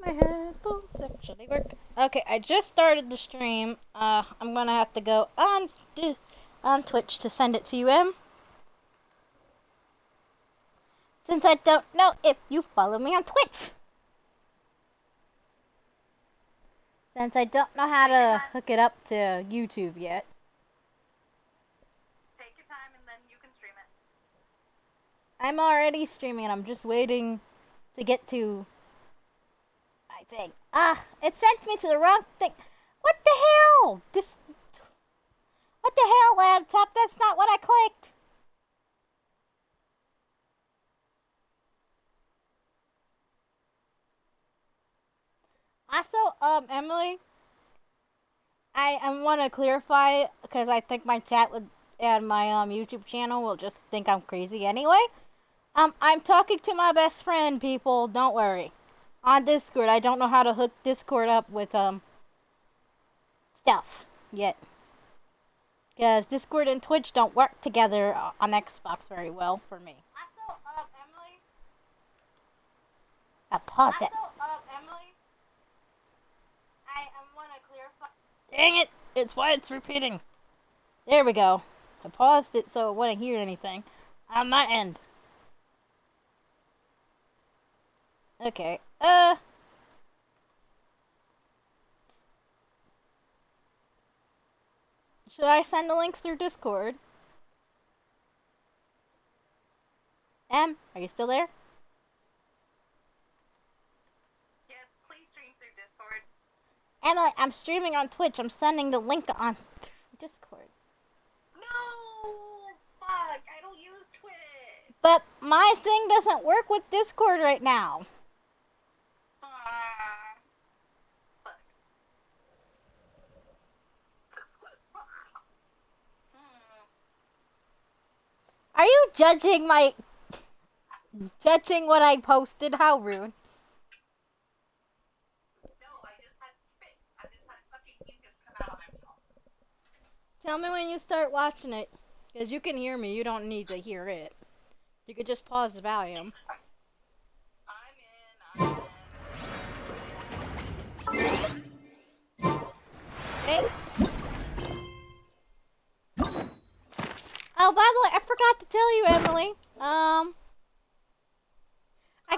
My headphones actually work. Okay, I just started the stream. I'm gonna have to go on Twitch to send it to you, since I don't know if you follow me on Twitch. Since I don't know how to hook it up to YouTube yet. Take your time and then you can stream it. I'm already streaming. I'm just waiting to get to. I think. It sent me to the wrong thing. What the hell? What the hell, laptop? That's not what I clicked. Also, Emily, I want to clarify because I think my chat would and my YouTube channel will just think I'm crazy anyway. I'm talking to my best friend, people. Don't worry. On Discord, I don't know how to hook Discord up with stuff yet. Because Discord and Twitch don't work together on Xbox very well for me. Also, Emily. I paused it. Emily. I want to clarify. Dang it! It's why it's repeating. There we go. I paused it so I wouldn't hear anything on my end. Okay. Should I send the link through Discord? Em, are you still there? Yes, please stream through Discord. Emily, I'm streaming on Twitch. I'm sending the link on Discord. No! Fuck, I don't use Twitch. But my thing doesn't work with Discord right now. Fuck. Are you judging what I posted? How rude. No, I just had spit. I just had fucking mucus come out of my mouth. Tell me when you start watching it. Because you can hear me. You don't need to hear it. You could just pause the volume. I'm in. Okay. Oh, by the way, I forgot to tell you, Emily. I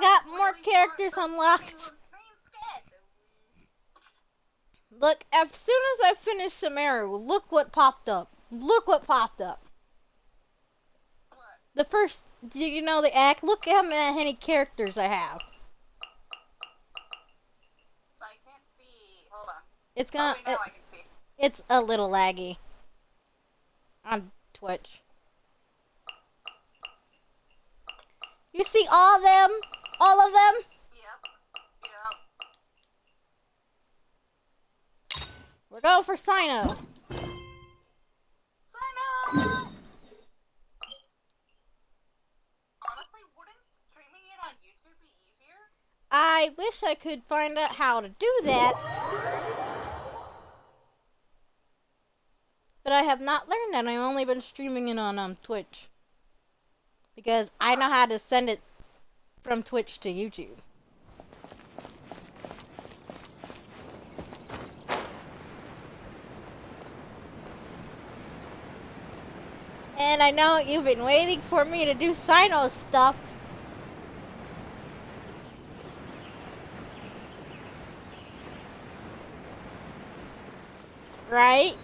got more characters unlocked. Look, as soon as I finished Samaru, look what popped up. Look what popped up. What? The first, do you know the act? Look how many characters I have. I can't see. Hold on. It's gonna. Now I can see. It's a little laggy on Twitch. You see all of them? All of them? Yep. We're going for Cyno. Cyno! Honestly, wouldn't streaming it on YouTube be easier? I wish I could find out how to do that. But I have not learned that. I've only been streaming it on Twitch. Because I know how to send it from Twitch to YouTube. And I know you've been waiting for me to do Cyno stuff. Right?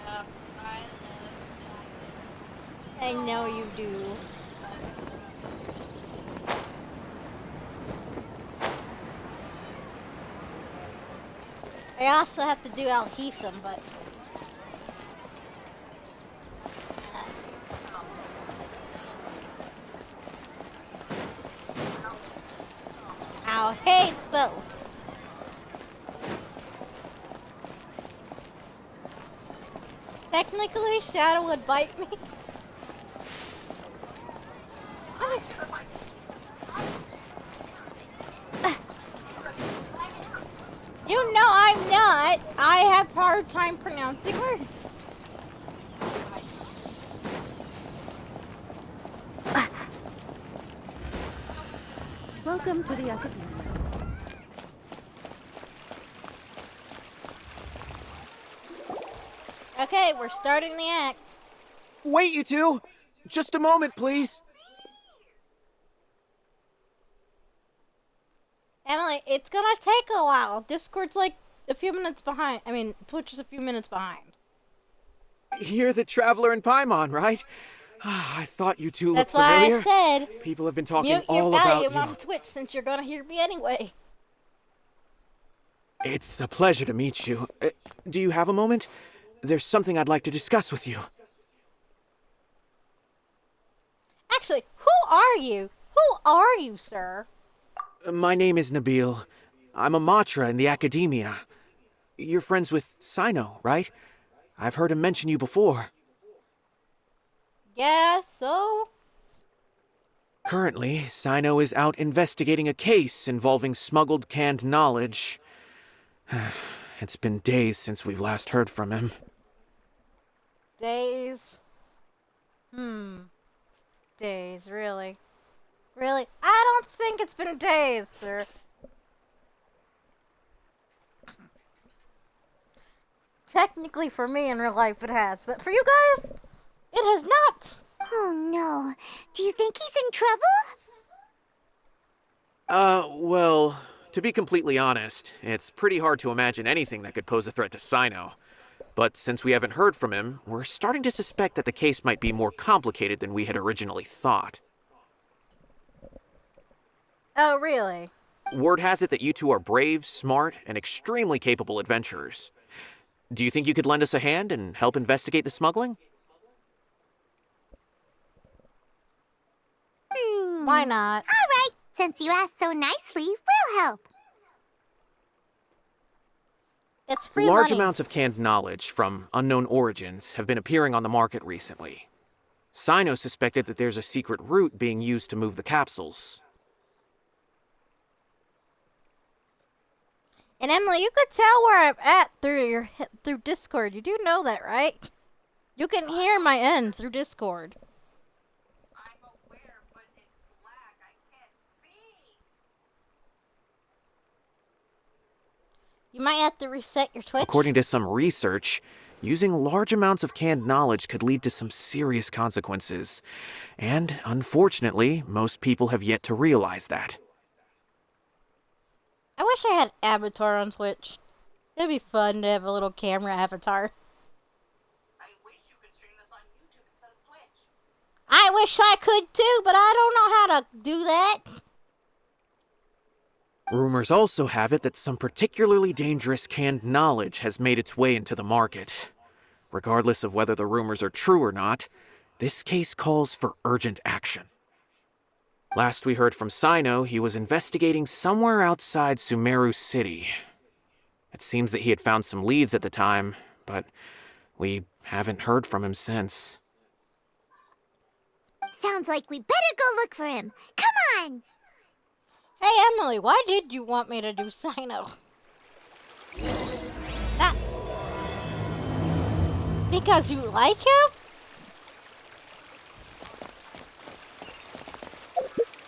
Yeah, I know you do. I also have to do Alhism, but... I'll hate both. Technically, Shadow would bite me. You know I'm not. I have hard time pronouncing words. Welcome to the Academy. Okay, we're starting the act. Wait, you two! Just a moment, please. Emily, it's gonna take a while. Discord's like a few minutes behind. I mean, Twitch is a few minutes behind. You're the Traveler in Paimon, right? I thought you two looked That's why familiar. I said People have been talking mute your all about volume you. on Twitch since you're gonna hear me anyway. It's a pleasure to meet you. Do you have a moment? There's something I'd like to discuss with you. Actually, who are you? Who are you, sir? My name is Nabil. I'm a Matra in the Academia. You're friends with Cyno, right? I've heard him mention you before. Yeah, so? Currently, Cyno is out investigating a case involving smuggled canned knowledge. It's been days since we've last heard from him. Days. Days, really? Really? I don't think it's been days, sir. Technically, for me in real life, it has, but for you guys, it has not. Oh no. Do you think he's in trouble? Well, to be completely honest, it's pretty hard to imagine anything that could pose a threat to Cyno. But since we haven't heard from him, we're starting to suspect that the case might be more complicated than we had originally thought. Oh, really? Word has it that you two are brave, smart, and extremely capable adventurers. Do you think you could lend us a hand and help investigate the smuggling? Why not? All right. Since you asked so nicely, we'll help. It's free Large money. amounts of canned knowledge from unknown origins have been appearing on the market recently. Cyno suspected that there's a secret route being used to move the capsules. And Emily, you could tell where I'm at through Discord. You do know that, right? You can hear my end through Discord. I'm aware, but it's black. I can't see. You might have to reset your Twitch. According to some research, using large amounts of canned knowledge could lead to some serious consequences. And, unfortunately, most people have yet to realize that. I wish I had avatar on Twitch. It'd be fun to have a little camera avatar. I wish you could stream this on YouTube instead of Twitch. I wish I could too, but I don't know how to do that. Rumors also have it that some particularly dangerous canned knowledge has made its way into the market. Regardless of whether the rumors are true or not, this case calls for urgent action. Last we heard from Cyno, he was investigating somewhere outside Sumeru City. It seems that he had found some leads at the time, but we haven't heard from him since. Sounds like we better go look for him. Come on! Hey Emily, why did you want me to do Cyno? That... Because you like him?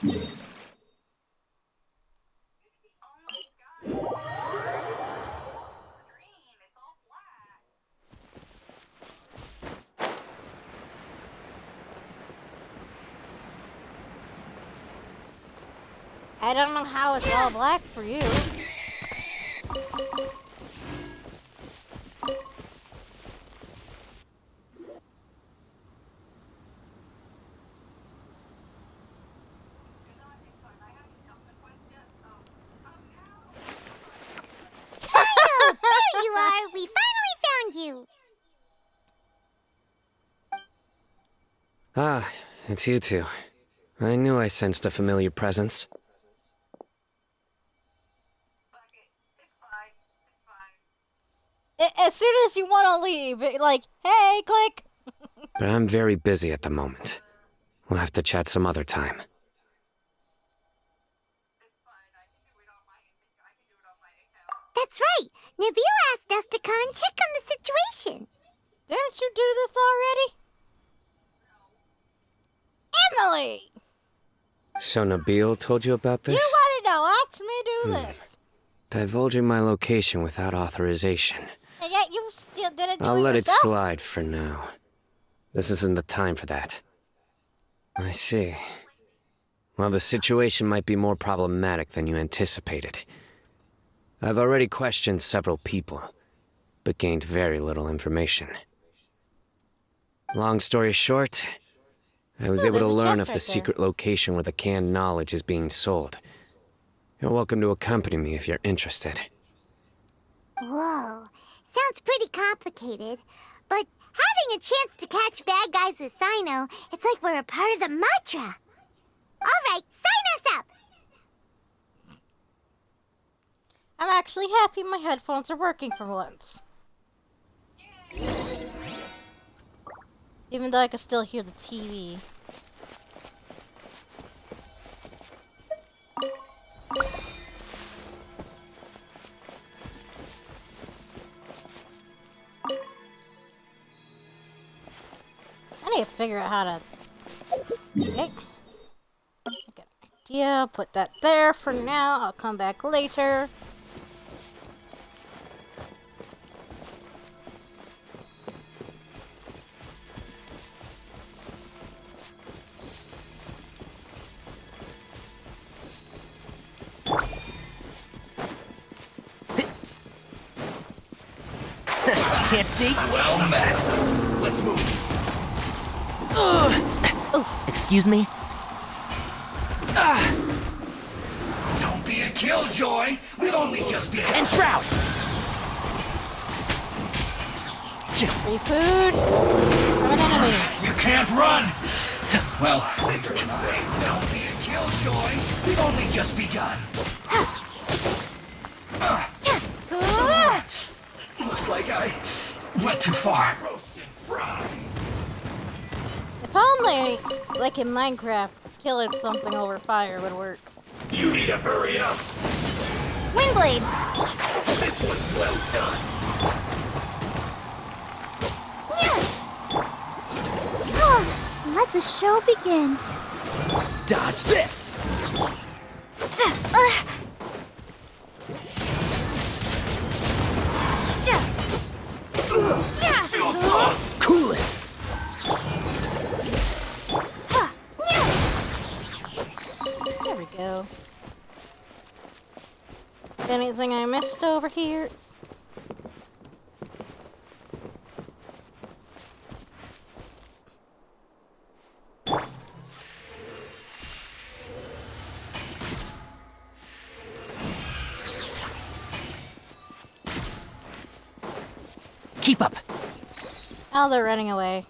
Oh my god. Screen, it's all black. I don't know how it's all black for you. Cyno! There you are! We finally found you! Ah, it's you two. I knew I sensed a familiar presence. Fuck it. It's fine. It's fine. As soon as you want to leave, like, hey, click. But I'm very busy at the moment. We'll have to chat some other time. It's fine. I can do it on my account. That's right! Nabil asked us to come and check on the situation. Didn't you do this already? Emily! So Nabil told you about You this? wanted to watch me do this. Divulging my location without authorization. And yet you feel good at doing I'll let it yourself? slide for now. This isn't the time for that. I see. Well, the situation might be more problematic than you anticipated. I've already questioned several people, but gained very little information. Long story short, I was able to there's a learn chest of the right there. secret location where the canned knowledge is being sold. You're welcome to accompany me if you're interested. Whoa, sounds pretty complicated. But having a chance to catch bad guys with Cyno, it's like we're a part of the mantra. All right, sign us up! I'm actually happy my headphones are working for once. Even though I can still hear the TV. I need to figure out how to... Okay. I got an idea. Put that there for now. I'll come back later. Can't see? Well met. Let's move. Excuse me? Don't be a killjoy. We've only just begun. And Shroud! Free food from an enemy. You can't run. Well, neither can I. Don't be a killjoy. We've only just begun. Looks like I went too far. Roasted fry. If only, like in Minecraft, killing something over fire would work. You need to hurry up. Wind blades! This was well done. Let the show begin. Dodge this! Feels lost. Cool it! There we go. Anything I missed over here? Keep up! Oh, they're running away.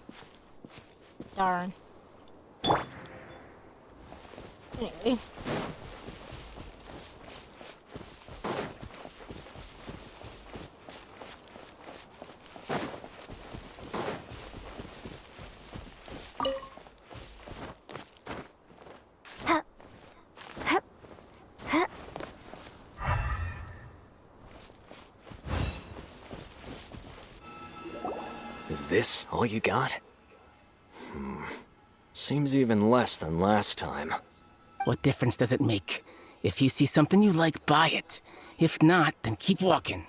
Darn. Anyway. Is this all you got? Seems even less than last time. What difference does it make? If you see something you like, buy it. If not, then keep walking.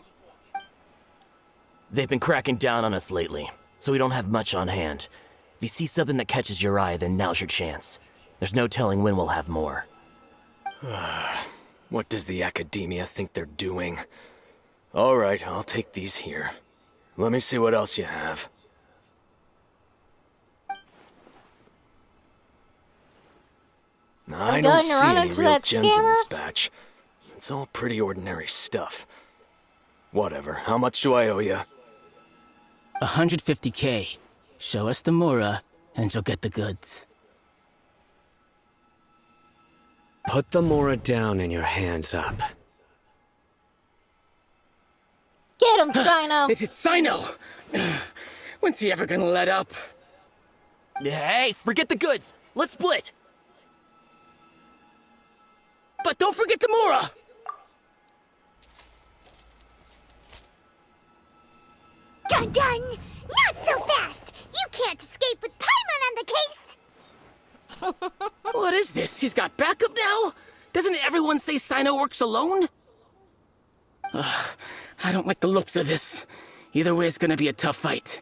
They've been cracking down on us lately, so we don't have much on hand. If you see something that catches your eye, then now's your chance. There's no telling when we'll have more. What does the academia think they're doing? All right, I'll take these here. Let me see what else you have. I I'm don't going to see run any into real that gems in this scammer. batch. It's all pretty ordinary stuff. Whatever, how much do I owe you? 150K. Show us the Mora, and you'll get the goods. Put the Mora down and your hands up. Get him, Cyno! It's Cyno! When's he ever gonna let up? Hey, forget the goods! Let's split! But don't forget the Mora! Dun dun! Not so fast! You can't escape with Paimon on the case! What is this? He's got backup now? Doesn't everyone say Cyno works alone? I don't like the looks of this. Either way, it's gonna be a tough fight.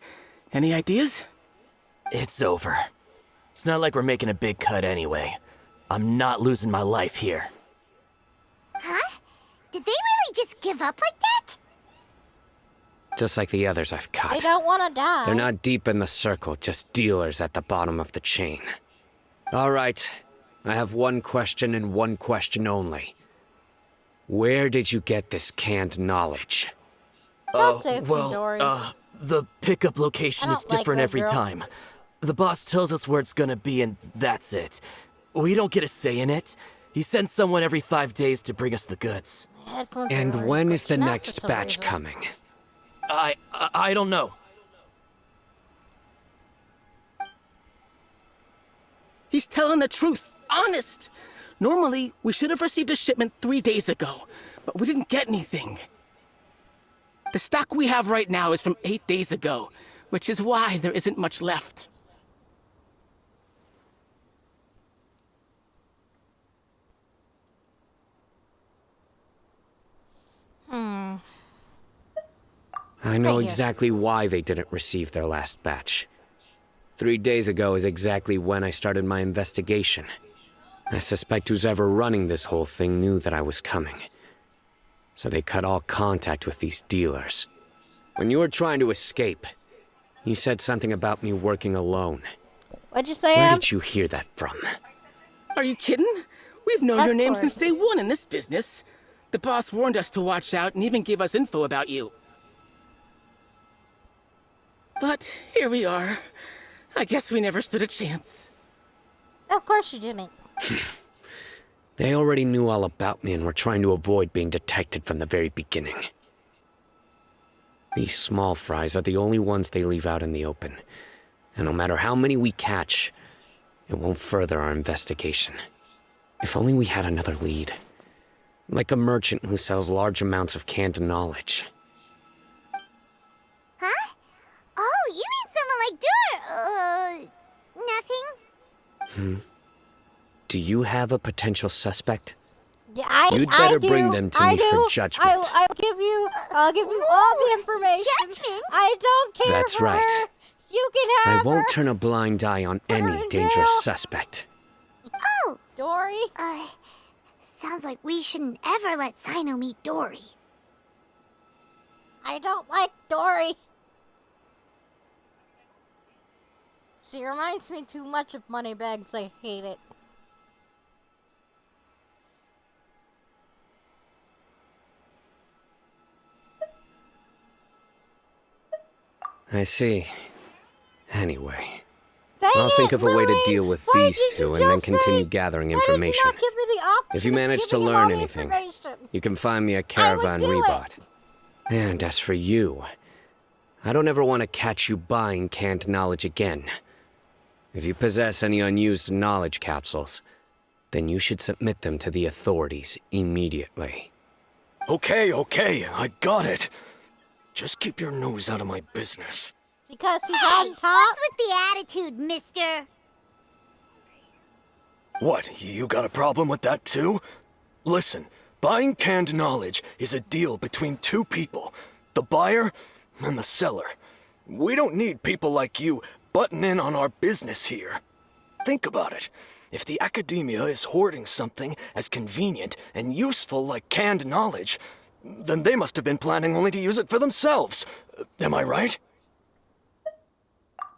Any ideas? It's over. It's not like we're making a big cut anyway. I'm not losing my life here. Huh? Did they really just give up like that? Just like the others I've They caught. don't want to die. They're not deep in the circle, just dealers at the bottom of the chain. All right, I have one question and one question only. Where did you get this canned knowledge? Don't say it to Dory. The pickup location I is don't like different that every girl. time. The boss tells us where it's gonna be and that's it. We don't get a say in it. He sends someone every 5 days to bring us the goods. My headphones are And already when is the glitching out for next some batch reason. coming? I don't know. He's telling the truth. Honest. Normally, we should have received a shipment 3 days ago, but we didn't get anything. The stock we have right now is from 8 days ago, which is why there isn't much left. I know Right here. exactly why they didn't receive their last batch. 3 days ago is exactly when I started my investigation. I suspect who's ever running this whole thing knew that I was coming. So they cut all contact with these dealers. When you were trying to escape, you said something about me working alone. What'd you say, Where Em? did you hear that from? Are you kidding? We've known Of your name course. since day one in this business. The boss warned us to watch out and even gave us info about you. But here we are. I guess we never stood a chance. Of course you didn't. They already knew all about me and were trying to avoid being detected from the very beginning. These small fries are the only ones they leave out in the open. And no matter how many we catch, it won't further our investigation. If only we had another lead. Like a merchant who sells large amounts of canned knowledge. Huh? Oh, you mean someone like nothing? Do you have a potential suspect? Yeah, I You'd better do. bring them to I me for do. judgment. I'll give you all the information. Judgment? I don't care That's for right. her. You can I have won't her. turn a blind eye on her any in dangerous jail. suspect. Oh, Dory. sounds like we shouldn't ever let Cyno meet Dory. I don't like Dory. She reminds me too much of Moneybags. I hate it. I see. Anyway, Dang I'll think it, of a way to Louie! deal with Why these did you two and then just continue say- gathering Why did you information. not give me the option If you of manage to giving him learn all the anything, information? you can find me a caravan do it. rebot. And as for you, I don't ever want to catch you buying canned knowledge again. If you possess any unused knowledge capsules, then you should submit them to the authorities immediately. Okay, I got it. Just keep your nose out of my business. Because he's Hey, on top. what's with the attitude, mister? What, you got a problem with that too? Listen, buying canned knowledge is a deal between two people, the buyer and the seller. We don't need people like you butting in on our business here. Think about it. If the academia is hoarding something as convenient and useful like canned knowledge, then they must have been planning only to use it for themselves. Am I right?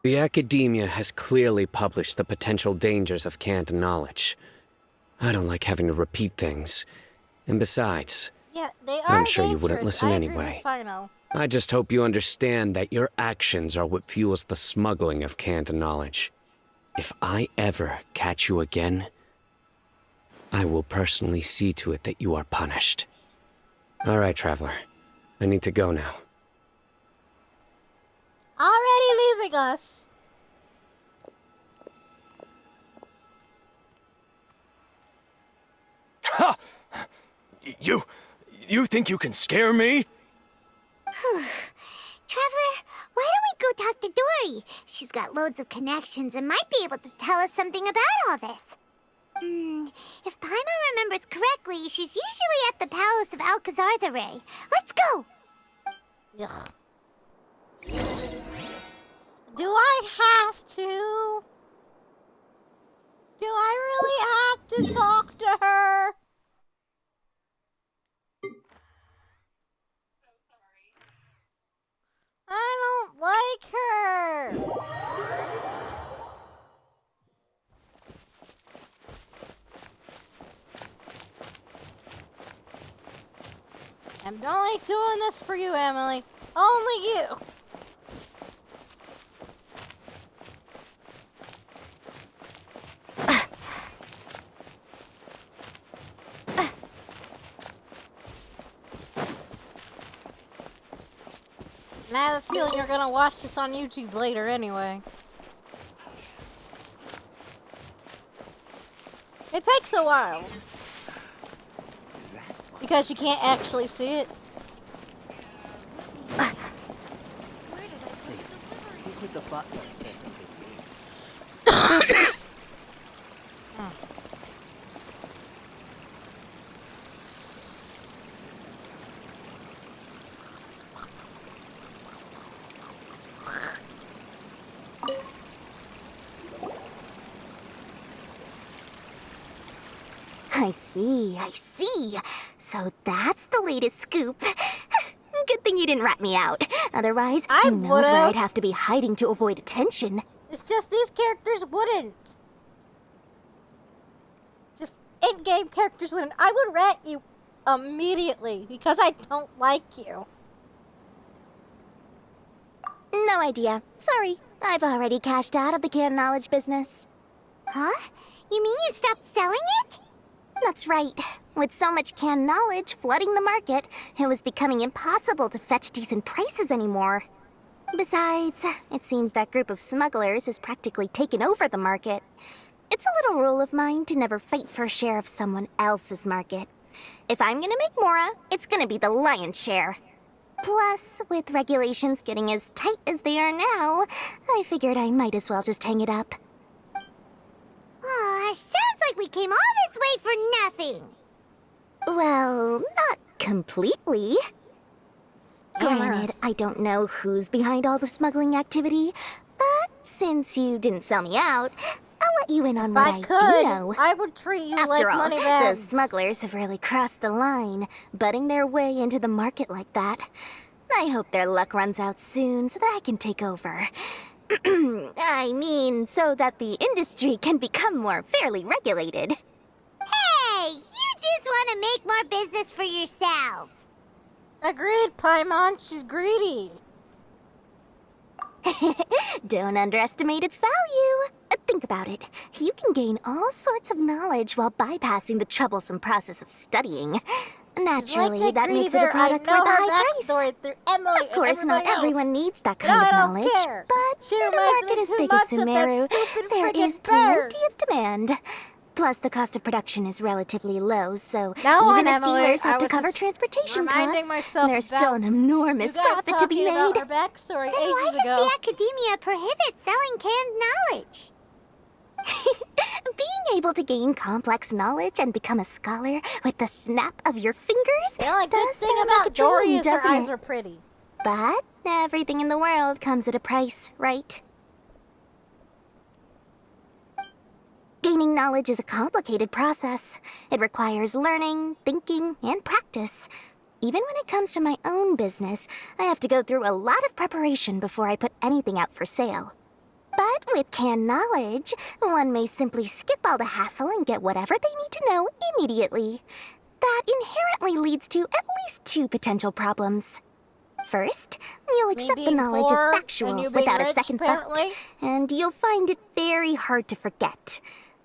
The academia has clearly published the potential dangers of canned knowledge. I don't like having to repeat things. And besides, Yeah, they are I'm sure you wouldn't dangerous. listen I agree anyway. with Cyno. I just hope you understand that your actions are what fuels the smuggling of canned knowledge. If I ever catch you again, I will personally see to it that you are punished. All right, Traveler. I need to go now. Already leaving us. Ha! You think you can scare me? Traveler, why don't we go talk to Dory? She's got loads of connections and might be able to tell us something about all this. If Paimon remembers correctly, she's usually at the palace of Alcazar's array. Let's go! Ugh. Do I have to? Do I really have to talk to her? I don't like her. I'm only doing this for you, Emily. Only you. And I have a feeling you're gonna watch this on YouTube later anyway. It takes a while. Because you can't actually see it. Please, speak with the butler if there's something you need. I see. So that's the latest scoop. Good thing you didn't rat me out. Otherwise, I who knows where would've. I'd have to be hiding to avoid attention. It's just these characters wouldn't. Just in-game characters wouldn't. I would rat you immediately because I don't like you. No idea. Sorry. I've already cashed out of the canned knowledge business. Huh? You mean you stopped selling it? That's right. With so much canned knowledge flooding the market, it was becoming impossible to fetch decent prices anymore. Besides, it seems that group of smugglers has practically taken over the market. It's a little rule of mine to never fight for a share of someone else's market. If I'm gonna make Mora, it's gonna be the lion's share. Plus, with regulations getting as tight as they are now, I figured I might as well just hang it up. Aw, sounds like we came all this way for nothing. Well, not completely. Granted, I don't know who's behind all the smuggling activity, but since you didn't sell me out, I'll let you in on If what I I could, do know. I would treat you After like all, money those bags. smugglers have really crossed the line, butting their way into the market like that. I hope their luck runs out soon so that I can take over. I mean, so that the industry can become more fairly regulated. Hey, you just want to make more business for yourself. Agreed, Paimon. She's greedy. Don't underestimate its value. Think about it. You can gain all sorts of knowledge while bypassing the troublesome process of studying. Naturally, Like that greedy makes it a bear. product I know worth a her high backstory price. through Emily Of course, and not everybody everyone else. needs that But kind I of don't knowledge. care. But She in a reminds market me as too big much as of that Sumeru, stupid there friggin' is bear. plenty of demand. Plus, the cost of production is relatively low, so Now even on, if Emily, dealers I have to was cover just transportation reminding costs, myself there's about still an enormous you guys profit to be talking about made. her backstory Then why ages does ago. the academia prohibit selling canned knowledge? Being able to gain complex knowledge and become a scholar with the snap of your fingers The only good does thing sound about like a Dory dream, is her doesn't eyes it? are pretty. But everything in the world comes at a price, right? Gaining knowledge is a complicated process. It requires learning, thinking, and practice. Even when it comes to my own business, I have to go through a lot of preparation before I put anything out for sale. But with canned knowledge, one may simply skip all the hassle and get whatever they need to know immediately. That inherently leads to at least two potential problems. First, you'll accept the being knowledge poor as and factual you being without a rich, second apparently. thought, and you'll find it very hard to forget.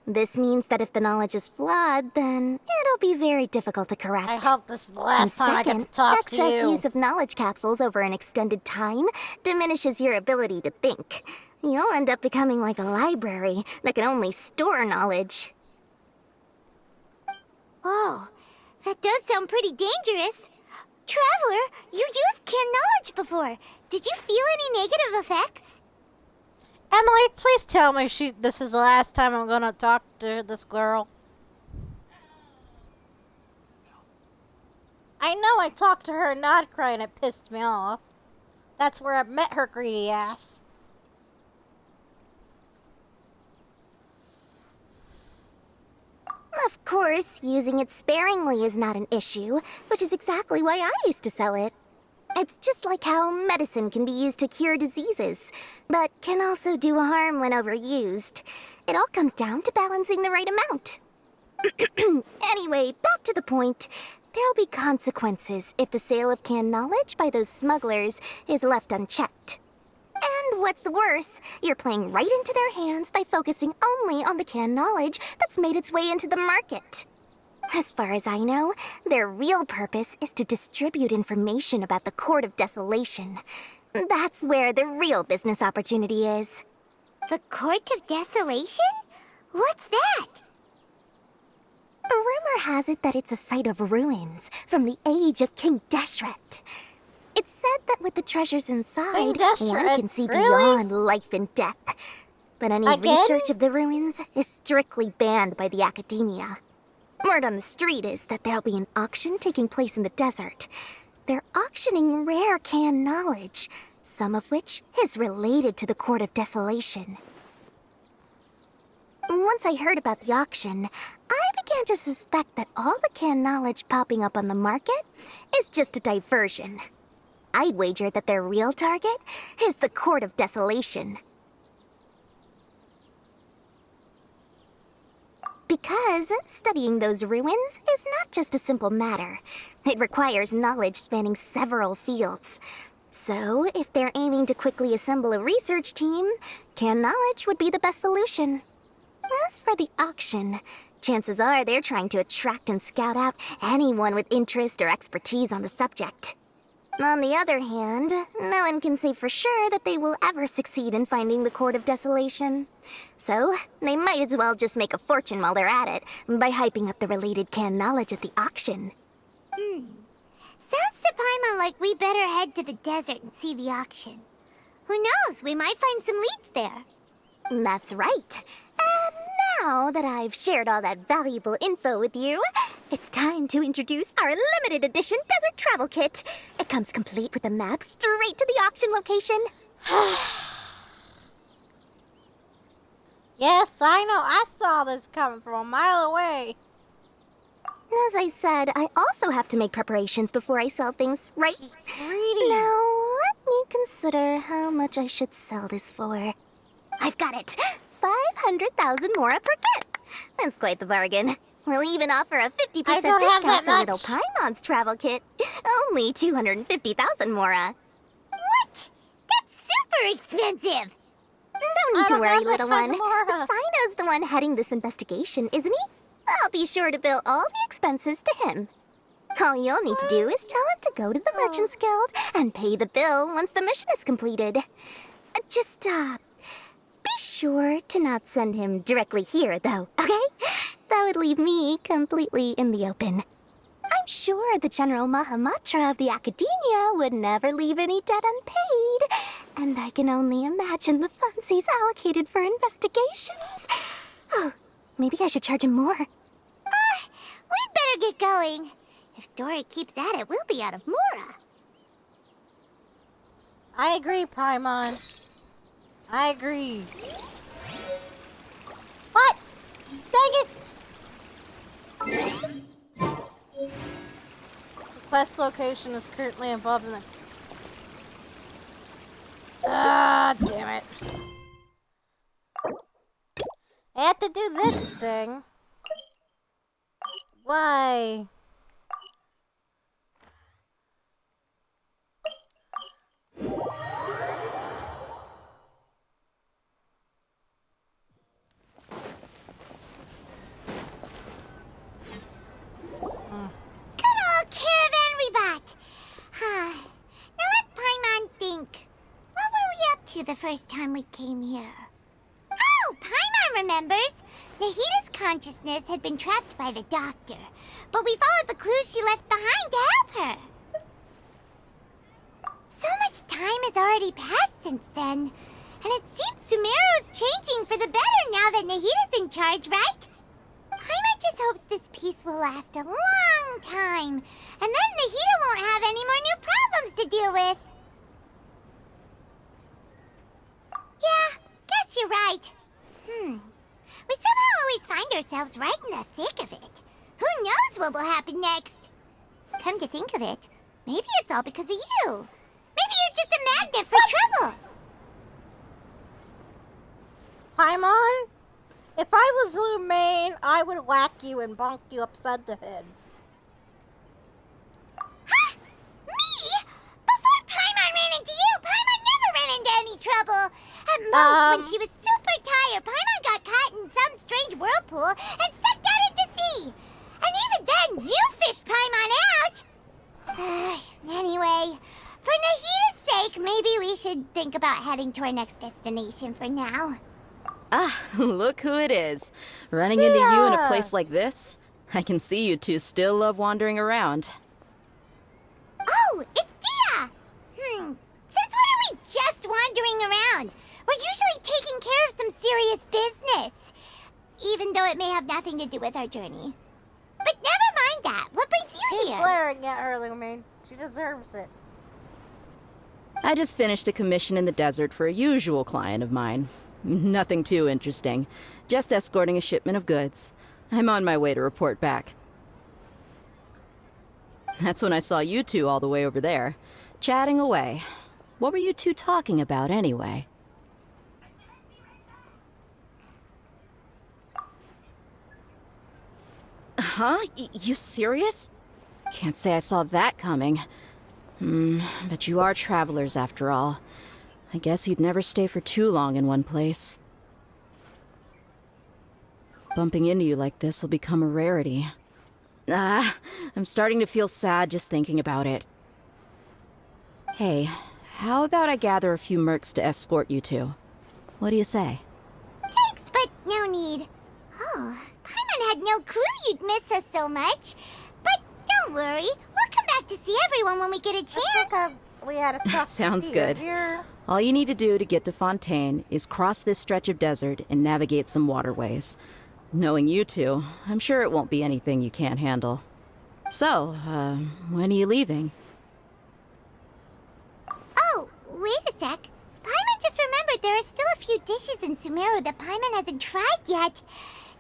This means that if the knowledge is flawed, then it'll be very difficult to correct. I hope this is the And last time I get second, to talk to excess you. use of knowledge capsules over an extended time diminishes your ability to think. You'll end up becoming like a library that can only store knowledge. Oh, that does sound pretty dangerous. Traveler, you used canned knowledge before. Did you feel any negative effects? Emily, please tell me this is the last time I'm gonna talk to this girl. I know I talked to her and not crying, it pissed me off. That's where I met her greedy ass. Of course, using it sparingly is not an issue, which is exactly why I used to sell it. It's just like how medicine can be used to cure diseases, but can also do harm when overused. It all comes down to balancing the right amount. Anyway, back to the point. There'll be consequences if the sale of canned knowledge by those smugglers is left unchecked. And what's worse, you're playing right into their hands by focusing only on the canned knowledge that's made its way into the market. As far as I know, their real purpose is to distribute information about the Court of Desolation. That's where the real business opportunity is. The Court of Desolation? What's that? Rumor has it that it's a site of ruins from the age of King Deshret. It's said that with the treasures inside, one can see beyond life and death. But any research of the ruins is strictly banned by the academia. Word on the street is that there'll be an auction taking place in the desert. They're auctioning rare canned knowledge, some of which is related to the Court of Desolation. Once I heard about the auction, I began to suspect that all the canned knowledge popping up on the market is just a diversion. I'd wager that their real target is the Court of Desolation. Because studying those ruins is not just a simple matter. It requires knowledge spanning several fields. So, if they're aiming to quickly assemble a research team, canned knowledge would be the best solution. As for the auction, chances are they're trying to attract and scout out anyone with interest or expertise on the subject. On the other hand, no one can say for sure that they will ever succeed in finding the Court of Desolation. So, they might as well just make a fortune while they're at it by hyping up the related canned knowledge at the auction. Sounds to Paimon like we better head to the desert and see the auction. Who knows, we might find some leads there. That's right. And now that I've shared all that valuable info with you, it's time to introduce our limited edition desert travel kit. It comes complete with a map straight to the auction location. Yes, I know. I saw this coming from a mile away. As I said, I also have to make preparations before I sell things, right? She's greedy. Now, let me consider how much I should sell this for. I've got it! 500,000 mora per kit! That's quite the bargain. We'll even offer a 50% discount for little Paimon's travel kit. Only 250,000 mora. What? That's super expensive! No need to worry, little one. Cyno's the one heading this investigation, isn't he? I'll be sure to bill all the expenses to him. All you'll need to do is tell him to go to the Merchants Guild and pay the bill once the mission is completed. Just, be sure to not send him directly here, though, okay? That would leave me completely in the open. I'm sure the General Mahamatra of the Academia would never leave any debt unpaid, and I can only imagine the funds he's allocated for investigations. Oh, maybe I should charge him more. We'd better get going. If Dory keeps at it, we'll be out of mora. I agree, Paimon. I agree. What? Dang it! The quest location is currently involved in a... Ah, damn it. I have to do this thing. Why? Now let Paimon think. What were we up to the first time we came here? Oh, Paimon remembers! Nahita's consciousness had been trapped by the doctor, but we followed the clues she left behind to help her. So much time has already passed since then, and it seems Sumeru's changing for the better now that Nahita's in charge, right? Paimon just hopes this peace will last a long time, and then Nahita won't have any more new problems to deal with. Yeah, guess you're right. We somehow always find ourselves right in the thick of it. Who knows what will happen next? Come to think of it, maybe it's all because of you. Maybe you're just a magnet for trouble. Paimon, if I was Lumaine, I would whack you and bonk you upside the head. Huh? Me? Before Paimon ran into you, Paimon never ran into any trouble. At most, when she was super tired, Paimon got caught in some strange whirlpool and sucked out into sea. And even then, you fished Paimon out. Anyway, for Nahita's sake, maybe we should think about heading to our next destination for now. Ah, look who it is. Running into you in a place like this? I can see you two still love wandering around. Oh, it's Dia! Since when are we just wandering around? We're usually taking care of some serious business. Even though it may have nothing to do with our journey. But never mind that. What brings you Keep here? glaring at her, Lumaine. She deserves it. I just finished a commission in the desert for a usual client of mine. Nothing too interesting. Just escorting a shipment of goods. I'm on my way to report back. That's when I saw you two all the way over there, chatting away. What were you two talking about anyway? Huh? You serious? Can't say I saw that coming. But you are travelers after all. I guess you'd never stay for too long in one place. Bumping into you like this will become a rarity. I'm starting to feel sad just thinking about it. Hey, how about I gather a few mercs to escort you two? What do you say? Thanks, but no need. Oh, Paimon had no clue you'd miss us so much. But don't worry, we'll come back to see everyone when we get a chance. We had a tough Sounds good. Here. All you need to do to get to Fontaine is cross this stretch of desert and navigate some waterways. Knowing you two, I'm sure it won't be anything you can't handle. So, when are you leaving? Oh, wait a sec. Paimon just remembered there are still a few dishes in Sumeru that Paimon hasn't tried yet.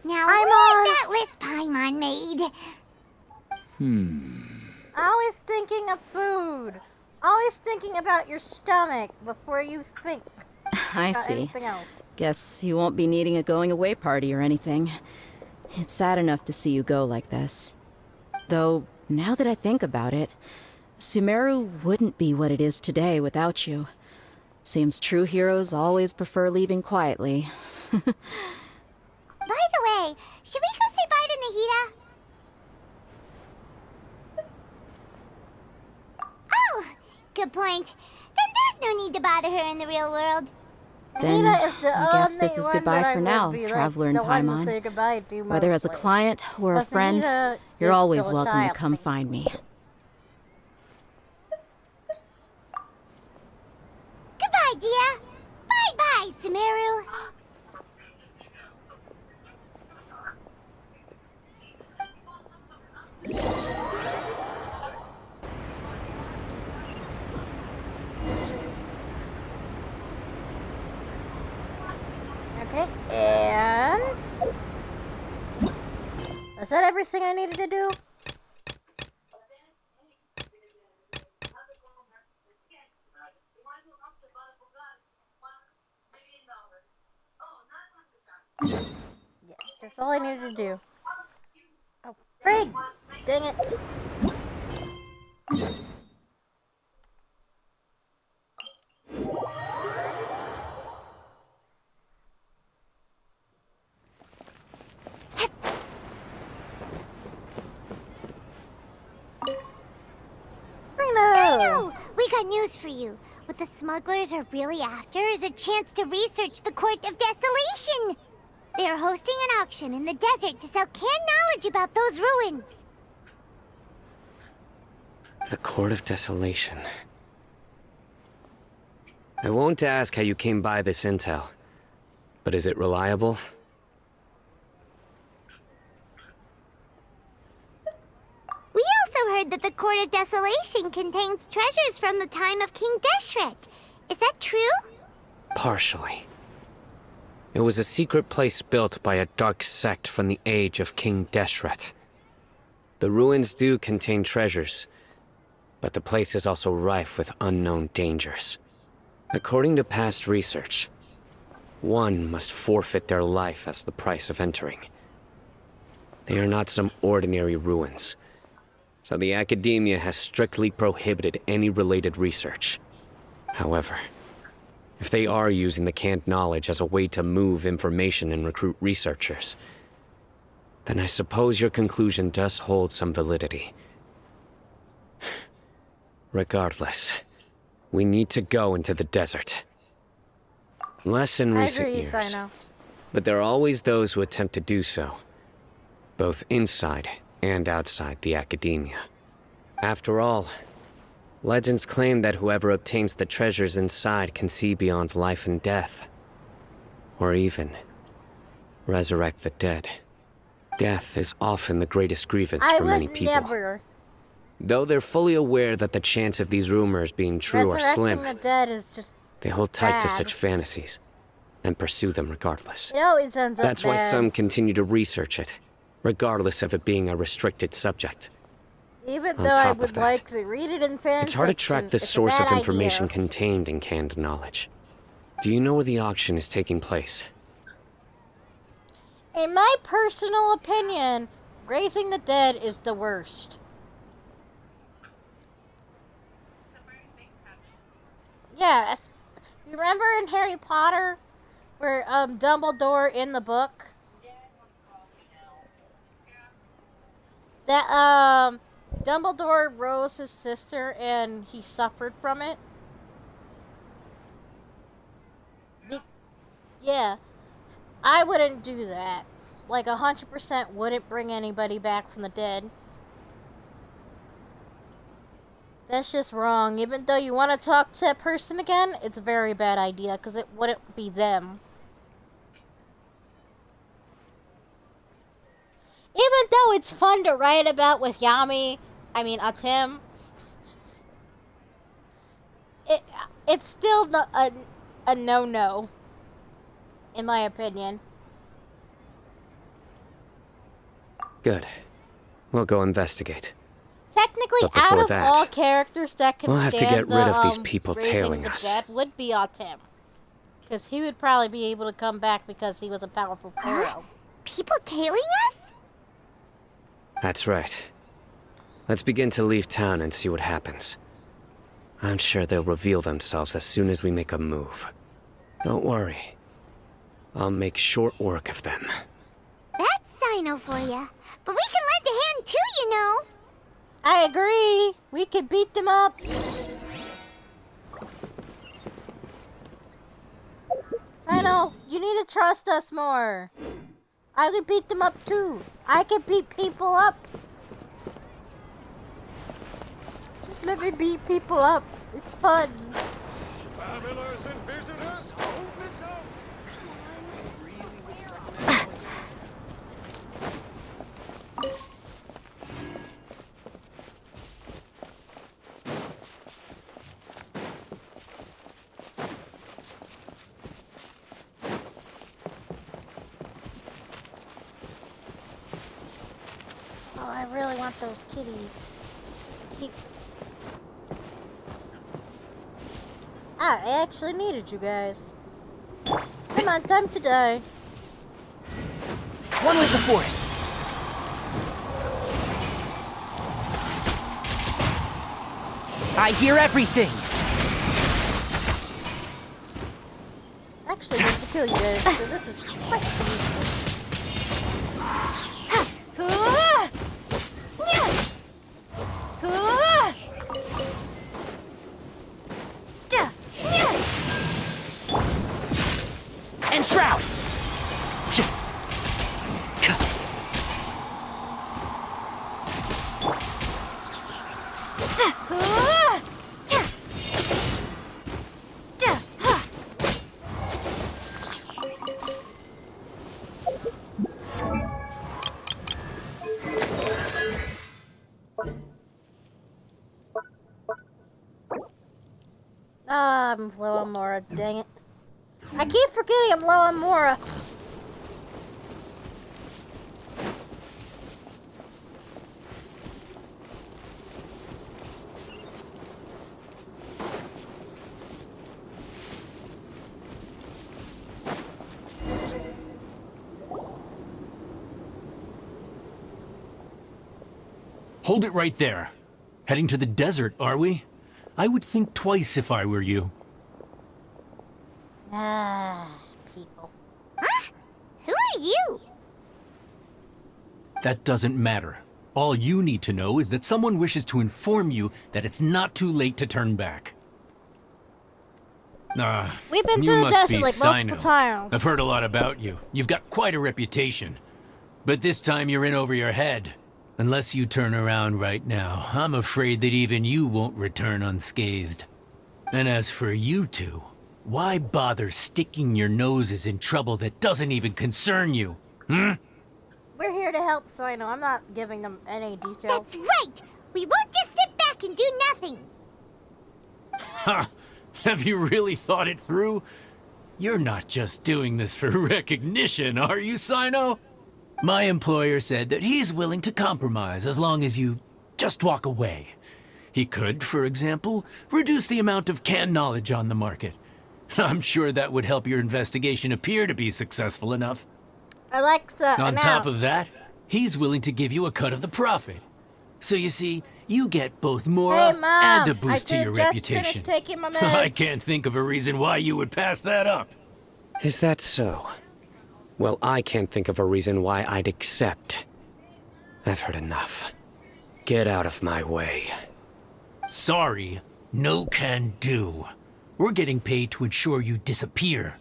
Now, where's that list Paimon made? Always thinking of food. Always thinking about your stomach before you think I about see. anything else. Guess you won't be needing a going-away party or anything. It's sad enough to see you go like this. Though, now that I think about it, Sumeru wouldn't be what it is today without you. Seems true heroes always prefer leaving quietly. By the way, should we go say bye to Nahita? Oh, good point. Then there's no need to bother her in the real world. Then Nahita is the I guess only this is one goodbye that I for would now, be, like, traveler in the one to say Paimon. goodbye to Whether as a mostly. client or a Plus, friend, Nahita you're is always still a welcome to child, come thanks. find me. Goodbye, Dia. Bye-bye, Sumeru. Okay, and... Is that everything I needed to do? Yes, that's all I needed to do. Oh, frig! Dang it. Cyno! We got news for you. What the smugglers are really after is a chance to research the Court of Desolation. They are hosting an auction in the desert to sell canned knowledge about those ruins. The Court of Desolation. I won't ask how you came by this intel, but is it reliable? We also heard that the Court of Desolation contains treasures from the time of King Deshret. Is that true? Partially. It was a secret place built by a dark sect from the age of King Deshret. The ruins do contain treasures, but the place is also rife with unknown dangers. According to past research, one must forfeit their life as the price of entering. They are not some ordinary ruins, so the Academia has strictly prohibited any related research. However, if they are using the canned knowledge as a way to move information and recruit researchers, then I suppose your conclusion does hold some validity. Regardless, we need to go into the desert. Less in recent years, Cyno. but there are always those who attempt to do so, both inside and outside the Academia. After all, legends claim that whoever obtains the treasures inside can see beyond life and death, or even resurrect the dead. Death is often the greatest grievance for many people. Never. Though they're fully aware that the chance of these rumors being true are slim, Resurrecting the dead is just they hold tight to bad. such fantasies and pursue them regardless. It always ends up That's why bad. some continue to research it, regardless of it being a restricted subject. Even On though I top of would that, like to read it in fan It's hard to fiction, track the it's a source of bad information idea. contained in canned knowledge. Do you know where the auction is taking place? In my personal opinion, raising the dead is the worst. Yeah, you remember in Harry Potter where Dumbledore in the book that Dumbledore rose his sister and he suffered from it? Yeah. I wouldn't do that. Like 100% wouldn't bring anybody back from the dead. That's just wrong. Even though you want to talk to that person again, it's a very bad idea because it wouldn't be them. Even though it's fun to write about with Atim, it's still a no-no, in my opinion. Good. We'll go investigate. Technically, But before out of that, all characters that can we'll have to stand get rid of the, these people raising tailing the us. dead would be Atim. Because he would probably be able to come back because he was a powerful hero. People tailing us? That's right. Let's begin to leave town and see what happens. I'm sure they'll reveal themselves as soon as we make a move. Don't worry. I'll make short work of them. That's Cyno for ya. But we can lend a hand too, you know. I agree. We could beat them up. Cyno, you need to trust us more. I could beat them up too. I could beat people up. Just let me beat people up. It's fun. Travelers and visitors, don't miss out. Oh, I really want those kitties. I actually needed you guys. Come on, time to die. One with the forest. I hear everything. Actually, need to kill you guys, so this is quite easy. And shroud. Ah, I'm low on Mora, dang it. I keep forgetting I'm low on Mora. Hold it right there. Heading to the desert, are we? I would think twice if I were you. Ah, people. Huh? Who are you? That doesn't matter. All you need to know is that someone wishes to inform you that it's not too late to turn back. We've been you through the must be desert like multiple Cyno. times. I've heard a lot about you. You've got quite a reputation. But this time you're in over your head. Unless you turn around right now, I'm afraid that even you won't return unscathed. And as for you two, why bother sticking your noses in trouble that doesn't even concern you? Hmm? We're here to help Cyno. I'm not giving them any details. That's right! We won't just sit back and do nothing! Ha! Have you really thought it through? You're not just doing this for recognition, are you, Cyno? My employer said that he's willing to compromise as long as you just walk away. He could, for example, reduce the amount of canned knowledge on the market. I'm sure that would help your investigation appear to be successful enough. Alexa, On announce. top of that, he's willing to give you a cut of the profit. So you see, you get both morale Hey, Mom, and a boost to I your just reputation. finished taking my meds. I can't think of a reason why you would pass that up. Is that so? Well, I can't think of a reason why I'd accept. I've heard enough. Get out of my way. Sorry, no can do. We're getting paid to ensure you disappear.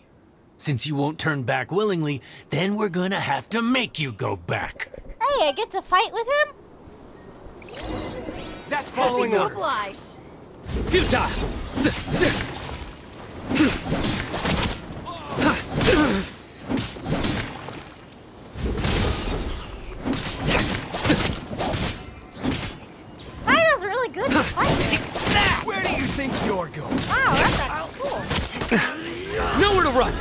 Since you won't turn back willingly, then we're gonna have to make you go back. Hey, I get to fight with him? That's following orders. Futa! Cyno's really good at fighting. Where do you think you're going? Wow, that's actually cool. Nowhere to run!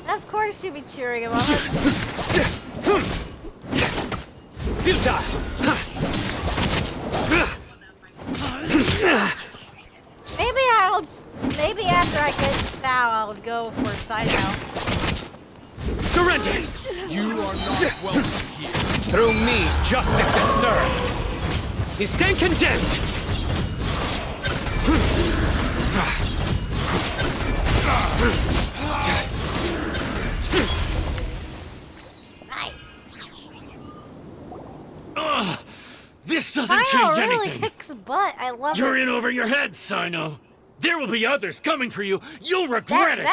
Of course you'd be cheering him on. Futa! Maybe after I get Sal, I'll go for Cyno. Surrender! You are not welcome here. Through me, justice is served! You stand condemned! This doesn't Cyno change really anything. kicks butt. I love You're it. in over your head, Cyno. There will be others coming for you. You'll regret it.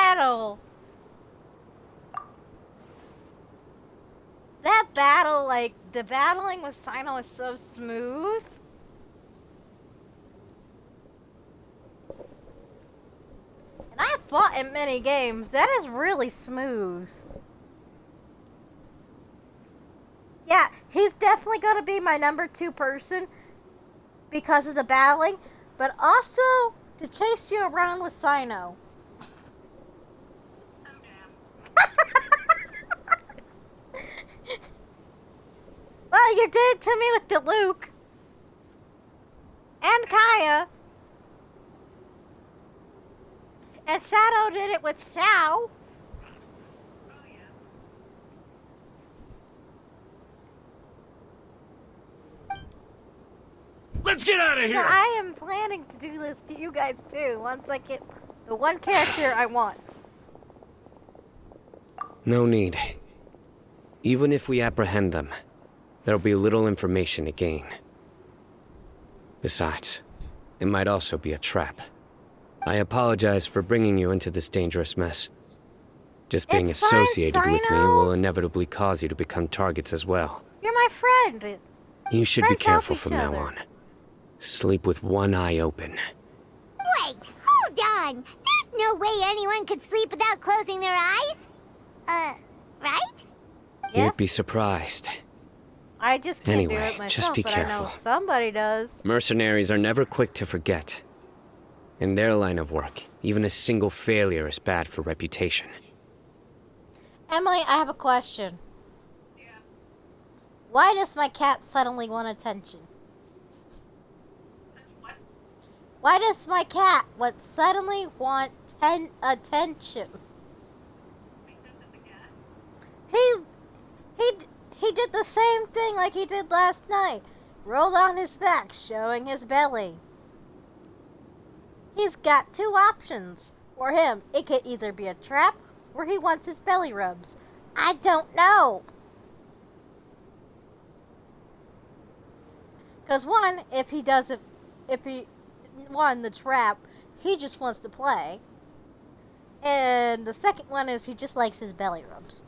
That battle, like, the battling with Cyno is so smooth. And I've fought in many games. That is really smooth. Yeah, he's definitely going to be my number 2 person because of the battling, but also to chase you around with Cyno. Well, you did it to me with the Luke. And Kaya. And Shadow did it with Sal. Let's get out of So here. I am planning to do this to you guys too, once I get the one character I want. No need. Even if we apprehend them, there'll be little information to gain. Besides, it might also be a trap. I apologize for bringing you into this dangerous mess. Just being It's fine, associated with me Cyno. will inevitably cause you to become targets as well. You're my friend. You should be Friends help careful each from now other. on. Sleep with one eye open. Wait, hold on! There's no way anyone could sleep without closing their eyes? Right? You'd be surprised. I just can't do Anyway, it myself, just be but I know careful. somebody does. Mercenaries are never quick to forget. In their line of work, even a single failure is bad for reputation. Emily, I have a question. Why does my cat suddenly want attention? Why does my cat suddenly want attention? He did the same thing like he did last night. Rolled on his back, showing his belly. He's got two options. For him, it could either be a trap or he wants his belly rubs. I don't know. Because one, if he won the trap, he just wants to play. And the second one is he just likes his belly rubs.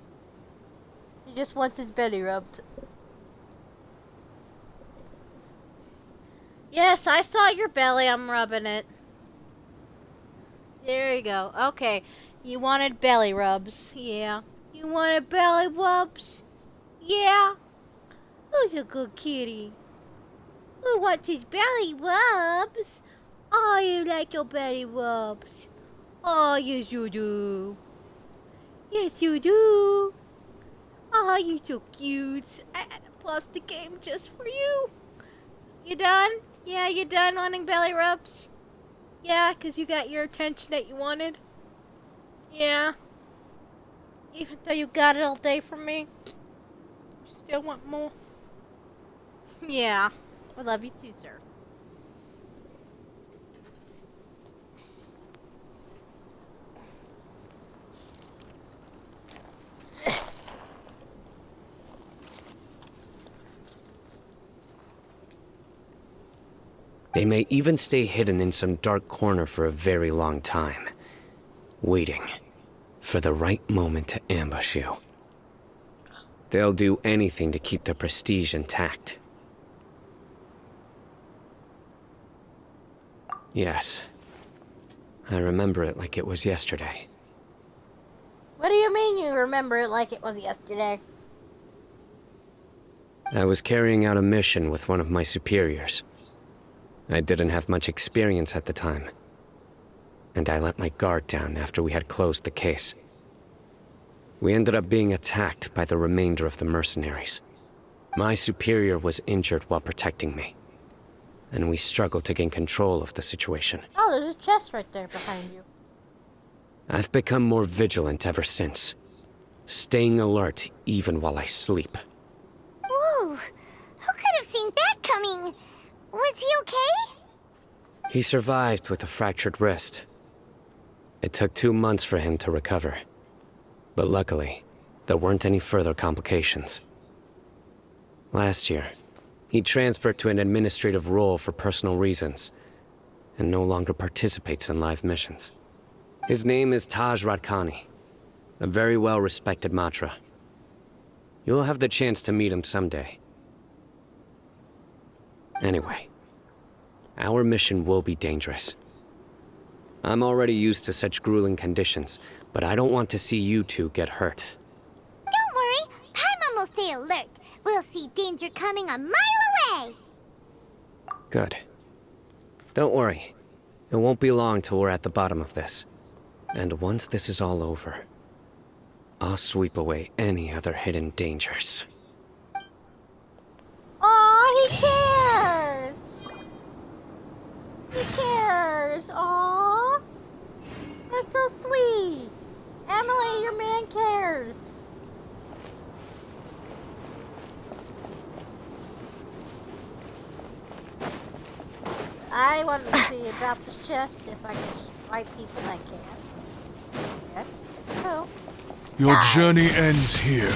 He just wants his belly rubbed. Yes, I saw your belly. I'm rubbing it. There you go. Okay. You wanted belly rubs. Yeah. You wanted belly rubs? Yeah. Who's a good kitty? Who wants his belly rubs? Oh, you like your belly rubs. Oh, yes you do. Yes you do. Oh, you're so cute. I had to pause the game just for you. You done? Yeah, you done wanting belly rubs? Yeah, 'cause you got your attention that you wanted? Yeah. Even though you got it all day from me? You still want more? Yeah. I love you too, sir. They may even stay hidden in some dark corner for a very long time, waiting for the right moment to ambush you. They'll do anything to keep their prestige intact. Yes, I remember it like it was yesterday. What do you mean you remember it like it was yesterday? I was carrying out a mission with one of my superiors. I didn't have much experience at the time, and I let my guard down after we had closed the case. We ended up being attacked by the remainder of the mercenaries. My superior was injured while protecting me, and we struggled to gain control of the situation. Oh, there's a chest right there behind you. I've become more vigilant ever since, staying alert even while I sleep. Whoa! Who could have seen that coming? Was he okay? He survived with a fractured wrist. It took 2 months for him to recover. But luckily, there weren't any further complications. Last year, he transferred to an administrative role for personal reasons, and no longer participates in live missions. His name is Taj Radkani, a very well-respected Matra. You'll have the chance to meet him someday. Anyway, our mission will be dangerous. I'm already used to such grueling conditions, but I don't want to see you two get hurt. Don't worry, Paimon will stay alert. We'll see danger coming a mile away. Good. Don't worry. It won't be long till we're at the bottom of this. And once this is all over, I'll sweep away any other hidden dangers. Aw, he cares! He cares, aw! That's so sweet! Emily, your man cares! I want to see about this chest, if I can just fight people I can. Yes, so. Your journey ends here.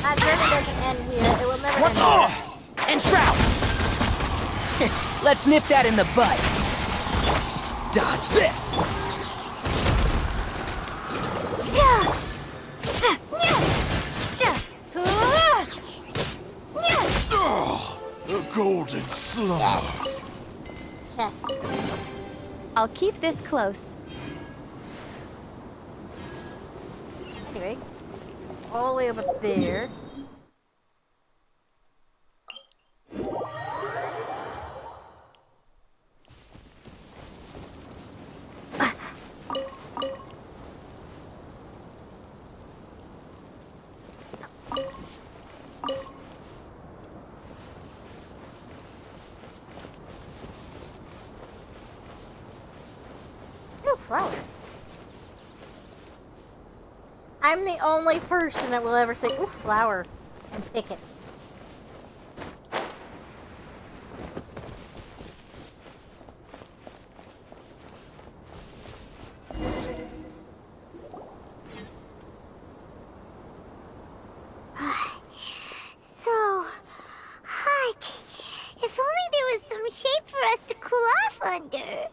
My journey doesn't end here, it will never end here. And Shroud! Let's nip that in the bud. Dodge this! The golden slumber. Chest. I'll keep this close. Anyway, it's all the way over there. flower. I'm the only person that will ever say, ooh, flower, and pick it. So hot. If only there was some shade for us to cool off under.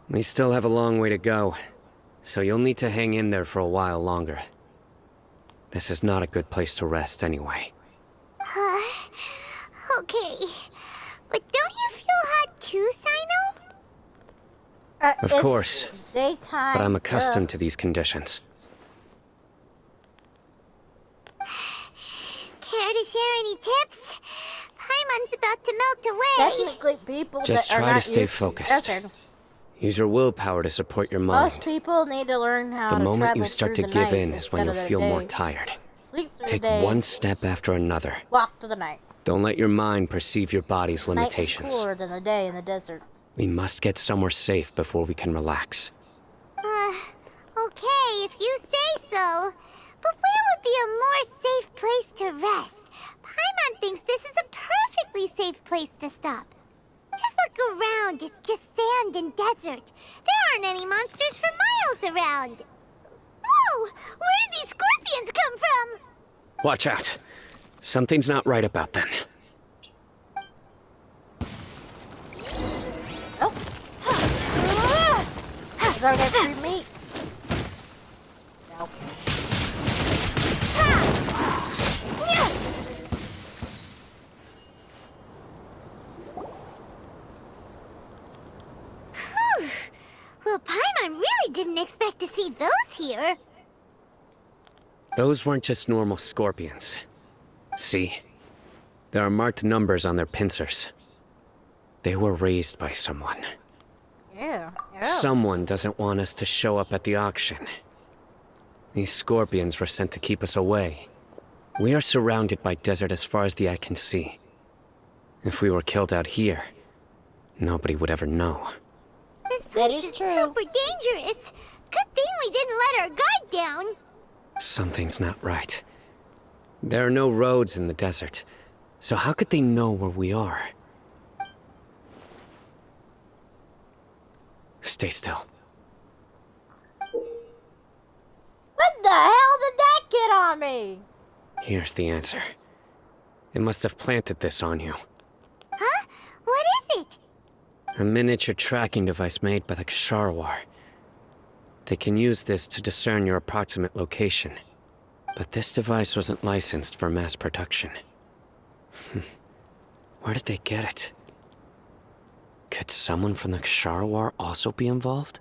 We still have a long way to go, so you'll need to hang in there for a while longer. This is not a good place to rest anyway. Okay. But don't you feel hot too, Cyno? Of It's course, daytime. but I'm accustomed to these conditions. Care to share any tips? Paimon's about to melt away. Technically, people Just that are try to not stay used focused. Okay. Use your willpower to support your mind. Most people need to learn how The to moment travel you start to through the give night in is when instead you'll of feel the more day. tired. Sleep through Take the day. one step after another. Walk through the night. Don't let your mind perceive your body's Night is limitations. cooler than the day in the desert. We must get somewhere safe before we can relax. Okay, if you say so. But where would be a more safe place to rest? Paimon thinks this is a perfectly safe place to stop. Just look around, it's just sand and desert. There aren't any monsters for miles around. Whoa! Where did these scorpions come from? Watch out. Something's not right about them. Oh. I gotta get free meat. Nope. Well, Paimon really didn't expect to see those here. Those weren't just normal scorpions. See? There are marked numbers on their pincers. They were raised by someone. Yeah. Someone doesn't want us to show up at the auction. These scorpions were sent to keep us away. We are surrounded by desert as far as the eye can see. If we were killed out here, nobody would ever know. This place is super dangerous. Good thing we didn't let our guard down. Something's not right. There are no roads in the desert, so how could they know where we are? Stay still. What the hell did that get on me? Here's the answer. It must have planted this on you. Huh? What is it? A miniature tracking device made by the Ksharawar. They can use this to discern your approximate location. But this device wasn't licensed for mass production. Where did they get it? Could someone from the Ksharawar also be involved?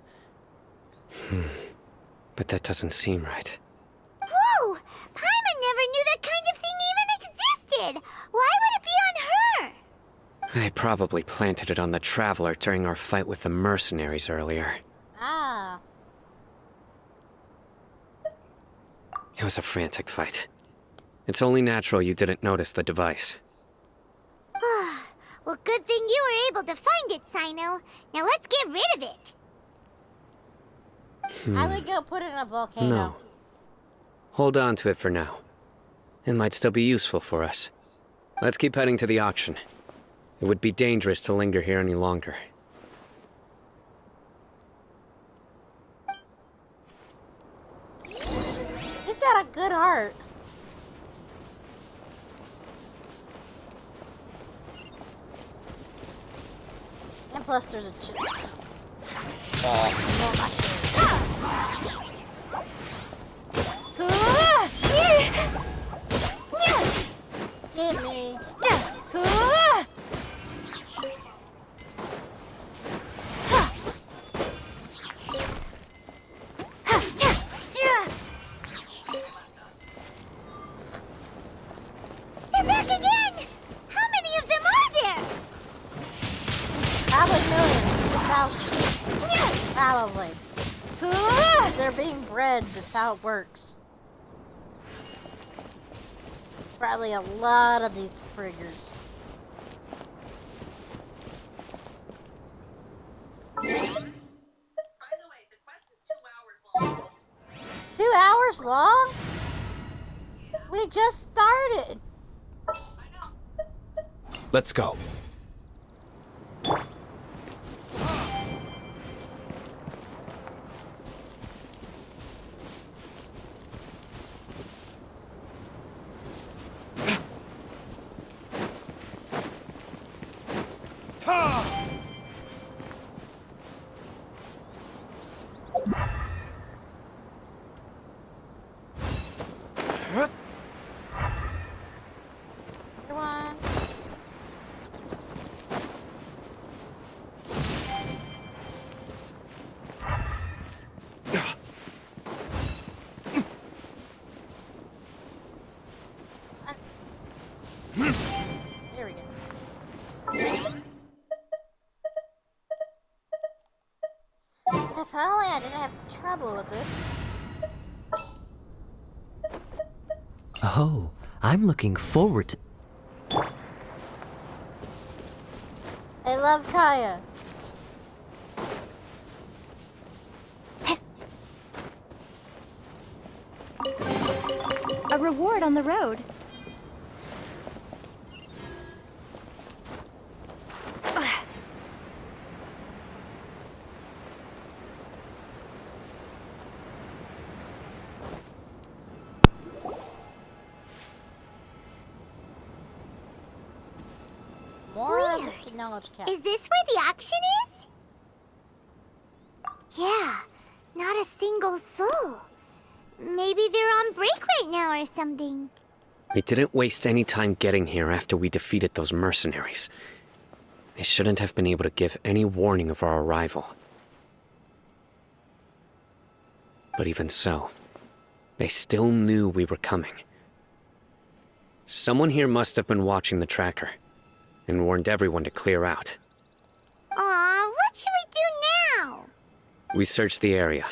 But that doesn't seem right. Whoa! Paimon never knew that kind of thing even existed! Why would it be on her? They probably planted it on the Traveler during our fight with the mercenaries earlier. Ah. It was a frantic fight. It's only natural you didn't notice the device. Well, good thing you were able to find it, Cyno. Now let's get rid of it. I would go put it in a volcano. No. Hold on to it for now. It might still be useful for us. Let's keep heading to the auction. It would be dangerous to linger here any longer. He's got a good heart. And plus there's a chip. Get me. They're back again! How many of them are there? Probably millions. Thousands. Probably. They're being bred. That's how it works. There's probably a lot of these friggers. hours long? We just started. Let's go. Everyone. Here we go. If only I didn't have trouble with this. Oh, I'm looking forward to... I love Kaya. A reward on the road. More of Weird. the knowledge cap. Is this where the action is? Yeah, not a single soul. Maybe they're on break right now or something. We didn't waste any time getting here after we defeated those mercenaries. They shouldn't have been able to give any warning of our arrival. But even so, they still knew we were coming. Someone here must have been watching the tracker and warned everyone to clear out. Aw, what should we do now? We searched the area.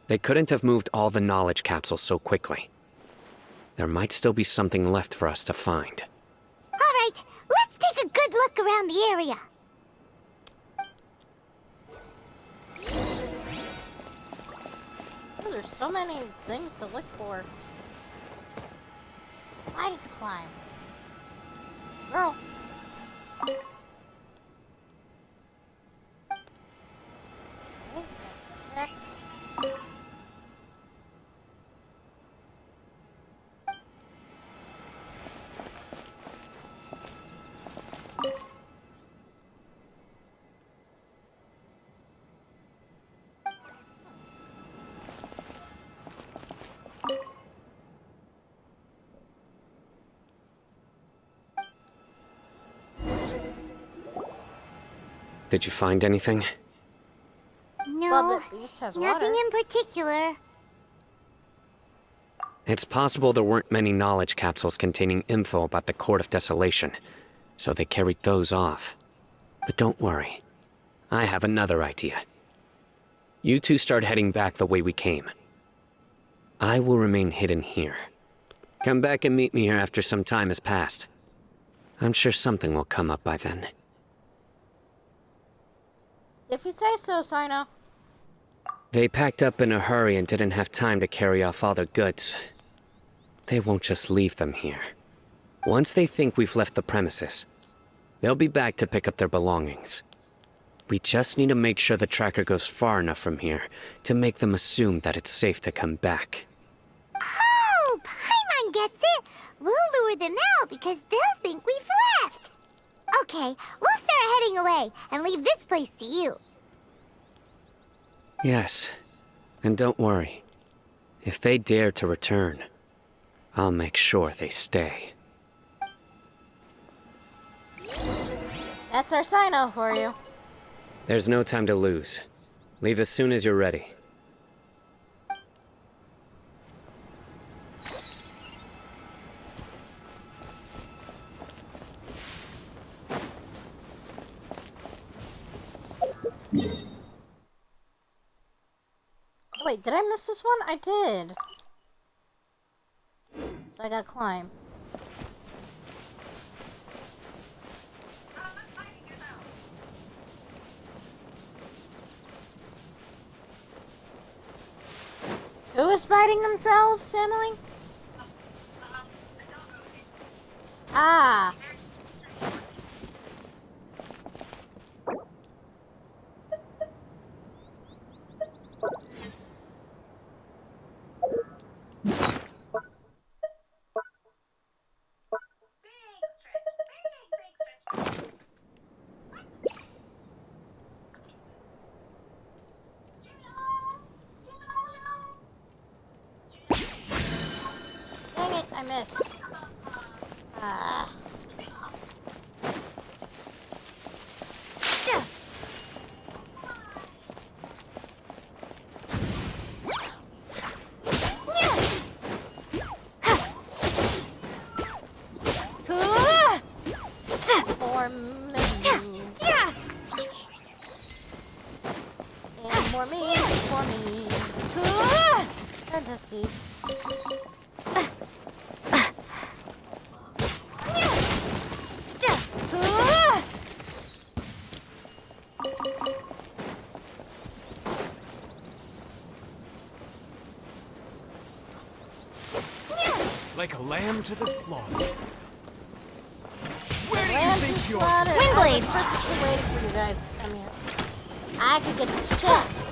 They couldn't have moved all the knowledge capsules so quickly. There might still be something left for us to find. Alright, let's take a good look around the area. Oh, there's so many things to look for. Why did you climb? Girl. Okay, next. Did you find anything? No, Well, the beast has nothing water. in particular. It's possible there weren't many knowledge capsules containing info about the Court of Desolation, so they carried those off. But don't worry. I have another idea. You two start heading back the way we came. I will remain hidden here. Come back and meet me here after some time has passed. I'm sure something will come up by then. If you say so, Cyno. They packed up in a hurry and didn't have time to carry off all their goods. They won't just leave them here. Once they think we've left the premises, they'll be back to pick up their belongings. We just need to make sure the tracker goes far enough from here to make them assume that it's safe to come back. Oh, Paimon gets it. We'll lure them out because they'll think we've left. Okay, we'll start heading away and leave this place to you. Yes, and don't worry. If they dare to return, I'll make sure they stay. That's our Cyno for you. There's no time to lose. Leave as soon as you're ready. Wait, did I miss this one? I did. So I gotta climb. Who is biting themselves, Emily? Ah. Dang it, I missed. Ah. More menu. And more me, more me. Fantastic. Like a lamb to the slaughter. Windblade! I was perfectly waiting for you guys to come here. I could get this chest.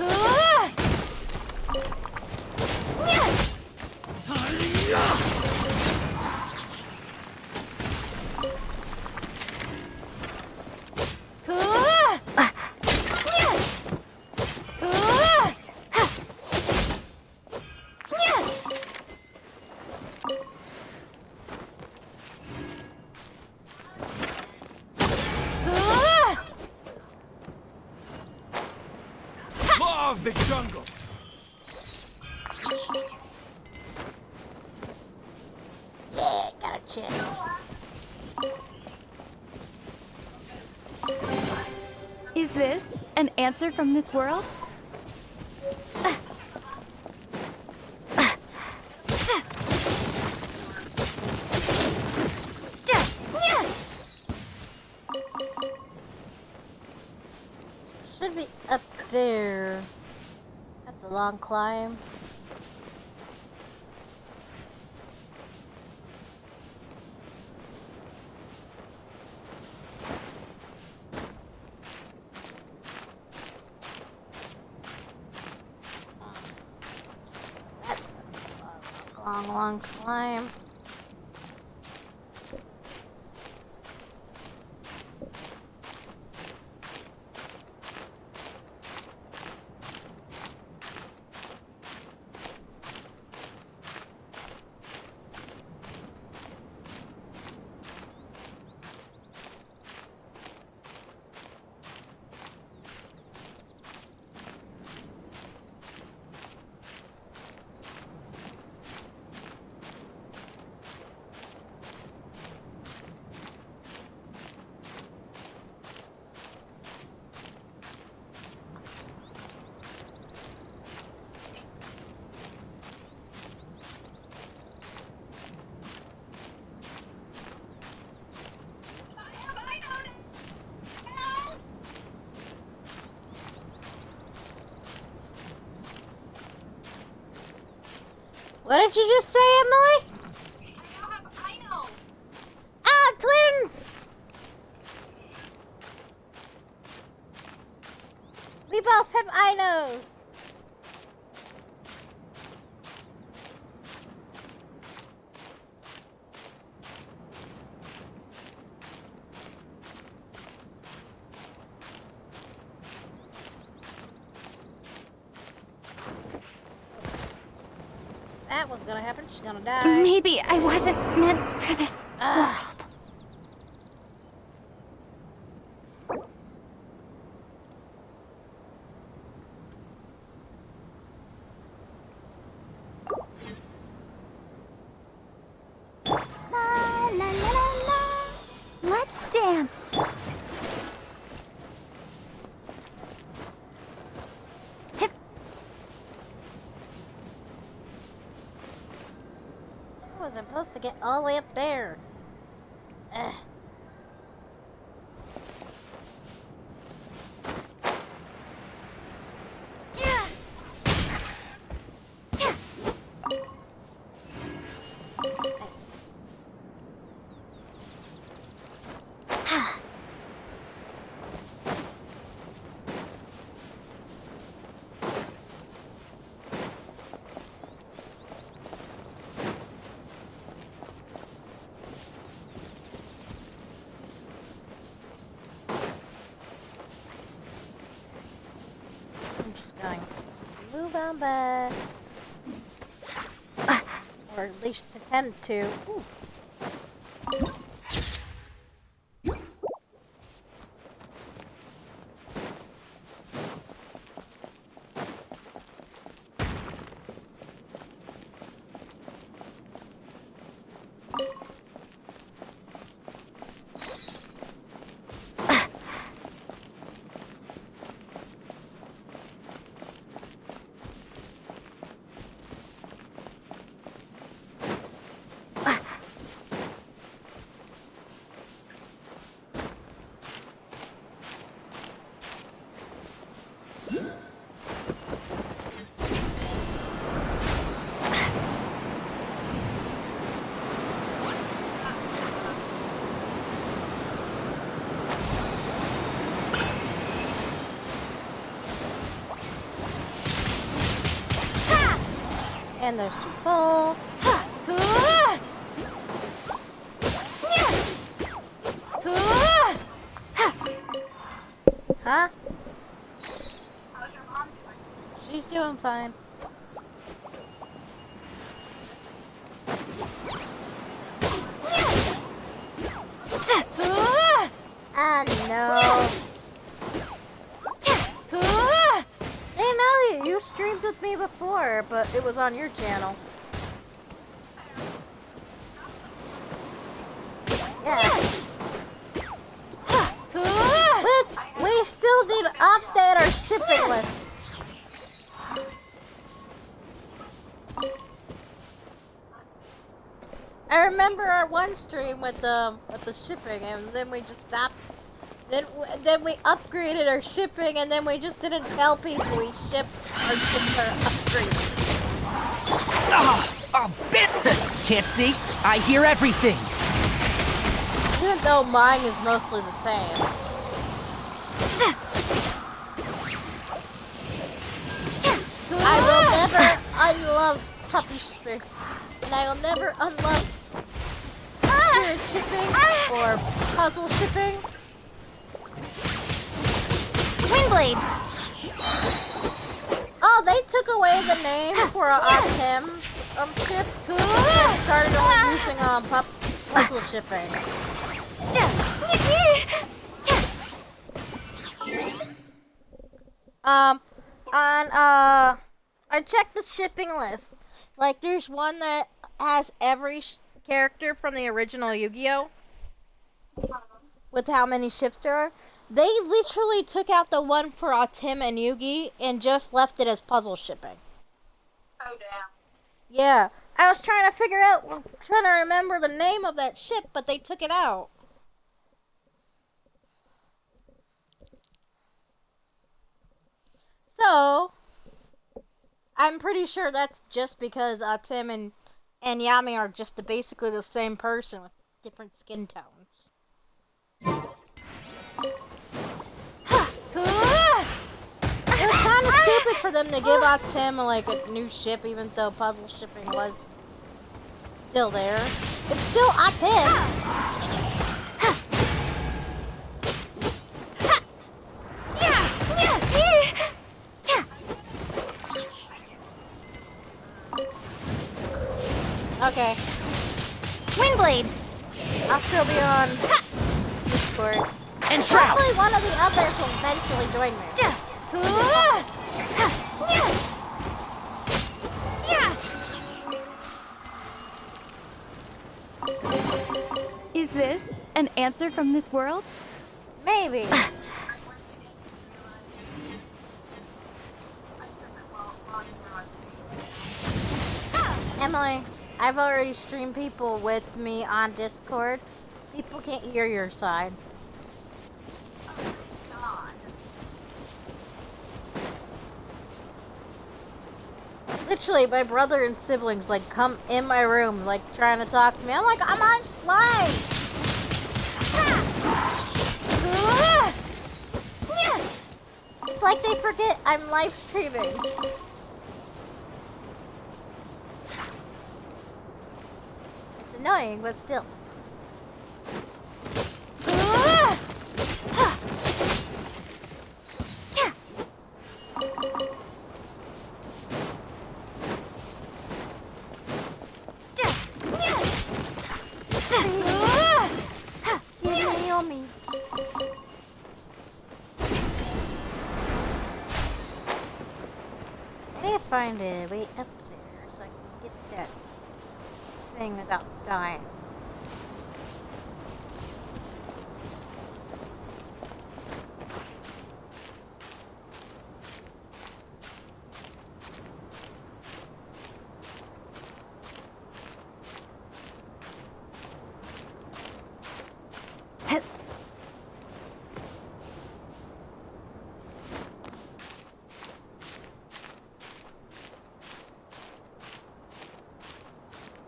Law of the jungle. Yeah, got a chest. Is this an answer from this world? Should be up there. That's a long climb. That's gonna be a long, long climb. What did you just say, Emily? I know. Ah, twins! We both have Inos. That was gonna happen. She's gonna die. Maybe I wasn't meant for this world. La la la la la. Let's dance. I was supposed to get all the way up there. Ugh. come back. Or at least attempt to. Ooh. And there's two fall. Huh? How's your mom doing? She's doing fine. No. Hey, no, you streamed with me before, but it was on your channel. Yeah. But we still need to update our shipping list. I remember our one stream with the shipping, and then we just stopped. Then we upgraded our shipping, and then we just didn't tell people we shipped our ships are upgraded. Can't see? I hear everything. Even though mine is mostly the same. I will never unlove puppy shipping, and I will never unlove spirit shipping or puzzle shipping. Windblade! Oh, they took away the name for Tim's ship and started only using puzzle shipping. I checked the shipping list. Like, there's one that has every character from the original Yu-Gi-Oh! With how many ships there are. They literally took out the one for Tim and Yugi and just left it as puzzle shipping. Oh, damn. Yeah. I was trying to trying to remember the name of that ship, but they took it out. So, I'm pretty sure that's just because Tim and Yami are just basically the same person with different skin tones. It was kind of stupid for them to give Tim like a new ship, even though puzzle shipping was still there. It's still Tim. Okay. Windblade! I'll still be on Discord. And Shroud! Hopefully one of the others will eventually join me. Is this an answer from this world? Maybe. Emily, I've already streamed people with me on Discord. People can't hear your side. Literally, my brother and siblings like come in my room, like trying to talk to me. I'm like, I'm on live. It's like they forget I'm live streaming. It's annoying, but still. I need to find a way up there so I can get that thing without dying.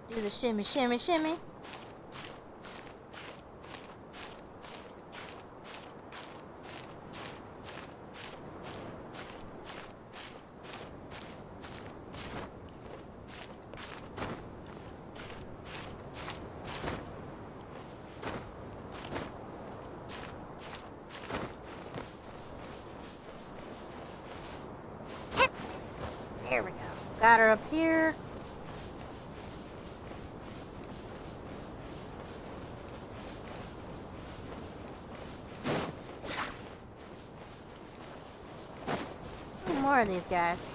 Do the shimmy, shimmy, shimmy. There we go. Got her up here. More of these guys.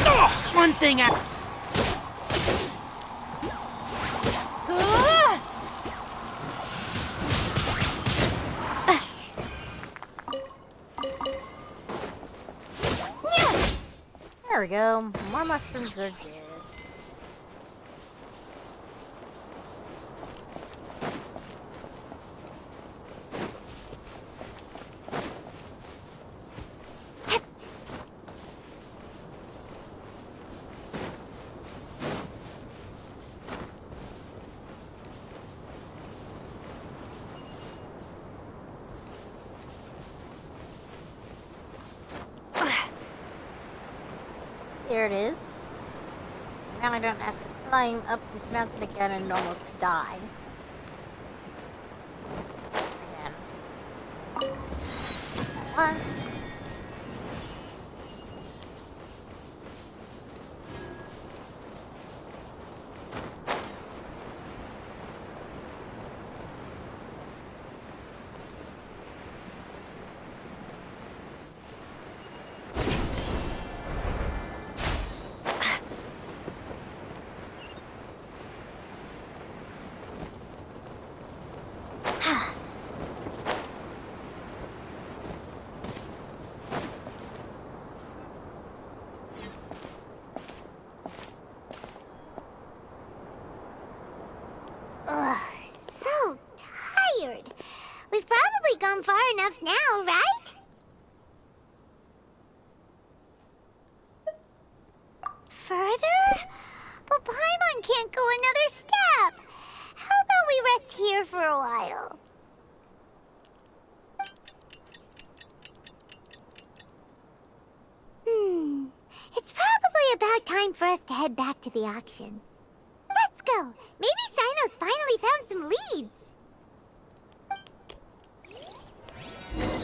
Oh, one thing I... There we go. More mushrooms are good. There it is. Now I don't have to climb up this mountain again and almost die. Again. One. Ugh, so tired. We've probably gone far enough now, right? Further? But Paimon can't go another step. How about we rest here for a while? It's probably about time for us to head back to the auction. Let's go. Maybe Cyno's finally found some leads.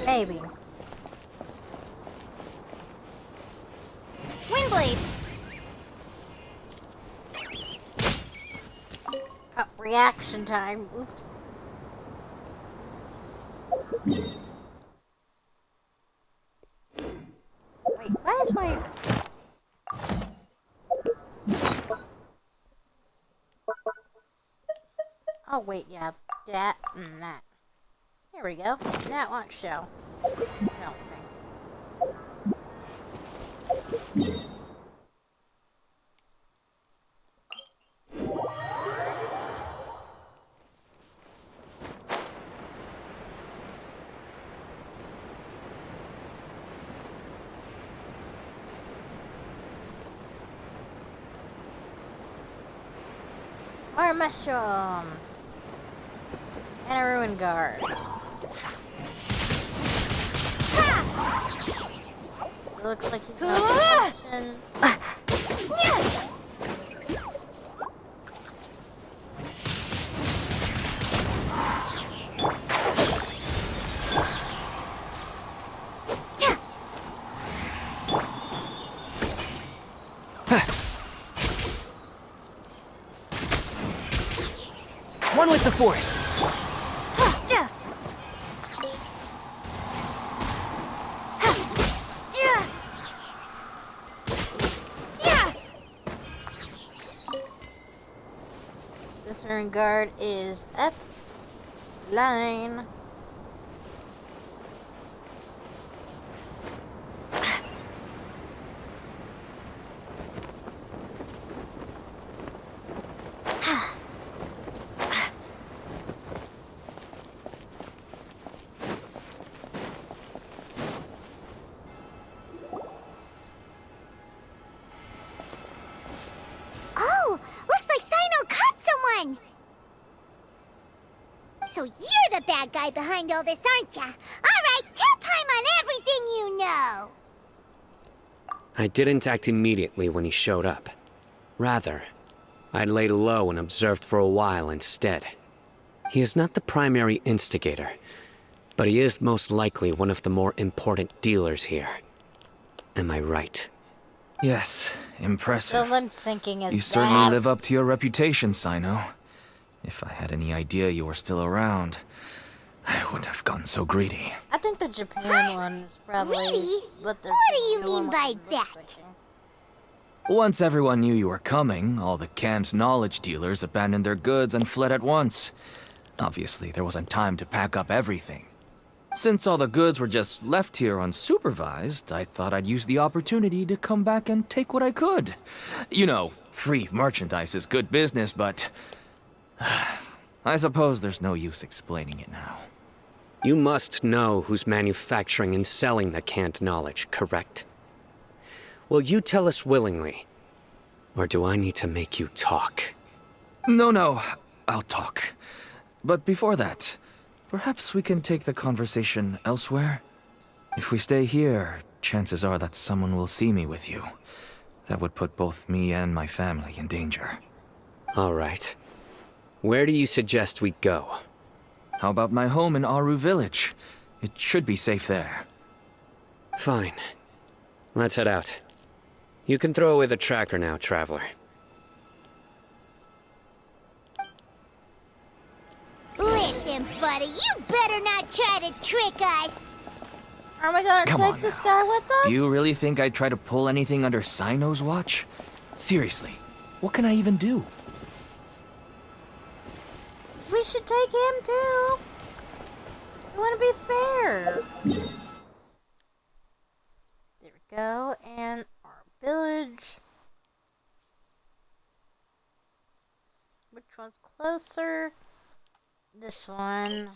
Maybe. Windblade. Oh, reaction time. Oops. Wait, why is my... Oh, wait, yeah. That and that. Here we go. That won't show. I don't think. More mushrooms! And a ruin guard. It looks like he's not paying attention. One with the force. This ring guard is up. Line. Oh, looks like Cyno caught someone! So you're the bad guy behind all this, aren't ya? Alright, tell Paimon on everything you know! I didn't act immediately when he showed up. Rather, I'd laid low and observed for a while instead. He is not the primary instigator, but he is most likely one of the more important dealers here. Am I right? Yes, impressive. So I'm thinking is You certainly that. live up to your reputation, Cyno. If I had any idea you were still around, I wouldn't have gotten so greedy. I think the Japan one is probably Greedy? what they're What do you doing mean by with that? switching. Once everyone knew you were coming, all the canned knowledge dealers abandoned their goods and fled at once. Obviously, there wasn't time to pack up everything. Since all the goods were just left here unsupervised, I thought I'd use the opportunity to come back and take what I could. You know, free merchandise is good business, but I suppose there's no use explaining it now. You must know who's manufacturing and selling the canned knowledge, correct? Will you tell us willingly? Or do I need to make you talk? No, I'll talk. But before that, perhaps we can take the conversation elsewhere? If we stay here, chances are that someone will see me with you. That would put both me and my family in danger. All right. Where do you suggest we go? How about my home in Aru Village? It should be safe there. Fine. Let's head out. You can throw away the tracker now, traveler. Listen, buddy, you better not try to trick us! Are we gonna Come take on this now. guy with us? Do you really think I'd try to pull anything under Cyno's watch? Seriously, what can I even do? We should take him too. We want to be fair. There we go, and our village. Which one's closer? This one.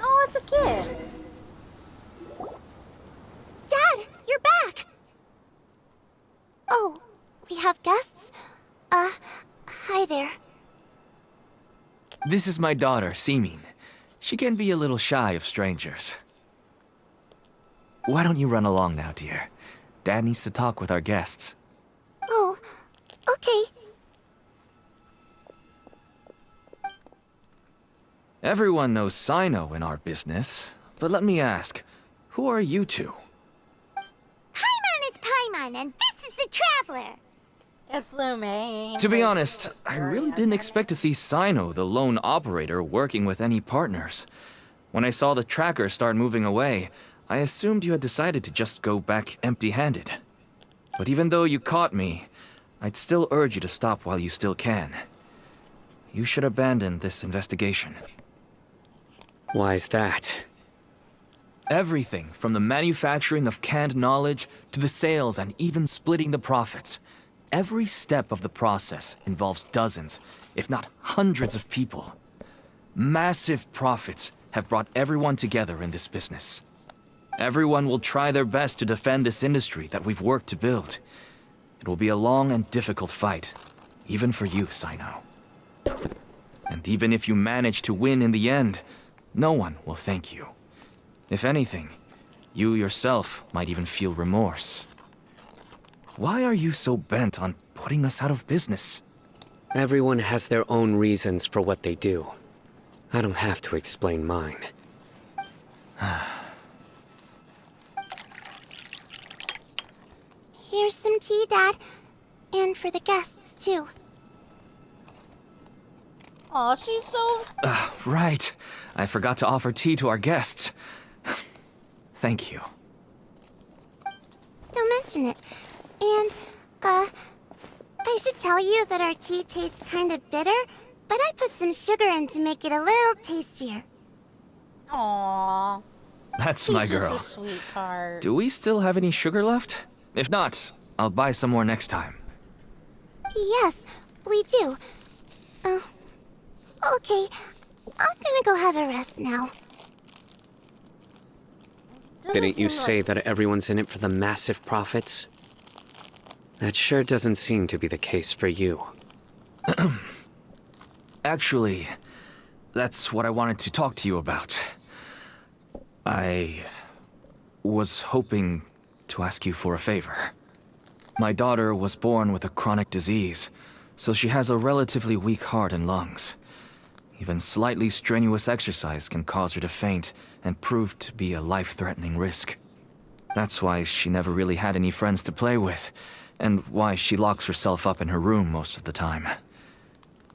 Oh, it's a kid. Dad, you're back! Oh, we have guests? Hi there. This is my daughter, Simin. She can be a little shy of strangers. Why don't you run along now, dear? Dad needs to talk with our guests. Oh, okay. Everyone knows Cyno in our business, but let me ask, who are you two? Paimon is Paimon, and this is the Traveler! It's Lumaine. To be honest, I really didn't expect to see Cyno, the lone operator, working with any partners. When I saw the tracker start moving away, I assumed you had decided to just go back empty-handed. But even though you caught me, I'd still urge you to stop while you still can. You should abandon this investigation. Why is that? Everything from the manufacturing of canned knowledge to the sales and even splitting the profits. Every step of the process involves dozens, if not hundreds of people. Massive profits have brought everyone together in this business. Everyone will try their best to defend this industry that we've worked to build. It will be a long and difficult fight, even for you, Cyno. And even if you manage to win in the end, no one will thank you. If anything, you yourself might even feel remorse. Why are you so bent on putting us out of business? Everyone has their own reasons for what they do. I don't have to explain mine. Here's some tea, Dad. And for the guests, too. Aw, she's so... Right. I forgot to offer tea to our guests. Thank you. Don't mention it. And, I should tell you that our tea tastes kind of bitter, but I put some sugar in to make it a little tastier. Aww. That's She's my girl. just a sweetheart. Do we still have any sugar left? If not, I'll buy some more next time. Yes, we do. Okay. I'm gonna go have a rest now. Didn't you say that everyone's in it for the massive profits? That sure doesn't seem to be the case for you. Actually, that's what I wanted to talk to you about. I was hoping to ask you for a favor. My daughter was born with a chronic disease, so she has a relatively weak heart and lungs. Even slightly strenuous exercise can cause her to faint and prove to be a life-threatening risk. That's why she never really had any friends to play with, and why she locks herself up in her room most of the time.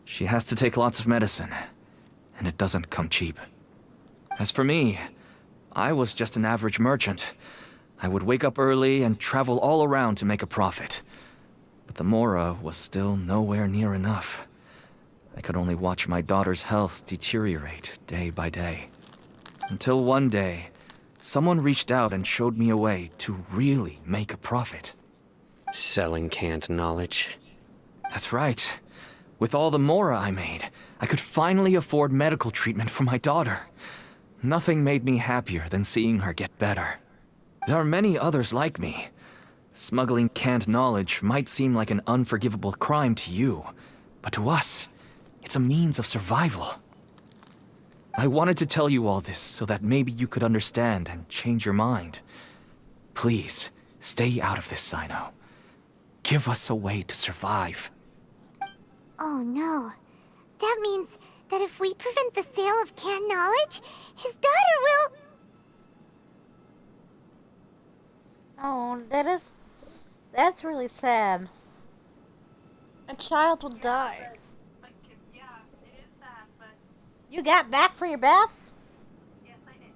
She has to take lots of medicine, and it doesn't come cheap. As for me, I was just an average merchant. I would wake up early and travel all around to make a profit. But the Mora was still nowhere near enough. I could only watch my daughter's health deteriorate day by day. Until one day, someone reached out and showed me a way to really make a profit. Selling canned knowledge. That's right. With all the Mora I made, I could finally afford medical treatment for my daughter. Nothing made me happier than seeing her get better. There are many others like me. Smuggling canned knowledge might seem like an unforgivable crime to you, but to us, it's a means of survival. I wanted to tell you all this so that maybe you could understand and change your mind. Please, stay out of this, Cyno. Give us a way to survive. Oh no. That means that if we prevent the sale of canned knowledge, his daughter will... Oh, that's really sad. A child will die. Like, yeah, it is sad, but You got back for your bath? yes, I did.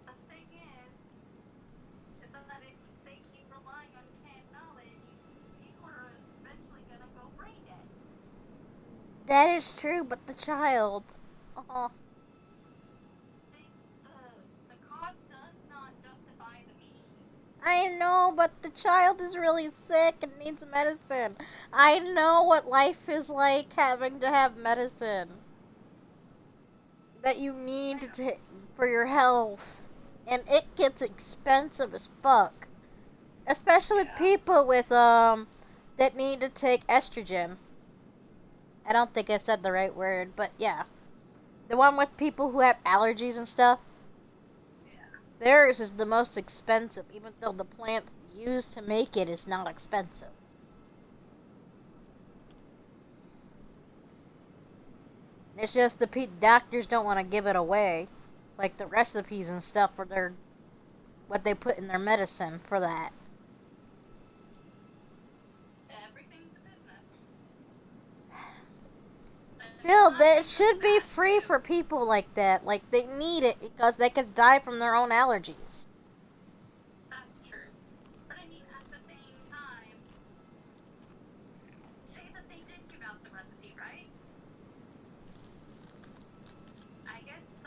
The thing is that if they keep relying on canned knowledge, people are eventually gonna go brain dead. That is true, but the child. Oh. The cause does not justify the means. I know, but the child is really sick and needs medicine. I know what life is like having to have medicine that you need to take for your health. And it gets expensive as fuck. Especially people with, that need to take estrogen. I don't think I said the right word, but yeah. The one with people who have allergies and stuff. Theirs is the most expensive, even though the plants used to make it is not expensive. It's just the doctors don't want to give it away, like the recipes and stuff for their what they put in their medicine for that. Everything's a business. Still, it should be free for people like that. Like, they need it because they could die from their own allergies. That's true. But I mean, at the same time, say that they did give out the recipe, right? I guess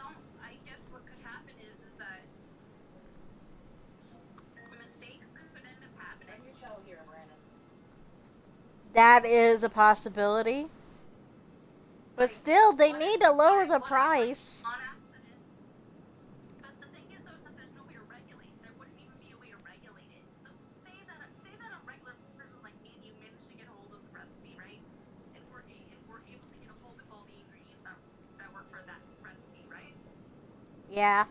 what could happen is that mistakes could end up happening. Your child here, Brandon. That is a possibility. But still, they need to lower the price. On accident. But the thing is, though, is that there's no way to regulate. There wouldn't even be a way to regulate it. So say that a regular person like me and you managed to get a hold of the recipe, right? And we're able to get a hold of all the ingredients that work for that recipe, right? Yeah.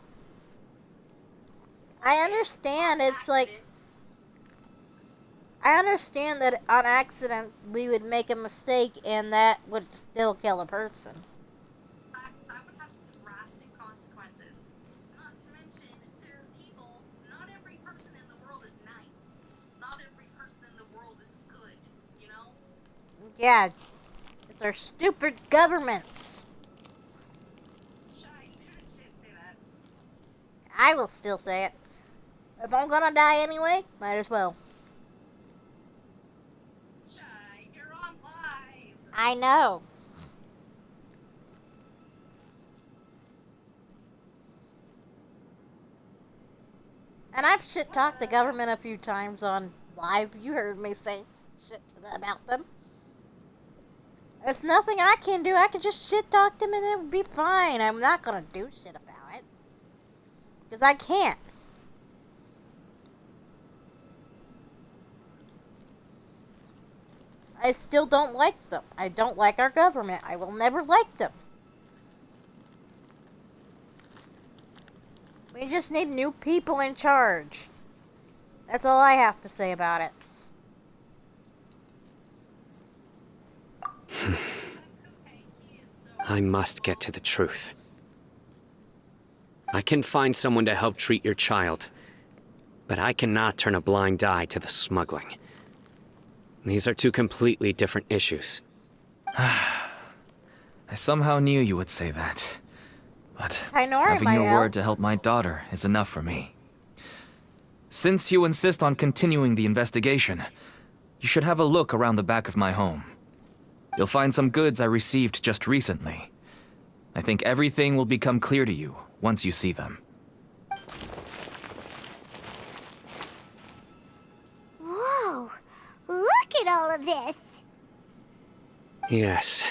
I understand. It's like, I understand that on accident we would make a mistake and that would still kill a person. That would have drastic consequences. Not to mention, there are people. Not every person in the world is nice. Not every person in the world is good. You know? Yeah. It's our stupid governments. Shy, you shouldn't say that. I will still say it. If I'm gonna die anyway, might as well. Shy, you're on live. I know. And I've shit-talked the government a few times on live. You heard me say shit to them about them. There's nothing I can do. I can just shit-talk them and it will be fine. I'm not gonna do shit about it. Because I can't. I still don't like them. I don't like our government. I will never like them. We just need new people in charge. That's all I have to say about it. I must get to the truth. I can find someone to help treat your child, but I cannot turn a blind eye to the smuggling. These are two completely different issues. I somehow knew you would say that. But Cyno, having my your help? word to help my daughter is enough for me. Since you insist on continuing the investigation, you should have a look around the back of my home. You'll find some goods I received just recently. I think everything will become clear to you once you see them. Whoa! Look at all of this! Yes,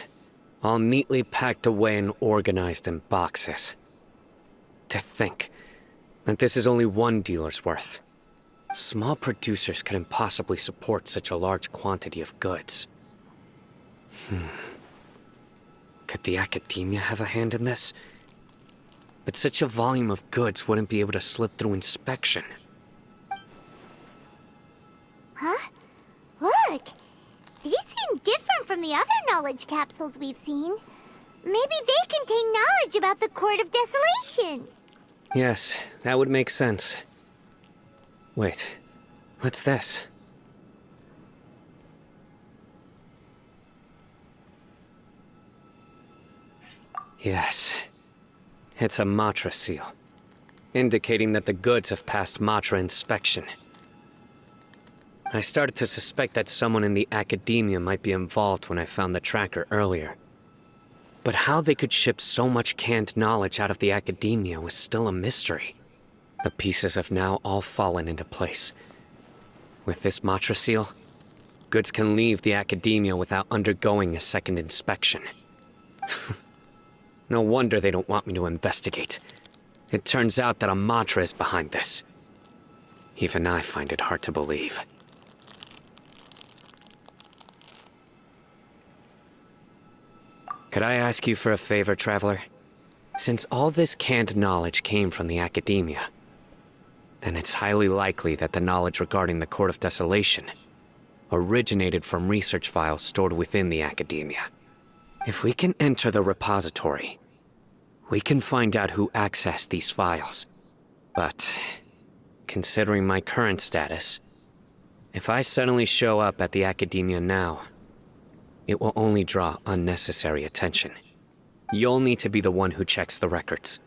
all neatly packed away and organized in boxes. To think that this is only one dealer's worth. Small producers couldn't possibly support such a large quantity of goods. Could the academia have a hand in this? But such a volume of goods wouldn't be able to slip through inspection. Huh? Look! These seem different from the other knowledge capsules we've seen. Maybe they contain knowledge about the Court of Desolation. Yes, that would make sense. Wait, what's this? Yes, it's a Matra seal, indicating that the goods have passed Matra inspection. I started to suspect that someone in the academia might be involved when I found the tracker earlier. But how they could ship so much canned knowledge out of the academia was still a mystery. The pieces have now all fallen into place. With this Matra seal, goods can leave the academia without undergoing a second inspection. No wonder they don't want me to investigate. It turns out that a Matra is behind this. Even I find it hard to believe. Could I ask you for a favor, Traveler? Since all this canned knowledge came from the academia, then it's highly likely that the knowledge regarding the Court of Desolation originated from research files stored within the academia. If we can enter the repository, we can find out who accessed these files. But, considering my current status, if I suddenly show up at the academia now, it will only draw unnecessary attention. You'll need to be the one who checks the records.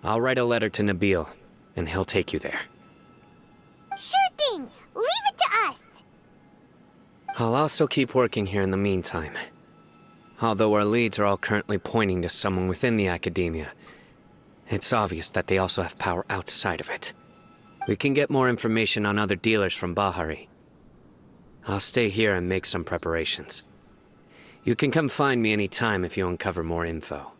I'll write a letter to Nabil, and he'll take you there. Sure thing! Leave it to us! I'll also keep working here in the meantime. Although our leads are all currently pointing to someone within the academia, it's obvious that they also have power outside of it. We can get more information on other dealers from Bahari. I'll stay here and make some preparations. You can come find me anytime if you uncover more info.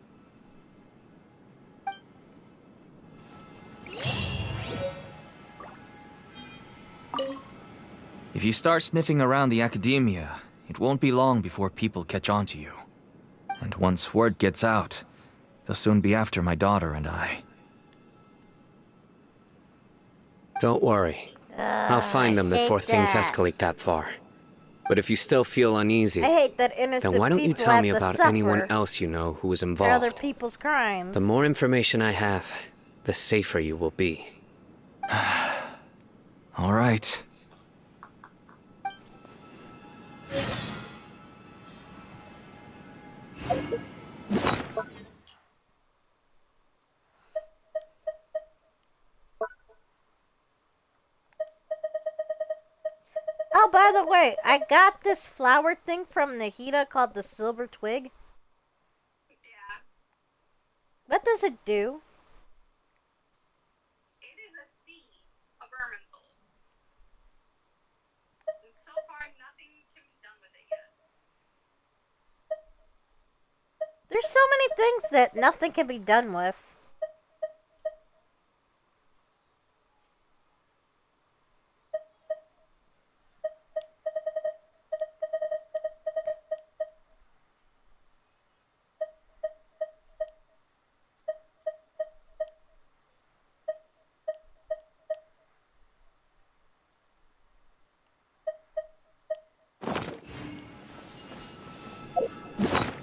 If you start sniffing around the academia, it won't be long before people catch on to you. And once word gets out, they'll soon be after my daughter and I. Don't worry. I'll find them before things escalate that far. But if you still feel uneasy, I hate that innocent then why don't you people tell have me to about suffer anyone else you know who was for other involved? people's crimes. The more information I have, the safer you will be. All right. Oh, by the way, I got this flower thing from Nahida called the Silver Twig. Yeah. What does it do? It is a seed of Irminsul. And so far, nothing can be done with it yet. There's so many things that nothing can be done with.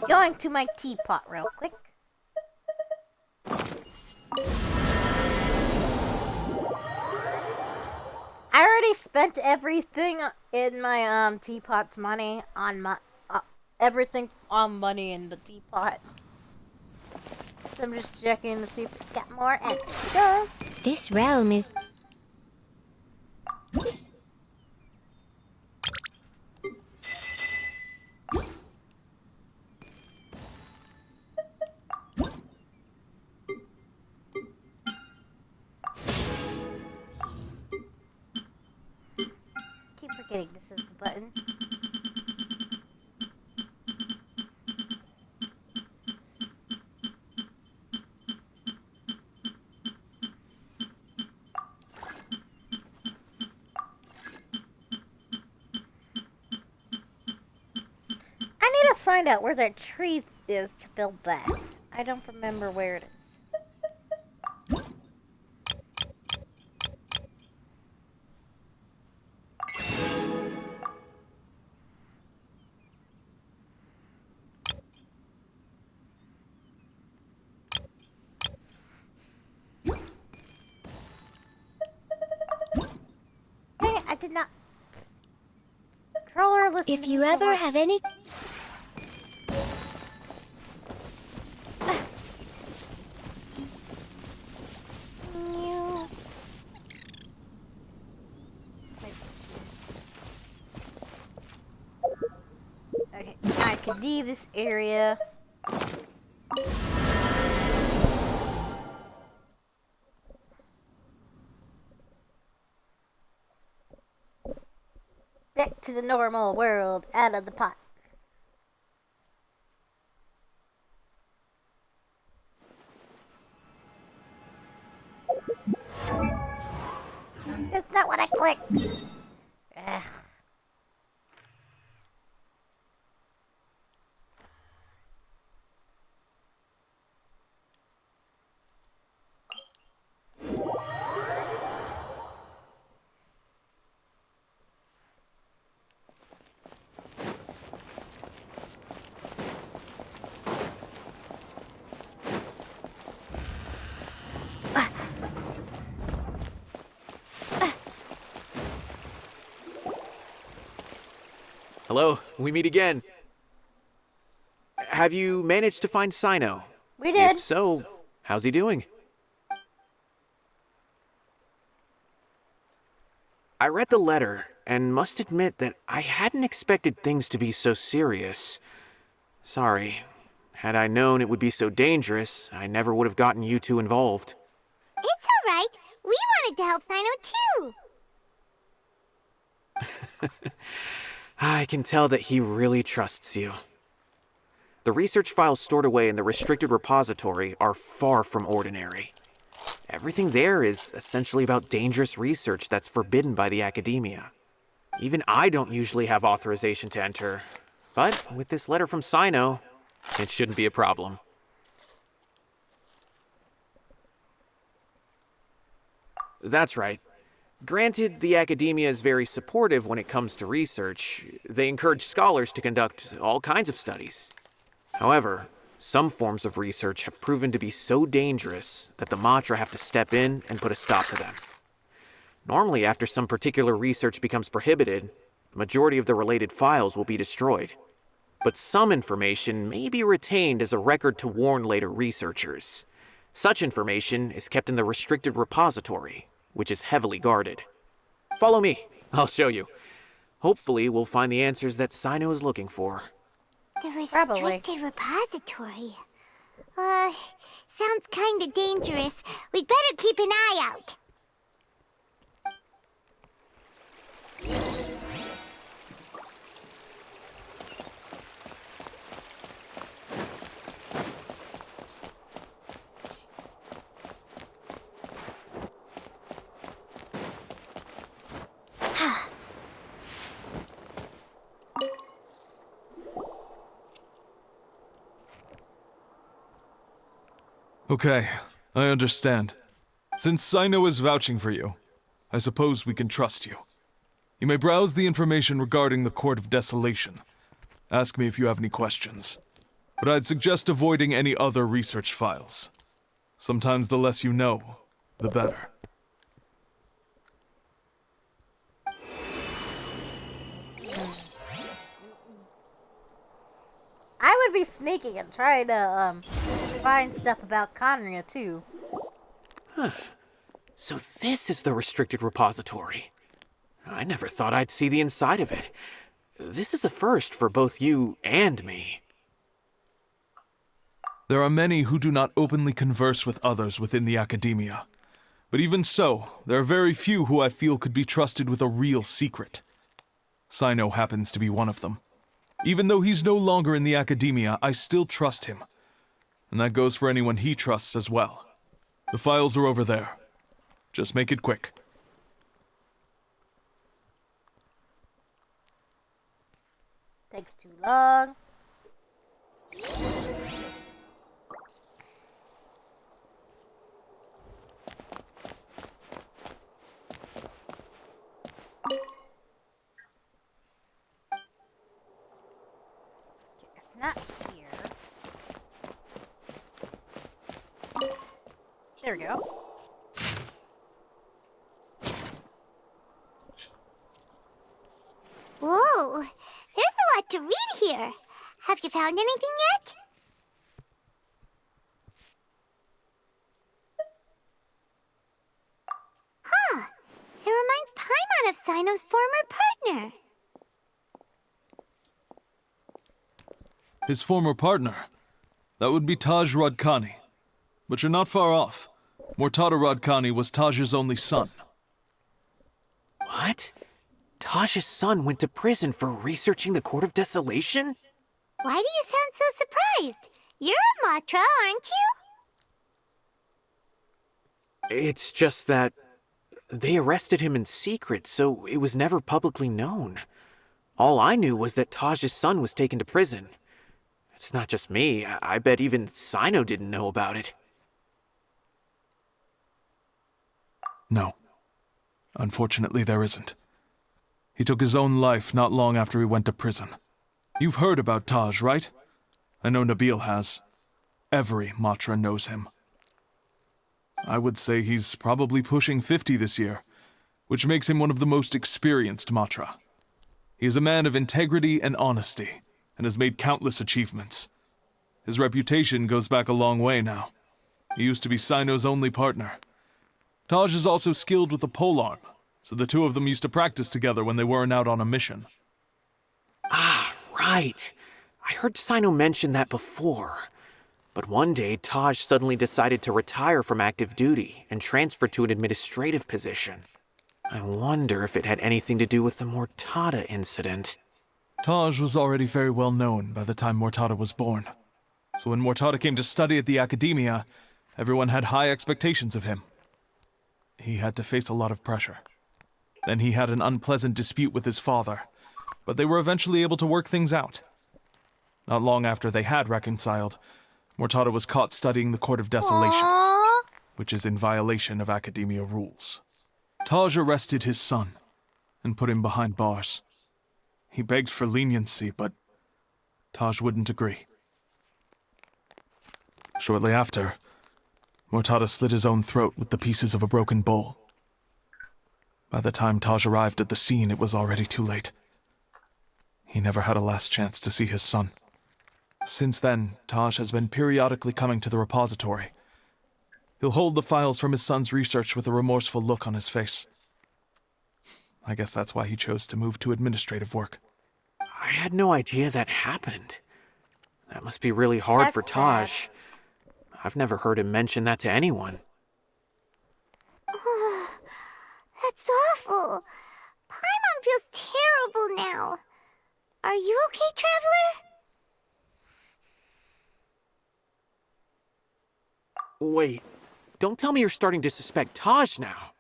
Going to my teapot real quick. I already spent everything in my teapot's money on my everything on money in the teapot. So I'm just checking to see if it's got more, and it does. This realm is... Keep forgetting this is the button. I need to find out where that tree is to build that. I don't remember where it is. Dang it, I did not. Controller, listen. If you ever have any... Okay, I can leave this area. Back to the normal world, out of the pot. That's not what I clicked. Ugh. Hello, we meet again. Have you managed to find Cyno? We did. If so, how's he doing? I read the letter and must admit that I hadn't expected things to be so serious. Sorry. Had I known it would be so dangerous, I never would have gotten you two involved. It's alright. We wanted to help Cyno too. I can tell that he really trusts you. The research files stored away in the restricted repository are far from ordinary. Everything there is essentially about dangerous research that's forbidden by the academia. Even I don't usually have authorization to enter, but with this letter from Cyno, it shouldn't be a problem. That's right. Granted, the academia is very supportive when it comes to research. They encourage scholars to conduct all kinds of studies. However, some forms of research have proven to be so dangerous that the Matra have to step in and put a stop to them. Normally, after some particular research becomes prohibited, the majority of the related files will be destroyed. But some information may be retained as a record to warn later researchers. Such information is kept in the restricted repository, which is heavily guarded. Follow me, I'll show you. Hopefully, we'll find the answers that Cyno is looking for. The Probably. restricted repository. Sounds kinda dangerous. We'd better keep an eye out. Okay, I understand. Since Cyno is vouching for you, I suppose we can trust you. You may browse the information regarding the Court of Desolation. Ask me if you have any questions. But I'd suggest avoiding any other research files. Sometimes the less you know, the better. I would be sneaky and trying to find stuff about Conria too. So this is the restricted repository. I never thought I'd see the inside of it. This is a first for both you and me. There are many who do not openly converse with others within the academia. But even so, there are very few who I feel could be trusted with a real secret. Cyno happens to be one of them. Even though he's no longer in the academia, I still trust him. And that goes for anyone he trusts as well. The files are over there. Just make it quick. Takes too long. It's not here. There we go. Whoa, there's a lot to read here. Have you found anything yet? Huh, it reminds Paimon of Cyno's former partner. His former partner? That would be Taj Radkani. But you're not far off. Mortada Radkani was Taj's only son. What? Taj's son went to prison for researching the Court of Desolation? Why do you sound so surprised? You're a Matra, aren't you? It's just that they arrested him in secret, so it was never publicly known. All I knew was that Taj's son was taken to prison. It's not just me. I bet even Cyno didn't know about it. No. Unfortunately, there isn't. He took his own life not long after he went to prison. You've heard about Taj, right? I know Nabil has. Every Matra knows him. I would say he's probably pushing 50 this year, which makes him one of the most experienced Matra. He is a man of integrity and honesty, and has made countless achievements. His reputation goes back a long way now. He used to be Cyno's only partner. Taj is also skilled with the polearm, so the two of them used to practice together when they weren't out on a mission. Ah, right. I heard Cyno mention that before. But one day, Taj suddenly decided to retire from active duty and transfer to an administrative position. I wonder if it had anything to do with the Mortada incident. Taj was already very well known by the time Mortada was born. So when Mortada came to study at the academia, everyone had high expectations of him. He had to face a lot of pressure. Then he had an unpleasant dispute with his father, but they were eventually able to work things out. Not long after they had reconciled, Mortada was caught studying the Court of Desolation, which is in violation of academia rules. Taj arrested his son and put him behind bars. He begged for leniency, but Taj wouldn't agree. Shortly after, Mortada slit his own throat with the pieces of a broken bowl. By the time Taj arrived at the scene, it was already too late. He never had a last chance to see his son. Since then, Taj has been periodically coming to the repository. He'll hold the files from his son's research with a remorseful look on his face. I guess that's why he chose to move to administrative work. I had no idea that happened. That must be really hard for Taj. Sad. I've never heard him mention that to anyone. That's awful. Paimon feels terrible now. Are you okay, Traveler? Wait, don't tell me you're starting to suspect Taj now.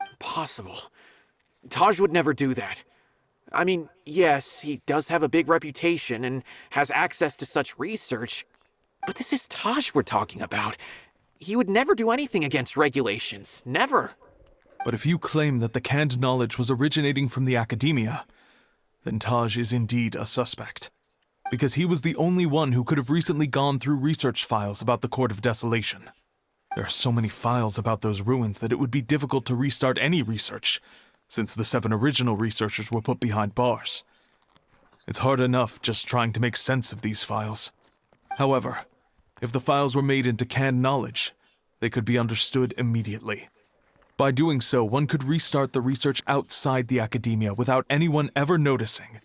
Impossible. Taj would never do that. I mean, yes, he does have a big reputation and has access to such research, but this is Taj we're talking about. He would never do anything against regulations. Never. But if you claim that the canned knowledge was originating from the academia, then Taj is indeed a suspect. Because he was the only one who could have recently gone through research files about the Court of Desolation. There are so many files about those ruins that it would be difficult to restart any research, since the 7 original researchers were put behind bars. It's hard enough just trying to make sense of these files. However, if the files were made into canned knowledge, they could be understood immediately. By doing so, one could restart the research outside the academia without anyone ever noticing.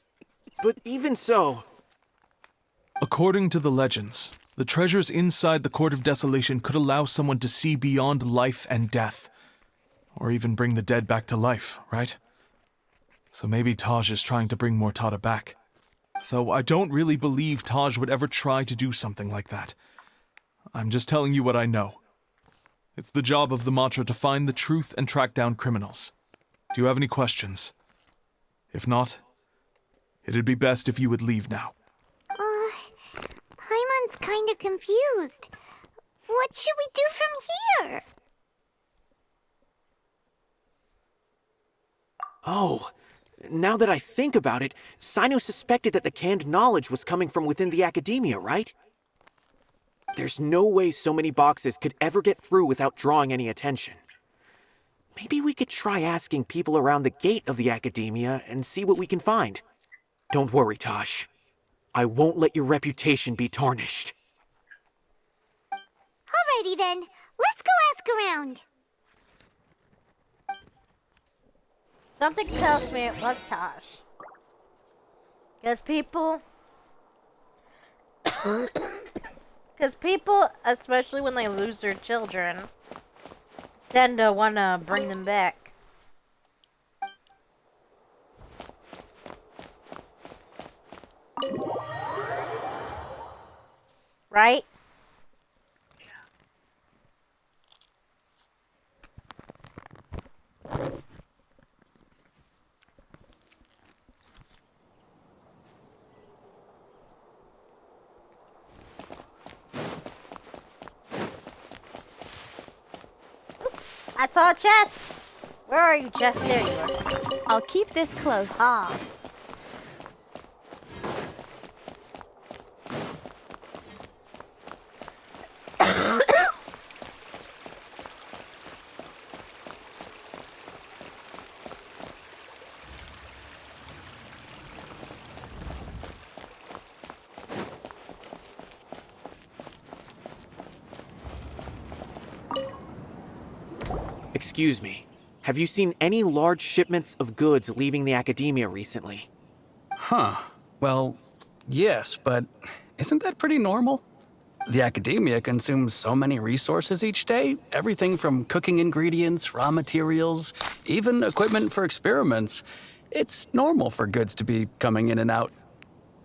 But even so... According to the legends, the treasures inside the Court of Desolation could allow someone to see beyond life and death. Or even bring the dead back to life, right? So maybe Taj is trying to bring Mortada back. Though I don't really believe Taj would ever try to do something like that. I'm just telling you what I know. It's the job of the Matra to find the truth and track down criminals. Do you have any questions? If not, it'd be best if you would leave now. Paimon's kinda confused. What should we do from here? Oh, now that I think about it, Cyno suspected that the canned knowledge was coming from within the academia, right? There's no way so many boxes could ever get through without drawing any attention. Maybe we could try asking people around the gate of the academia and see what we can find. Don't worry, Tosh. I won't let your reputation be tarnished. Alrighty then, let's go ask around. Something tells me it was Tosh. Because people, especially when they lose their children, tend to want to bring them back. Right? I saw a chest! Where are you, chest? There you are. I'll keep this close. Ah. Excuse me. Have you seen any large shipments of goods leaving the academia recently? Huh. Well, yes, but isn't that pretty normal? The academia consumes so many resources each day. Everything from cooking ingredients, raw materials, even equipment for experiments. It's normal for goods to be coming in and out.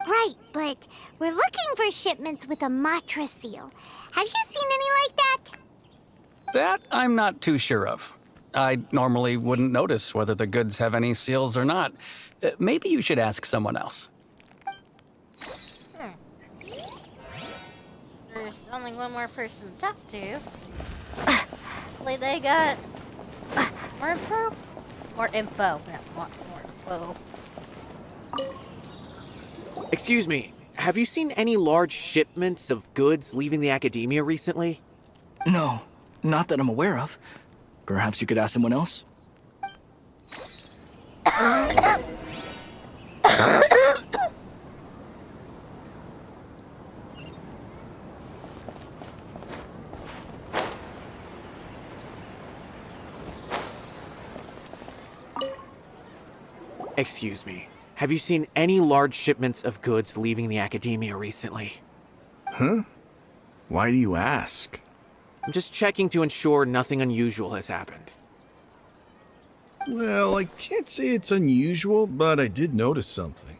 Right, but we're looking for shipments with a Matra seal. Have you seen any like that? That I'm not too sure of. I normally wouldn't notice whether the goods have any seals or not. Maybe you should ask someone else. There's only one more person to talk to. Hopefully they got more info. More info. More info. Excuse me, have you seen any large shipments of goods leaving the academia recently? No, not that I'm aware of. Perhaps you could ask someone else? Excuse me, have you seen any large shipments of goods leaving the academia recently? Huh? Why do you ask? I'm just checking to ensure nothing unusual has happened. Well, I can't say it's unusual, but I did notice something.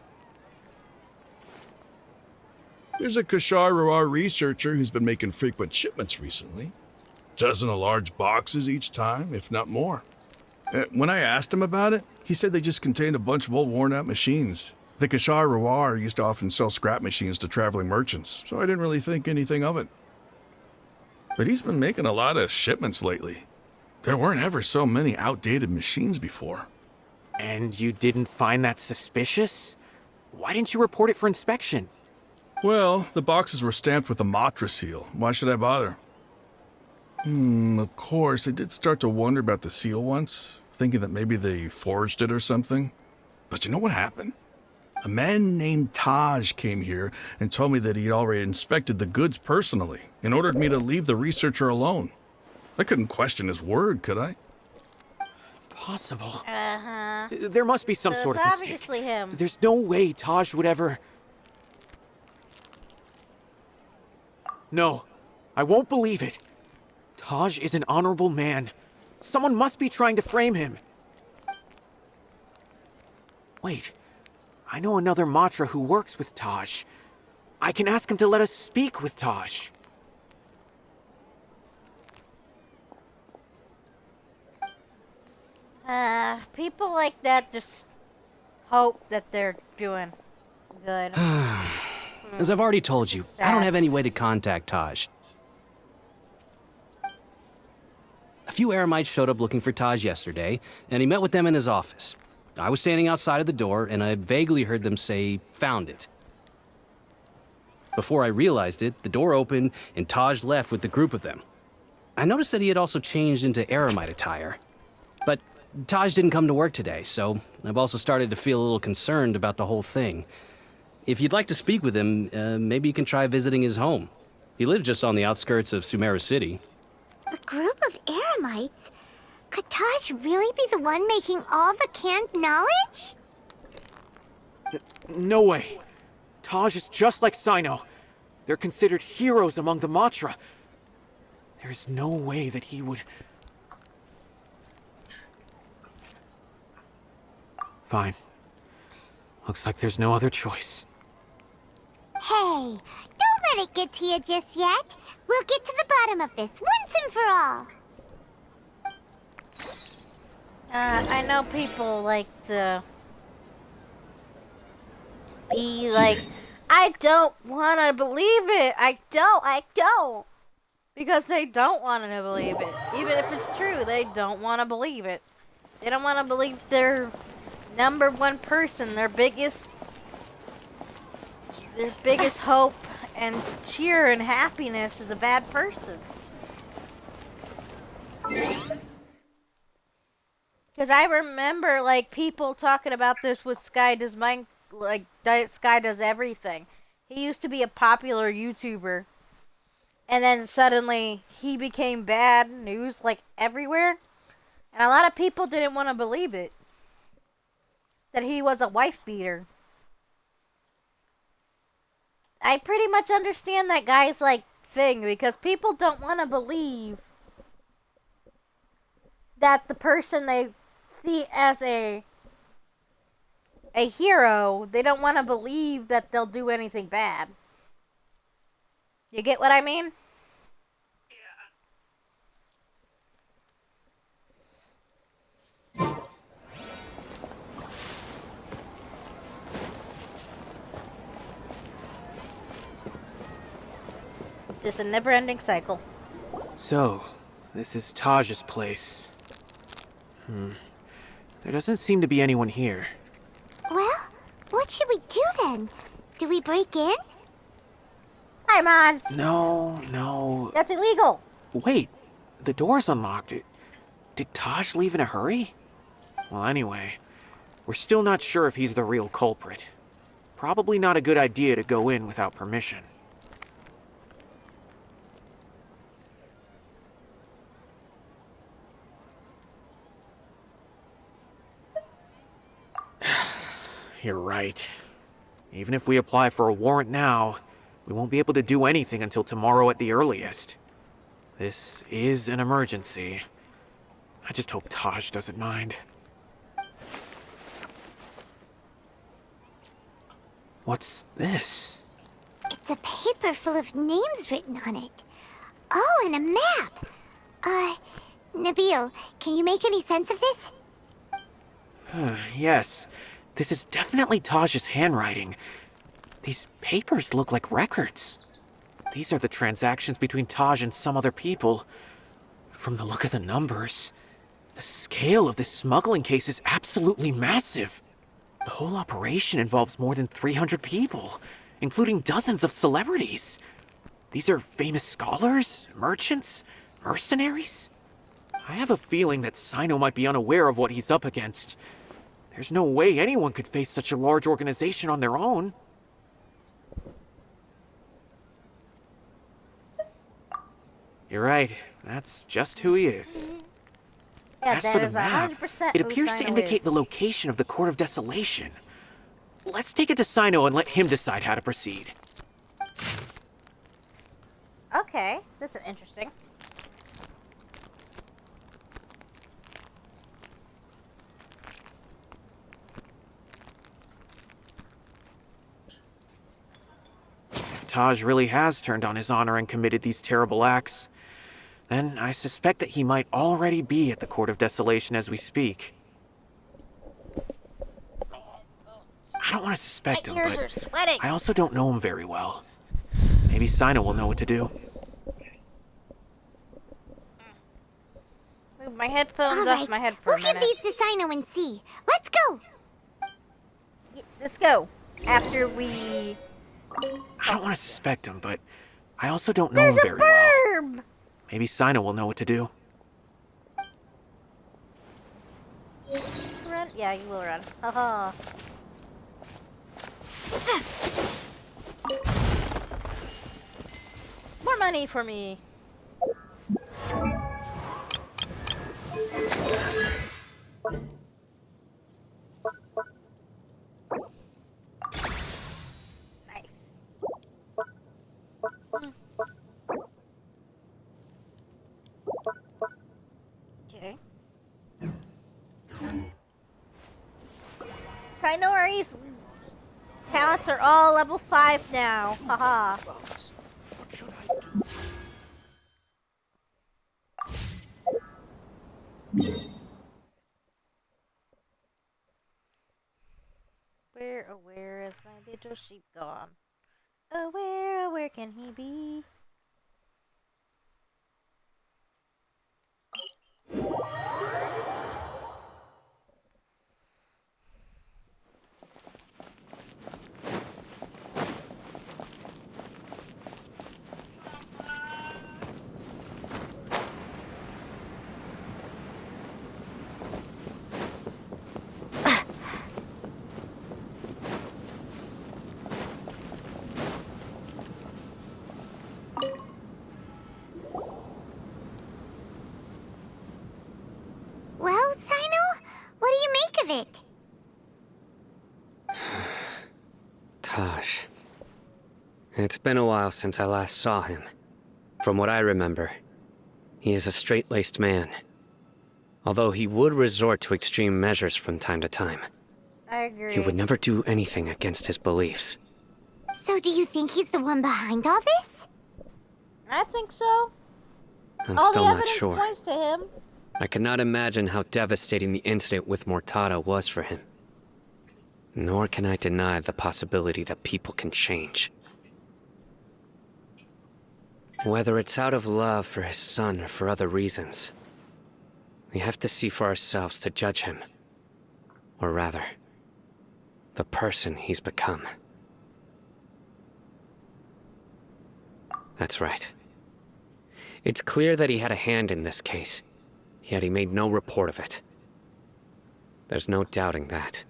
There's a Kashar Rawar researcher who's been making frequent shipments recently. Dozen of large boxes each time, if not more. When I asked him about it, he said they just contained a bunch of old worn-out machines. The Kashar Rawar used to often sell scrap machines to traveling merchants, so I didn't really think anything of it. But he's been making a lot of shipments lately. There weren't ever so many outdated machines before. And you didn't find that suspicious? Why didn't you report it for inspection? Well, the boxes were stamped with a Matra seal. Why should I bother? Of course, I did start to wonder about the seal once, thinking that maybe they forged it or something. But you know what happened? A man named Taj came here and told me that he'd already inspected the goods personally and ordered me to leave the researcher alone. I couldn't question his word, could I? Impossible. Uh-huh. There must be some So sort it's of mistake. obviously him. There's no way Taj would ever... No, I won't believe it. Taj is an honorable man. Someone must be trying to frame him. Wait, I know another Matra who works with Taj. I can ask him to let us speak with Taj. People like that just hope that they're doing good. As I've already told you, I don't have any way to contact Taj. A few Eremites showed up looking for Taj yesterday, and he met with them in his office. I was standing outside of the door, and I vaguely heard them say, "Found it." Before I realized it, the door opened, and Taj left with the group of them. I noticed that he had also changed into Eremite attire. But Taj didn't come to work today, so I've also started to feel a little concerned about the whole thing. If you'd like to speak with him, maybe you can try visiting his home. He lives just on the outskirts of Sumeru City. A group of Eremites? Could Taj really be the one making all the canned knowledge? No way. Taj is just like Cyno. They're considered heroes among the Matra. There's no way that he would... Fine. Looks like there's no other choice. Hey, don't let it get to you just yet. We'll get to the bottom of this once and for all. I know people like to be like, I don't want to believe it. I don't. Because they don't want to believe it. Even if it's true, they don't want to believe it. They don't want to believe their number one person, their biggest hope and cheer and happiness is a bad person. Because I remember, like, people talking about this with Sky Does Mine, like, Sky Does Everything. He used to be a popular YouTuber. And then suddenly, he became bad news, like, everywhere. And a lot of people didn't want to believe it. That he was a wife beater. I pretty much understand that guy's, like, thing. Because people don't want to believe that the person they see as a a hero, they don't want to believe that they'll do anything bad. You get what I mean? It's just a never-ending cycle. So, this is Taj's place. There doesn't seem to be anyone here. Well, what should we do then? Do we break in? Hi, Mon. No. That's illegal. Wait, the door's unlocked. Did Taj leave in a hurry? Well, anyway, we're still not sure if he's the real culprit. Probably not a good idea to go in without permission. You're right. Even if we apply for a warrant now, we won't be able to do anything until tomorrow at the earliest. This is an emergency. I just hope Taj doesn't mind. What's this? It's a paper full of names written on it. Oh, and a map. Nabil, can you make any sense of this? Yes, this is definitely Taj's handwriting. These papers look like records. These are the transactions between Taj and some other people. From the look of the numbers, the scale of this smuggling case is absolutely massive. The whole operation involves more than 300 people, including dozens of celebrities. These are famous scholars, merchants, mercenaries. I have a feeling that Cyno might be unaware of what he's up against. There's no way anyone could face such a large organization on their own. You're right. That's just who he is. Yeah, As that for the is map, 100% it who appears to Cyno indicate is. the location of the Court of Desolation. Let's take it to Cyno and let him decide how to proceed. Okay, that's interesting. If Taj really has turned on his honor and committed these terrible acts, then I suspect that he might already be at the Court of Desolation as we speak. I don't want to suspect him, ears but are sweating. I also don't know him very well. Maybe Cyno will know what to do. Move my headphones All off right, my head for we'll a give minute. these to Cyno and see. Let's go. Let's go. After we... I don't want to suspect him, but I also don't know him very well. Maybe Cyno will know what to do. Run? Yeah, you will run. Haha. More money for me. Nice. Okay. Cyno's talents are all level 5 now. Haha. Where is my little sheep gone? Oh, where can he be? Well, Cyno, what do you make of it? Taj. It's been a while since I last saw him. From what I remember, he is a straight-laced man. Although he would resort to extreme measures from time to time. I agree. He would never do anything against his beliefs. So do you think he's the one behind all this? I think so. I'm All still the not evidence sure. points to him. I cannot imagine how devastating the incident with Mortada was for him. Nor can I deny the possibility that people can change. Whether it's out of love for his son or for other reasons, we have to see for ourselves to judge him. Or rather, the person he's become. That's right. It's clear that he had a hand in this case, yet he made no report of it. There's no doubting that.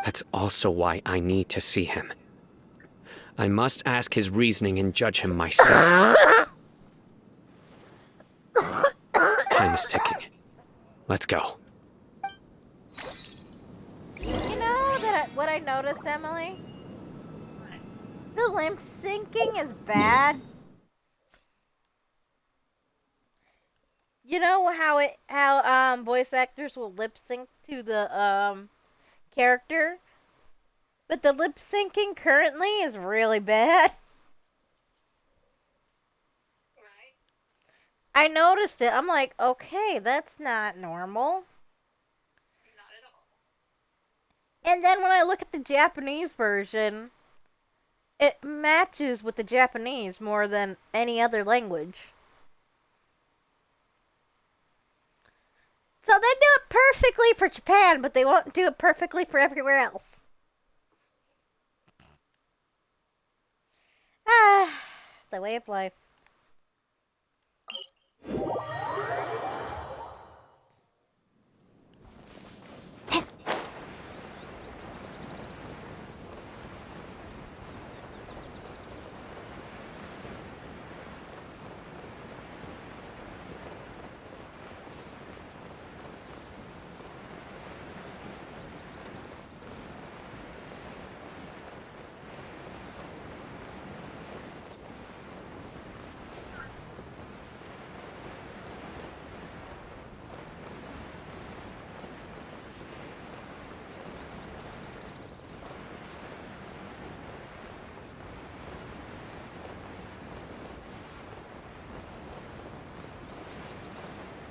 That's also why I need to see him. I must ask his reasoning and judge him myself. Time is ticking. Let's go. You know what I noticed, Emily? The lip syncing is bad. You know how voice actors will lip sync to the character? But the lip syncing currently is really bad. I noticed it. I'm like, okay, that's not normal. Not at all. And then when I look at the Japanese version, it matches with the Japanese more than any other language. So they do it perfectly for Japan, but they won't do it perfectly for everywhere else. Ah, the way of life.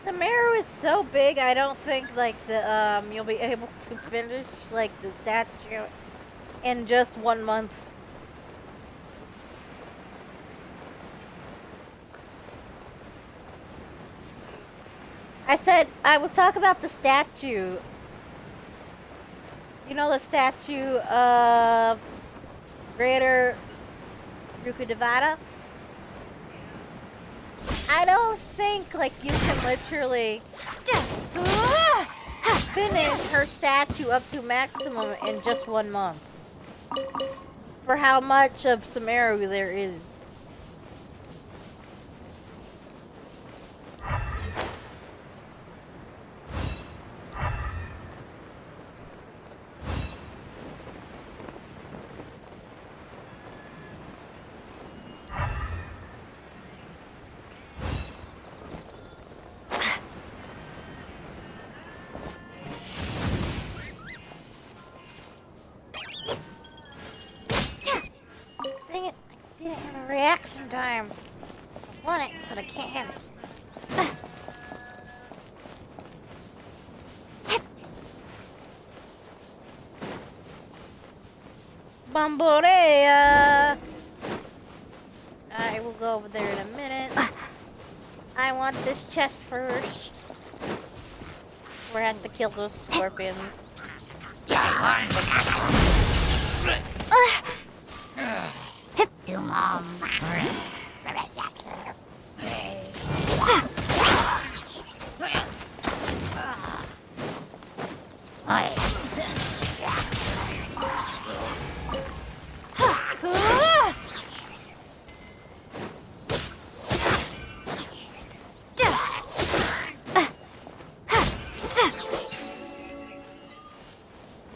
The marrow is so big, I don't think like the you'll be able to finish like the statue in just 1 month. I was talking about the statue. You know the statue of Greater Rukudevada? I don't think like you can literally finish her statue up to maximum in just 1 month. For how much of Sumeru there is. Dang it, I didn't have a reaction time. I want it, but I can't have it. Bamborea! I will go over there in a minute. I want this chest first. We're having to kill those scorpions.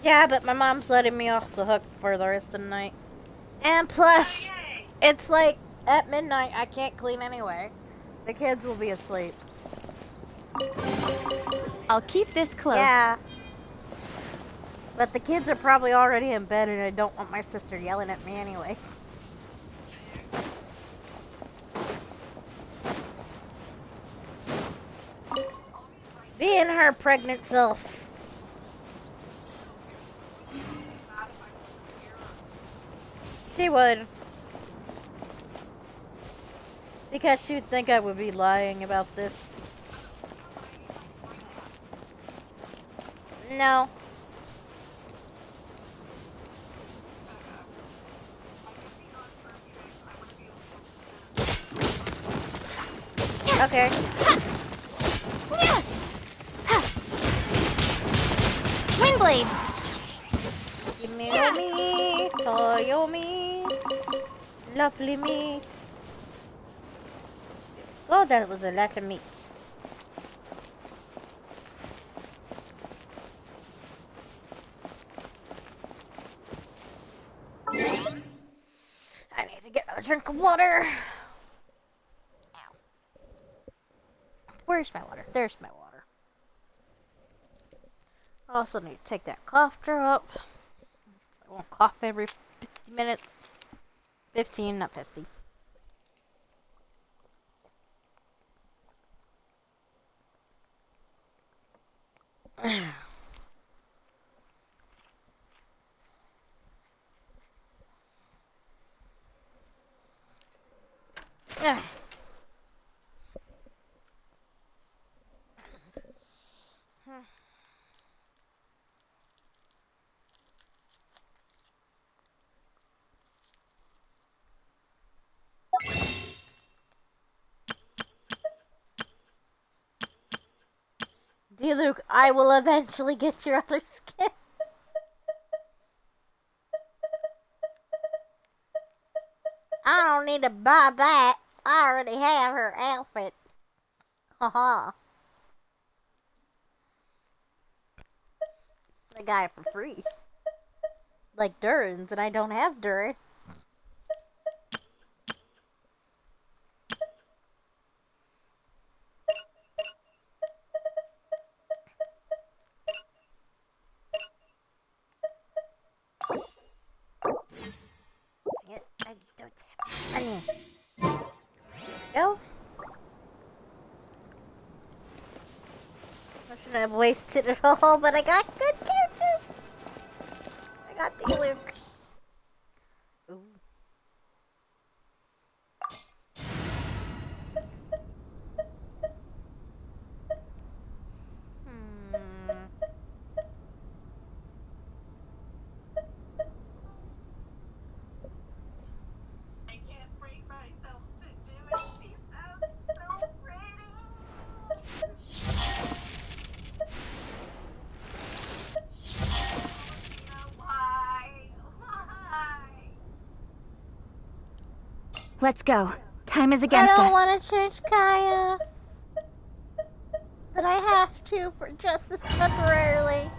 Yeah, but my mom's letting me off the hook for the rest of the night. And plus, it's like at midnight, I can't clean anyway. The kids will be asleep. I'll keep this close. Yeah. But the kids are probably already in bed, and I don't want my sister yelling at me anyway. Being her pregnant self. She would. Because she would think I would be lying about this. No. Okay. Windblade! Give me your meat, all your meat. Lovely meat. Oh, that was a lot of meat. I need to get a drink of water. Ow. Where's my water? There's my water. I also need to take that cough drop. I won't cough every 50 minutes. 15, not 50. Dear Luke, I will eventually get your other skin. I don't need to buy that. I already have her outfit. Haha. I got it for free. Like Durin's, and I don't have Durin. I don't have money. Go. I shouldn't have wasted it all, but I got good characters. I got the Luke. Ooh. I can't bring myself to do it. She sounds so pretty. Why? Let's go. Time is I against don't us. want to change Kaya. But I have to for just this temporarily.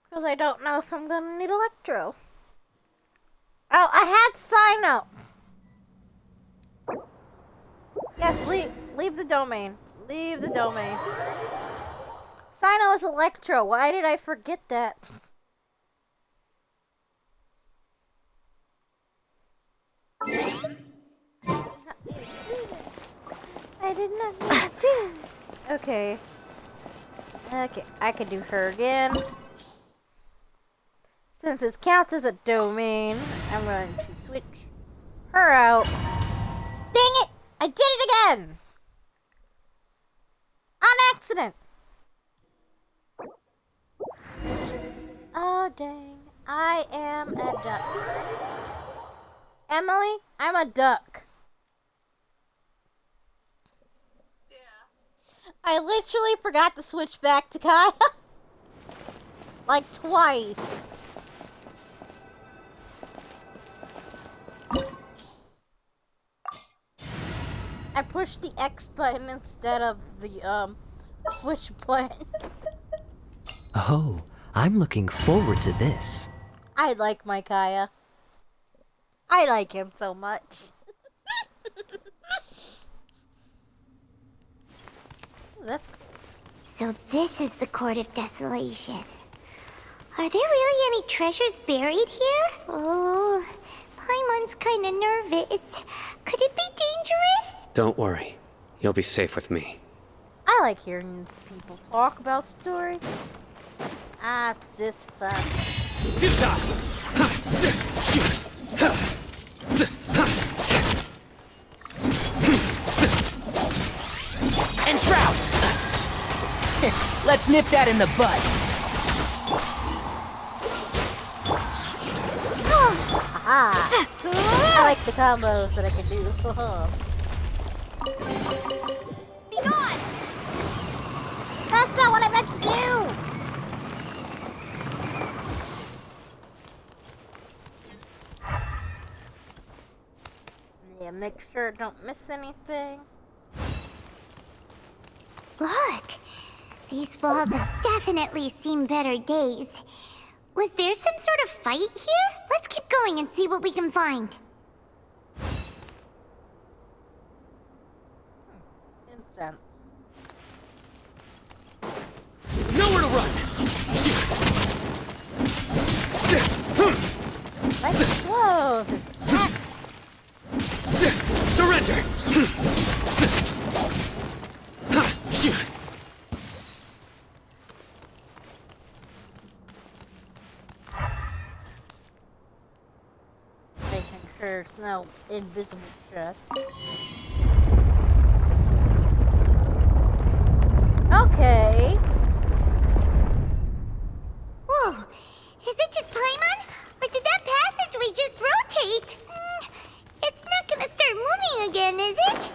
Because I don't know if I'm going to need Electro. Oh, I had Cyno. Yes, leave the domain. Leave the domain. Cyno is Electro. Why did I forget that? I did not mean to do. Okay. Okay, I can do her again. Since this counts as a domain, I'm going to switch her out. Dang it! I did it again! On accident! Oh, dang. I am a duck. Emily, I'm a duck. I literally forgot to switch back to Kaya. Like twice. I pushed the X button instead of the switch button. Oh, I'm looking forward to this. I like my Kaya. I like him so much. Ooh, that's cool. So this is the Court of Desolation. Are there really any treasures buried here? Oh, Paimon's kinda nervous. Could it be dangerous? Don't worry. You'll be safe with me. I like hearing people talk about stories. Ah, it's this fun. And Shroud! Let's nip that in the bud. Aha! I like the combos that I can do. Be gone! That's not what I meant to do! Yeah, make sure I don't miss anything. Look! These walls have definitely seen better days. Was there some sort of fight here? Let's keep going and see what we can find. Incense. Nowhere to run! Let's go! Attack! Surrender! Making sure there's no invisible stress. Okay. Whoa! Is it just Paimon? Or did that passageway just rotate? It's not gonna start moving again, is it?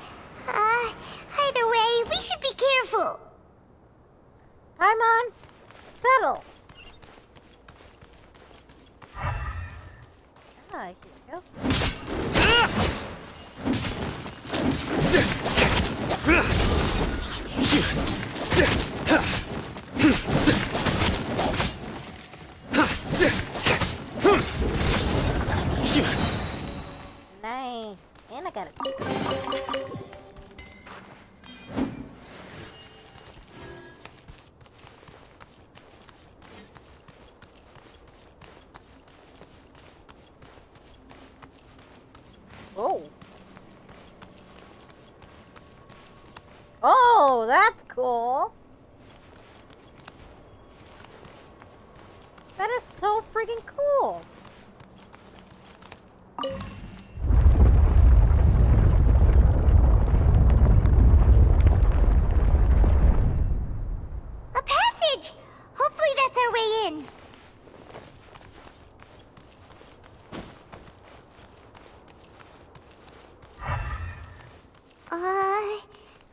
Either way, we should be careful. Paimon, settle. Ah, here we go. Nice. And I got it. Oh. Oh, that's cool. That is so freaking cool. A passage! Hopefully that's our way in.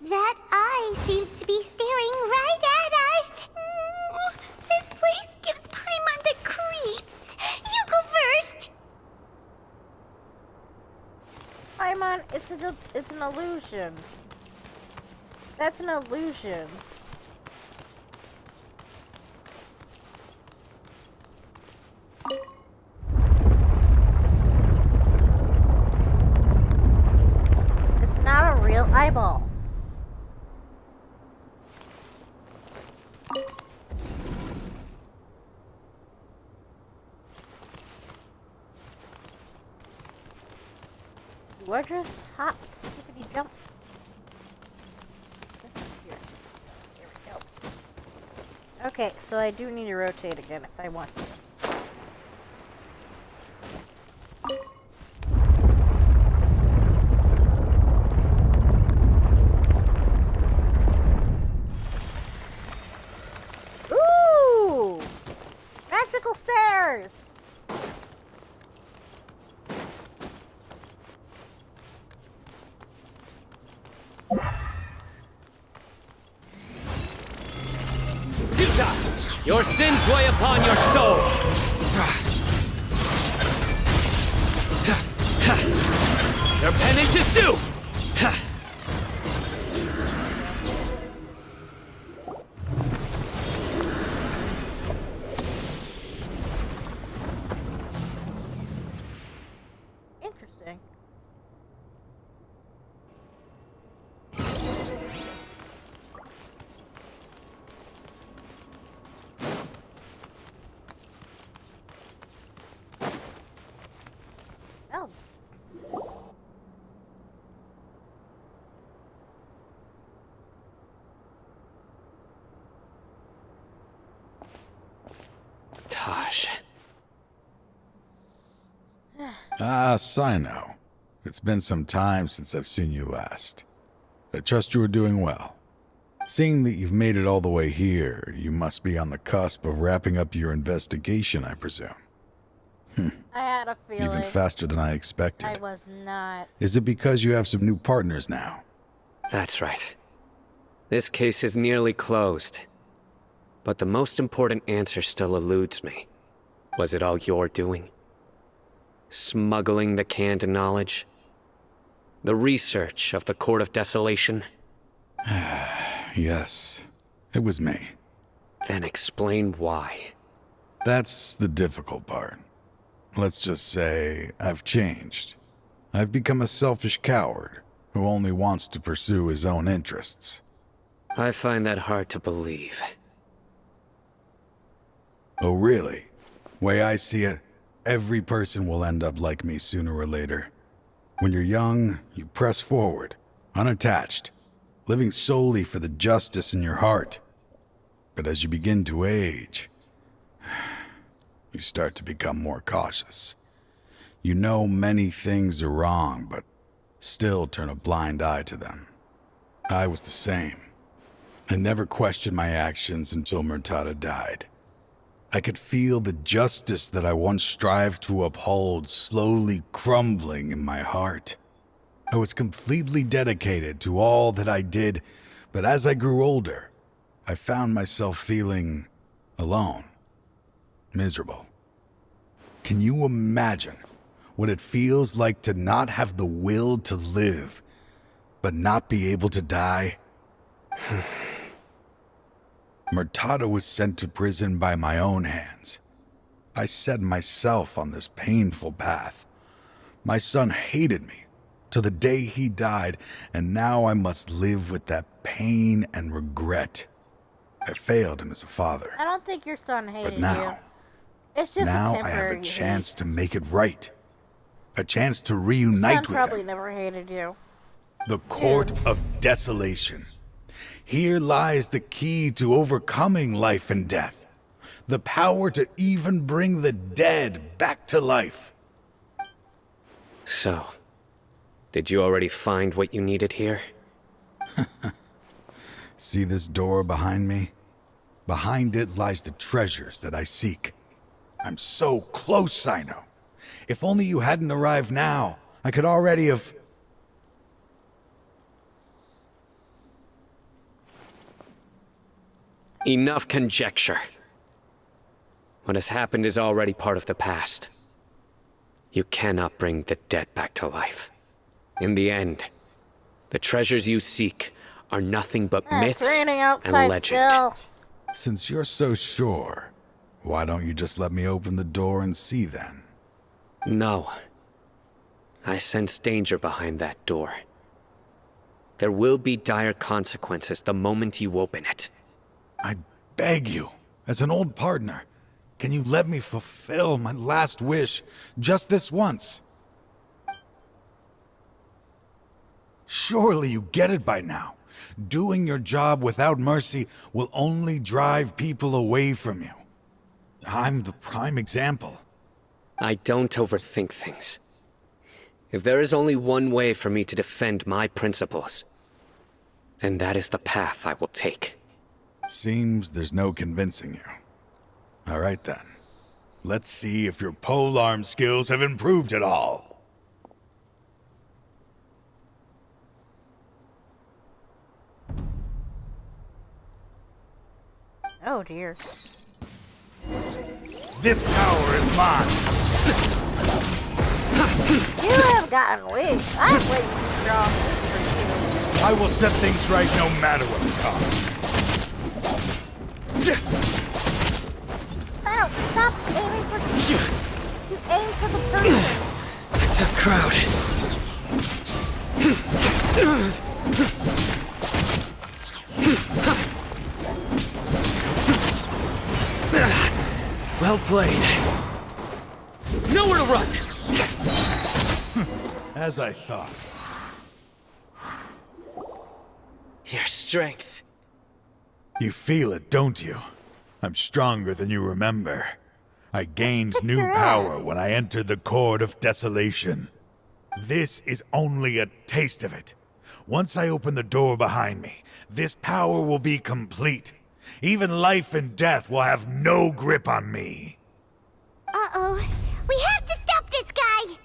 That eye seems to be staring right at us. This place gives Paimon the creeps. You go first. Paimon, it's an illusion. That's an illusion. It's not a real eyeball. We're just hop, skippity jump. Here we go. Okay, so I do need to rotate again if I want to. Ooh! Magical stairs! Your sins weigh upon your soul! Your penance is due! Interesting. Taj. Ah, Cyno. It's been some time since I've seen you last. I trust you are doing well. Seeing that you've made it all the way here, you must be on the cusp of wrapping up your investigation, I presume. I had a feeling. Even faster than I expected. I was not. Is it because you have some new partners now? That's right. This case is nearly closed. But the most important answer still eludes me. Was it all your doing? Smuggling the canned knowledge? The research of the Court of Desolation? Yes, it was me. Then explain why. That's the difficult part. Let's just say I've changed. I've become a selfish coward who only wants to pursue his own interests. I find that hard to believe. Oh, really? Way I see it, every person will end up like me sooner or later. When you're young, you press forward, unattached, living solely for the justice in your heart. But as you begin to age, you start to become more cautious. You know many things are wrong, but still turn a blind eye to them. I was the same. I never questioned my actions until Murtada died. I could feel the justice that I once strived to uphold slowly crumbling in my heart. I was completely dedicated to all that I did, but as I grew older, I found myself feeling alone, miserable. Can you imagine what it feels like to not have the will to live, but not be able to die? Murtada was sent to prison by my own hands. I set myself on this painful path. My son hated me till the day he died, and now I must live with that pain and regret. I failed him as a father. I don't think your son hated But now, you. It's just now a I have temporary a chance hate. to make it right. A chance to Your reunite son with probably him. never hated you. The Court of Desolation. Here lies the key to overcoming life and death. The power to even bring the dead back to life. So, did you already find what you needed here? See this door behind me? Behind it lies the treasures that I seek. I'm so close, Cyno. If only you hadn't arrived now, I could already have... Enough conjecture. What has happened is already part of the past. You cannot bring the dead back to life. In the end, the treasures you seek are nothing but myths It's raining and outside legend. still. Since you're so sure, why don't you just let me open the door and see then? No. I sense danger behind that door. There will be dire consequences the moment you open it. I beg you, as an old partner, can you let me fulfill my last wish just this once? Surely you get it by now. Doing your job without mercy will only drive people away from you. I'm the prime example. I don't overthink things. If there is only one way for me to defend my principles, then that is the path I will take. Seems there's no convincing you. All right then. Let's see if your polearm skills have improved at all. Oh dear. This power is mine. You have gotten weak. I'm way too strong for you. I will set things right no matter what it costs. I don't stop aiming for you aim for the person. It's a crowd. Well played. Nowhere to run! As I thought. Your strength. You feel it, don't you? I'm stronger than you remember. I gained new power when I entered the Court of Desolation. This is only a taste of it. Once I open the door behind me, this power will be complete. Even life and death will have no grip on me. Uh-oh. We have to stop this guy!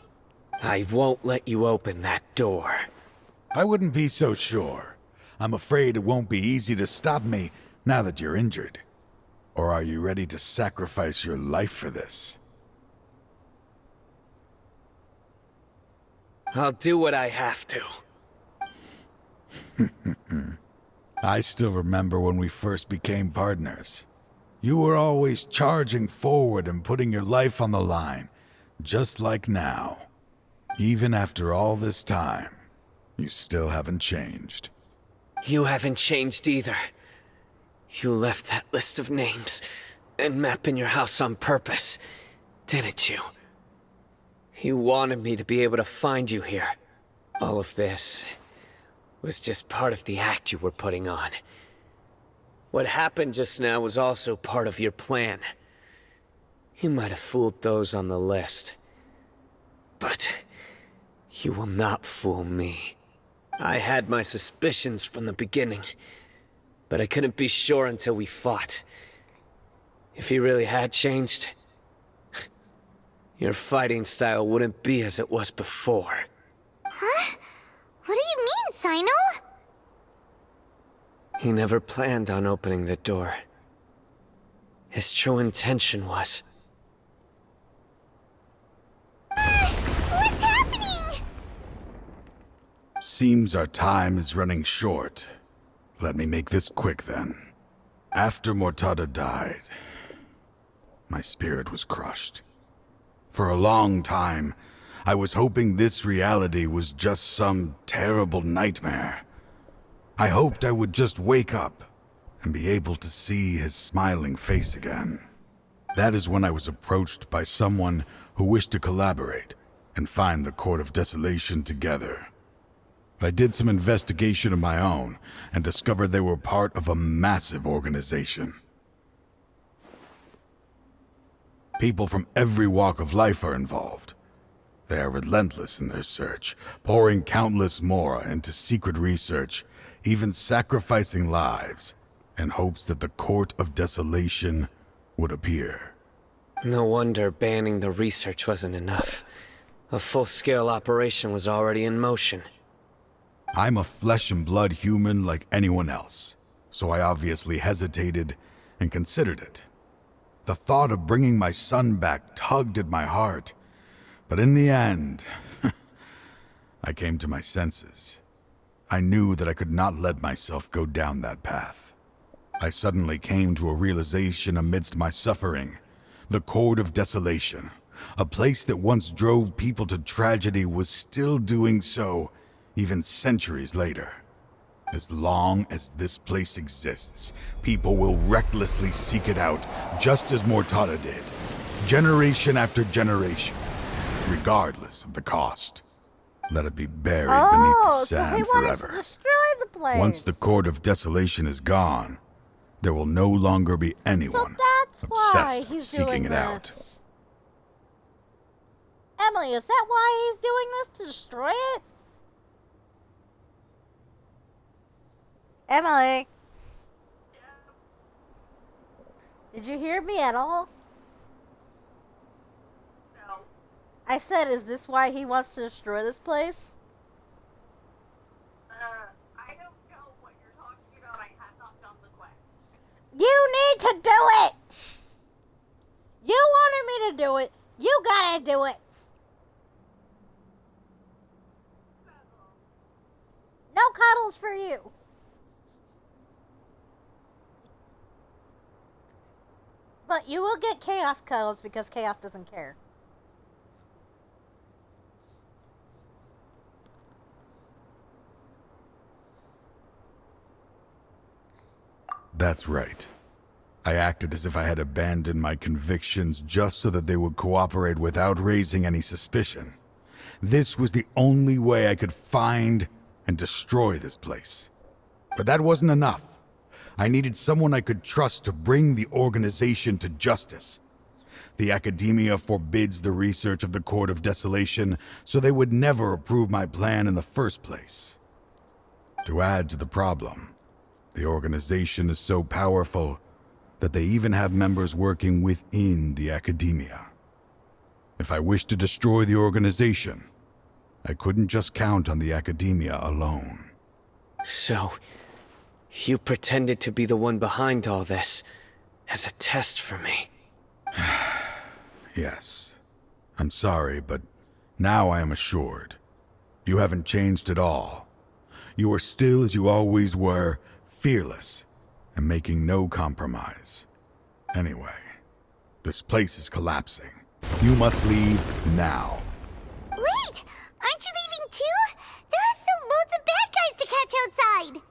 I won't let you open that door. I wouldn't be so sure. I'm afraid it won't be easy to stop me now that you're injured. Or are you ready to sacrifice your life for this? I'll do what I have to. I still remember when we first became partners. You were always charging forward and putting your life on the line, just like now. Even after all this time, you still haven't changed. You haven't changed either. You left that list of names and map in your house on purpose, didn't you? You wanted me to be able to find you here. All of this was just part of the act you were putting on. What happened just now was also part of your plan. You might have fooled those on the list. But you will not fool me. I had my suspicions from the beginning, but I couldn't be sure until we fought. If he really had changed, your fighting style wouldn't be as it was before. Huh? What do you mean, Cyno? He never planned on opening the door. His true intention was... What's happening? Seems our time is running short. Let me make this quick then. After Mortada died, my spirit was crushed. For a long time, I was hoping this reality was just some terrible nightmare. I hoped I would just wake up and be able to see his smiling face again. That is when I was approached by someone who wished to collaborate and find the Court of Desolation together. I did some investigation of my own and discovered they were part of a massive organization. People from every walk of life are involved. They are relentless in their search, pouring countless mora into secret research, even sacrificing lives, in hopes that the Court of Desolation would appear. No wonder banning the research wasn't enough. A full-scale operation was already in motion. I'm a flesh and blood human like anyone else, so I obviously hesitated and considered it. The thought of bringing my son back tugged at my heart, but in the end, I came to my senses. I knew that I could not let myself go down that path. I suddenly came to a realization amidst my suffering. The Court of Desolation, a place that once drove people to tragedy, was still doing so, even centuries later. As long as this place exists, people will recklessly seek it out, just as Mortada did, generation after generation, regardless of the cost. Let it be buried beneath the sand forever. To destroy the place. Once the Court of Desolation is gone, there will no longer be anyone obsessed with seeking it out. Emily, is that why he's doing this, to destroy it? Emily? Did you hear me at all? No. I said, is this why he wants to destroy this place? I don't know what you're talking about. I have not done the quest. You need to do it! You wanted me to do it. You gotta do it. No cuddles for you. But you will get Chaos cuddles because Chaos doesn't care. That's right. I acted as if I had abandoned my convictions just so that they would cooperate without raising any suspicion. This was the only way I could find and destroy this place. But that wasn't enough. I needed someone I could trust to bring the organization to justice. The Academia forbids the research of the Court of Desolation, so they would never approve my plan in the first place. To add to the problem, the organization is so powerful that they even have members working within the Academia. If I wished to destroy the organization, I couldn't just count on the Academia alone. So, you pretended to be the one behind all this as a test for me. Yes. I'm sorry, but now I am assured. You haven't changed at all. You are still as you always were, fearless, and making no compromise. Anyway, this place is collapsing. You must leave now. Wait! Aren't you leaving too? There are still loads of bad guys to catch outside!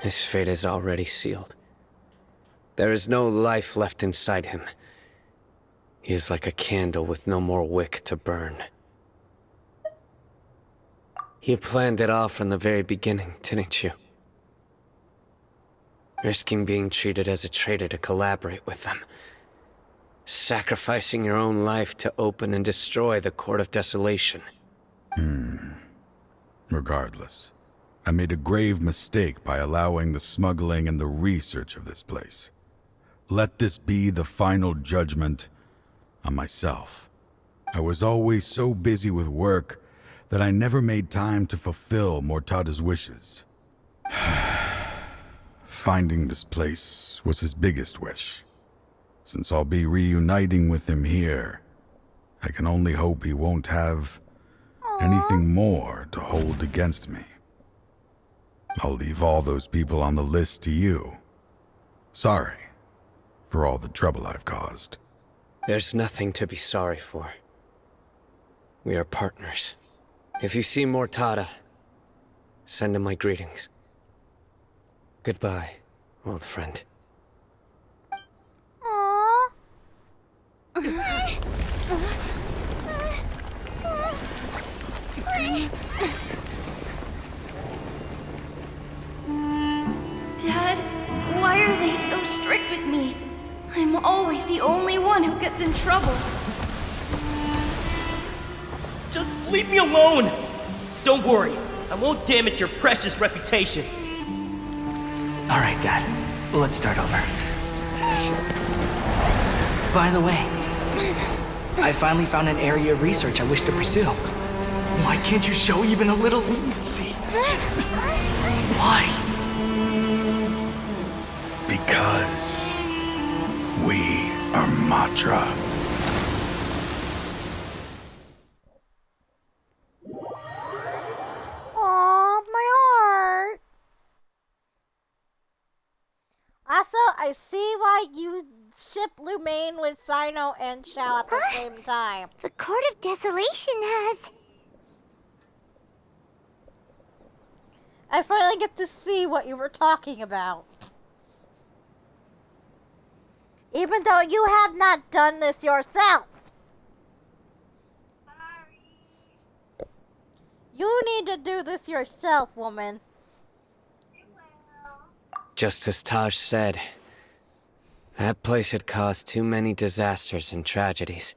His fate is already sealed. There is no life left inside him. He is like a candle with no more wick to burn. You planned it all from the very beginning, didn't you? Risking being treated as a traitor to collaborate with them. Sacrificing your own life to open and destroy the Court of Desolation. Regardless, I made a grave mistake by allowing the smuggling and the research of this place. Let this be the final judgment on myself. I was always so busy with work that I never made time to fulfill Mortada's wishes. Finding this place was his biggest wish. Since I'll be reuniting with him here, I can only hope he won't have anything more to hold against me. I'll leave all those people on the list to you. Sorry for all the trouble I've caused. There's nothing to be sorry for. We are partners. If you see Mortada, send him my greetings. Goodbye, old friend. Aww. Dad, why are they so strict with me? I'm always the only one who gets in trouble. Just leave me alone! Don't worry, I won't damage your precious reputation. Alright, Dad. Let's start over. By the way, I finally found an area of research I wish to pursue. Why can't you show even a little leniency? Why? Because we are Matra. Aw, my heart. Also, I see why you ship Lumaine with Cyno and Shao at the same time. The Court of Desolation has... I finally get to see what you were talking about. Even though you have not done this yourself. You need to do this yourself, woman. Just as Taj said, that place had caused too many disasters and tragedies.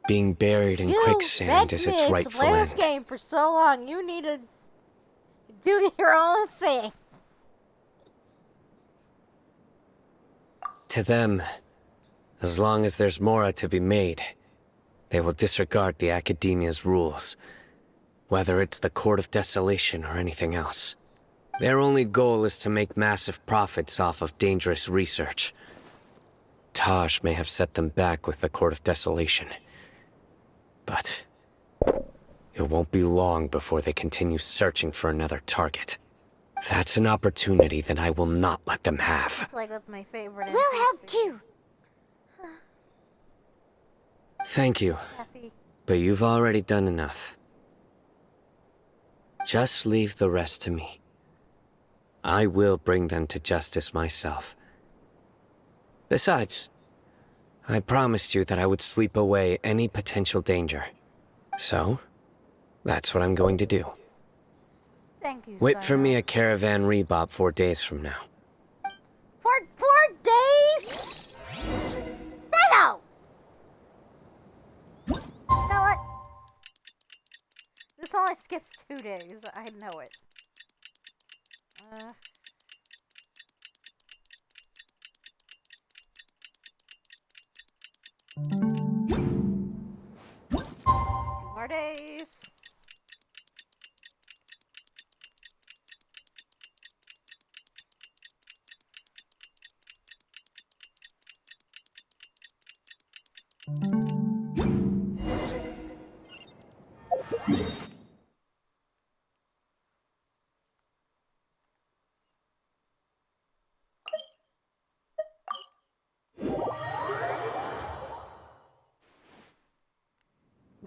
Being buried in quicksand is its rightful play end. this game for so long. You need to do your own thing. To them, as long as there's more to be made, they will disregard the Academia's rules, whether it's the Court of Desolation or anything else. Their only goal is to make massive profits off of dangerous research. Taj may have set them back with the Court of Desolation, but it won't be long before they continue searching for another target. That's an opportunity that I will not let them have. It's like with my favorite. We'll help too. Thank you, but you've already done enough. Just leave the rest to me. I will bring them to justice myself. Besides, I promised you that I would sweep away any potential danger. So, that's what I'm going to do. Thank you, Wait for Cyno. me at Caravan Rebop 4 days from now. For 4 days? Cyno! days. I know it. 2 more days.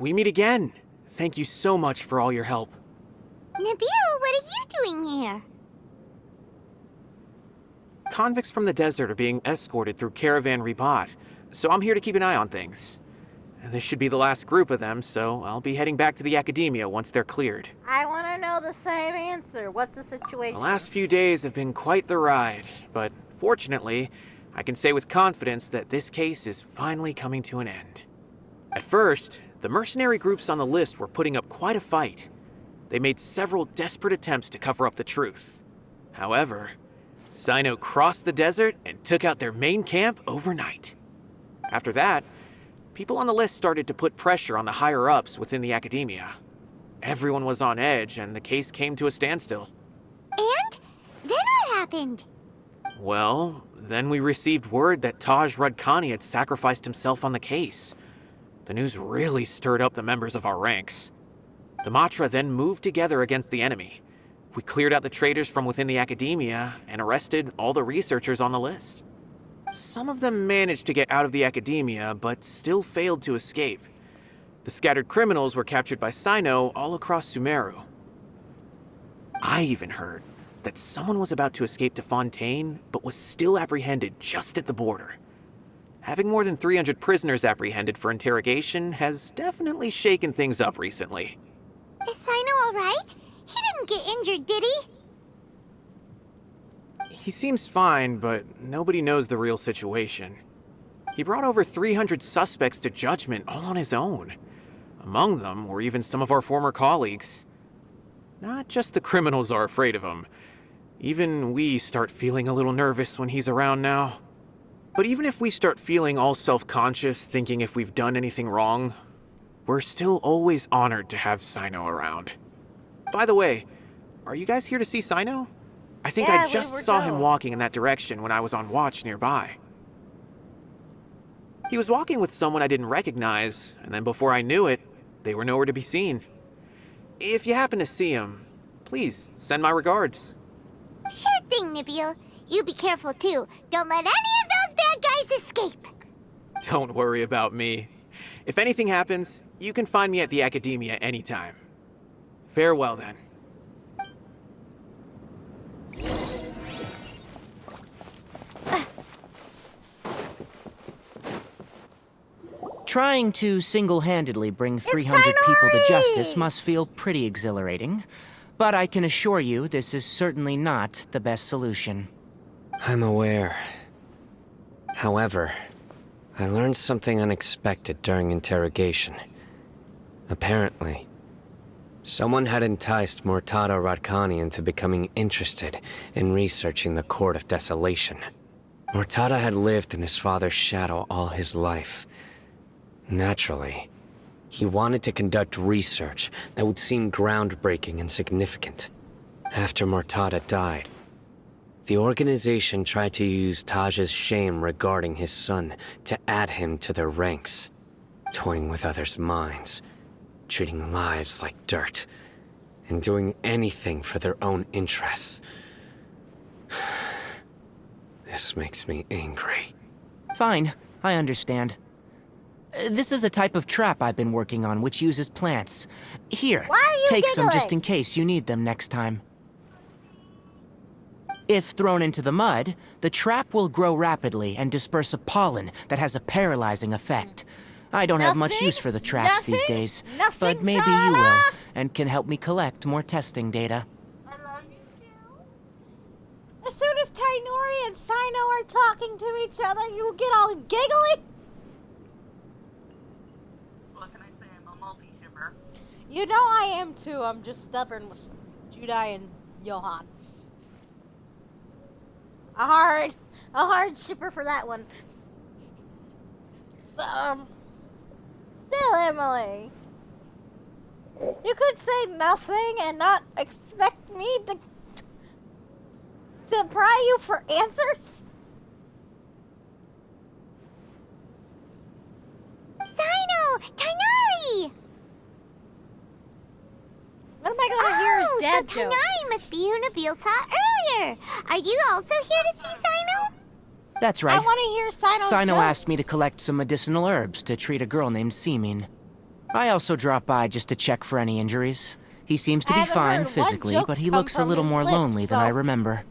We meet again. Thank you so much for all your help. Nabil, what are you doing here? Convicts from the desert are being escorted through Caravan Ribat, so I'm here to keep an eye on things. This should be the last group of them, so I'll be heading back to the academia once they're cleared. I want to know the same answer. What's the situation? The last few days have been quite the ride, but fortunately, I can say with confidence that this case is finally coming to an end. At first, the mercenary groups on the list were putting up quite a fight. They made several desperate attempts to cover up the truth. However, Cyno crossed the desert and took out their main camp overnight. After that, people on the list started to put pressure on the higher-ups within the academia. Everyone was on edge, and the case came to a standstill. And? Then what happened? Well, then we received word that Taj Rudkani had sacrificed himself on the case. The news really stirred up the members of our ranks. The Matra then moved together against the enemy. We cleared out the traitors from within the academia and arrested all the researchers on the list. Some of them managed to get out of the academia, but still failed to escape. The scattered criminals were captured by Cyno all across Sumeru. I even heard that someone was about to escape to Fontaine, but was still apprehended just at the border. Having more than 300 prisoners apprehended for interrogation has definitely shaken things up recently. Is Cyno alright? He didn't get injured, did he? He seems fine, but nobody knows the real situation. He brought over 300 suspects to judgment all on his own. Among them were even some of our former colleagues. Not just the criminals are afraid of him. Even we start feeling a little nervous when he's around now. But even if we start feeling all self-conscious, thinking if we've done anything wrong, we're still always honored to have Cyno around. By the way, are you guys here to see Cyno? I think I just saw him walking in that direction when I was on watch nearby. He was walking with someone I didn't recognize, and then before I knew it, they were nowhere to be seen. If you happen to see him, please send my regards. Sure thing, Nabil. You be careful too. Don't let any of those bad guys escape. Don't worry about me. If anything happens, you can find me at the academia anytime. Farewell then. Trying to single-handedly bring 300 people to justice must feel pretty exhilarating. But I can assure you this is certainly not the best solution. I'm aware. However, I learned something unexpected during interrogation. Apparently, someone had enticed Murtada Radkani into becoming interested in researching the Court of Desolation. Murtada had lived in his father's shadow all his life. Naturally, he wanted to conduct research that would seem groundbreaking and significant. After Murtada died, the organization tried to use Taj's shame regarding his son to add him to their ranks, toying with others' minds, treating lives like dirt, and doing anything for their own interests. This makes me angry. Fine, I understand. This is a type of trap I've been working on which uses plants. Here, take some just in case you need them next time. If thrown into the mud, the trap will grow rapidly and disperse a pollen that has a paralyzing effect. I don't have much use for the traps these days, but maybe you will, and can help me collect more testing data. As soon as Tainori and Cyno are talking to each other, you get all giggly. What can I say? I'm a multi-shipper. You know I am too. I'm just stubborn with Judai and Johan. A hard shipper for that one. But, still, Emily, you could say nothing and not expect me to pry you for answers? Cyno! Tainari! What am I gonna hear is dad so jokes? Tainari must be who Nabil saw earlier. Are you also here to see Cyno? That's right. I want to hear Cyno's Cyno jokes. asked me to collect some medicinal herbs to treat a girl named Semin. I also dropped by just to check for any injuries. He seems to be fine physically, but he looks a little more lonely than I remember.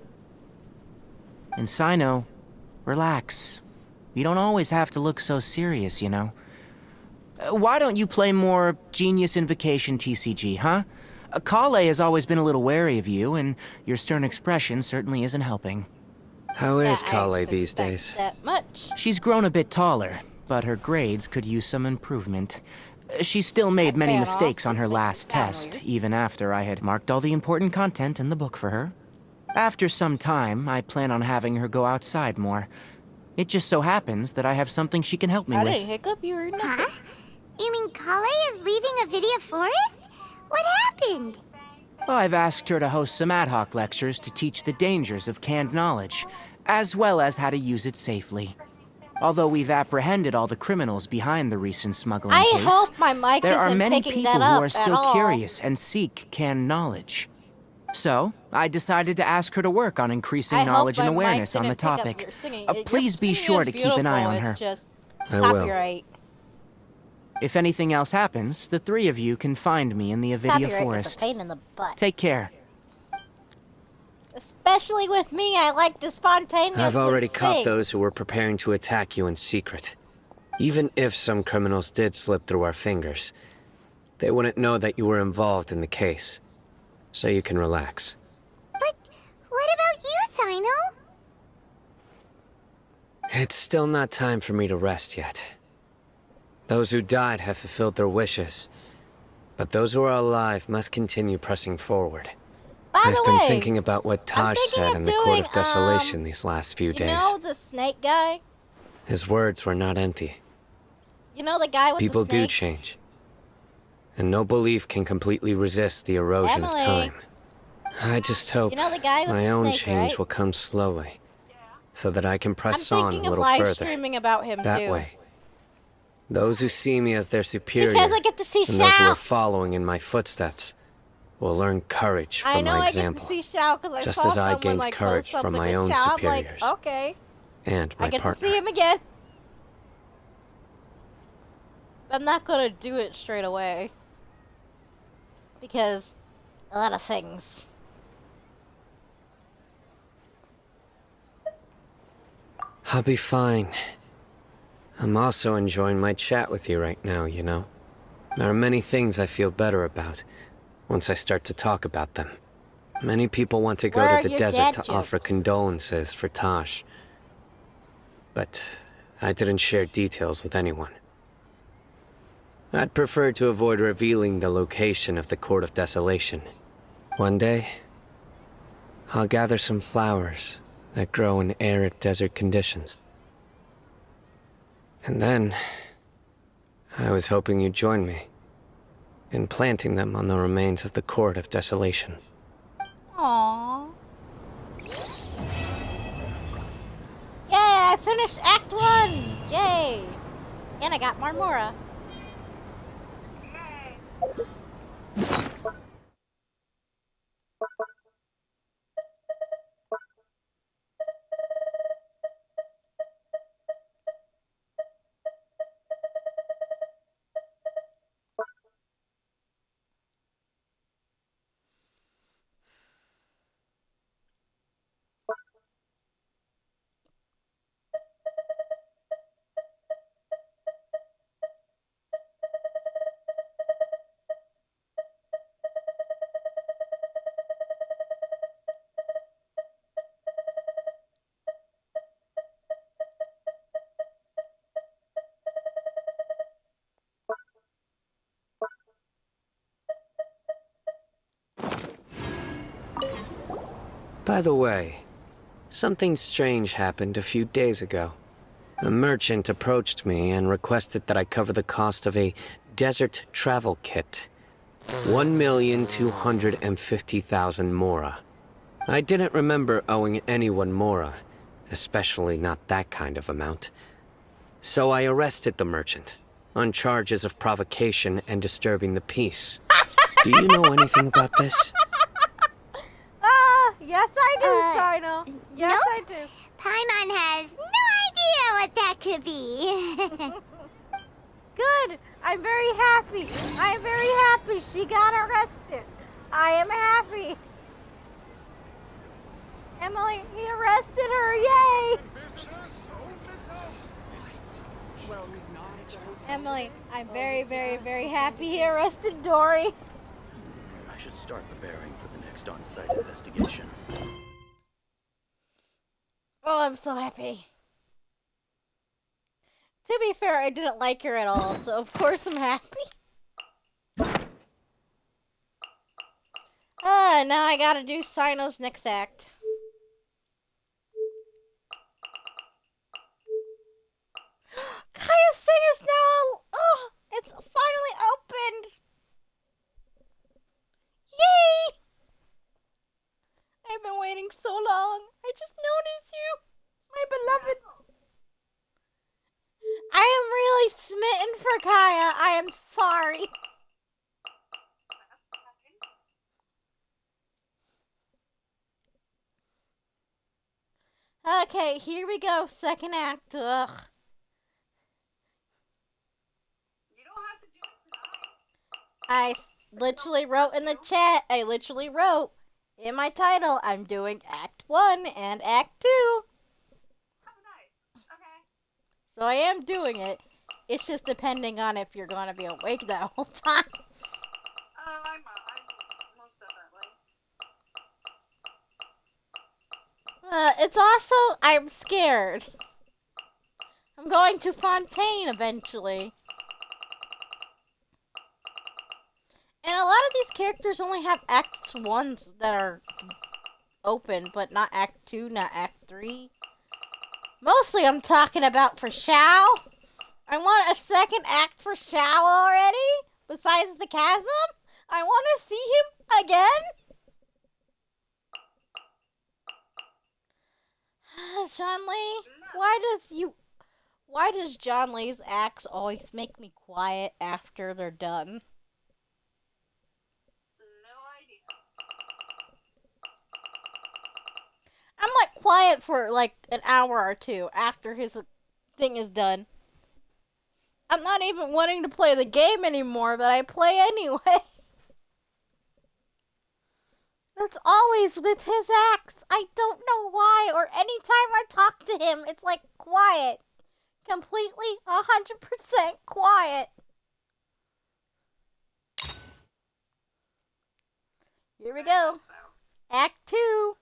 And Cyno, relax. You don't always have to look so serious, you know. Why don't you play more Genius Invocation TCG, huh? Kale has always been a little wary of you, and your stern expression certainly isn't helping. How is Kale these days? That much. She's grown a bit taller, but her grades could use some improvement. She still made many mistakes on her last test, even after I had marked all the important content in the book for her. After some time, I plan on having her go outside more. It just so happens that I have something she can help me I with. didn't hiccup you or nothing. Huh? You mean Kale is leaving Avidia Forest? What happened? I've asked her to host some ad hoc lectures to teach the dangers of canned knowledge, as well as how to use it safely. Although we've apprehended all the criminals behind the recent smuggling case, I hope my mic there are isn't many picking people that who up are at still all. curious and seek canned knowledge. So, I decided to ask her to work on increasing I knowledge hope and my mic awareness on the didn't pick up topic. your singing. Please be Your sure to singing keep is an eye on beautiful, her. It's just I will. copyright. If anything else happens, the three of you can find me in the Avidia Copyright is a Forest. pain in the butt. Take care. Especially with me, I like the spontaneous. I've already caught thing. those who were preparing to attack you in secret. Even if some criminals did slip through our fingers, they wouldn't know that you were involved in the case. So you can relax. But what about you, Cyno? It's still not time for me to rest yet. Those who died have fulfilled their wishes, but those who are alive must continue pressing forward. I've been thinking about what Taj said in the Court of Desolation these last few days. You know the snake guy? His words were not empty. You know the guy with People the snake? do change. And no belief can completely resist the erosion of time. I just hope You know the guy with my the own snake, change right? will come slowly, so that I can press I'm on a thinking of little live further. streaming about him That too. way, those who see me as their superior Because I get to see and those who Shao. are following in my footsteps will learn courage I from know my I example. get to see Shao because I just saw as I someone gained like courage post from something my with own Shao. superiors. I'm like, okay, And my I get partner. to see him again. I'm not gonna do it straight away because a lot of things. I'll be fine. I'm also enjoying my chat with you right now, you know. There are many things I feel better about once I start to talk about them. Many people want to go Where are to the your desert dad to offer jokes? condolences for Taj. But I didn't share details with anyone. I'd prefer to avoid revealing the location of the Court of Desolation. One day, I'll gather some flowers that grow in arid desert conditions. And then, I was hoping you'd join me in planting them on the remains of the Court of Desolation. Aww. Yay, I finished Act 1! Yay! And I got Marmora. By the way, something strange happened a few days ago. A merchant approached me and requested that I cover the cost of a desert travel kit. 1,250,000 mora. I didn't remember owing anyone mora, especially not that kind of amount. So I arrested the merchant on charges of provocation and disturbing the peace. Do you know anything about this? Yes I do, Cyno. Yes, nope. I do. Paimon has no idea what that could be. Good. I'm very happy. I am very happy she got arrested. I am happy. Emily, he arrested her. Yay! Emily, I'm very, very, very happy he arrested Dory. I should start preparing for the next on-site investigation. Oh, I'm so happy. To be fair, I didn't like her at all, so of course I'm happy. Now I gotta do Cyno's next act. Kaya's thing is now... Oh, it's finally opened. Yay! I've been waiting so long. I just noticed you, my beloved. I am really smitten for Kaya. I am sorry. Okay, here we go. Second act. Ugh. You don't have to do it tonight. I literally wrote in the chat. I literally wrote in my title, I'm doing Act 1 and Act 2. Oh, nice. Okay. So I am doing it. It's just depending on if you're gonna be awake that whole time. I'm most definitely. It's also, I'm scared. I'm going to Fontaine eventually. And a lot of these characters only have Act 1s that are open, but not Act 2, not Act 3. Mostly I'm talking about for Shao. I want a second act for Shao already, besides the chasm. I want to see him again. John Lee, why does John Lee's acts always make me quiet after they're done? I'm like quiet for like an hour or two after his thing is done. I'm not even wanting to play the game anymore, but I play anyway. That's always with his acts. I don't know why, or anytime I talk to him, it's like quiet. Completely 100% quiet. Here we go. Act 2.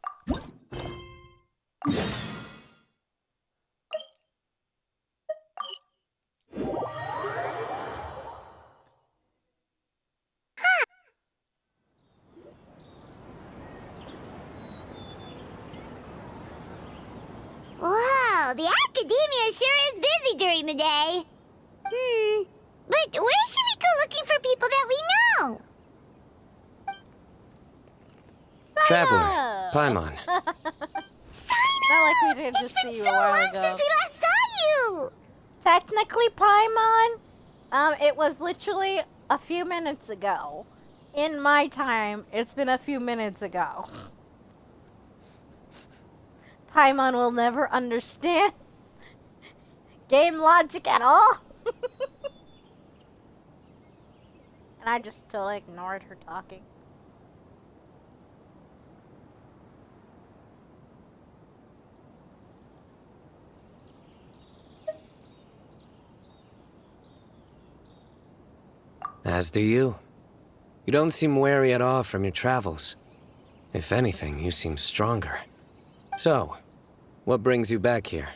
Wow, the academia sure is busy during the day. But where should we go looking for people that we know? Traveler, Paimon. Not like we didn't just see you a while ago. Since we last saw you. Technically, Paimon, it was literally a few minutes ago. In my time, it's been a few minutes ago. Paimon will never understand game logic at all. And I just totally ignored her talking. As do you. You don't seem weary at all from your travels. If anything, you seem stronger. So, what brings you back here?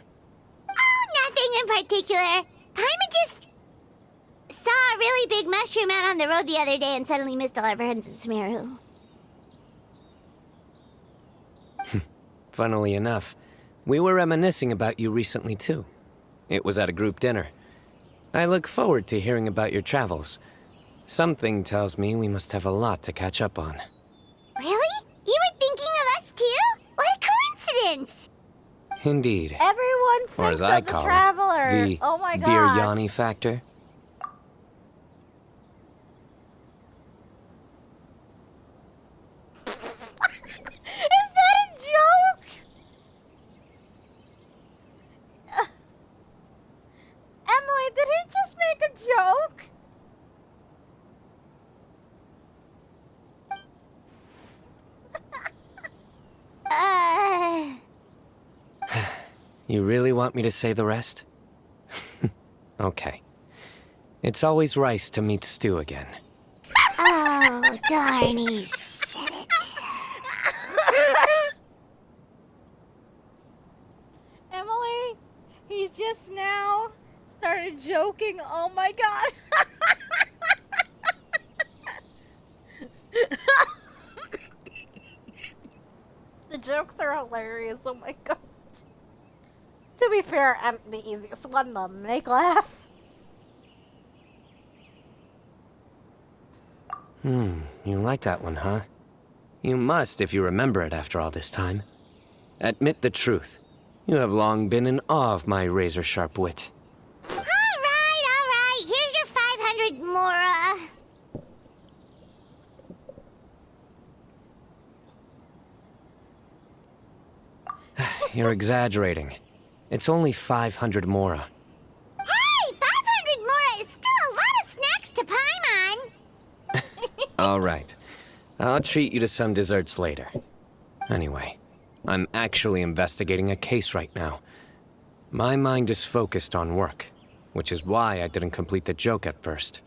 Oh, nothing in particular. Paimon just saw a really big mushroom out on the road the other day and suddenly missed all our friends in Sumeru. Funnily enough, we were reminiscing about you recently, too. It was at a group dinner. I look forward to hearing about your travels. Something tells me we must have a lot to catch up on. Really? You were thinking of us too? What a coincidence! Indeed. Everyone thinks Or as I of the call traveler. it, the Oh my Beer god. Yanni factor. Is that a joke? Emily, did he just make a joke? You really want me to say the rest? Okay. It's always rice to meet Stu again. Oh, darn, he said it. Emily, he's just now started joking. Oh my god. The jokes are hilarious. Oh my god. To be fair, I'm the easiest one to make laugh. You like that one, huh? You must if you remember it after all this time. Admit the truth. You have long been in awe of my razor-sharp wit. All right. Here's your 500 Mora. You're exaggerating. It's only 500 Mora. Hey, 500 Mora is still a lot of snacks to Paimon. All right. I'll treat you to some desserts later. Anyway, I'm actually investigating a case right now. My mind is focused on work, which is why I didn't complete the joke at first.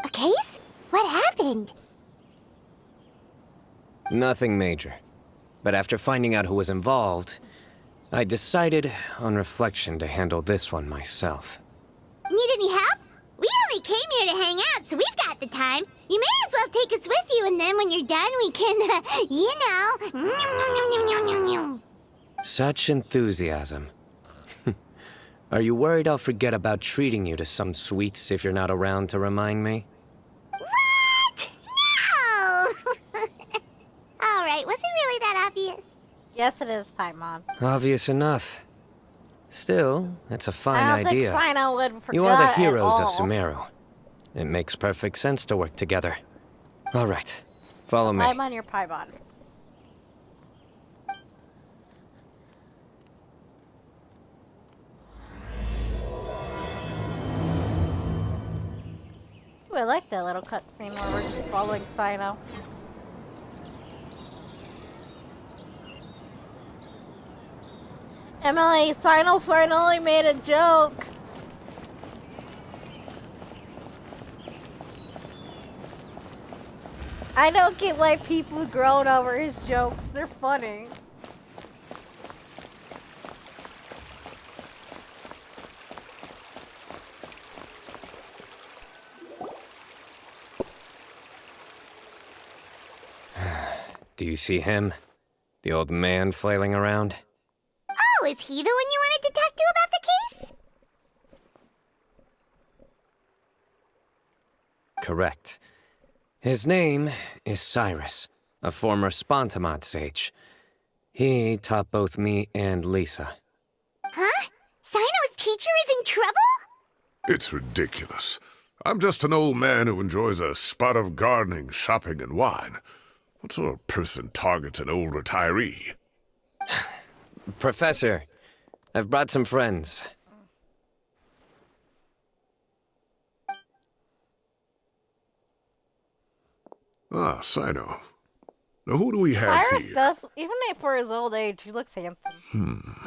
A case? What happened? Nothing major. But after finding out who was involved, I decided, on reflection, to handle this one myself. Need any help? We only came here to hang out, so we've got the time. You may as well take us with you, and then when you're done, we can, you know. Such enthusiasm. Are you worried I'll forget about treating you to some sweets if you're not around to remind me? What? No! All right, was it really that obvious? Yes, it is, Paimon. Obvious enough. Still, it's a fine I don't idea. think Cyno would forget You are the at heroes of all. Sumeru. It makes perfect sense to work together. All right, follow me. I'm on your Paimon. Ooh, I like that little cutscene where we're just following Cyno. Emily, Cyno finally made a joke. I don't get why people groan over his jokes. They're funny. Do you see him? The old man flailing around? Oh, is he the one you wanted to talk to about the case? Correct. His name is Cyrus, a former Spontamod sage. He taught both me and Lisa. Huh? Cyno's teacher is in trouble? It's ridiculous. I'm just an old man who enjoys a spot of gardening, shopping, and wine. What sort of person targets an old retiree? Professor, I've brought some friends. Ah, Cyno. Now who do we have Cyrus here? does, even for his old age, he looks handsome.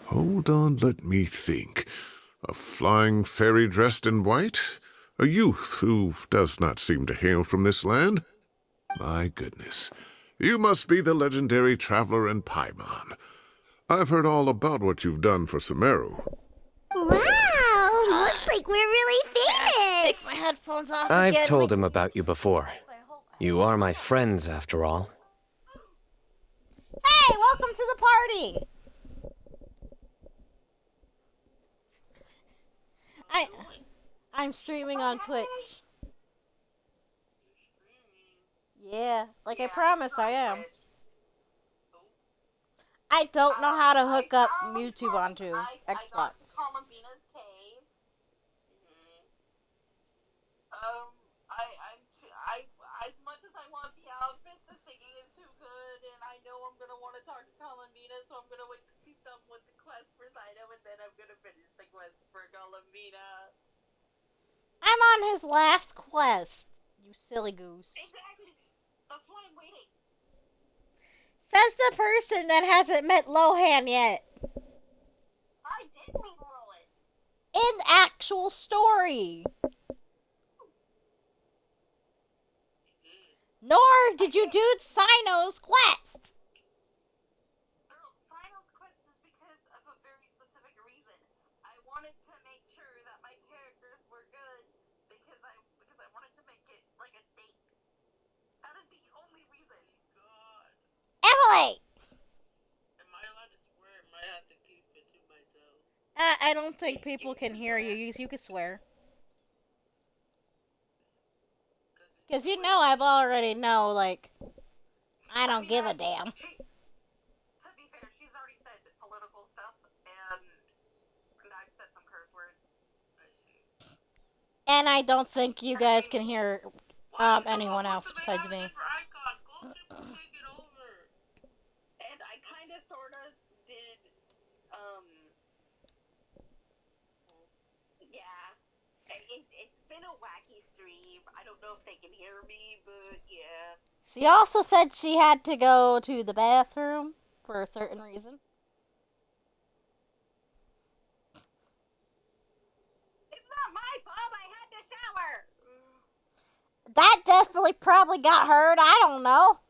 Hold on, let me think. A flying fairy dressed in white? A youth who does not seem to hail from this land? My goodness. You must be the legendary traveler in Paimon. I've heard all about what you've done for Sumeru. Wow, looks like we're really famous. Take my headphones off I've again. told him about you before. You are my friends, after all. Hey, welcome to the party. I'm streaming on Twitch. Yeah, like I promised I am. I don't know how to hook up YouTube onto Xbox. I got to Columbina's cave. As much as I want the outfit, the singing is too good, and I know I'm gonna want to talk to Columbina, so I'm gonna wait till she's done with the quest for Cyno, and then I'm gonna finish the quest for Columbina. I'm on his last quest, you silly goose. Exactly. That's why I'm waiting. Says the person that hasn't met Lohan yet. I did meet Lohan. In actual story. Nor did you do Cyno's quest. Girl, Cyno's quest is because of a very specific reason. I wanted to make sure that my characters were good because I wanted to make it like a date. That is the only reason. God. Emily! Am I allowed to swear? Am I have to keep it to myself? I don't think people can hear you. You can swear. Because you know I've already know, like, I don't give a damn. To be fair, she's already said political stuff, and I've said some curse words. I see. And I don't think you guys can hear anyone else besides me. And I kind of, sort of did, yeah. It's been a wacky stream. I don't know if they can hear me, but yeah. She also said she had to go to the bathroom for a certain reason. It's not my fault. I had to shower. That definitely probably got heard. I don't know.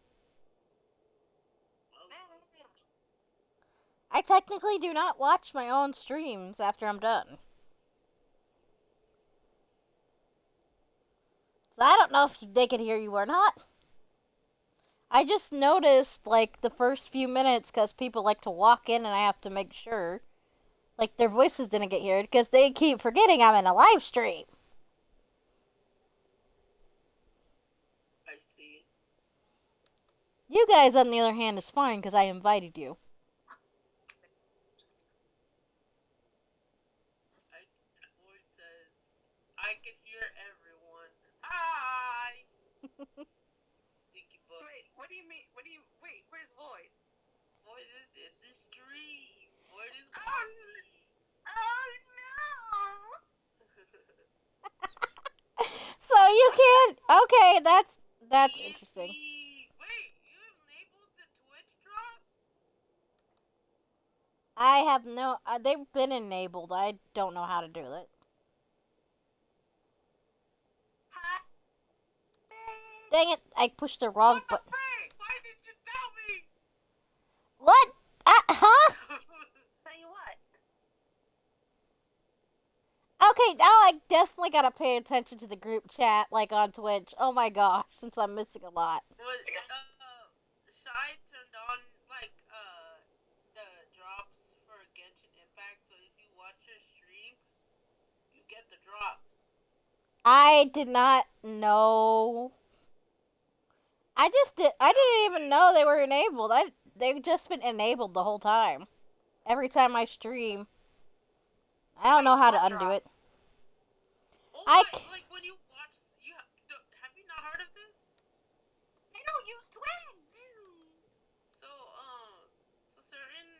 I technically do not watch my own streams after I'm done. So I don't know if they could hear you or not. I just noticed, like, the first few minutes, because people like to walk in and I have to make sure, like, their voices didn't get heard, because they keep forgetting I'm in a live stream. I see. You guys, on the other hand, is fine, because I invited you. I can hear everyone. Hi! Stinky boy. Wait, what do you mean? Wait, where's Void? Void is in the stream. Void is watching. Oh no! So you can't... Okay, that's interesting. Wait, you enabled the Twitch drops? I have no... they've been enabled. I don't know how to do it. Dang it, I pushed the wrong button. Why did you tell me? What? Huh? Tell you what. Okay, now I definitely gotta pay attention to the group chat, like on Twitch. Oh my gosh, since I'm missing a lot. Shy turned on, like, the drops for Genshin Impact, so if you watch her stream, you get the drops. I did not know. I didn't even know they were enabled. They've just been enabled the whole time. Every time I stream. I don't know how to undo it. Like when you watch, have you not heard of this? I don't use Twitch. So certain,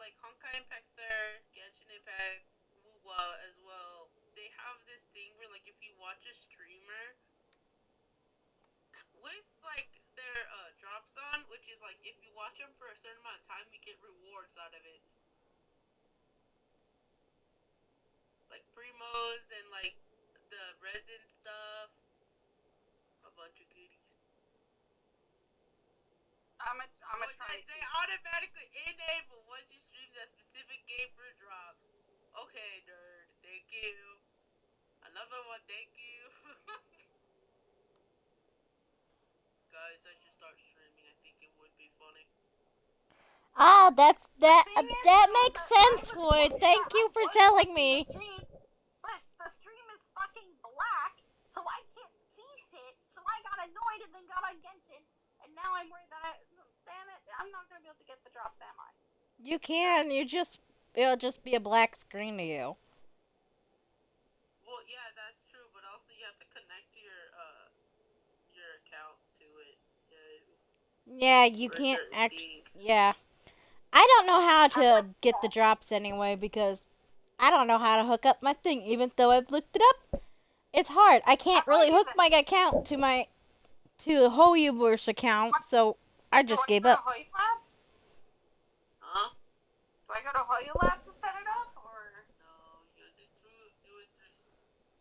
like Honkai Impact Third, Genshin Impact, Wuwa as well, they have this thing where, like, if you watch a streamer with, like, their drops on, which is, like, if you watch them for a certain amount of time, you get rewards out of it. Like Primos and, like, the resin stuff. A bunch of goodies. I'm gonna try. They automatically enable once you stream that specific game for drops. Okay, nerd. Thank you. Another one, thank you. Guys, I should start streaming. I think it would be funny. Ah, that makes sense, Void. Thank you for telling me. But the stream is fucking black, so I can't see shit. So I got annoyed and then got on Genshin, and now I'm worried that damn it, I'm not gonna be able to get the drops, am I? You can. It'll just be a black screen to you. Well, yeah, that's true, but also you have to connect your account to it. Yeah, you can't actually. Yeah. I don't know how to get the drops anyway because I don't know how to hook up my thing. Even though I've looked it up, it's hard. I can't really hook my account to Hoyoverse account, so I just gave up. Huh? Do I go to Hoyo Lab to set it up, or no? You have to do it through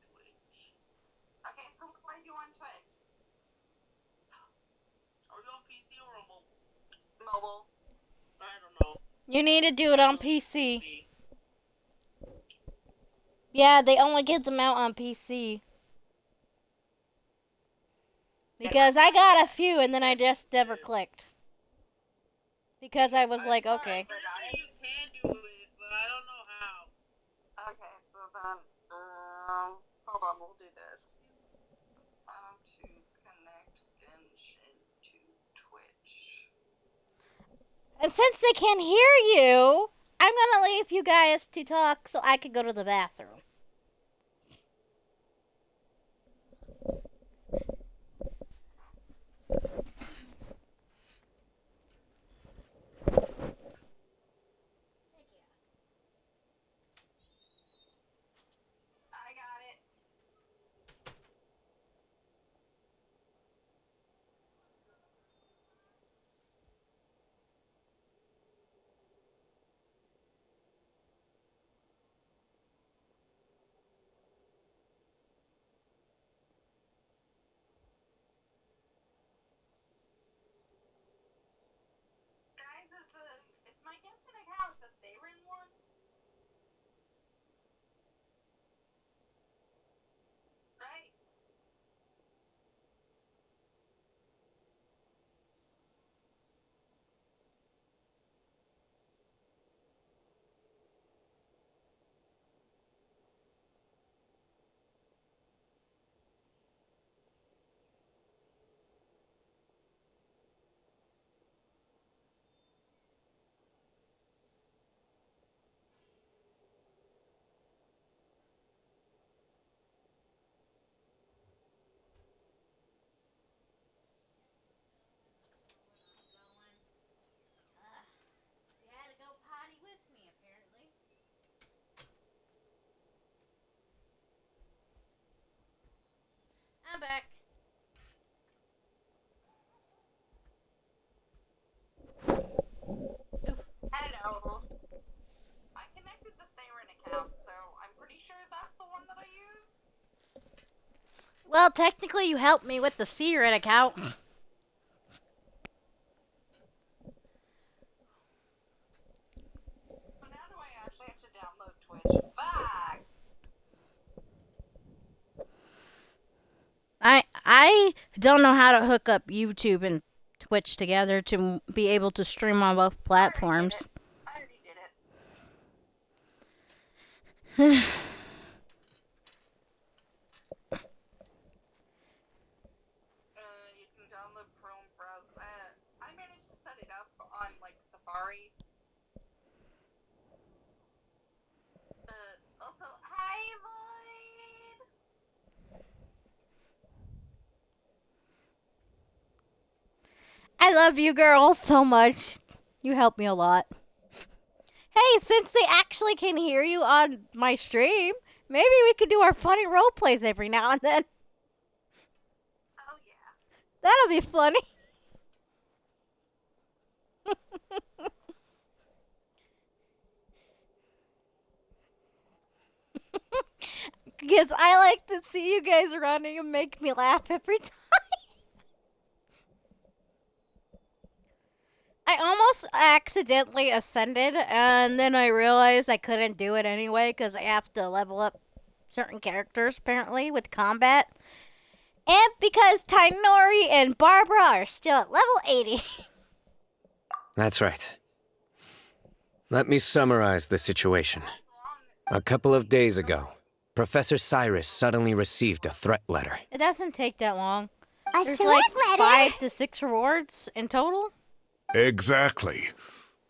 Twitch. Okay, so what do I do on Twitch? Are you on PC or on mobile? Mobile. I don't know. You need to do it on PC. Yeah, they only get them out on PC. Because I got a few and then I just never clicked. Because I was like, okay. I'm pretty sure you can do it, but I don't know how. Okay, so then, hold on, we'll do this. How to connect Genshin to Twitch. And since they can't hear you, I'm gonna leave you guys to talk so I can go to the bathroom. I got it. Guys, is my Genshin account the Siren one? Right? You had to go potty with me, apparently. I'm back. Hello. I connected the Siren account, so I'm pretty sure that's the one that I use. Well, technically you helped me with the Siren account. So now do I actually have to download Twitch? Fuck! I don't know how to hook up YouTube and Twitch together to be able to stream on both platforms. I already did it. You can download Chrome browser. I managed to set it up on like Safari. Also, hi Lloyd. I love you girls so much. You help me a lot. Hey, since they actually can hear you on my stream, maybe we could do our funny role plays every now and then. Oh yeah. That'll be funny. Because I like to see you guys running and make me laugh every time. I almost accidentally ascended, and then I realized I couldn't do it anyway because I have to level up certain characters, apparently, with combat. And because Tainori and Barbara are still at level 80. That's right. Let me summarize the situation. A couple of days ago, Professor Cyrus suddenly received a threat letter. It doesn't take that long. A There's threat like letter? 5 to 6 rewards in total. Exactly.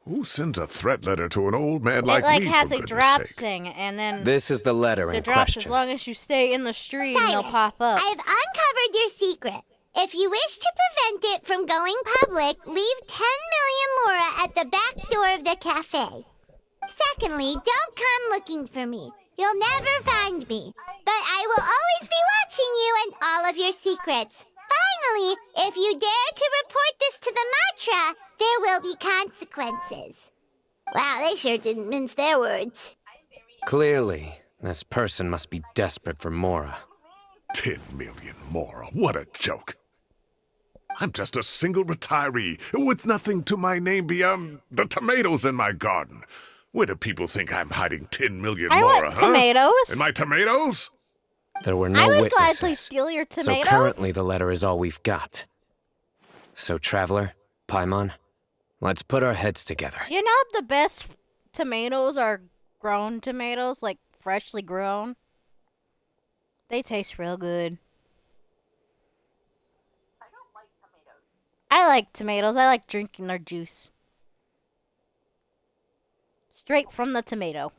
Who sends a threat letter to an old man It like like me, has for a goodness drop sake? thing, and then This is the letter the in drops question. as long as you stay in the stream, they'll Cyrus, pop up. I've uncovered your secret. If you wish to prevent it from going public, leave 10 million mora at the back door of the cafe. Secondly, don't come looking for me. You'll never find me. But I will always be watching you and all of your secrets. Finally, if you dare to report this to the Matra, there will be consequences. Wow, they sure didn't mince their words. Clearly, this person must be desperate for Mora. 10 million Mora, what a joke. I'm just a single retiree with nothing to my name beyond the tomatoes in my garden. Where do people think I'm hiding 10 million I Mora, want huh? tomatoes. And my tomatoes? There were no I would witnesses. gladly steal your So tomatoes. currently the letter is all we've got. So Traveler, Paimon, let's put our heads together. You know the best tomatoes are grown tomatoes, like freshly grown. They taste real good. I like tomatoes. I like drinking their juice. Straight from the tomato.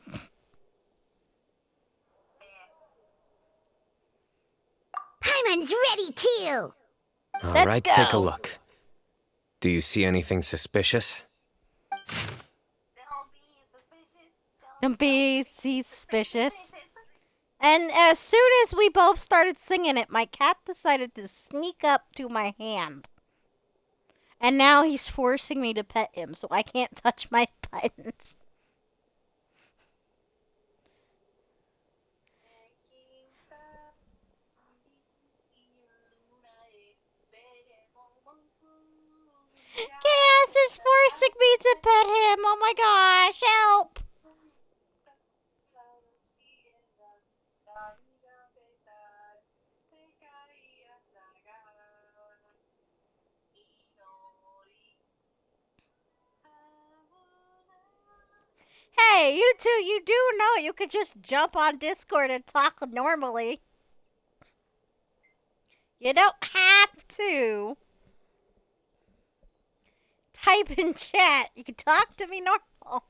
Paimon's ready too. All Let's right, go. take a look. Do you see anything suspicious? Don't be suspicious. And as soon as we both started singing it, my cat decided to sneak up to my hand. And now he's forcing me to pet him, so I can't touch my buttons. Chaos is forcing me to pet him. Oh my gosh, help! Hey, you two, you do know you could just jump on Discord and talk normally. You don't have to type in chat. You can talk to me normal.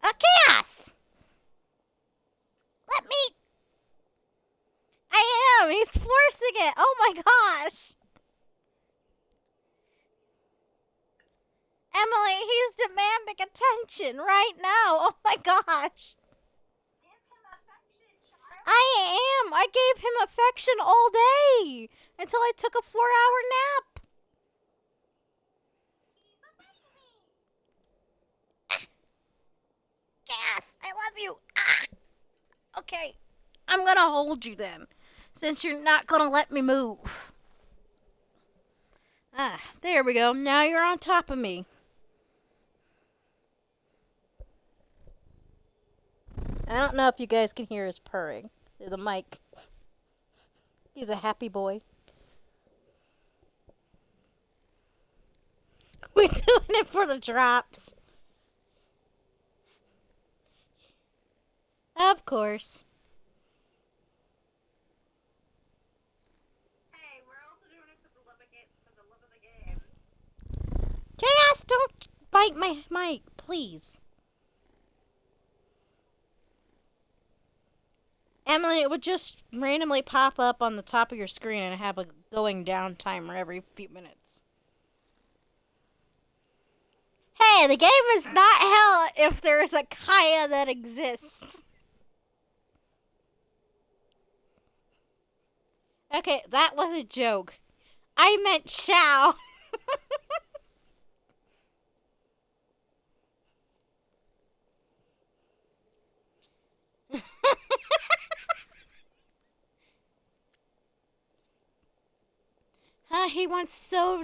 A chaos! Let me... I am! He's forcing it! Oh my gosh! Emily, he's demanding attention right now! Oh my gosh! I am! I gave him affection all day! Until I took a 4-hour nap! Gas! I love you! Ah! Okay, I'm gonna hold you then, since you're not gonna let me move. Ah, there we go. Now you're on top of me. I don't know if you guys can hear his purring through the mic. He's a happy boy. We're doing it for the drops. Of course. Hey, we're also doing it for the love of the game. Chaos, don't bite my mic, please. Emily, it would just randomly pop up on the top of your screen and have a going down timer every few minutes. Hey, the game is not hell if there is a Kaya that exists. Okay, that was a joke. I meant Shao.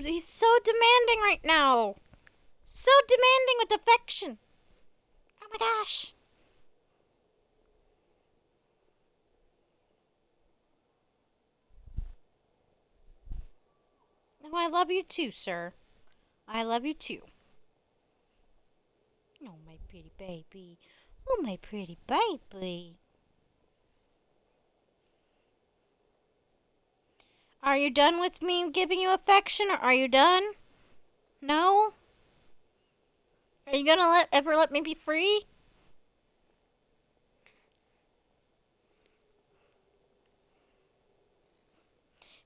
He's so demanding right now. So demanding with affection. Oh my gosh. Oh, I love you too, sir. I love you too. Oh, my pretty baby. Oh, my pretty baby. Are you done with me giving you affection, or are you done? No? Are you gonna ever let me be free?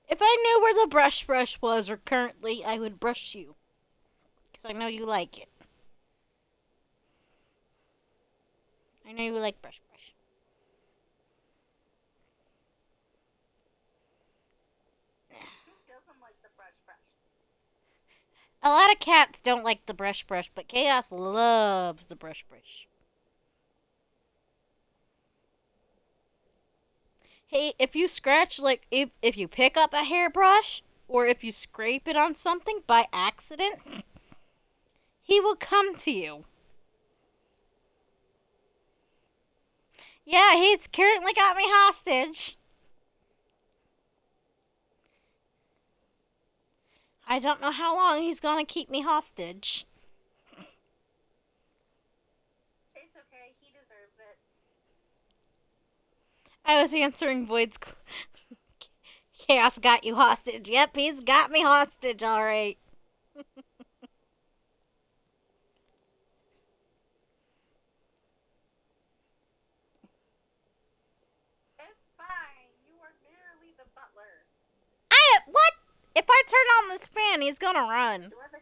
If I knew where the brush was or currently, I would brush you. Because I know you like it. I know you like brush. Who doesn't like the brush? A lot of cats don't like the brush, but Chaos loves the brush. Hey, if you scratch, like, if you pick up a hairbrush, or if you scrape it on something by accident, he will come to you. Yeah, he's currently got me hostage. I don't know how long he's gonna keep me hostage. It's okay, he deserves it. I was answering Void's... Chaos got you hostage. Yep, he's got me hostage, alright. It's fine. You are merely the butler. What? If I turn on this fan, he's gonna run. You are the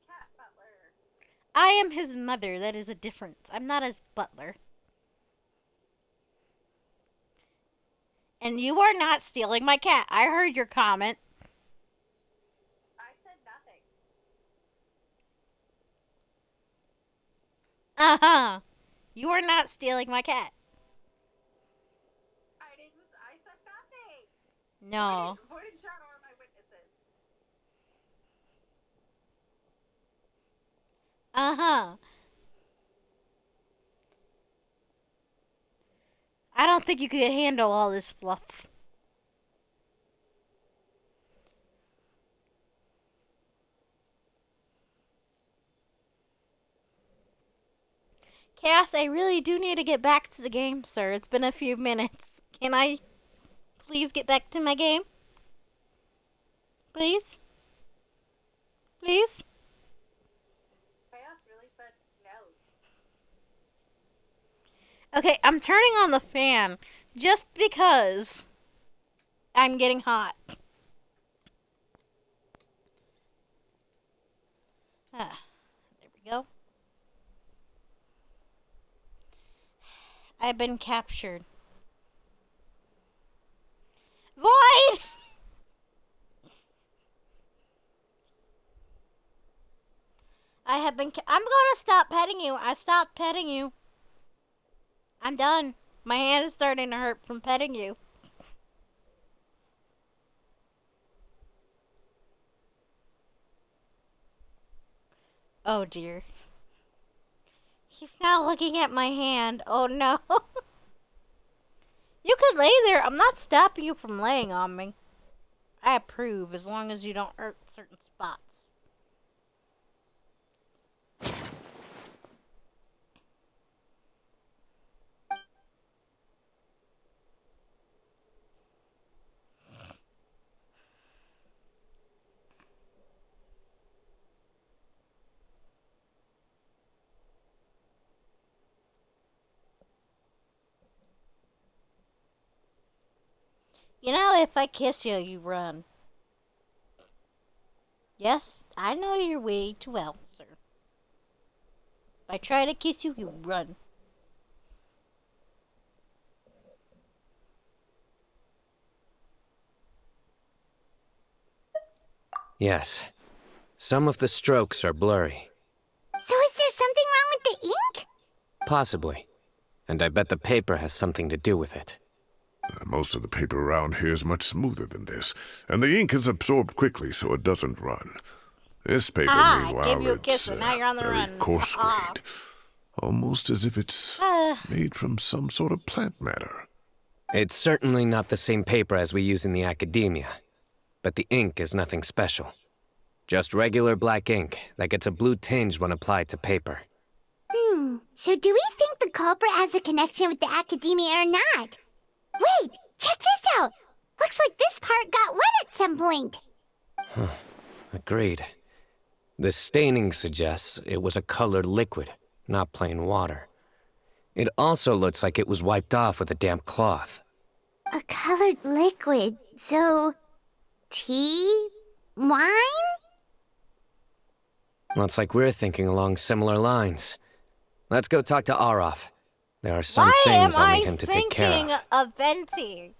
cat butler. I am his mother. That is a difference. I'm not his butler. And you are not stealing my cat. I heard your comment. I said nothing. Uh-huh. You are not stealing my cat. I said nothing. No. Void and Shadow are my witnesses. Uh-huh. I don't think you could handle all this fluff. Cass, I really do need to get back to the game, sir. It's been a few minutes. Can I please get back to my game? Please? Please? Chaos really said no. Okay, I'm turning on the fan just because I'm getting hot. Ah, there we go. I've been captured. Void! I have been I'm gonna stop petting you. I stopped petting you. I'm done. My hand is starting to hurt from petting you. Oh dear. He's now looking at my hand. Oh no. You could lay there. I'm not stopping you from laying on me. I approve as long as you don't hurt certain spots. You know, if I kiss you, you run. Yes, I know you're way too well, sir. If I try to kiss you, you run. Yes. Some of the strokes are blurry. So is there something wrong with the ink? Possibly. And I bet the paper has something to do with it. Most of the paper around here is much smoother than this, and the ink is absorbed quickly so it doesn't run. This paper, I meanwhile, gave you a kiss it's and now you're on the very run. coarse-grained, almost as if it's made from some sort of plant matter. It's certainly not the same paper as we use in the academia, but the ink is nothing special. Just regular black ink that gets a blue tinge when applied to paper. So do we think the culprit has a connection with the academia or not? Wait, check this out! Looks like this part got wet at some point. Agreed. The staining suggests it was a colored liquid, not plain water. It also looks like it was wiped off with a damp cloth. A colored liquid, so... tea? Wine? Looks like we're thinking along similar lines. Let's go talk to Arof. There are some Why am things I need I him to take care thinking of. of Venti?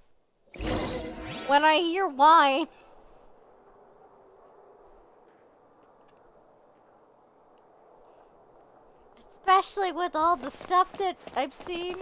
When I hear wine. Especially with all the stuff that I've seen.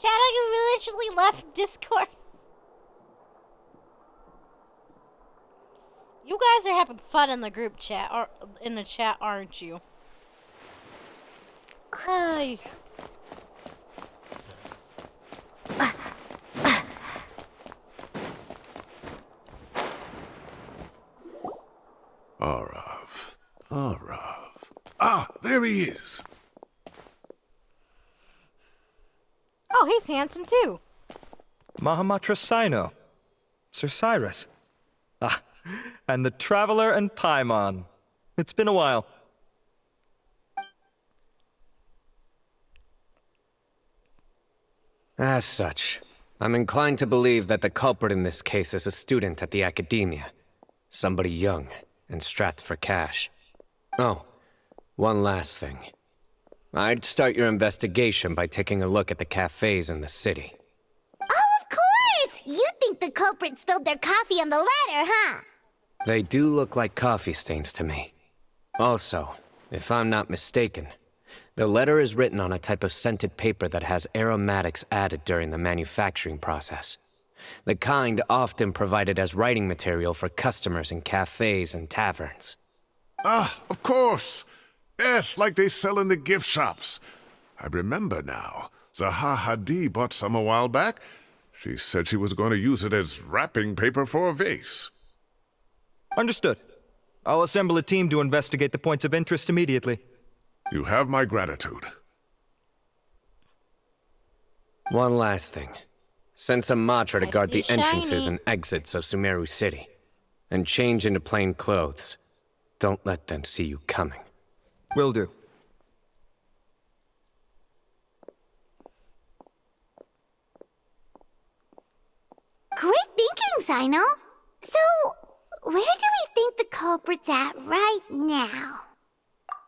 Shadow, you literally left Discord. You guys are having fun in the group chat, or in the chat, aren't you? Hi. Arav. Ah, there he is. Oh, he's handsome too. Mahamatra Cyno. Sir Cyrus. Ah, and the Traveler and Paimon. It's been a while. As such, I'm inclined to believe that the culprit in this case is a student at the academia. Somebody young and strapped for cash. Oh, one last thing. I'd start your investigation by taking a look at the cafes in the city. Oh, of course! You think the culprit spilled their coffee on the ladder, huh? They do look like coffee stains to me. Also, if I'm not mistaken, the letter is written on a type of scented paper that has aromatics added during the manufacturing process. The kind often provided as writing material for customers in cafes and taverns. Ah, of course. Yes, like they sell in the gift shops. I remember now. Zaha Hadi bought some a while back. She said she was going to use it as wrapping paper for a vase. Understood. I'll assemble a team to investigate the points of interest immediately. You have my gratitude. One last thing. Send some Matra to guard the see entrances shiny. and exits of Sumeru City. And change into plain clothes. Don't let them see you coming. Will do. Great thinking, Cyno. So, where do we think the culprit's at right now?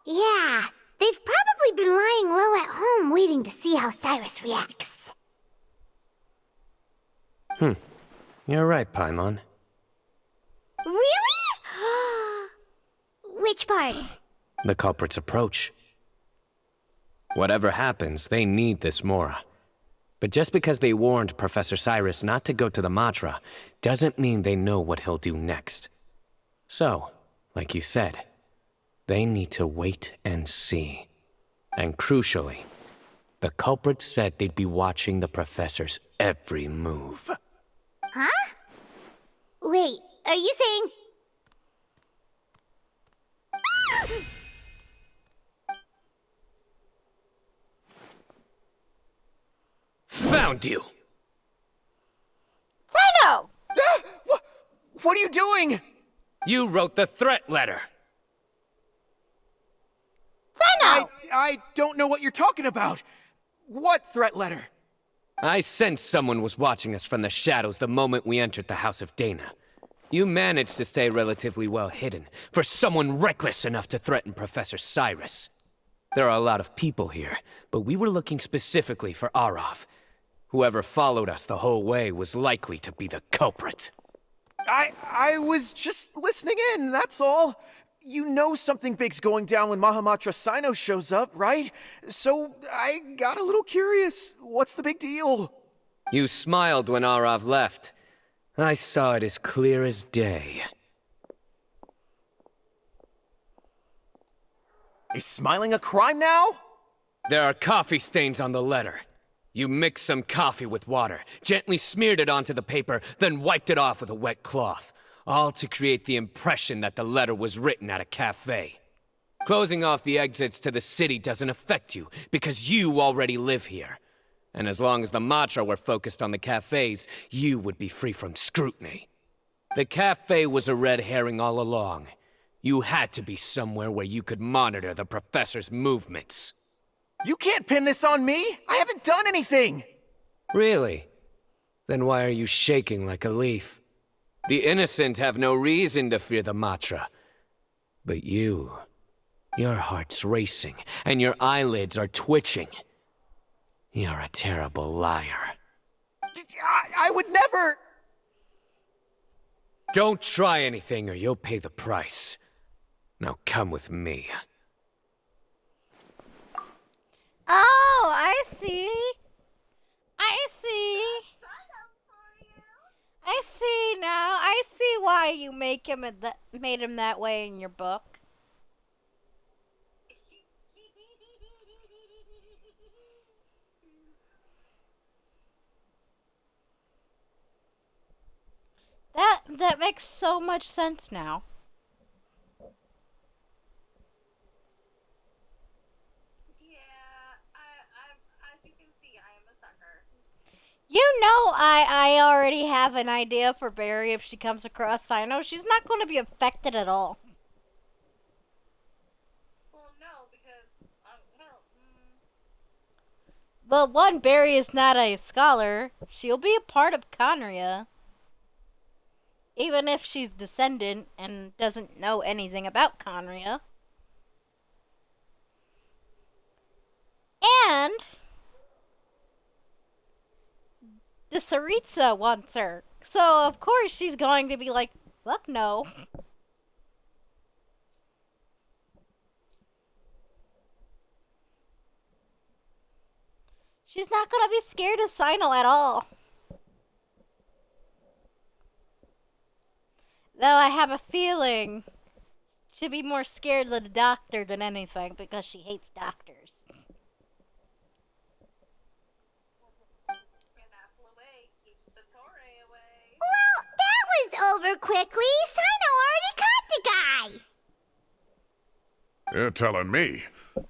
Yeah, they've probably been lying low at home waiting to see how Cyrus reacts. You're right, Paimon. Really? Which part? The culprit's approach. Whatever happens, they need this Mora. But just because they warned Professor Cyrus not to go to the Matra, doesn't mean they know what he'll do next. So, like you said, they need to wait and see. And crucially, the culprit said they'd be watching the Professor's every move. Huh? Wait, are you saying... Found you! Cyno! What are you doing? You wrote the threat letter! Cyno! I don't know what you're talking about. What threat letter? I sensed someone was watching us from the shadows the moment we entered the House of Dana. You managed to stay relatively well hidden for someone reckless enough to threaten Professor Cyrus. There are a lot of people here, but we were looking specifically for Arof. Whoever followed us the whole way was likely to be the culprit. I was just listening in, that's all. You know something big's going down when Mahamatra Cyno shows up, right? So I got a little curious. What's the big deal? You smiled when Arav left. I saw it as clear as day. Is smiling a crime now? There are coffee stains on the letter. You mixed some coffee with water, gently smeared it onto the paper, then wiped it off with a wet cloth, all to create the impression that the letter was written at a cafe. Closing off the exits to the city doesn't affect you, because you already live here. And as long as the Matra were focused on the cafes, you would be free from scrutiny. The cafe was a red herring all along. You had to be somewhere where you could monitor the professor's movements. You can't pin this on me! I haven't done anything! Really? Then why are you shaking like a leaf? The innocent have no reason to fear the Matra. But you... your heart's racing, and your eyelids are twitching. You're a terrible liar. I would never... Don't try anything or you'll pay the price. Now come with me. Oh, I see. I see. I see now. I see why you made him that way in your book. That makes so much sense now. You know I already have an idea for Barry if she comes across Cyno. She's not going to be affected at all. Well, no, because, Well, one, Barry is not a scholar. She'll be a part of Conria. Even if she's descendant and doesn't know anything about Conria. And the Tsaritsa wants her. So, of course, she's going to be like, fuck no. She's not going to be scared of Cyno at all. Though I have a feeling she'll be more scared of the doctor than anything because she hates doctors. Well, that was over quickly. Cyno already caught the guy. You're telling me.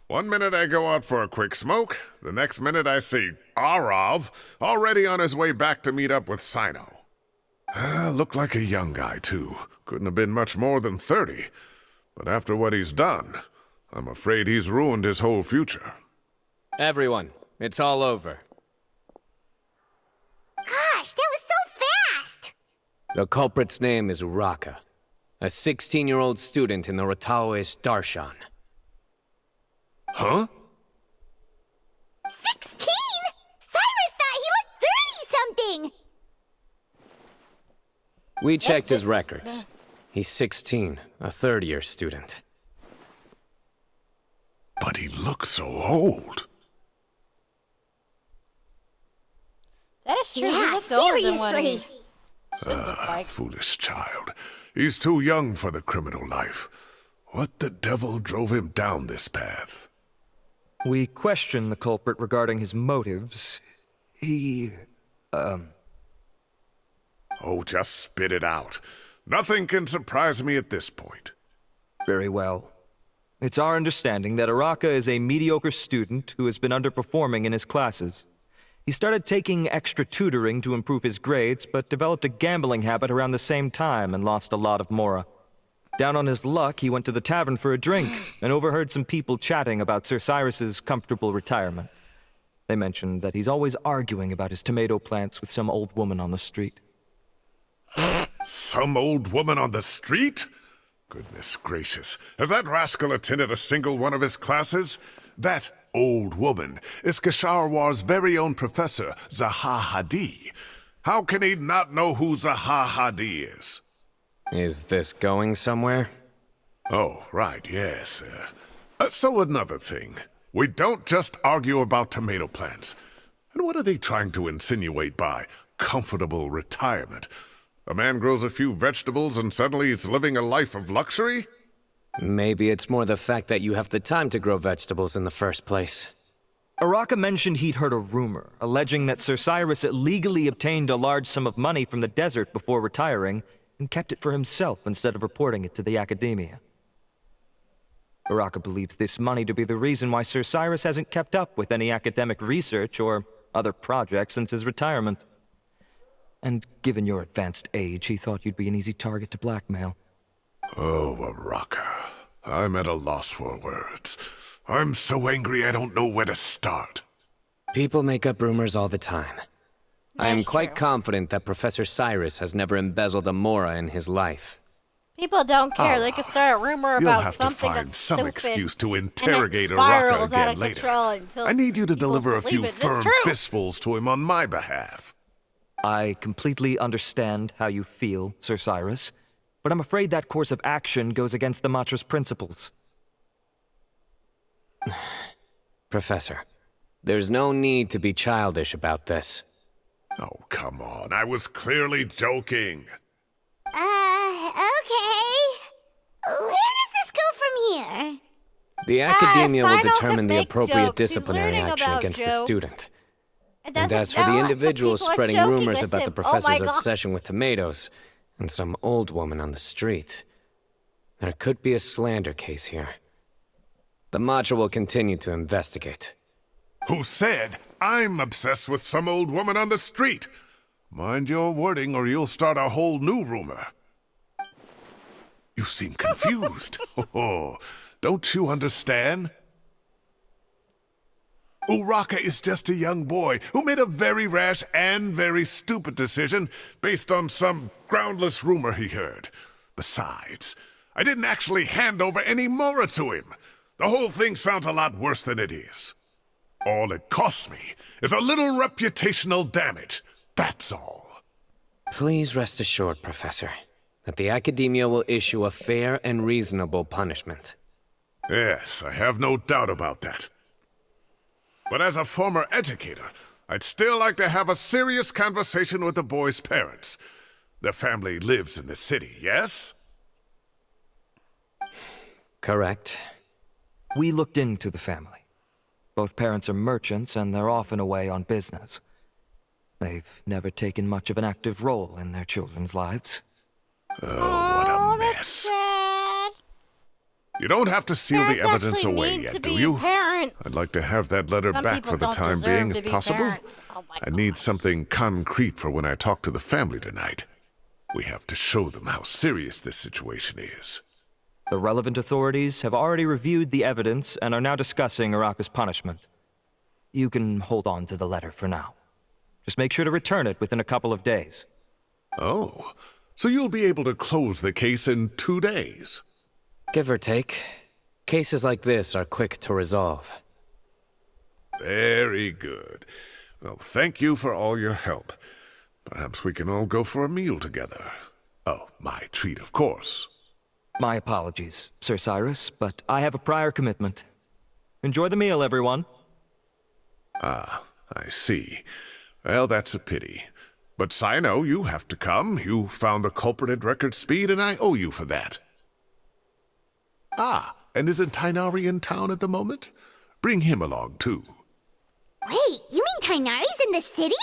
1 minute I go out for a quick smoke, the next minute I see Arav already on his way back to meet up with Cyno. Looked like a young guy, too. Couldn't have been much more than 30. But after what he's done, I'm afraid he's ruined his whole future. Everyone, it's all over. Gosh, that was so fast! The culprit's name is Uraka, a 16-year-old student in the Rataoist Darshan. Huh? 16? Cyrus thought he looked 30-something! We checked his records. He's 16, a third-year student. But he looks so old. That is true. Yeah, he looks older than what he seriously. should look like. Foolish child. He's too young for the criminal life. What the devil drove him down this path? We questioned the culprit regarding his motives. Oh, just spit it out. Nothing can surprise me at this point. Very well. It's our understanding that Araka is a mediocre student who has been underperforming in his classes. He started taking extra tutoring to improve his grades, but developed a gambling habit around the same time and lost a lot of mora. Down on his luck, he went to the tavern for a drink and overheard some people chatting about Sir Cyrus's comfortable retirement. They mentioned that he's always arguing about his tomato plants with some old woman on the street. Some old woman on the street? Goodness gracious. Has that rascal attended a single one of his classes? That old woman is Kasharwar's very own professor, Zaha Hadi. How can he not know who Zaha Hadi is? Is this going somewhere? Oh, right, yes. So another thing. We don't just argue about tomato plants. And what are they trying to insinuate by comfortable retirement? A man grows a few vegetables and suddenly he's living a life of luxury? Maybe it's more the fact that you have the time to grow vegetables in the first place. Araka mentioned he'd heard a rumor, alleging that Sir Cyrus illegally obtained a large sum of money from the desert before retiring, and kept it for himself instead of reporting it to the academia. Araka believes this money to be the reason why Sir Cyrus hasn't kept up with any academic research or other projects since his retirement. And given your advanced age, he thought you'd be an easy target to blackmail. Oh, Araka. I'm at a loss for words. I'm so angry I don't know where to start. People make up rumors all the time. I am quite confident that Professor Cyrus has never embezzled a mora in his life. People don't care. They can start a rumor You'll about have something to find that's some stupid, excuse to and it interrogate spirals Araka out again of later. control until I need you to people deliver a believe few it. It's firm true. fistfuls to him on my behalf. I completely understand how you feel, Sir Cyrus, but I'm afraid that course of action goes against the Matra's principles. Professor, there's no need to be childish about this. Oh, come on. I was clearly joking. Okay. Where does this go from here? The academia will Cyno can determine the make appropriate jokes. He's disciplinary learning action about against the jokes. student. It And doesn't as for the know if individual people are spreading joking rumors with about the him. Oh my professor's God. obsession with tomatoes and some old woman on the street, there could be a slander case here. The Matra will continue to investigate. Who said I'm obsessed with some old woman on the street? Mind your wording or you'll start a whole new rumor. You seem confused. Oh, don't you understand? Uraka is just a young boy who made a very rash and very stupid decision based on some groundless rumor he heard. Besides, I didn't actually hand over any Mora to him. The whole thing sounds a lot worse than it is. All it costs me is a little reputational damage. That's all. Please rest assured, Professor, that the Academia will issue a fair and reasonable punishment. Yes, I have no doubt about that. But as a former educator, I'd still like to have a serious conversation with the boy's parents. Their family lives in the city, yes? Correct. We looked into the family. Both parents are merchants, and they're often away on business. They've never taken much of an active role in their children's lives. Oh, what a mess. Sad. You don't have to seal the Parents evidence actually away need yet, to do be you? parents. I'd like to have that letter Some back people for the don't time deserve being, to if be possible. parents. Oh my I need something concrete for when I talk to the family tonight. We have to show them how serious this situation is. The relevant authorities have already reviewed the evidence and are now discussing Araka's punishment. You can hold on to the letter for now. Just make sure to return it within a couple of days. Oh, so you'll be able to close the case in 2 days? Give or take. Cases like this are quick to resolve. Very good. Well, thank you for all your help. Perhaps we can all go for a meal together. Oh, my treat, of course. My apologies, Sir Cyrus, but I have a prior commitment. Enjoy the meal, everyone. Ah, I see. Well, that's a pity. But Cyno, you have to come. You found the culprit at record speed, and I owe you for that. Ah, and isn't Tighnari in town at the moment? Bring him along, too. Wait, you mean Tighnari's in the city?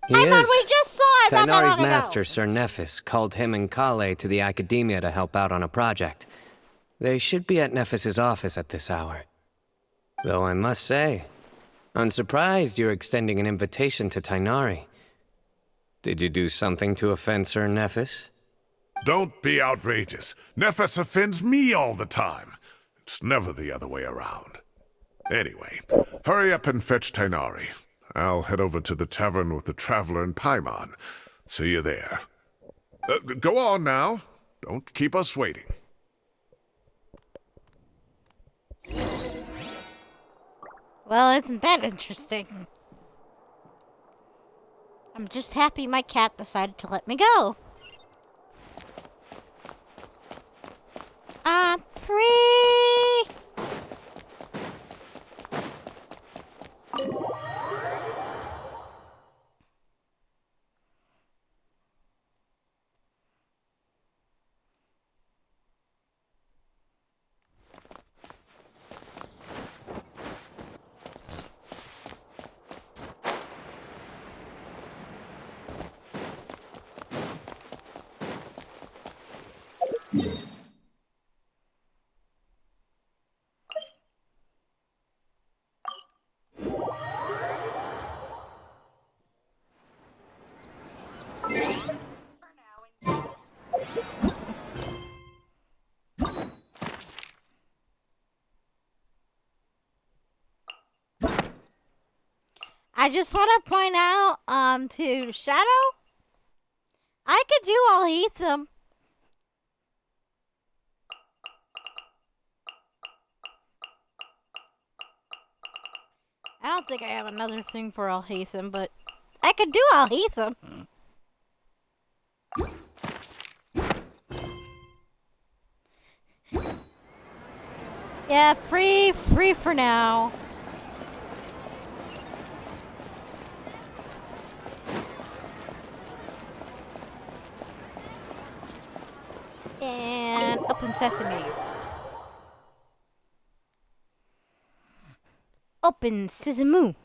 He I is. thought we just saw it not that Tighnari's long ago. master, Sir Nephis, called him and Kale to the Academia to help out on a project. They should be at Nephis's office at this hour. Though I must say, I'm surprised you're extending an invitation to Tighnari. Did you do something to offend Sir Nephis? Don't be outrageous. Nephis offends me all the time. It's never the other way around. Anyway, hurry up and fetch Tighnari. I'll head over to the tavern with the Traveler and Paimon. See you there. Go on now. Don't keep us waiting. Well, isn't that interesting? I'm just happy my cat decided to let me go. I just want to point out, to Shadow, I could do all Heatham. I don't think I have another thing for Alhaitham, but I could do Alhaitham. Yeah, free for now. And open sesame. Open sesame.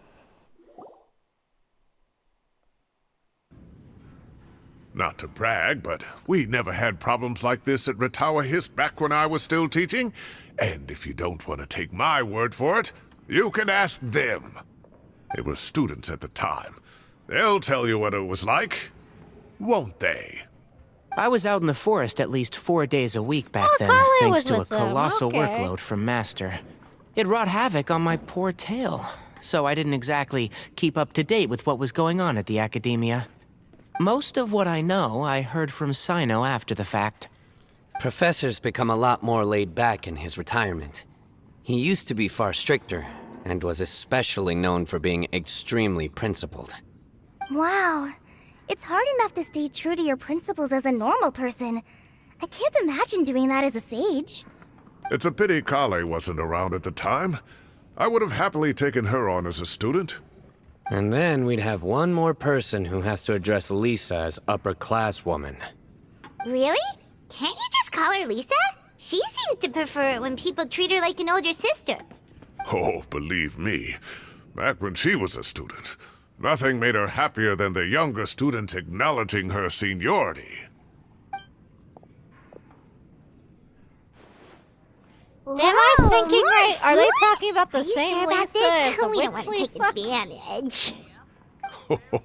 Not to brag, but we never had problems like this at Ratawa Hist back when I was still teaching. And if you don't want to take my word for it, you can ask them. They were students at the time. They'll tell you what it was like, won't they? I was out in the forest at least 4 days a week back then, Carly thanks was to a with them. colossal Okay. workload from Master. It wrought havoc on my poor tail, so I didn't exactly keep up to date with what was going on at the Academia. Most of what I know, I heard from Cyno after the fact. Professor's become a lot more laid back in his retirement. He used to be far stricter, and was especially known for being extremely principled. Wow. It's hard enough to stay true to your principles as a normal person. I can't imagine doing that as a sage. It's a pity Kale wasn't around at the time. I would have happily taken her on as a student. And then we'd have one more person who has to address Lisa as upper-class woman. Really? Can't you just call her Lisa? She seems to prefer it when people treat her like an older sister. Oh, believe me, back when she was a student, nothing made her happier than the younger students acknowledging her seniority. Am I thinking right? Are they talking about the Are you same sure about Lisa this? as the We don't witch want to take Lisa? advantage.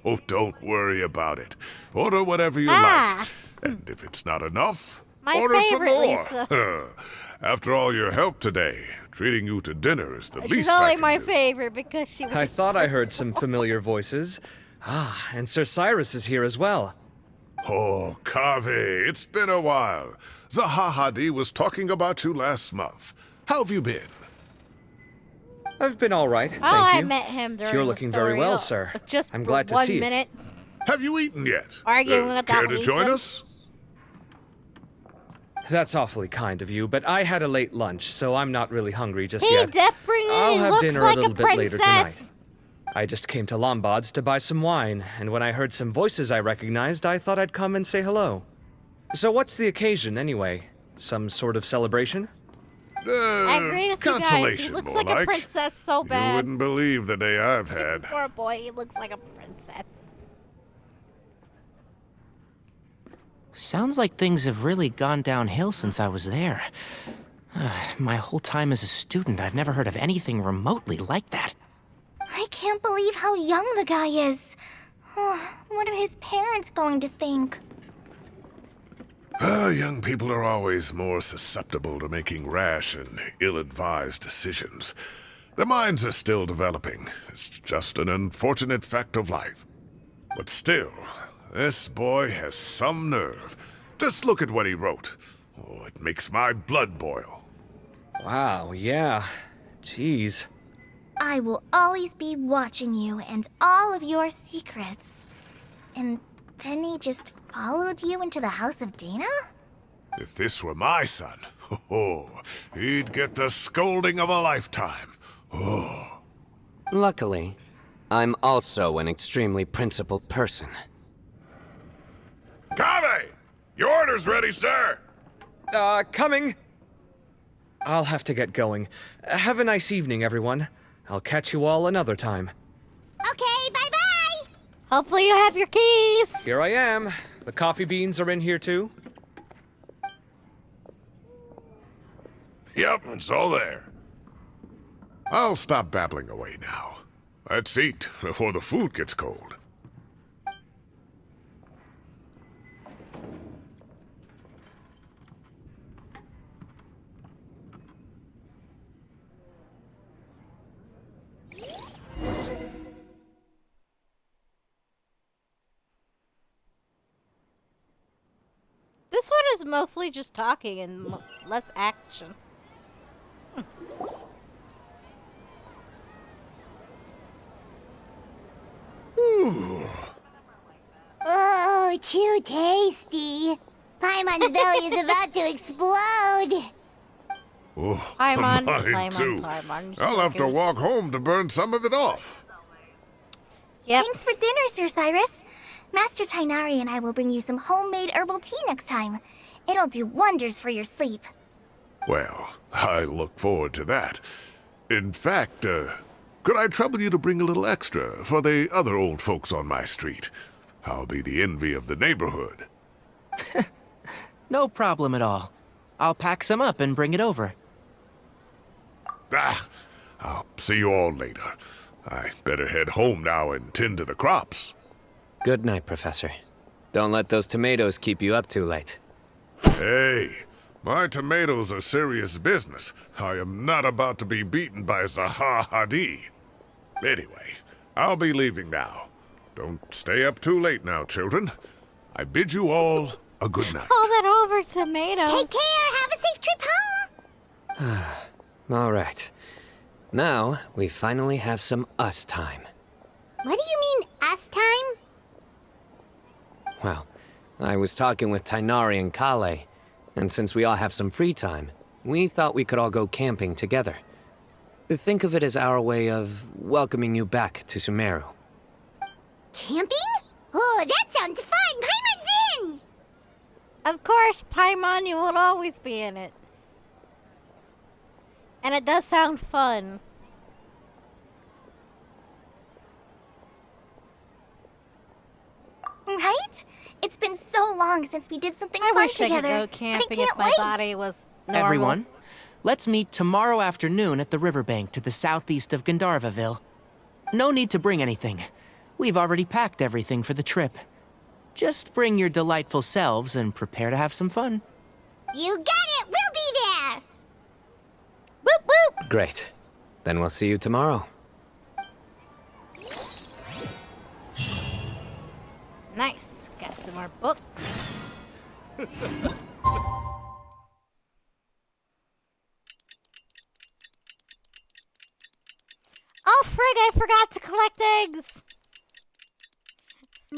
Oh, don't worry about it. Order whatever you Ah. like. And if it's not enough, My order some favorite more. Lisa. After all your help today, treating you to dinner is the She's least I only can my do. favorite because she was. I thought I heard some familiar voices. Ah, and Sir Cyrus is here as well. Oh, Kave, it's been a while. Zahahadi was talking about you last month. How have you been? I've been all right, thank Oh, I you. met him during You're the looking story. very well, Oh, sir. Just I'm for glad to 1 see it. minute. Have you eaten yet? Arguing with Care that to join Lisa. us? That's awfully kind of you, but I had a late lunch, so I'm not really hungry just He yet. definitely I'll have looks dinner like a little a bit later tonight. princess. I just came to Lombard's to buy some wine, and when I heard some voices I recognized, I thought I'd come and say hello. So what's the occasion, anyway? Some sort of celebration? I agree with you guys. He consolation, looks more like a like. princess so You bad. wouldn't believe the day I've had. Poor boy, he looks like a princess. Sounds like things have really gone downhill since I was there. My whole time as a student, I've never heard of anything remotely like that. I can't believe how young the guy is. What are his parents going to think? Young people are always more susceptible to making rash and ill-advised decisions. Their minds are still developing. It's just an unfortunate fact of life. But still, this boy has some nerve. Just look at what he wrote. Oh, it makes my blood boil. Wow, yeah. Jeez. I will always be watching you and all of your secrets. And then he just followed you into the house of Dana? If this were my son, he'd get the scolding of a lifetime. Oh. Luckily, I'm also an extremely principled person. Kave! Your order's ready, sir! Coming. I'll have to get going. Have a nice evening, everyone. I'll catch you all another time. Okay, bye-bye! Hopefully you have your keys. Here I am. The coffee beans are in here too. Yep, it's all there. I'll stop babbling away now. Let's eat before the food gets cold. This one is mostly just talking and less action. Oh, too tasty. Paimon's belly is about to explode. Oh, Paimon, mine too. I'll have to walk home to burn some of it off. Yep. Thanks for dinner, Sir Cyrus. Master Tainari and I will bring you some homemade herbal tea next time. It'll do wonders for your sleep. Well, I look forward to that. In fact, could I trouble you to bring a little extra for the other old folks on my street? I'll be the envy of the neighborhood. No problem at all. I'll pack some up and bring it over. Ah, I'll see you all later. I better head home now and tend to the crops. Good night, Professor. Don't let those tomatoes keep you up too late. Hey, my tomatoes are serious business. I am not about to be beaten by Zaha Hadid. Anyway, I'll be leaving now. Don't stay up too late now, children. I bid you all a good night. Call that over, tomatoes. Take care. Have a safe trip home. All right. Now, we finally have some us time. What do you mean, us time? Well, I was talking with Tainari and Kale, and since we all have some free time, we thought we could all go camping together. Think of it as our way of welcoming you back to Sumeru. Camping? Oh, that sounds fun. Paimon's in. Of course, Paimon, you will always be in it. And it does sound fun. Right? It's been so long since we did something I fun wish together. I could go camping I if can't my wait. body was normal. Everyone, let's meet tomorrow afternoon at the riverbank to the southeast of Gandharvaville. No need to bring anything. We've already packed everything for the trip. Just bring your delightful selves and prepare to have some fun. You got it. We'll be there. Whoop whoop. Great. Then we'll see you tomorrow. Nice. Got some more books. Oh, frig, I forgot to collect eggs.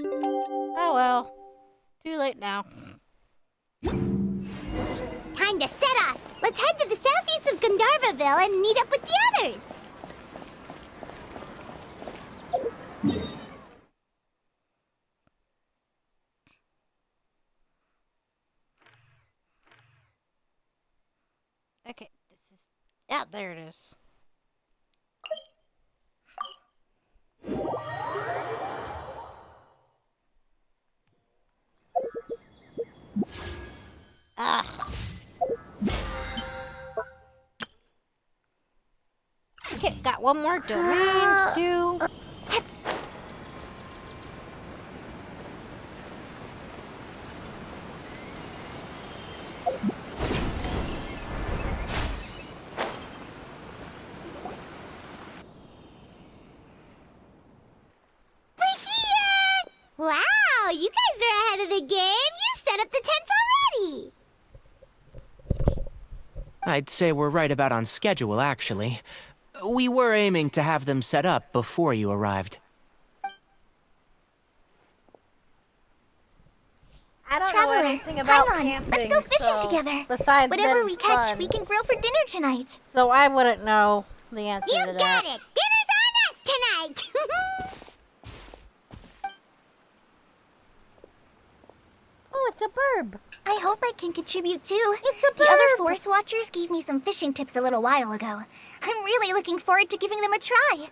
Oh well. Too late now. Time to set off. Let's head to the southeast of Gandharvaville and meet up with the others. Okay, this is... Yeah, there it is. Ugh. Okay, got one more domain to do. Wow, you guys are ahead of the game. You set up the tents already. I'd say we're right about on schedule, actually. We were aiming to have them set up before you arrived. I don't know Traveler, anything about come on, camping. let's go fishing so together. Besides Whatever that we it's catch, fun. we can grill for dinner tonight. So I wouldn't know the answer You to that. got it. Dinner's on us tonight. Oh, it's a burb. I hope I can contribute too. It's a The other burb. forest watchers gave me some fishing tips a little while ago. I'm really looking forward to giving them a try.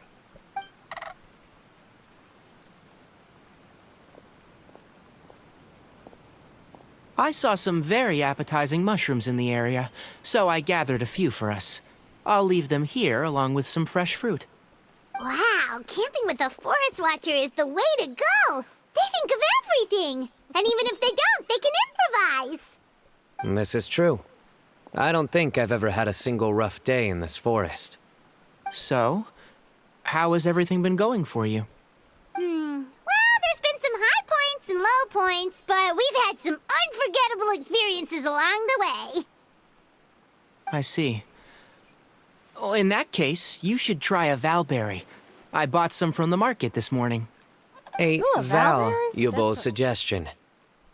I saw some very appetizing mushrooms in the area, so I gathered a few for us. I'll leave them here along with some fresh fruit. Wow, camping with a forest watcher is the way to go. They think of everything. And even if they don't, they can improvise. This is true. I don't think I've ever had a single rough day in this forest. So, how has everything been going for you? Well, there's been some high points and low all points, but we've had some unforgettable experiences along the way. I see. Oh, in that case, you should try a valberry. I bought some from the market this morning. A Ooh, a valuable suggestion.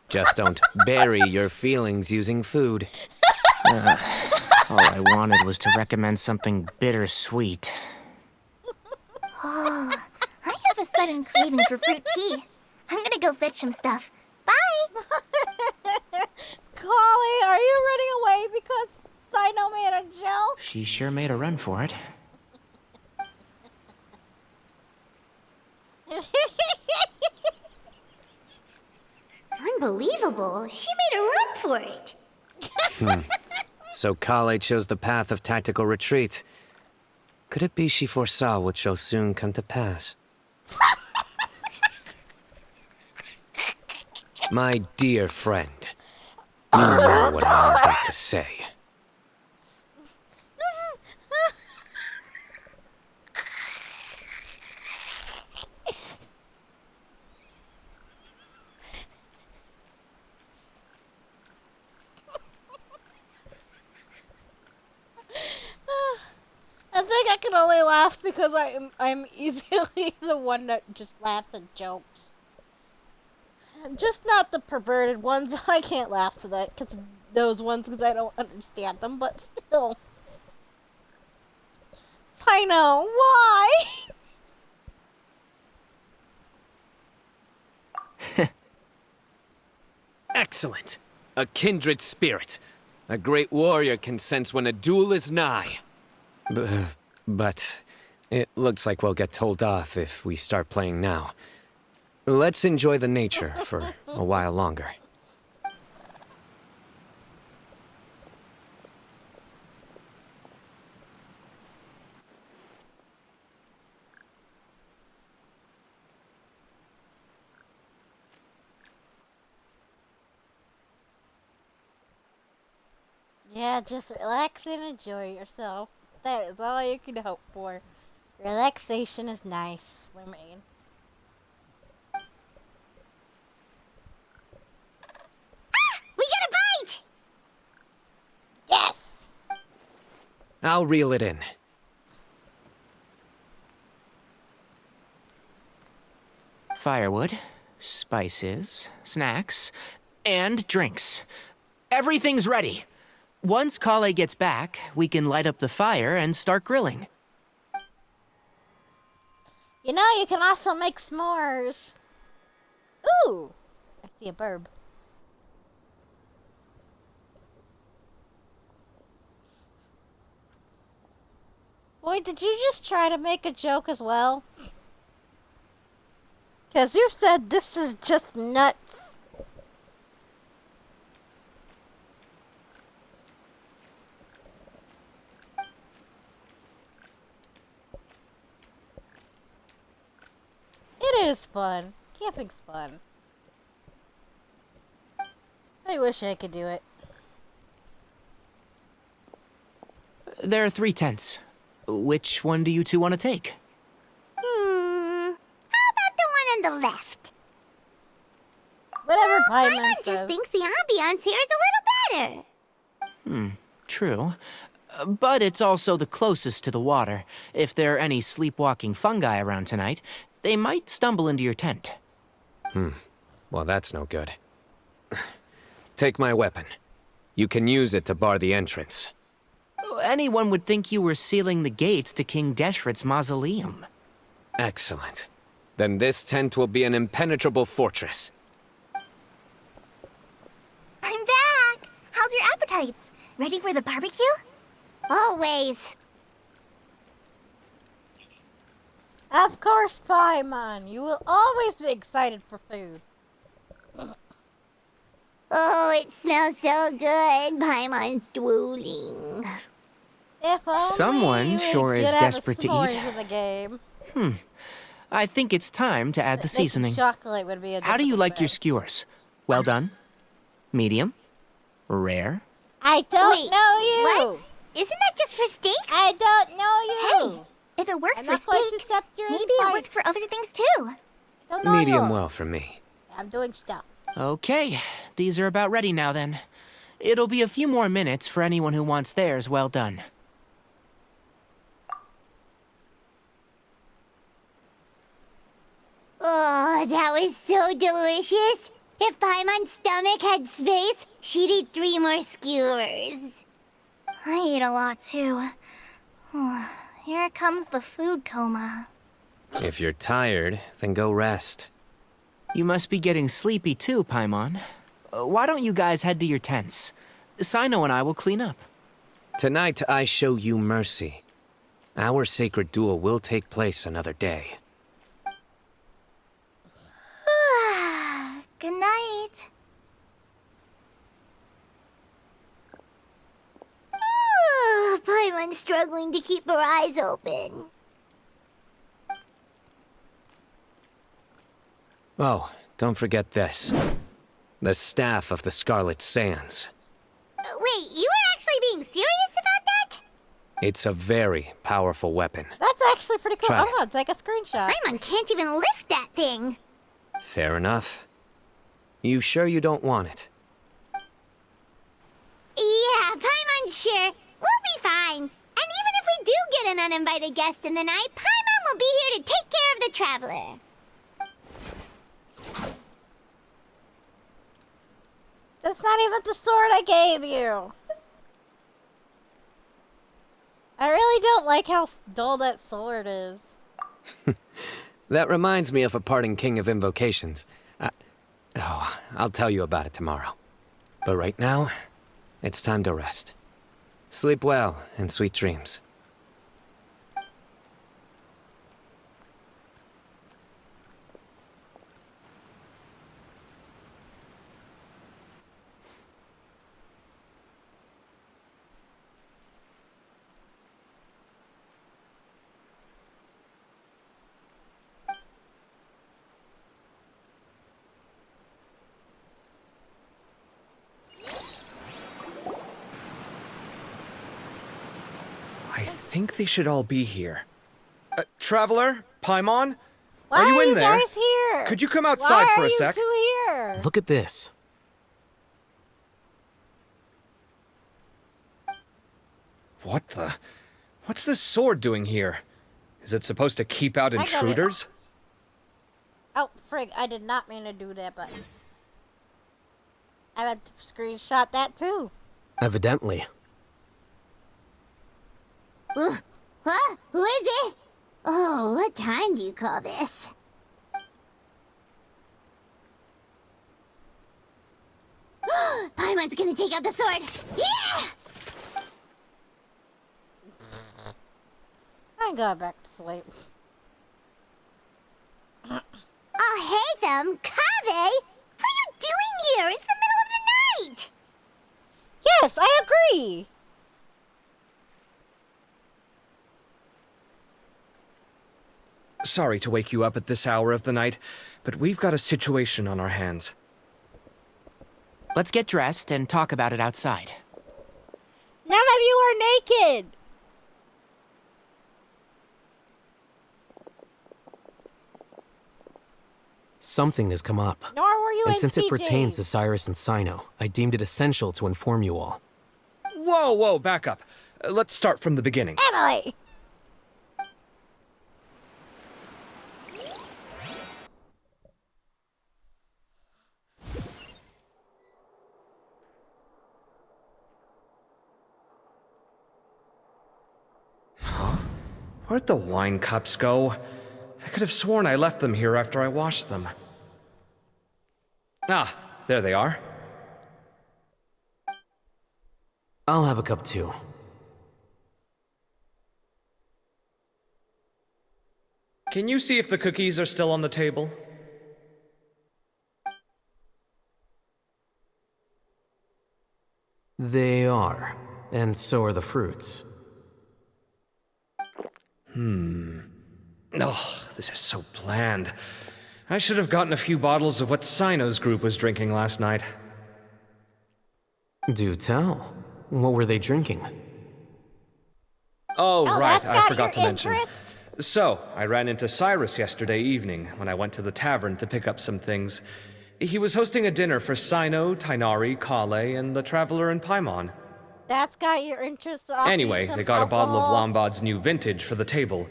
Just don't bury your feelings using food. All I wanted was to recommend something bittersweet. Oh, I have a sudden craving for fruit tea. I'm gonna go fetch some stuff. Bye! Collie, are you running away because Cyno made a joke? She sure made a run for it. Unbelievable. She made a run for it. So Kale chose the path of tactical retreat. Could it be she foresaw what shall soon come to pass? My dear friend, you know what I'm about to say. I think I can only laugh because I'm easily the one that just laughs at jokes. Just not the perverted ones. I can't laugh to that because those ones because I don't understand them. But still, Cyno, why? Excellent. A kindred spirit. A great warrior can sense when a duel is nigh. But it looks like we'll get told off if we start playing now. Let's enjoy the nature for a while longer. Yeah, just relax and enjoy yourself. That is all you can hope for. Relaxation is nice, Lorraine. We got a bite! Yes! I'll reel it in. Firewood, spices, snacks, and drinks. Everything's ready. Once Kale gets back, we can light up the fire and start grilling. You know, you can also make s'mores. Ooh! I see a burb. Boy, did you just try to make a joke as well? Because you said this is just nuts. It is fun. Camping's fun. I wish I could do it. There are 3 tents. Which one do you two want to take? How about the one on the left? Whatever Paimon Paimon just says. thinks the ambiance here is a little better. True. But it's also the closest to the water. If there are any sleepwalking fungi around tonight, they might stumble into your tent. Well, that's no good. Take my weapon. You can use it to bar the entrance. Anyone would think you were sealing the gates to King Deshret's mausoleum. Excellent. Then this tent will be an impenetrable fortress. I'm back! How's your appetites? Ready for the barbecue? Always. Of course, Paimon. You will always be excited for food. Oh, it smells so good. Paimon's drooling. If only Someone we sure could is have desperate to s'mores eat. in the game. I think it's time to add the Making seasoning. chocolate would be a How do you difficult like your thing. skewers? Well done? Medium? Rare? I don't Wait, know you. what? Isn't that just for steaks? I don't know you. Hey, if it works I'm for not going to steak, accept your maybe advice. it works for other things too. Don't know Medium you. well for me. I'm doing stuff. Okay, these are about ready now then. It'll be a few more minutes for anyone who wants theirs well done. Oh, that was so delicious. If Paimon's stomach had space, she'd eat 3 more skewers. I ate a lot too. Here comes the food coma. If you're tired, then go rest. You must be getting sleepy too, Paimon. Why don't you guys head to your tents? Cyno and I will clean up. Tonight I show you mercy. Our sacred duel will take place another day. Good night. Paimon's struggling to keep her eyes open. Oh, don't forget this. The staff of the Scarlet Sands. Wait, you were actually being serious about that? It's a very powerful weapon. That's actually pretty cool. Try I'm gonna take a screenshot. Paimon can't even lift that thing. Fair enough. You sure you don't want it? Yeah, Paimon's sure. We'll be fine. And even if we do get an uninvited guest in the night, Paimon will be here to take care of the traveler. That's not even the sword I gave you. I really don't like how dull that sword is. That reminds me of a parting king of invocations. I'll tell you about it tomorrow. But right now, it's time to rest. Sleep well and sweet dreams. I think they should all be here. Traveler? Paimon? Why are you in there? Guys here? Could you come outside for a sec? Why are you two here? Look at this. What the? What's this sword doing here? Is it supposed to keep out intruders? Oh, frig, I did not mean to do that button. I meant to screenshot that too. Evidently. Huh? Who is it? Oh, what time do you call this? Paimon's gonna take out the sword. Yeah! I'm going back to sleep. Oh, hey them, Kave! What are you doing here? It's the middle of the night! Yes, I agree! Sorry to wake you up at this hour of the night, but we've got a situation on our hands. Let's get dressed and talk about it outside. None of you are naked! Something has come up. Nor were you And in since it PJs. pertains to Cyrus and Cyno, I deemed it essential to inform you all. Whoa, back up. Let's start from the beginning. Emily! Where'd the wine cups go? I could have sworn I left them here after I washed them. Ah, there they are. I'll have a cup too. Can you see if the cookies are still on the table? They are, and so are the fruits. Oh, this is so bland. I should have gotten a few bottles of what Cyno's group was drinking last night. Do tell. What were they drinking? Oh, right, that's I got forgot to your mention. interest? So, I ran into Cyrus yesterday evening when I went to the tavern to pick up some things. He was hosting a dinner for Cyno, Tighnari, Kale, and the Traveler in Paimon. That's got your interest off. Anyway, they got a bottle of Lombard's new vintage for the table.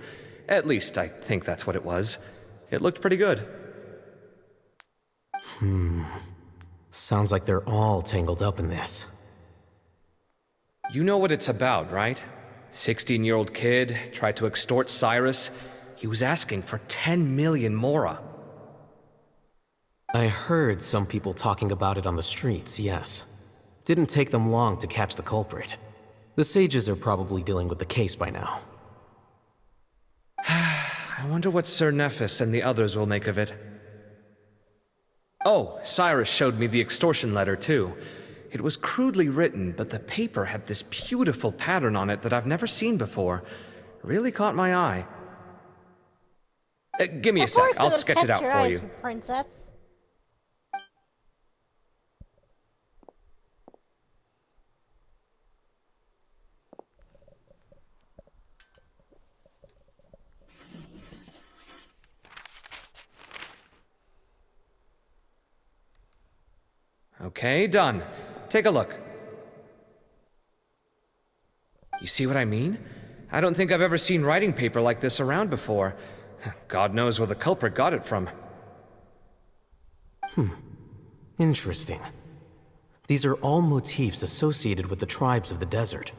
At least, I think that's what it was. It looked pretty good. Sounds like they're all tangled up in this. You know what it's about, right? 16-year-old kid tried to extort Cyrus. He was asking for 10 million mora. I heard some people talking about it on the streets, yes. Didn't take them long to catch the culprit. The sages are probably dealing with the case by now. I wonder what Sir Nephis and the others will make of it. Oh, Cyrus showed me the extortion letter, too. It was crudely written, but the paper had this beautiful pattern on it that I've never seen before. Really caught my eye. Give me a sec, I'll sketch it out for you. Princess. Okay, done. Take a look. You see what I mean? I don't think I've ever seen writing paper like this around before. God knows where the culprit got it from. Interesting. These are all motifs associated with the tribes of the desert.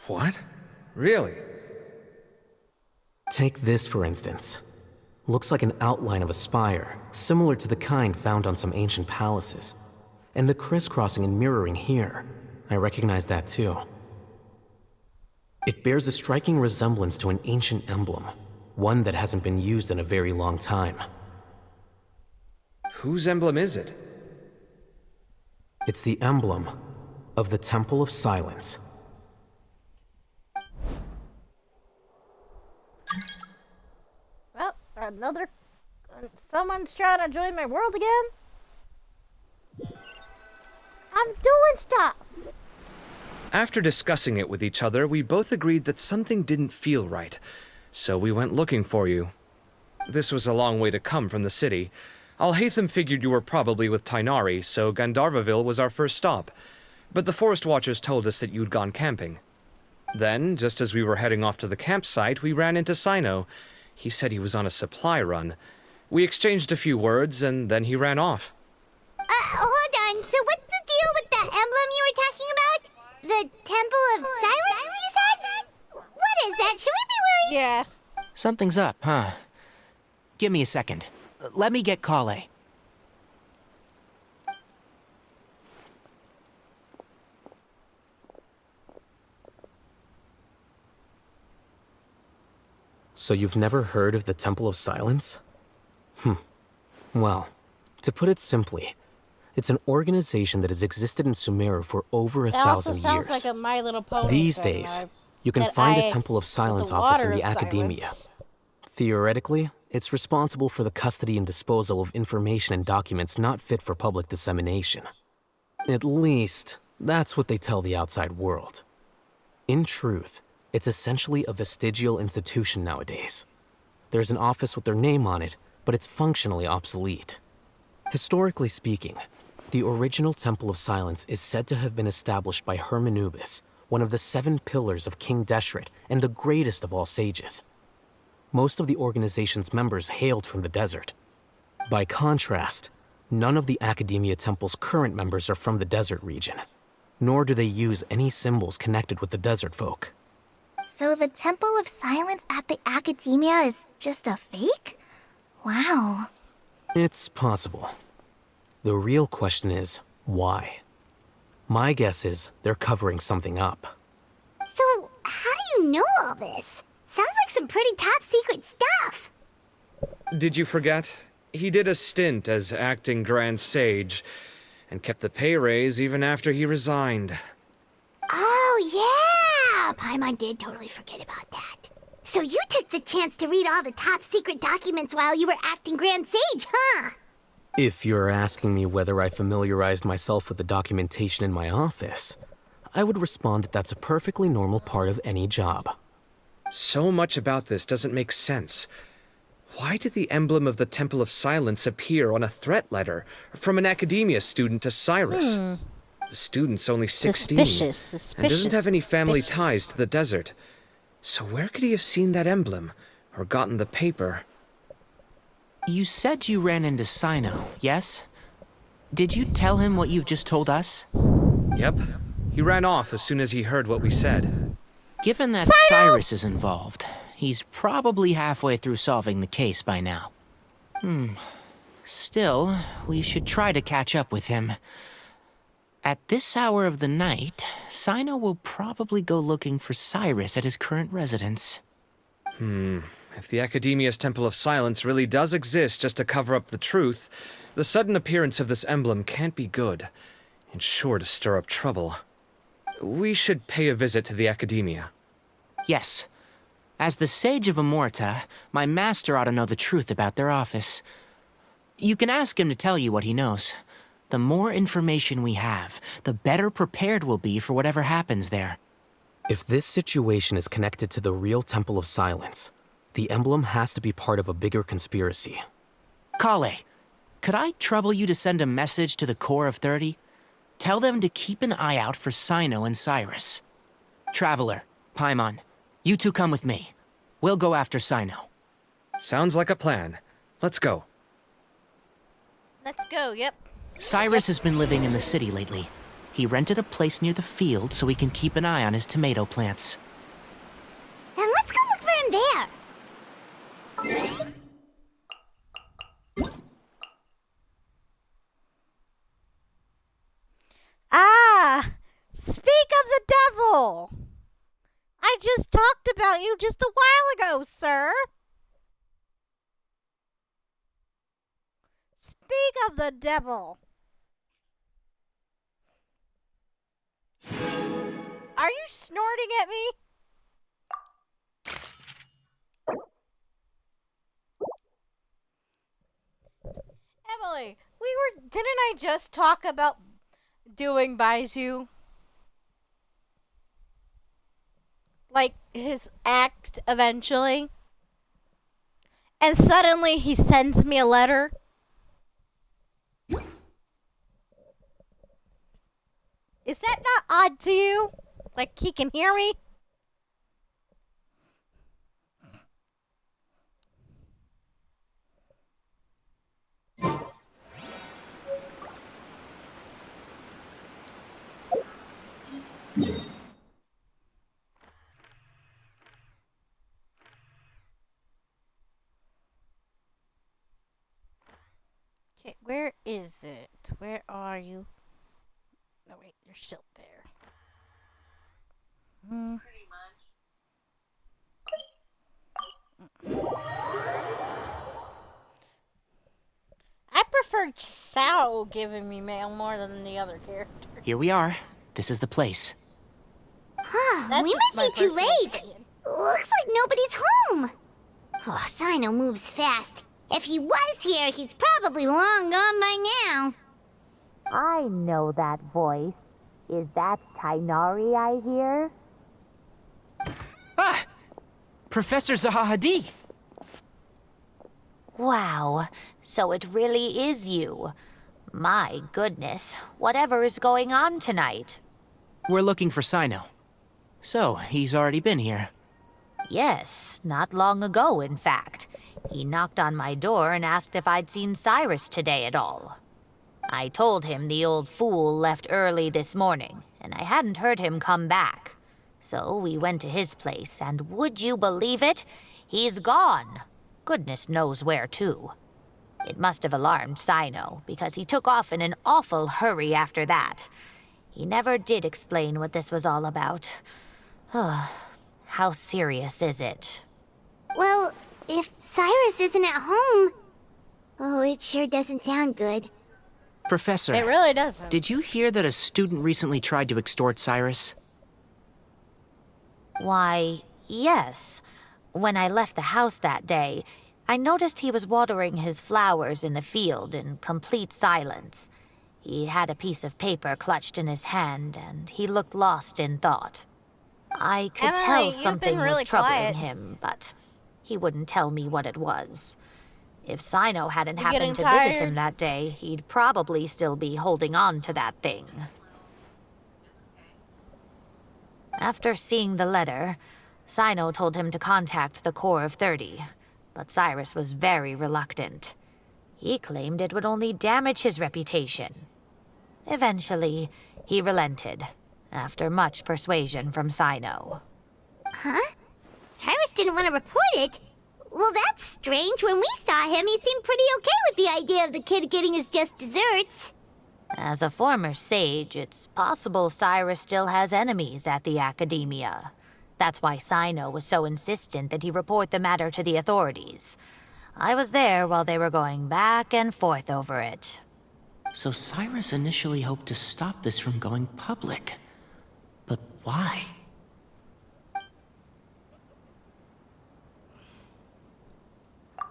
What? Really? Take this, for instance. Looks like an outline of a spire, similar to the kind found on some ancient palaces. And the crisscrossing and mirroring here, I recognize that too. It bears a striking resemblance to an ancient emblem, one that hasn't been used in a very long time. Whose emblem is it? It's the emblem of the Temple of Silence. Well, someone's trying to join my world again. I'm doing stuff. After discussing it with each other, we both agreed that something didn't feel right, so we went looking for you. This was a long way to come from the city. Alhaitham figured you were probably with Tighnari, so Gandharvaville was our first stop. But the Forest Watchers told us that you'd gone camping. Then, just as we were heading off to the campsite, we ran into Cyno. He said he was on a supply run. We exchanged a few words, and then he ran off. Hold on. So what's the deal with that emblem you were talking about? The Temple of Silence, you said? What is that? Should we be worried? Yeah. Something's up, huh? Give me a second. Let me get Kale. So you've never heard of the Temple of Silence? Well, to put it simply, it's an organization that has existed in Sumeru for over 1,000 years. That also sounds like a My Little Pony These thing, days, right? you can That find a Temple of Silence the office in water the of academia. silence. Theoretically, it's responsible for the custody and disposal of information and documents not fit for public dissemination. At least, that's what they tell the outside world. In truth, it's essentially a vestigial institution nowadays. There's an office with their name on it, but it's functionally obsolete. Historically speaking, the original Temple of Silence is said to have been established by Hermanubis, one of the 7 pillars of King Deshret and the greatest of all sages. Most of the organization's members hailed from the desert. By contrast, none of the Academia Temple's current members are from the desert region, nor do they use any symbols connected with the desert folk. So the Temple of Silence at the Academia is just a fake? Wow. It's possible. The real question is, why? My guess is they're covering something up. So, how do you know all this? Sounds like some pretty top secret stuff. Did you forget? He did a stint as acting Grand Sage, and kept the pay raise even after he resigned. Oh, yeah! Paimon did totally forget about that. So you took the chance to read all the top secret documents while you were acting Grand Sage, huh? If you're asking me whether I familiarized myself with the documentation in my office, I would respond that that's a perfectly normal part of any job. So much about this doesn't make sense. Why did the emblem of the Temple of Silence appear on a threat letter from an academia student to Cyrus? The student's only 16 and doesn't have any family ties to the desert. So where could he have seen that emblem or gotten the paper? You said you ran into Cyno, yes? Did you tell him what you've just told us? Yep. He ran off as soon as he heard what we said. Given that Cyrus is involved, he's probably halfway through solving the case by now. Still, we should try to catch up with him. At this hour of the night, Cyno will probably go looking for Cyrus at his current residence. If the Academia's Temple of Silence really does exist just to cover up the truth, the sudden appearance of this emblem can't be good. It's sure to stir up trouble. We should pay a visit to the Academia. Yes. As the Sage of Amorta, my master ought to know the truth about their office. You can ask him to tell you what he knows. The more information we have, the better prepared we'll be for whatever happens there. If this situation is connected to the real Temple of Silence, the emblem has to be part of a bigger conspiracy. Kale, could I trouble you to send a message to the Core of 30? Tell them to keep an eye out for Cyno and Cyrus. Traveler, Paimon, you two come with me. We'll go after Cyno. Sounds like a plan. Let's go. Let's go, yep. Cyrus has been living in the city lately. He rented a place near the field so he can keep an eye on his tomato plants. Then let's go look for him there. Ah! Speak of the devil! I just talked about you just a while ago, sir. Speak of the devil. Are you snorting at me? Emily, didn't I just talk about doing Baizu? Like his act eventually? And suddenly he sends me a letter? Is that not odd to you? Like he can hear me? Okay, where is it? Where are you? No, wait, you're still there. Pretty much. I prefer Sao giving me mail more than the other character. Here we are. This is the place. We might be too late. Looks like nobody's home. Oh, Cyno moves fast. If he was here, he's probably long gone by now. I know that voice. Is that Tainari I hear? Ah! Professor Zahahadi! Wow, so it really is you. My goodness, whatever is going on tonight? We're looking for Cyno. So, he's already been here. Yes, not long ago, in fact. He knocked on my door and asked if I'd seen Cyrus today at all. I told him the old fool left early this morning, and I hadn't heard him come back. So we went to his place, and would you believe it? He's gone. Goodness knows where to. It must have alarmed Cyno, because he took off in an awful hurry after that. He never did explain what this was all about. How serious is it? Well, if Cyrus isn't at home... Oh, it sure doesn't sound good. Professor. It really doesn't. Did you hear that a student recently tried to extort Cyrus? Why, yes. When I left the house that day, I noticed he was watering his flowers in the field in complete silence. He had a piece of paper clutched in his hand, and he looked lost in thought. I could Emily, tell you've something been really was troubling quiet. him, but he wouldn't tell me what it was. If Cyno hadn't You getting happened to visit tired? him that day, he'd probably still be holding on to that thing. After seeing the letter, Cyno told him to contact the Corps of 30, but Cyrus was very reluctant. He claimed it would only damage his reputation. Eventually, he relented, after much persuasion from Cyno. Huh? Cyrus didn't want to report it? Well, that's strange. When we saw him, he seemed pretty okay with the idea of the kid getting his just desserts. As a former sage, it's possible Cyrus still has enemies at the academia. That's why Cyno was so insistent that he report the matter to the authorities. I was there while they were going back and forth over it. So Cyrus initially hoped to stop this from going public. But why? I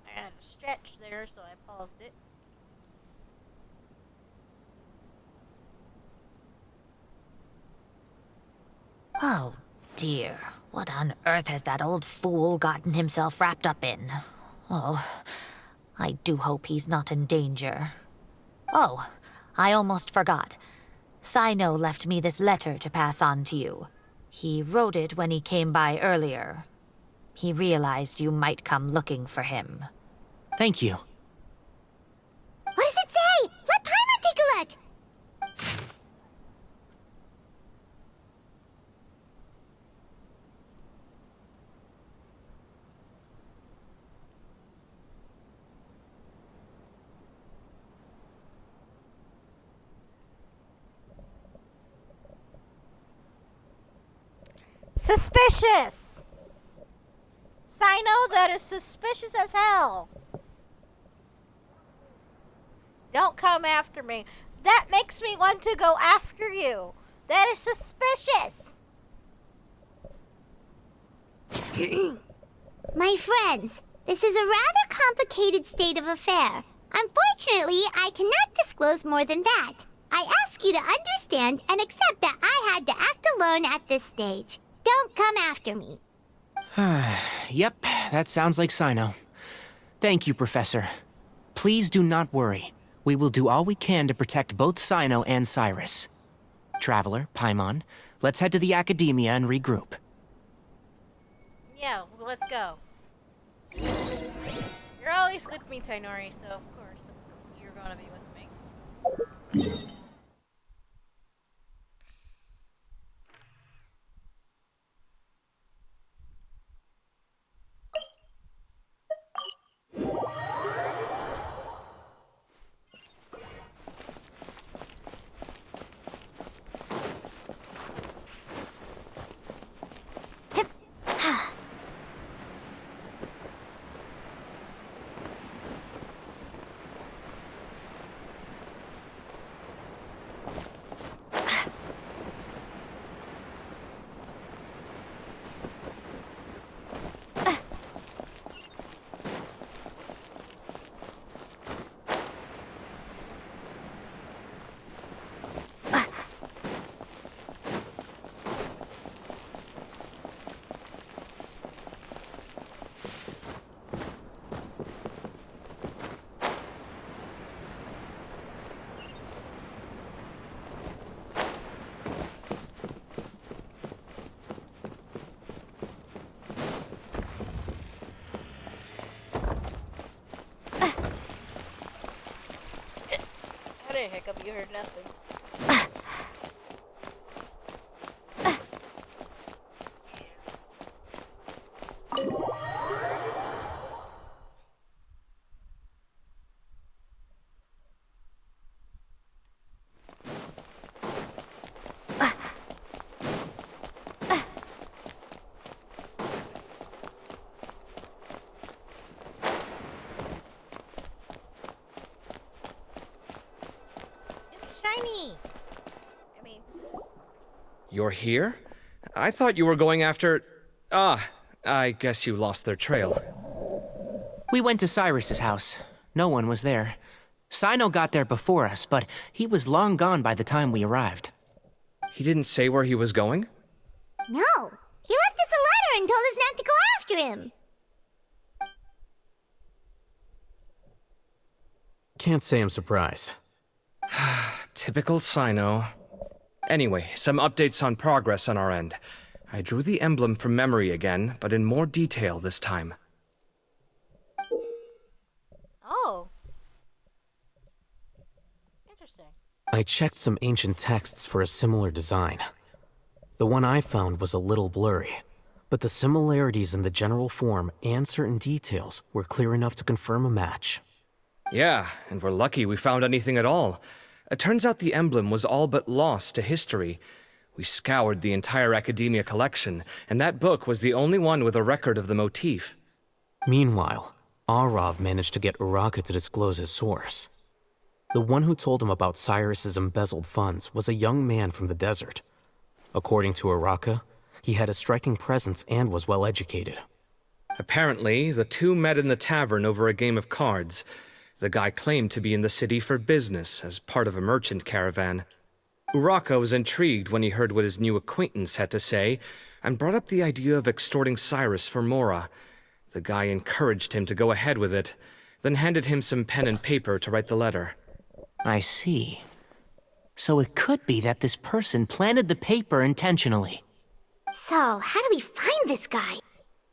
had a stretch there, so I paused it. Oh dear, what on earth has that old fool gotten himself wrapped up in? Oh, I do hope he's not in danger. Oh, I almost forgot. Cyno left me this letter to pass on to you. He wrote it when he came by earlier. He realized you might come looking for him. Thank you. What does it say? Let Paimon take a look. Suspicious! Cyno, that is suspicious as hell. Don't come after me. That makes me want to go after you. That is suspicious. My friends, this is a rather complicated state of affair. Unfortunately, I cannot disclose more than that. I ask you to understand and accept that I had to act alone at this stage. Don't come after me. Yep, that sounds like Cyno. Thank you, Professor. Please do not worry. We will do all we can to protect both Cyno and Cyrus. Traveler, Paimon, let's head to the academia and regroup. Yeah, well, let's go. You're always with me, Tainori, so of course you're gonna be with me. What a hiccup, you heard nothing. Shiny! I mean... You're here? I thought you were going after... Ah, I guess you lost their trail. We went to Cyrus's house. No one was there. Cyno got there before us, but he was long gone by the time we arrived. He didn't say where he was going? No, he left us a letter and told us not to go after him. can't say I'm surprised. Typical Cyno. Anyway, some updates on progress on our end. I drew the emblem from memory again, but in more detail this time. Oh. Interesting. I checked some ancient texts for a similar design. The one I found was a little blurry, but the similarities in the general form and certain details were clear enough to confirm a match. Yeah, and we're lucky we found anything at all. It turns out the emblem was all but lost to history. We scoured the entire Academia collection, and that book was the only one with a record of the motif. Meanwhile, Arav managed to get Uraka to disclose his source. The one who told him about Cyrus's embezzled funds was a young man from the desert. According to Uraka, he had a striking presence and was well educated. Apparently, the two met in the tavern over a game of cards. The guy claimed to be in the city for business, as part of a merchant caravan. Uraka was intrigued when he heard what his new acquaintance had to say, and brought up the idea of extorting Cyrus for Mora. The guy encouraged him to go ahead with it, then handed him some pen and paper to write the letter. I see. So it could be that this person planted the paper intentionally. So, how do we find this guy?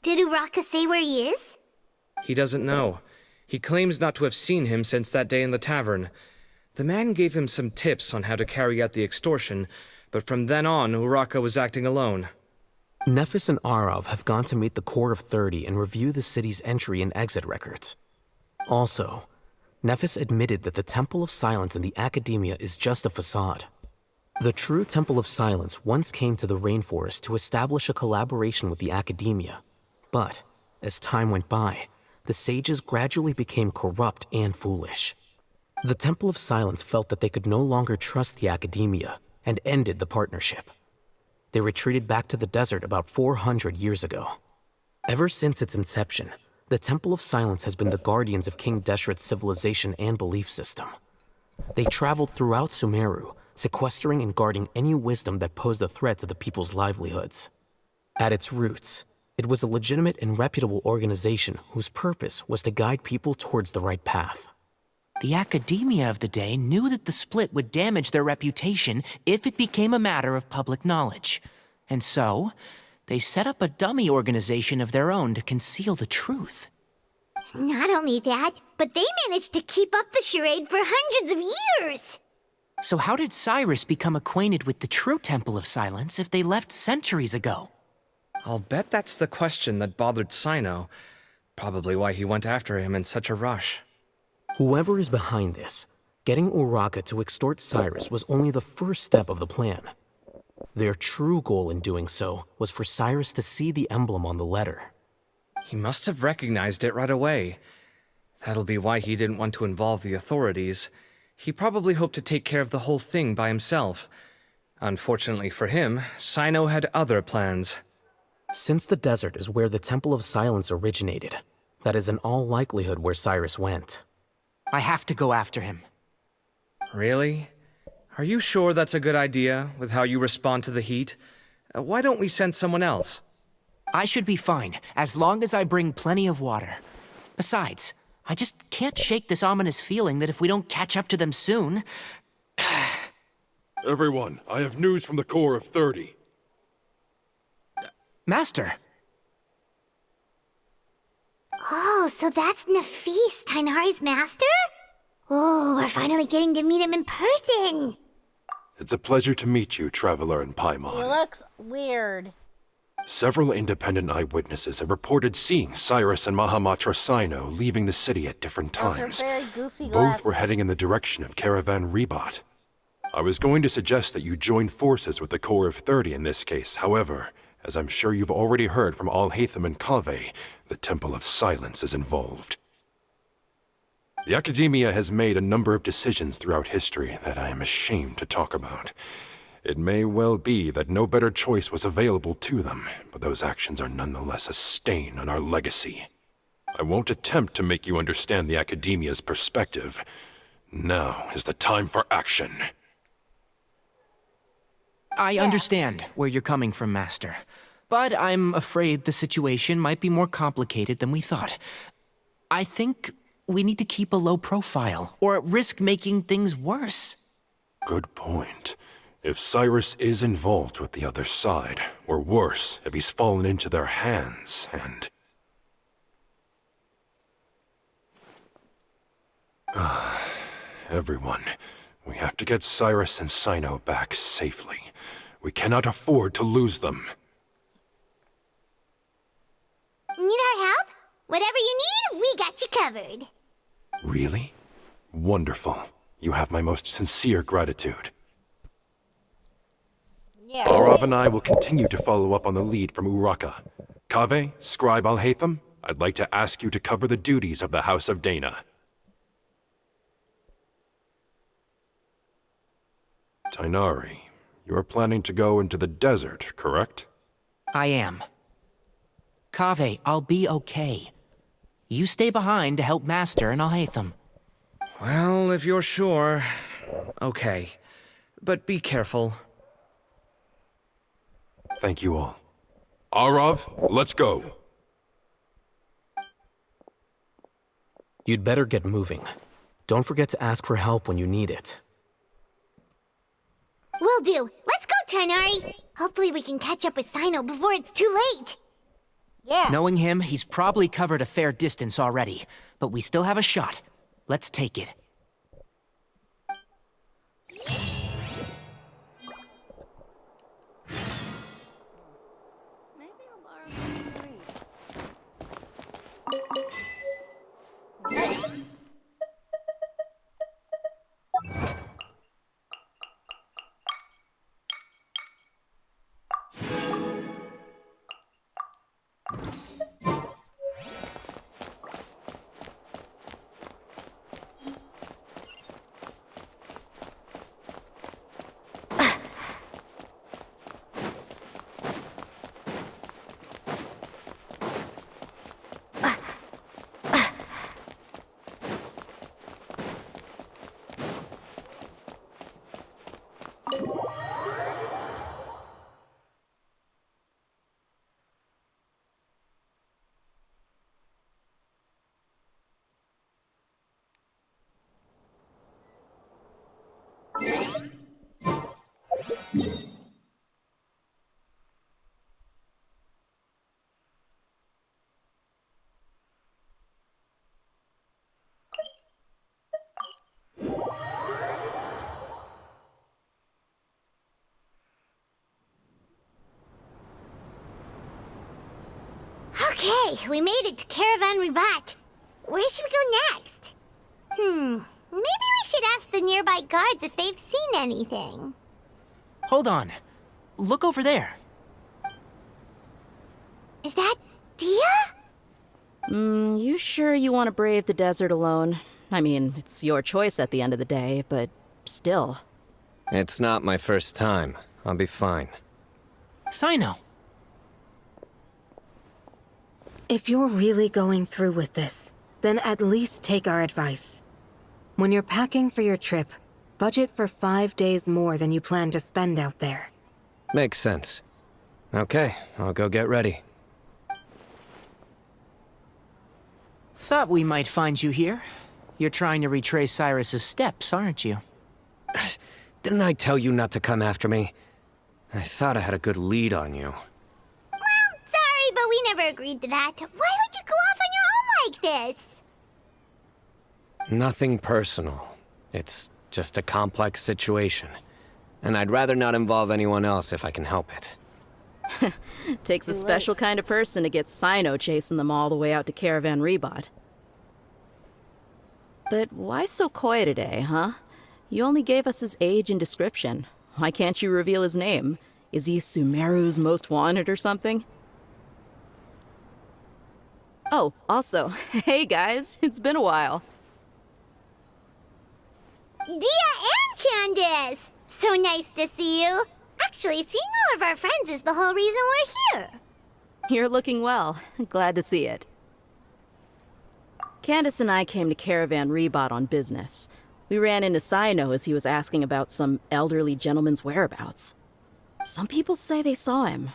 Did Uraka say where he is? He doesn't know. He claims not to have seen him since that day in the tavern. The man gave him some tips on how to carry out the extortion, but from then on, Uraka was acting alone. Nephis and Arav have gone to meet the Core of 30 and review the city's entry and exit records. Also, Nephis admitted that the Temple of Silence in the Academia is just a facade. The true Temple of Silence once came to the rainforest to establish a collaboration with the Academia, but as time went by, the sages gradually became corrupt and foolish. The Temple of Silence felt that they could no longer trust the Academia and ended the partnership. They retreated back to the desert about 400 years ago. Ever since its inception, the Temple of Silence has been the guardians of King Deshret's civilization and belief system. They traveled throughout Sumeru, sequestering and guarding any wisdom that posed a threat to the people's livelihoods. At its roots, it was a legitimate and reputable organization whose purpose was to guide people towards the right path. The Academia of the day knew that the split would damage their reputation if it became a matter of public knowledge. And so, they set up a dummy organization of their own to conceal the truth. Not only that, but they managed to keep up the charade for hundreds of years! So how did Cyrus become acquainted with the true Temple of Silence if they left centuries ago? I'll bet that's the question that bothered Cyno. Probably why he went after him in such a rush. Whoever is behind this, getting Uraka to extort Cyrus was only the first step of the plan. Their true goal in doing so was for Cyrus to see the emblem on the letter. He must have recognized it right away. That'll be why he didn't want to involve the authorities. He probably hoped to take care of the whole thing by himself. Unfortunately for him, Cyno had other plans. Since the desert is where the Temple of Silence originated, that is in all likelihood where Cyrus went. I have to go after him. Really? Are you sure that's a good idea, with how you respond to the heat? Why don't we send someone else? I should be fine, as long as I bring plenty of water. Besides, I just can't shake this ominous feeling that if we don't catch up to them soon... Everyone, I have news from the Core of 30. Master! Oh, so that's Nafis, Tainari's master? Oh, we're finally getting to meet him in person! It's a pleasure to meet you, Traveler in He Paimon. looks weird. Several independent eyewitnesses have reported seeing Cyrus and Mahamatra Cyno leaving the city at different Those are times. very goofy Both glasses. were heading in the direction of Caravan Rebot. I was going to suggest that you join forces with the Core of 30 in this case. However, as I'm sure you've already heard from Al-Haytham and Kaveh, the Temple of Silence is involved. The Academia has made a number of decisions throughout history that I am ashamed to talk about. It may well be that no better choice was available to them, but those actions are nonetheless a stain on our legacy. I won't attempt to make you understand the Academia's perspective. Now is the time for action. I understand where you're coming from, Master. But I'm afraid the situation might be more complicated than we thought. I think We need to keep a low profile, or risk making things worse. Good point. If Cyrus is involved with the other side, or worse, if he's fallen into their hands, and... Everyone, we have to get Cyrus and Cyno back safely. We cannot afford to lose them. Need our help? Whatever you need, we got you covered. Really? Wonderful. You have my most sincere gratitude. Yeah. Arav and I will continue to follow up on the lead from Uraka. Kaveh, Scribe Al-Haytham, I'd like to ask you to cover the duties of the House of Dana. Tighnari, you are planning to go into the desert, correct? I am. Kaveh, I'll be okay. You stay behind to help Master and Al-Haytham. Well, if you're sure. Okay. But be careful. Thank you all. Arav, let's go. You'd better get moving. Don't forget to ask for help when you need it. Will do. Let's go, Tighnari. Hopefully we can catch up with Cyno before it's too late. Yeah. Knowing him, he's probably covered a fair distance already. But we still have a shot. Let's take it. Maybe I'll borrow something to read. Nice. Okay, we made it to Caravan Ribat. Where should we go next? Maybe we should ask the nearby guards if they've seen anything. Hold on. Look over there. Is that Dia? You sure you want to brave the desert alone? I mean, it's your choice at the end of the day, but still. It's not my first time. I'll be fine. Cyno. If you're really going through with this, then at least take our advice. When you're packing for your trip, budget for 5 days more than you plan to spend out there. Makes sense. Okay, I'll go get ready. Thought we might find you here. You're trying to retrace Cyrus's steps, aren't you? Didn't I tell you not to come after me? I thought I had a good lead on you. Sorry, but we never agreed to that. Why would you go off on your own like this? Nothing personal. It's just a complex situation. And I'd rather not involve anyone else if I can help it. Takes a special kind of person to get Cyno chasing them all the way out to Caravan Ribat. But why so coy today, huh? You only gave us his age and description. Why can't you reveal his name? Is he Sumeru's most wanted or something? Oh, also, hey guys, it's been a while. Dia and Candace! So nice to see you. Actually, seeing all of our friends is the whole reason we're here. You're looking well. Glad to see it. Candace and I came to Caravan Ribat on business. We ran into Cyno as he was asking about some elderly gentleman's whereabouts. Some people say they saw him.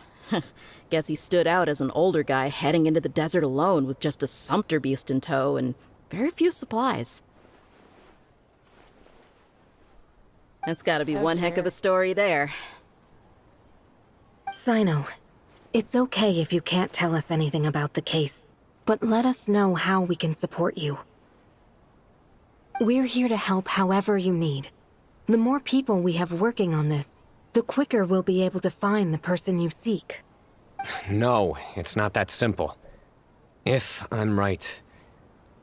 Guess he stood out as an older guy heading into the desert alone with just a sumpter beast in tow and very few supplies. That's gotta be one heck of a story there. Cyno, it's okay if you can't tell us anything about the case, but let us know how we can support you. We're here to help however you need. The more people we have working on this, the quicker we'll be able to find the person you seek. No, it's not that simple. If I'm right,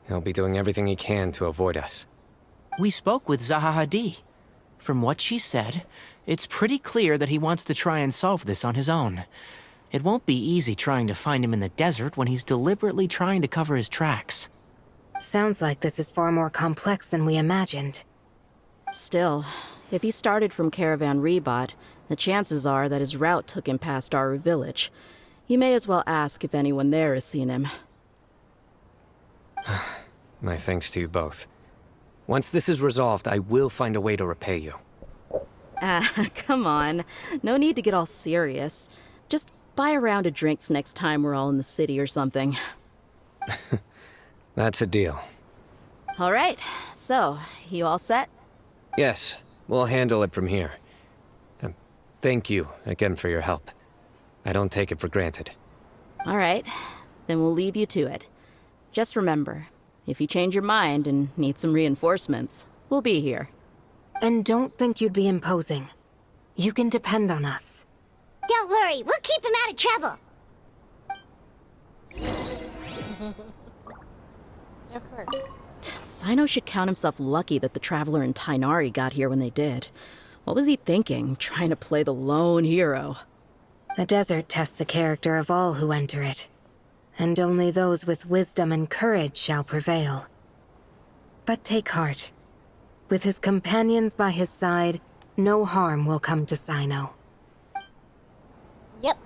he'll be doing everything he can to avoid us. We spoke with Zaha Hadid. From what she said, it's pretty clear that he wants to try and solve this on his own. It won't be easy trying to find him in the desert when he's deliberately trying to cover his tracks. Sounds like this is far more complex than we imagined. Still, if he started from Caravan Rebot, the chances are that his route took him past our village. You may as well ask if anyone there has seen him. My thanks to you both. Once this is resolved, I will find a way to repay you. Come on. No need to get all serious. Just buy a round of drinks next time we're all in the city or something. That's a deal. All right, so, you all set? Yes, we'll handle it from here. Thank you again for your help. I don't take it for granted. All right, then we'll leave you to it. Just remember, if you change your mind and need some reinforcements, we'll be here. And don't think you'd be imposing. You can depend on us. Don't worry, we'll keep him out of trouble. Of course. Cyno should count himself lucky that the Traveler and Tainari got here when they did. What was he thinking, trying to play the lone hero? The desert tests the character of all who enter it, and only those with wisdom and courage shall prevail. But take heart. With his companions by his side, no harm will come to Cyno. Yep.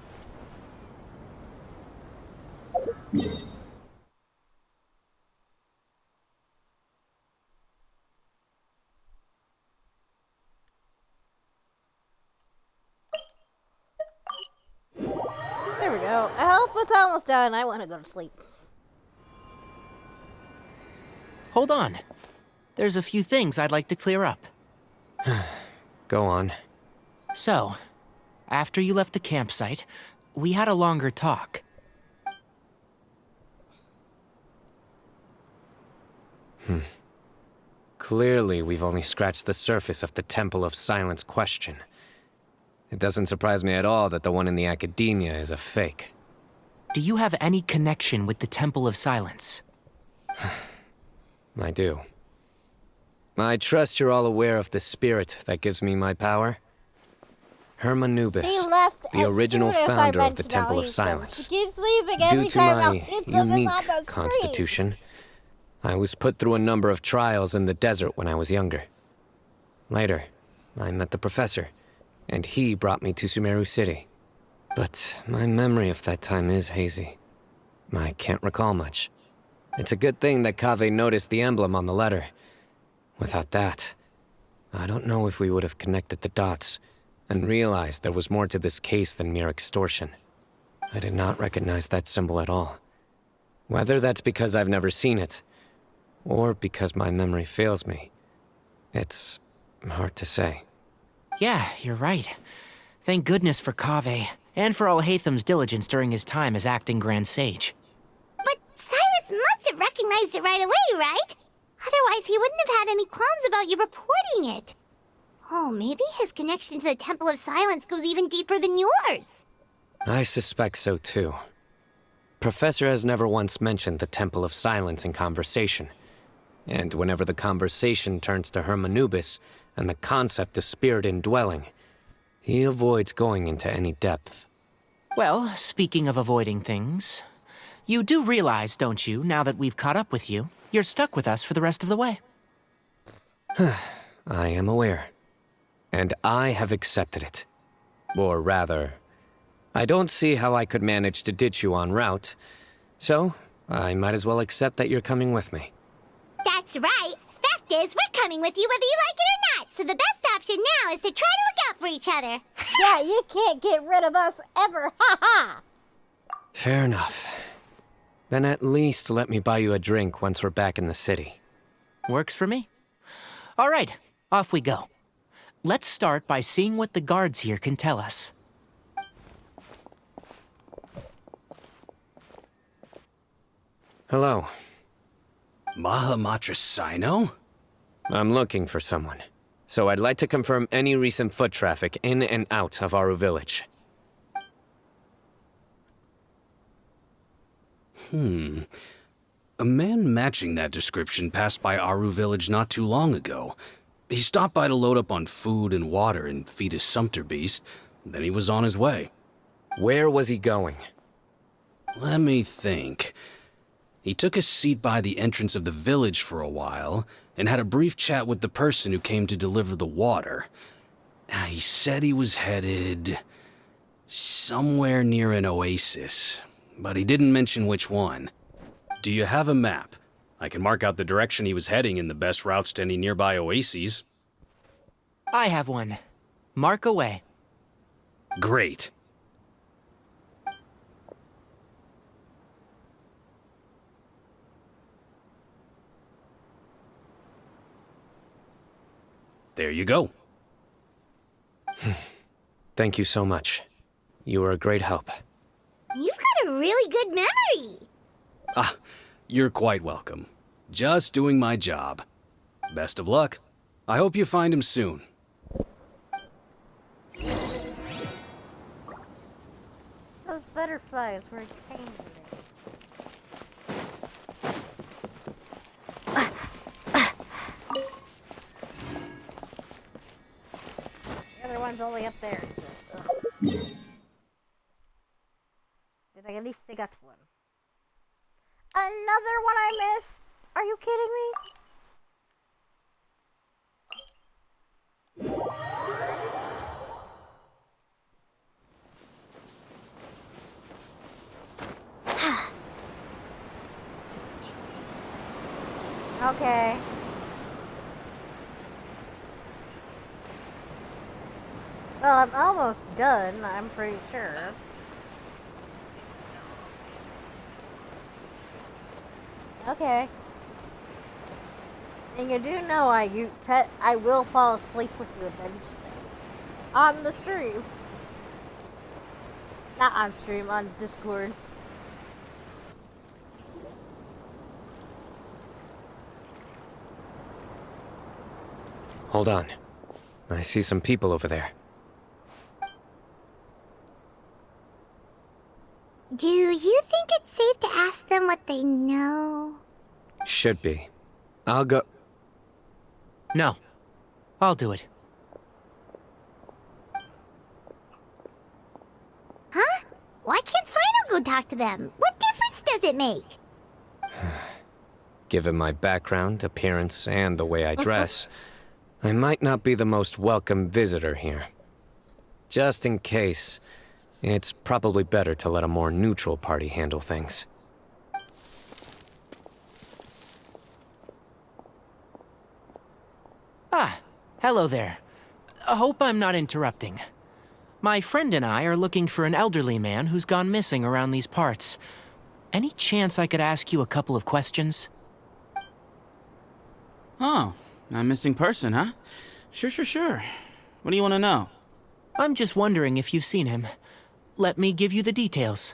There we go. I hope it's almost done. I want to go to sleep. Hold on. There's a few things I'd like to clear up. Go on. So, after you left the campsite, we had a longer talk. Clearly, we've only scratched the surface of the Temple of Silence question. It doesn't surprise me at all that the one in the academia is a fake. Do you have any connection with the Temple of Silence? I do. I trust you're all aware of the spirit that gives me my power. Hermanubis, She left the original as soon as I founder of the mentioned Temple of Alhethum. Silence. She keeps leaving every Due to time my Alhethum is unique on the screen. constitution, I was put through a number of trials in the desert when I was younger. Later, I met the professor, and he brought me to Sumeru City. But my memory of that time is hazy. I can't recall much. It's a good thing that Kaveh noticed the emblem on the letter. Without that, I don't know if we would have connected the dots and realized there was more to this case than mere extortion. I did not recognize that symbol at all. Whether that's because I've never seen it, or because my memory fails me, it's hard to say. Yeah, you're right. Thank goodness for Kaveh, and for Alhaitham's diligence during his time as acting Grand Sage. But Cyrus must have recognized it right away, right? Otherwise, he wouldn't have had any qualms about you reporting it. Oh, maybe his connection to the Temple of Silence goes even deeper than yours. I suspect so too. Professor has never once mentioned the Temple of Silence in conversation. And whenever the conversation turns to Hermanubis and the concept of spirit indwelling, he avoids going into any depth. Well, speaking of avoiding things, you do realize, don't you, now that we've caught up with you, you're stuck with us for the rest of the way. I am aware. And I have accepted it. Or rather, I don't see how I could manage to ditch you en route, so I might as well accept that you're coming with me. That's right. Fact is, we're coming with you whether you like it or not, so the best option now is to try to look out for each other. Yeah, you can't get rid of us ever. Ha ha! Fair enough. Then at least let me buy you a drink once we're back in the city. Works for me. All right, off we go. Let's start by seeing what the guards here can tell us. Hello. Mahamatra Cyno? I'm looking for someone. So I'd like to confirm any recent foot traffic in and out of Aru Village. A man matching that description passed by Aru Village not too long ago. He stopped by to load up on food and water and feed his sumpter beast. Then he was on his way. Where was he going? Let me think. He took a seat by the entrance of the village for a while and had a brief chat with the person who came to deliver the water. He said he was headed somewhere near an oasis, but he didn't mention which one. Do you have a map? I can mark out the direction he was heading and the best routes to any nearby oases. I have one. Mark away. Great. There you go. Thank you so much. You were a great help. You've got a really good memory. Ah, you're quite welcome. Just doing my job. Best of luck. I hope you find him soon. Those butterflies were tame. The other one's only up there, so. But like, at least they got one. Another one I missed? Are you kidding me? Okay. Well, I'm almost done, I'm pretty sure. Okay. And you do know I will fall asleep with you eventually. On the stream. Not on stream, on Discord. Hold on. I see some people over there. Do you think it's safe to ask them what they know? Should be. I'll go. No. I'll do it. Huh? Why can't Cyno go talk to them? What difference does it make? Given my background, appearance, and the way I dress, I might not be the most welcome visitor here. Just in case, it's probably better to let a more neutral party handle things. Ah, hello there. I hope I'm not interrupting. My friend and I are looking for an elderly man who's gone missing around these parts. Any chance I could ask you a couple of questions? Oh, a missing person, huh? Sure. What do you want to know? I'm just wondering if you've seen him. Let me give you the details.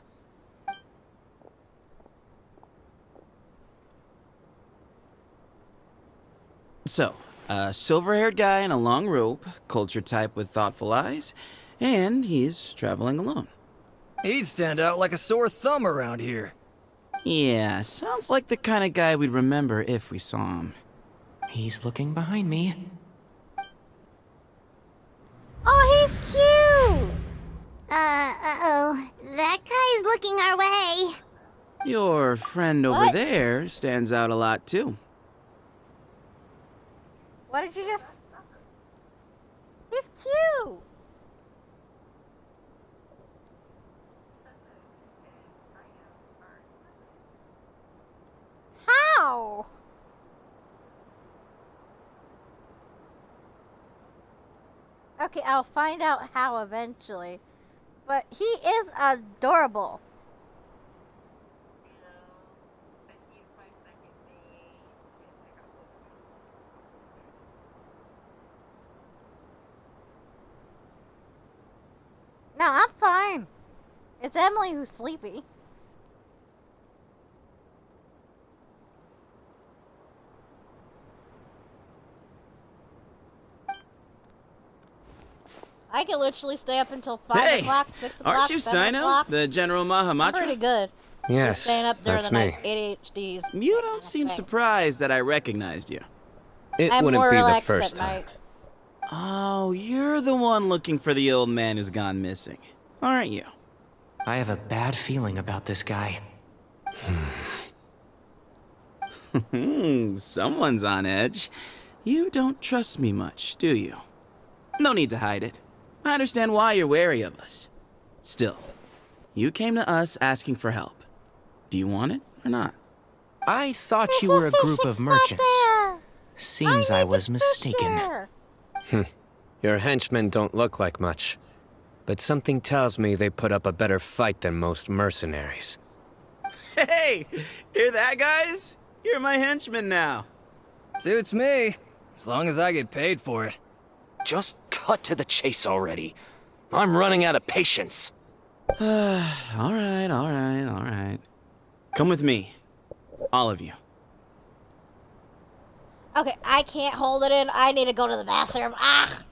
So, a silver-haired guy in a long robe, culture type with thoughtful eyes, and he's traveling alone. He'd stand out like a sore thumb around here. Yeah, sounds like the kind of guy we'd remember if we saw him. He's looking behind me. Oh, he's cute! Uh-oh. That guy's looking our way. Your friend over there stands out a lot, too. What did you just... He's cute! How? Okay, I'll find out how eventually. But he is adorable. No, I'm fine. It's Emily who's sleepy. I can literally stay up until 5 o'clock, 6 o'clock, aren't you 7 Cyno, o'clock. the General Mahamatra? I'm pretty good. Yes, Staying up during that's the night, me. ADHDs. You don't seem surprised that I recognized you. It I'm wouldn't more be the relaxed first at time. night. Oh, you're the one looking for the old man who's gone missing, aren't you? I have a bad feeling about this guy. Someone's on edge. You don't trust me much, do you? No need to hide it. I understand why you're wary of us. Still, you came to us asking for help. Do you want it or not? I thought you were a group of merchants. Seems I was mistaken. Your henchmen don't look like much, but something tells me they put up a better fight than most mercenaries. Hey, hear that, guys? You're my henchman now. Suits me, as long as I get paid for it. Just cut to the chase already. I'm running out of patience. all right. Come with me. All of you. Okay, I can't hold it in. I need to go to the bathroom. Ah!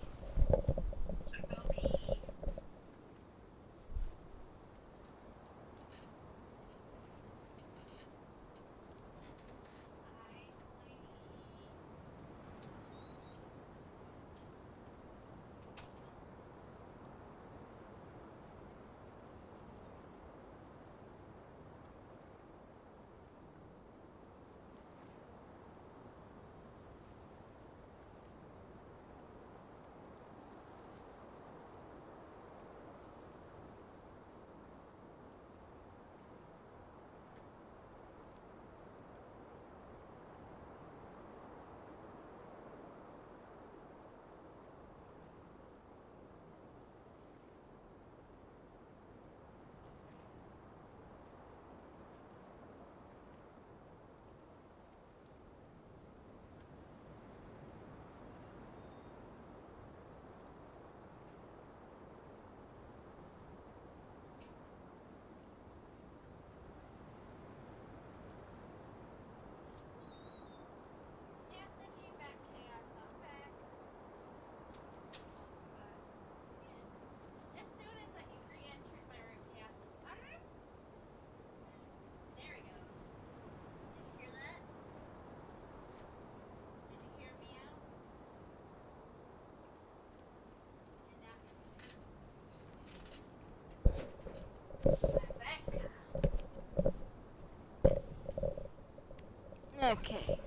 Okay.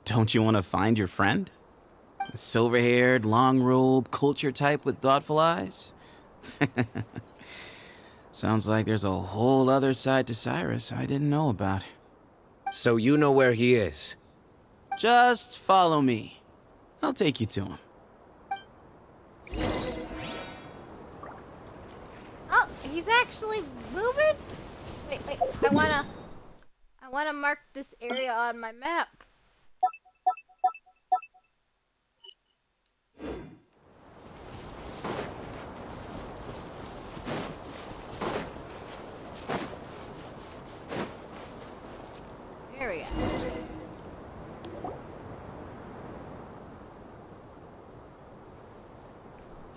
Don't you want to find your friend? A silver-haired, long-robed, culture type with thoughtful eyes? Sounds like there's a whole other side to Cyrus I didn't know about. So you know where he is? Just follow me. I'll take you to him. Oh, he's actually moving? Wait, I wanna mark this area on my map. There we go.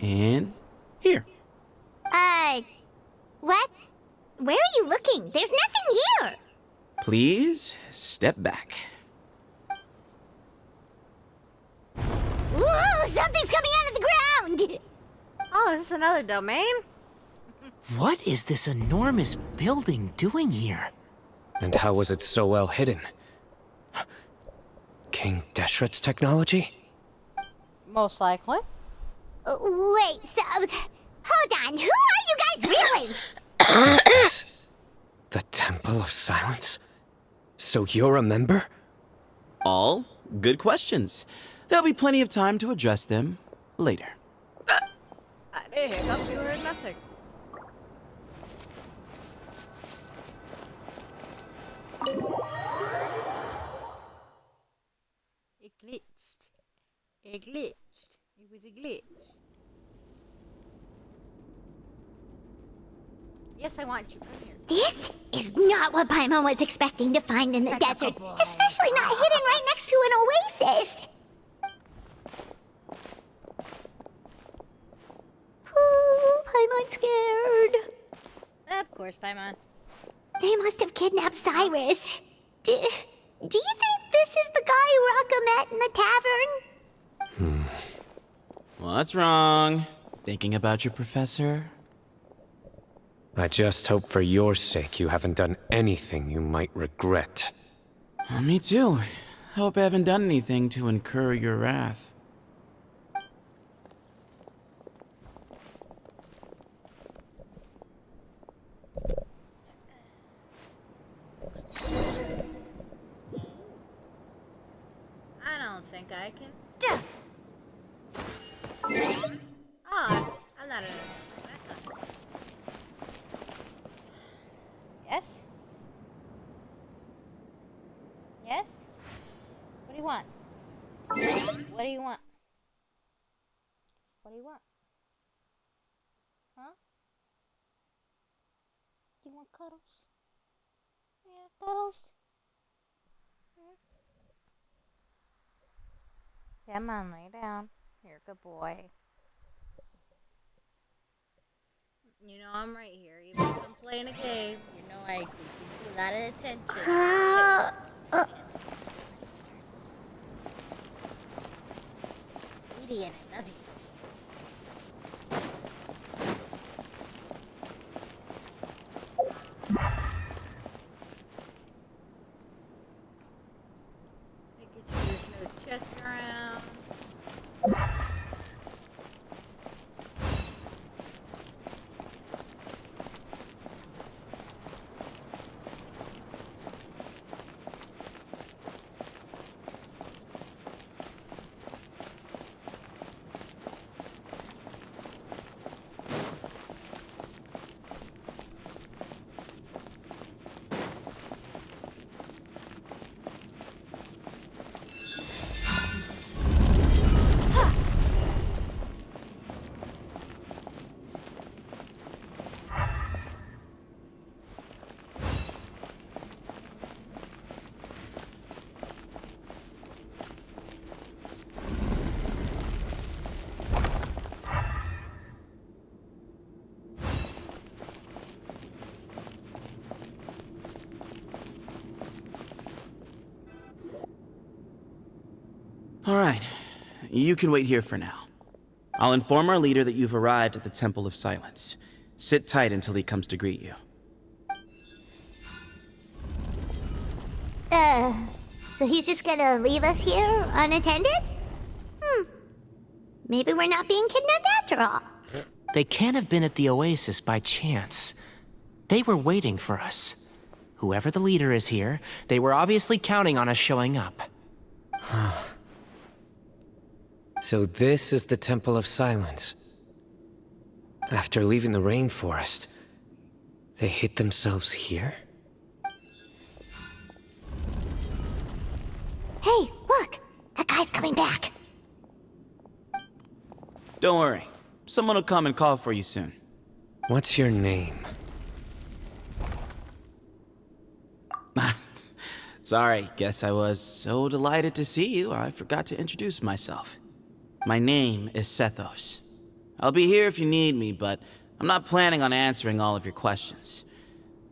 And here. What? Where are you looking? There's nothing here. Please step back. Whoa, something's coming out of the ground! Oh, is this another domain? What is this enormous building doing here? And how was it so well hidden? King Deshret's technology? Most likely. Wait, so... Hold on, who are you guys really? Is this the Temple of Silence? So you're a member? All good questions. There'll be plenty of time to address them later. I didn't hiccup, you heard nothing. It glitched. It glitched. It was a glitch. Yes, I want you. Come here. This is not what Paimon was expecting to find in the desert, especially not hidden right next to an oasis. Ooh, Paimon's scared. Of course, Paimon. They must have kidnapped Cyrus. Do you think this is the guy Raka met in the tavern? What's wrong? Thinking about your professor? I just hope for your sake you haven't done anything you might regret. Me too. I hope I haven't done anything to incur your wrath. I don't think I can. Oh, I'm not a... Yes? Yes? What do you want? What do you want? What do you want? Huh? Do you want cuddles? Yeah, cuddles? Come on, lay down. You're a good boy. You know I'm right here. Even if I'm playing a game, you know I give you a lot of attention. Idiot, I love you. Making sure there's no chest around. Alright, you can wait here for now. I'll inform our leader that you've arrived at the Temple of Silence. Sit tight until he comes to greet you. So he's just gonna leave us here unattended? Maybe we're not being kidnapped after all. They can't have been at the oasis by chance. They were waiting for us. Whoever the leader is here, they were obviously counting on us showing up. So this is the Temple of Silence. After leaving the rainforest, they hid themselves here? Hey, look! That guy's coming back. Don't worry. Someone will come and call for you soon. What's your name? Sorry, guess I was so delighted to see you, I forgot to introduce myself. My name is Sethos. I'll be here if you need me, but I'm not planning on answering all of your questions.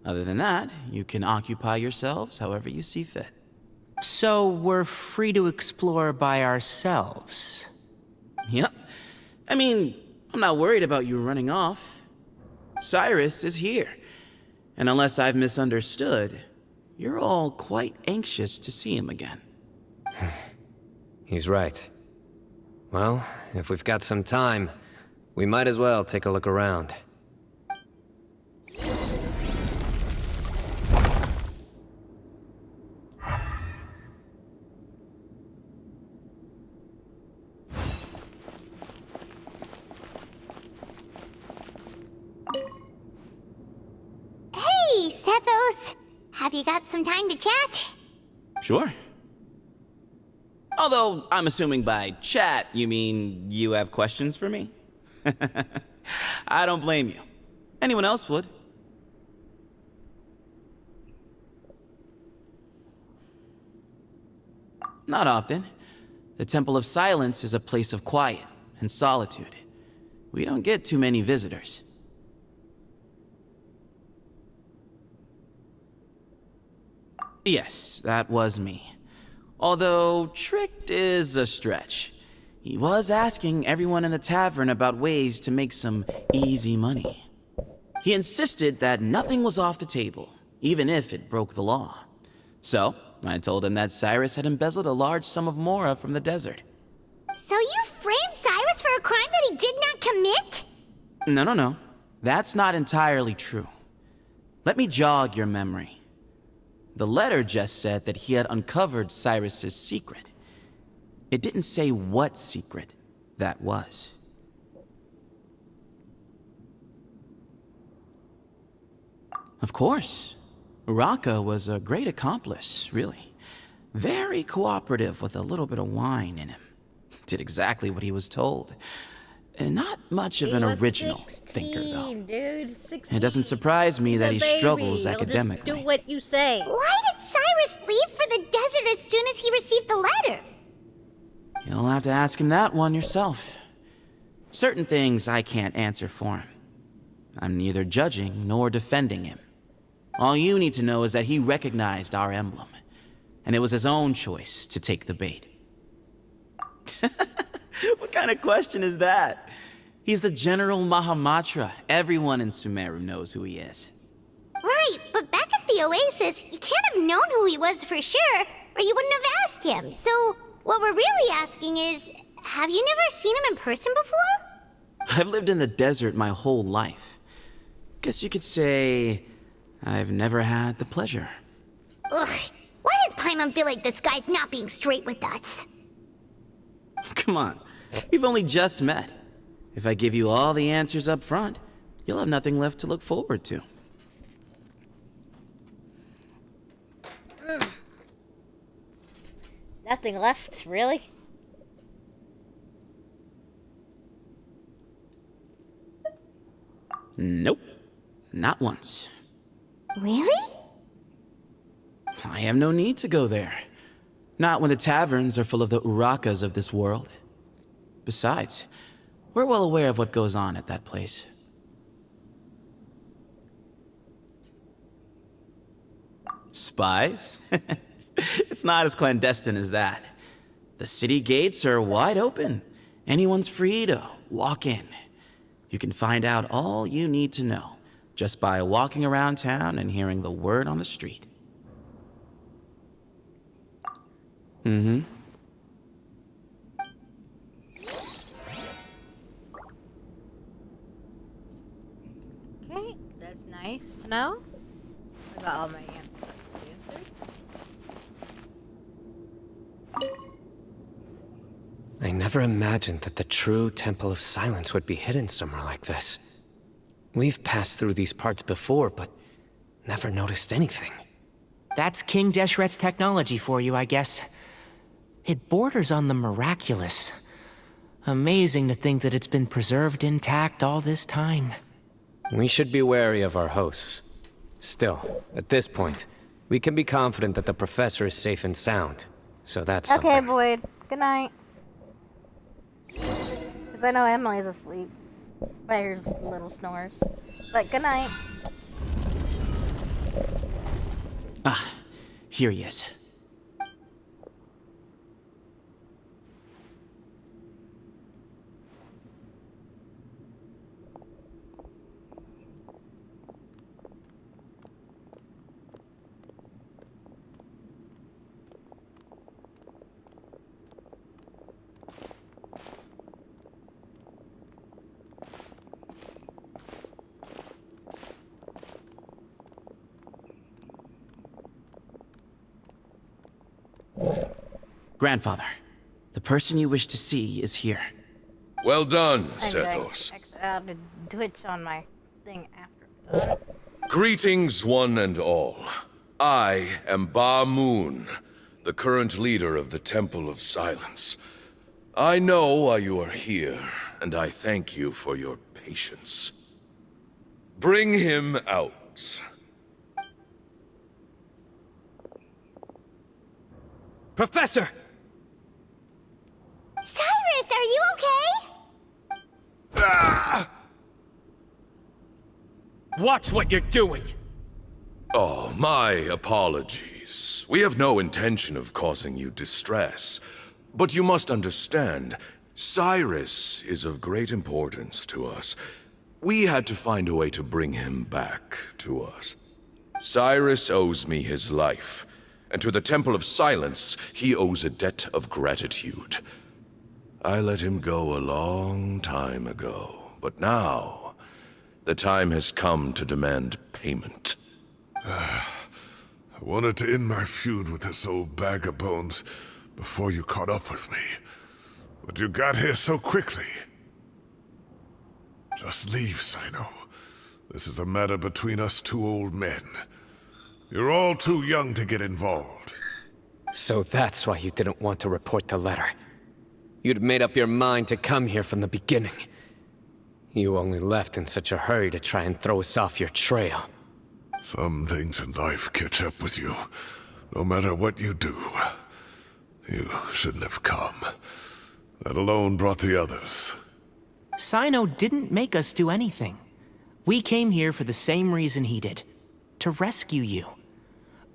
Other than that, you can occupy yourselves however you see fit. So we're free to explore by ourselves? Yep. I mean, I'm not worried about you running off. Cyrus is here. And unless I've misunderstood, you're all quite anxious to see him again. He's right. Well, if we've got some time, we might as well take a look around. Hey, Sethos! Have you got some time to chat? Sure. Although, I'm assuming by chat, you mean you have questions for me? I don't blame you. Anyone else would. Not often. The Temple of Silence is a place of quiet and solitude. We don't get too many visitors. Yes, that was me. Although, tricked is a stretch. He was asking everyone in the tavern about ways to make some easy money. He insisted that nothing was off the table, even if it broke the law. So, I told him that Cyrus had embezzled a large sum of mora from the desert. So you framed Cyrus for a crime that he did not commit? No. That's not entirely true. Let me jog your memory. The letter just said that he had uncovered Cyrus's secret. It didn't say what secret that was. Of course. Uraka was a great accomplice, really. Very cooperative with a little bit of wine in him. Did exactly what he was told. And not much of an original 16, thinker, though. Dude, 16. It doesn't surprise me that he struggles He'll academically. just do what you say. Why did Cyrus leave for the desert as soon as he received the letter? You'll have to ask him that one yourself. Certain things I can't answer for him. I'm neither judging nor defending him. All you need to know is that he recognized our emblem, and it was his own choice to take the bait. What kind of question is that? He's the General Mahamatra. Everyone in Sumeru knows who he is. Right, but back at the Oasis, you can't have known who he was for sure, or you wouldn't have asked him. So, what we're really asking is, have you never seen him in person before? I've lived in the desert my whole life. Guess you could say I've never had the pleasure. Ugh, why does Paimon feel like this guy's not being straight with us? Come on, we've only just met. If I give you all the answers up front, you'll have nothing left to look forward to. Nothing left, really? Nope, not once. Really? I have no need to go there. Not when the taverns are full of the Urakas of this world. Besides, we're well aware of what goes on at that place. Spies? It's not as clandestine as that. The city gates are wide open. Anyone's free to walk in. You can find out all you need to know just by walking around town and hearing the word on the street. Mm-hmm. Okay, that's nice to know. I got all my answers answered. I never imagined that the true Temple of Silence would be hidden somewhere like this. We've passed through these parts before, but never noticed anything. That's King Deshret's technology for you, I guess. It borders on the miraculous. Amazing to think that it's been preserved intact all this time. We should be wary of our hosts. Still, at this point, we can be confident that the professor is safe and sound. So that's Okay, something. Boyd. Good night. Because I know Emily's asleep. By her little snores. But good night. Ah, here he is. Grandfather, the person you wish to see is here. Well done, I Sethos. exit out to Twitch on my thing after. Greetings, one and all. I am Ba Moon, the current leader of the Temple of Silence. I know why you are here, and I thank you for your patience. Bring him out. Professor! Cyrus, are you okay? Ah! Watch what you're doing! Oh, my apologies. We have no intention of causing you distress. But you must understand, Cyrus is of great importance to us. We had to find a way to bring him back to us. Cyrus owes me his life, and to the Temple of Silence, he owes a debt of gratitude. I let him go a long time ago, but now, the time has come to demand payment. I wanted to end my feud with this old bag of bones before you caught up with me. But you got here so quickly. Just leave, Cyno. This is a matter between us two old men. You're all too young to get involved. So that's why you didn't want to report the letter. You'd made up your mind to come here from the beginning. You only left in such a hurry to try and throw us off your trail. Some things in life catch up with you, no matter what you do. You shouldn't have come. That alone brought the others. Cyno didn't make us do anything. We came here for the same reason he did. To rescue you.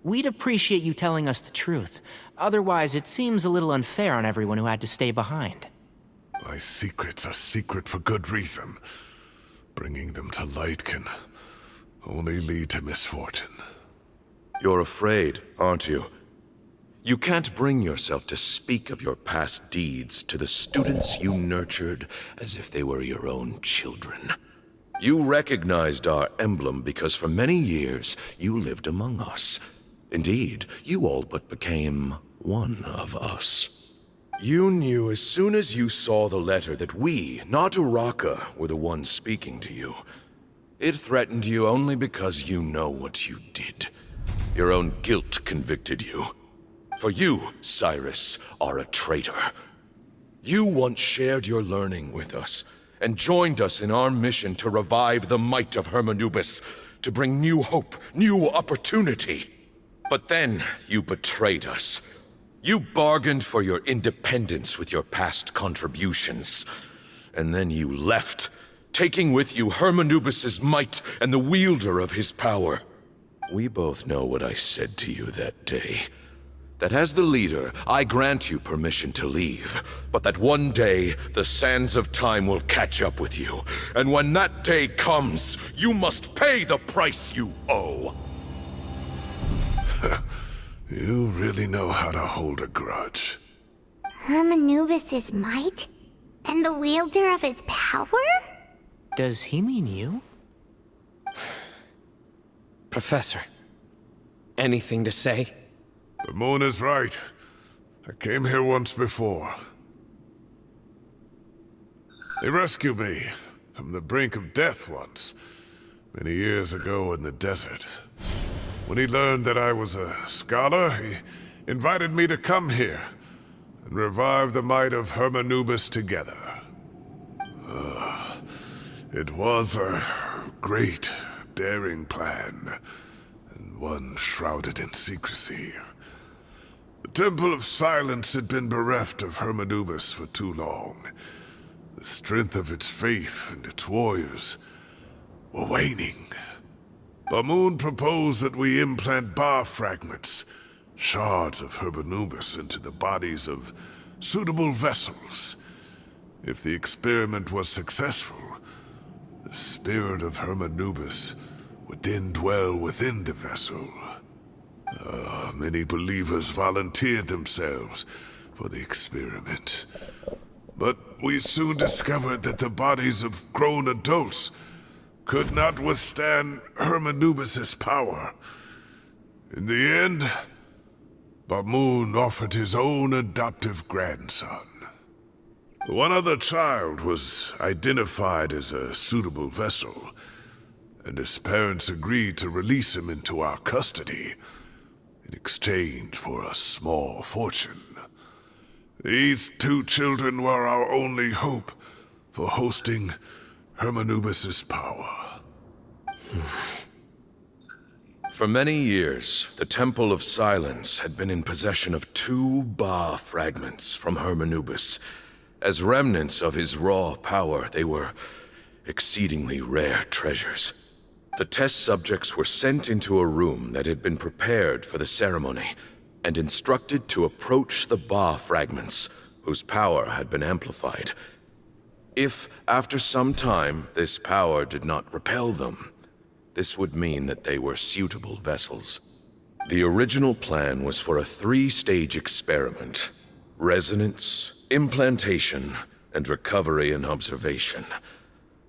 We'd appreciate you telling us the truth. Otherwise, it seems a little unfair on everyone who had to stay behind. My secrets are secret for good reason. Bringing them to light can only lead to misfortune. You're afraid, aren't you? You can't bring yourself to speak of your past deeds to the students you nurtured as if they were your own children. You recognized our emblem because for many years you lived among us. Indeed, you all but became one of us. You knew as soon as you saw the letter that we, not Uraka, were the ones speaking to you. It threatened you only because you know what you did. Your own guilt convicted you. For you, Cyrus, are a traitor. You once shared your learning with us, and joined us in our mission to revive the might of Hermanubis, to bring new hope, new opportunity. But then you betrayed us. You bargained for your independence with your past contributions. And then you left, taking with you Hermanubis' might and the wielder of his power. We both know what I said to you that day. That as the leader, I grant you permission to leave, but that one day, the sands of time will catch up with you. And when that day comes, you must pay the price you owe. You really know how to hold a grudge. Hermanubis' might? And the wielder of his power? Does he mean you? Professor, anything to say? The moon is right. I came here once before. They rescued me from the brink of death once, many years ago in the desert. When he learned that I was a scholar, he invited me to come here and revive the might of Hermanubis together. It was a great, daring plan, and one shrouded in secrecy. The Temple of Silence had been bereft of Hermanubis for too long. The strength of its faith and its warriors were waning. Bamoon proposed that we implant bar fragments, shards of Hermanubis, into the bodies of suitable vessels. If the experiment was successful, the spirit of Hermanubis would then dwell within the vessel. Many believers volunteered themselves for the experiment. But we soon discovered that the bodies of grown adults could not withstand Hermanubis' power. In the end, Bamoon offered his own adoptive grandson. One other child was identified as a suitable vessel, and his parents agreed to release him into our custody in exchange for a small fortune. These two children were our only hope for hosting Hermanubis' power. For many years, the Temple of Silence had been in possession of 2 Ba fragments from Hermanubis, As remnants of his raw power, they were exceedingly rare treasures. The test subjects were sent into a room that had been prepared for the ceremony and instructed to approach the Ba fragments, whose power had been amplified. If, after some time, this power did not repel them, this would mean that they were suitable vessels. The original plan was for a 3-stage experiment: resonance, implantation, and recovery and observation.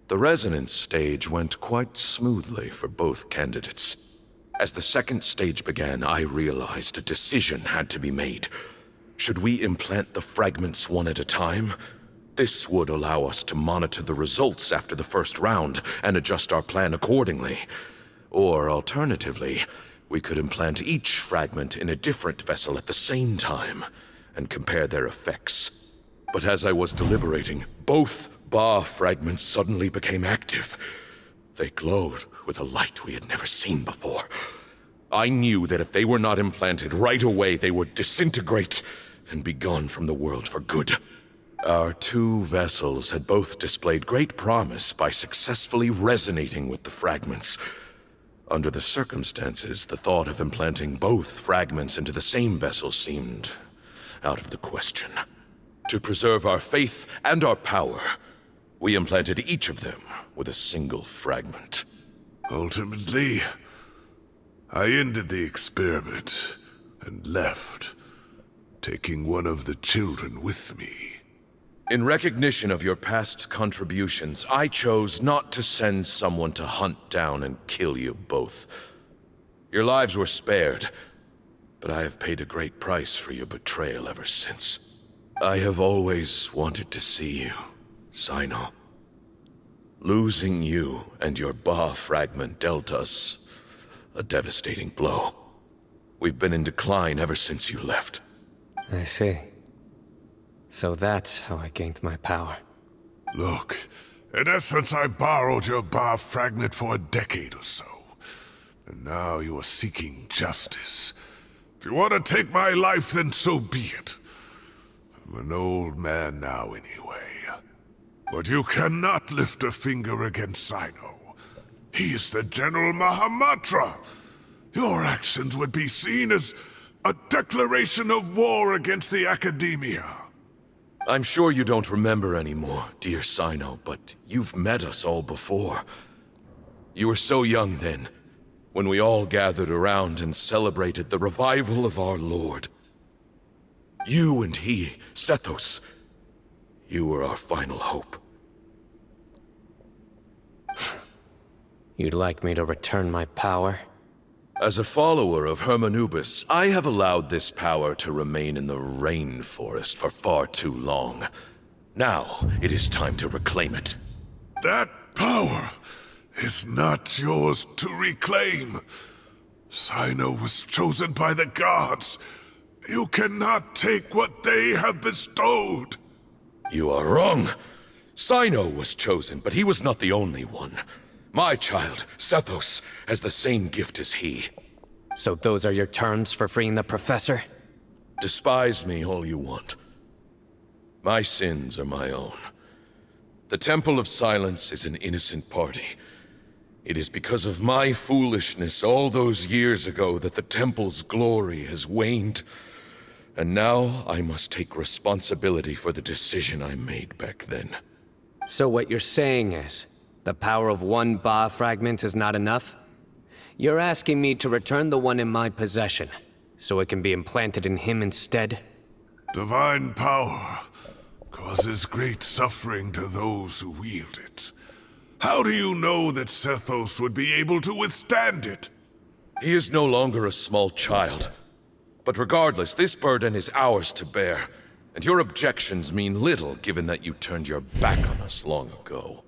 The resonance stage went quite smoothly for both candidates. As the second stage began, I realized a decision had to be made. Should we implant the fragments one at a time? This would allow us to monitor the results after the first round and adjust our plan accordingly. Or alternatively, we could implant each fragment in a different vessel at the same time and compare their effects. But as I was deliberating, both Ba fragments suddenly became active. They glowed with a light we had never seen before. I knew that if they were not implanted right away, they would disintegrate and be gone from the world for good. Our 2 vessels had both displayed great promise by successfully resonating with the fragments. Under the circumstances, the thought of implanting both fragments into the same vessel seemed out of the question. To preserve our faith and our power, we implanted each of them with a single fragment. Ultimately, I ended the experiment and left, taking one of the children with me. In recognition of your past contributions, I chose not to send someone to hunt down and kill you both. Your lives were spared, but I have paid a great price for your betrayal ever since. I have always wanted to see you, Cyno. Losing you and your Ba fragment dealt us a devastating blow. We've been in decline ever since you left. I see. So that's how I gained my power. Look, in essence, I borrowed your Ba fragment for a decade or so. And now you are seeking justice. If you want to take my life, then so be it. I'm an old man now anyway. But you cannot lift a finger against Cyno. He is the General Mahamatra. Your actions would be seen as a declaration of war against the Academia. I'm sure you don't remember anymore, dear Cyno, but you've met us all before. You were so young then, when we all gathered around and celebrated the revival of our Lord. You and he, Sethos, you were our final hope. You'd like me to return my power? As a follower of Hermanubis, I have allowed this power to remain in the rainforest for far too long. Now, it is time to reclaim it. That power is not yours to reclaim. Cyno was chosen by the gods. You cannot take what they have bestowed. You are wrong. Cyno was chosen, but he was not the only one. My child, Sethos, has the same gift as he. So those are your terms for freeing the professor? Despise me all you want. My sins are my own. The Temple of Silence is an innocent party. It is because of my foolishness all those years ago that the Temple's glory has waned. And now I must take responsibility for the decision I made back then. So what you're saying is, the power of one Ba fragment is not enough? You're asking me to return the one in my possession, so it can be implanted in him instead? Divine power causes great suffering to those who wield it. How do you know that Sethos would be able to withstand it? He is no longer a small child. But regardless, this burden is ours to bear, and your objections mean little given that you turned your back on us long ago.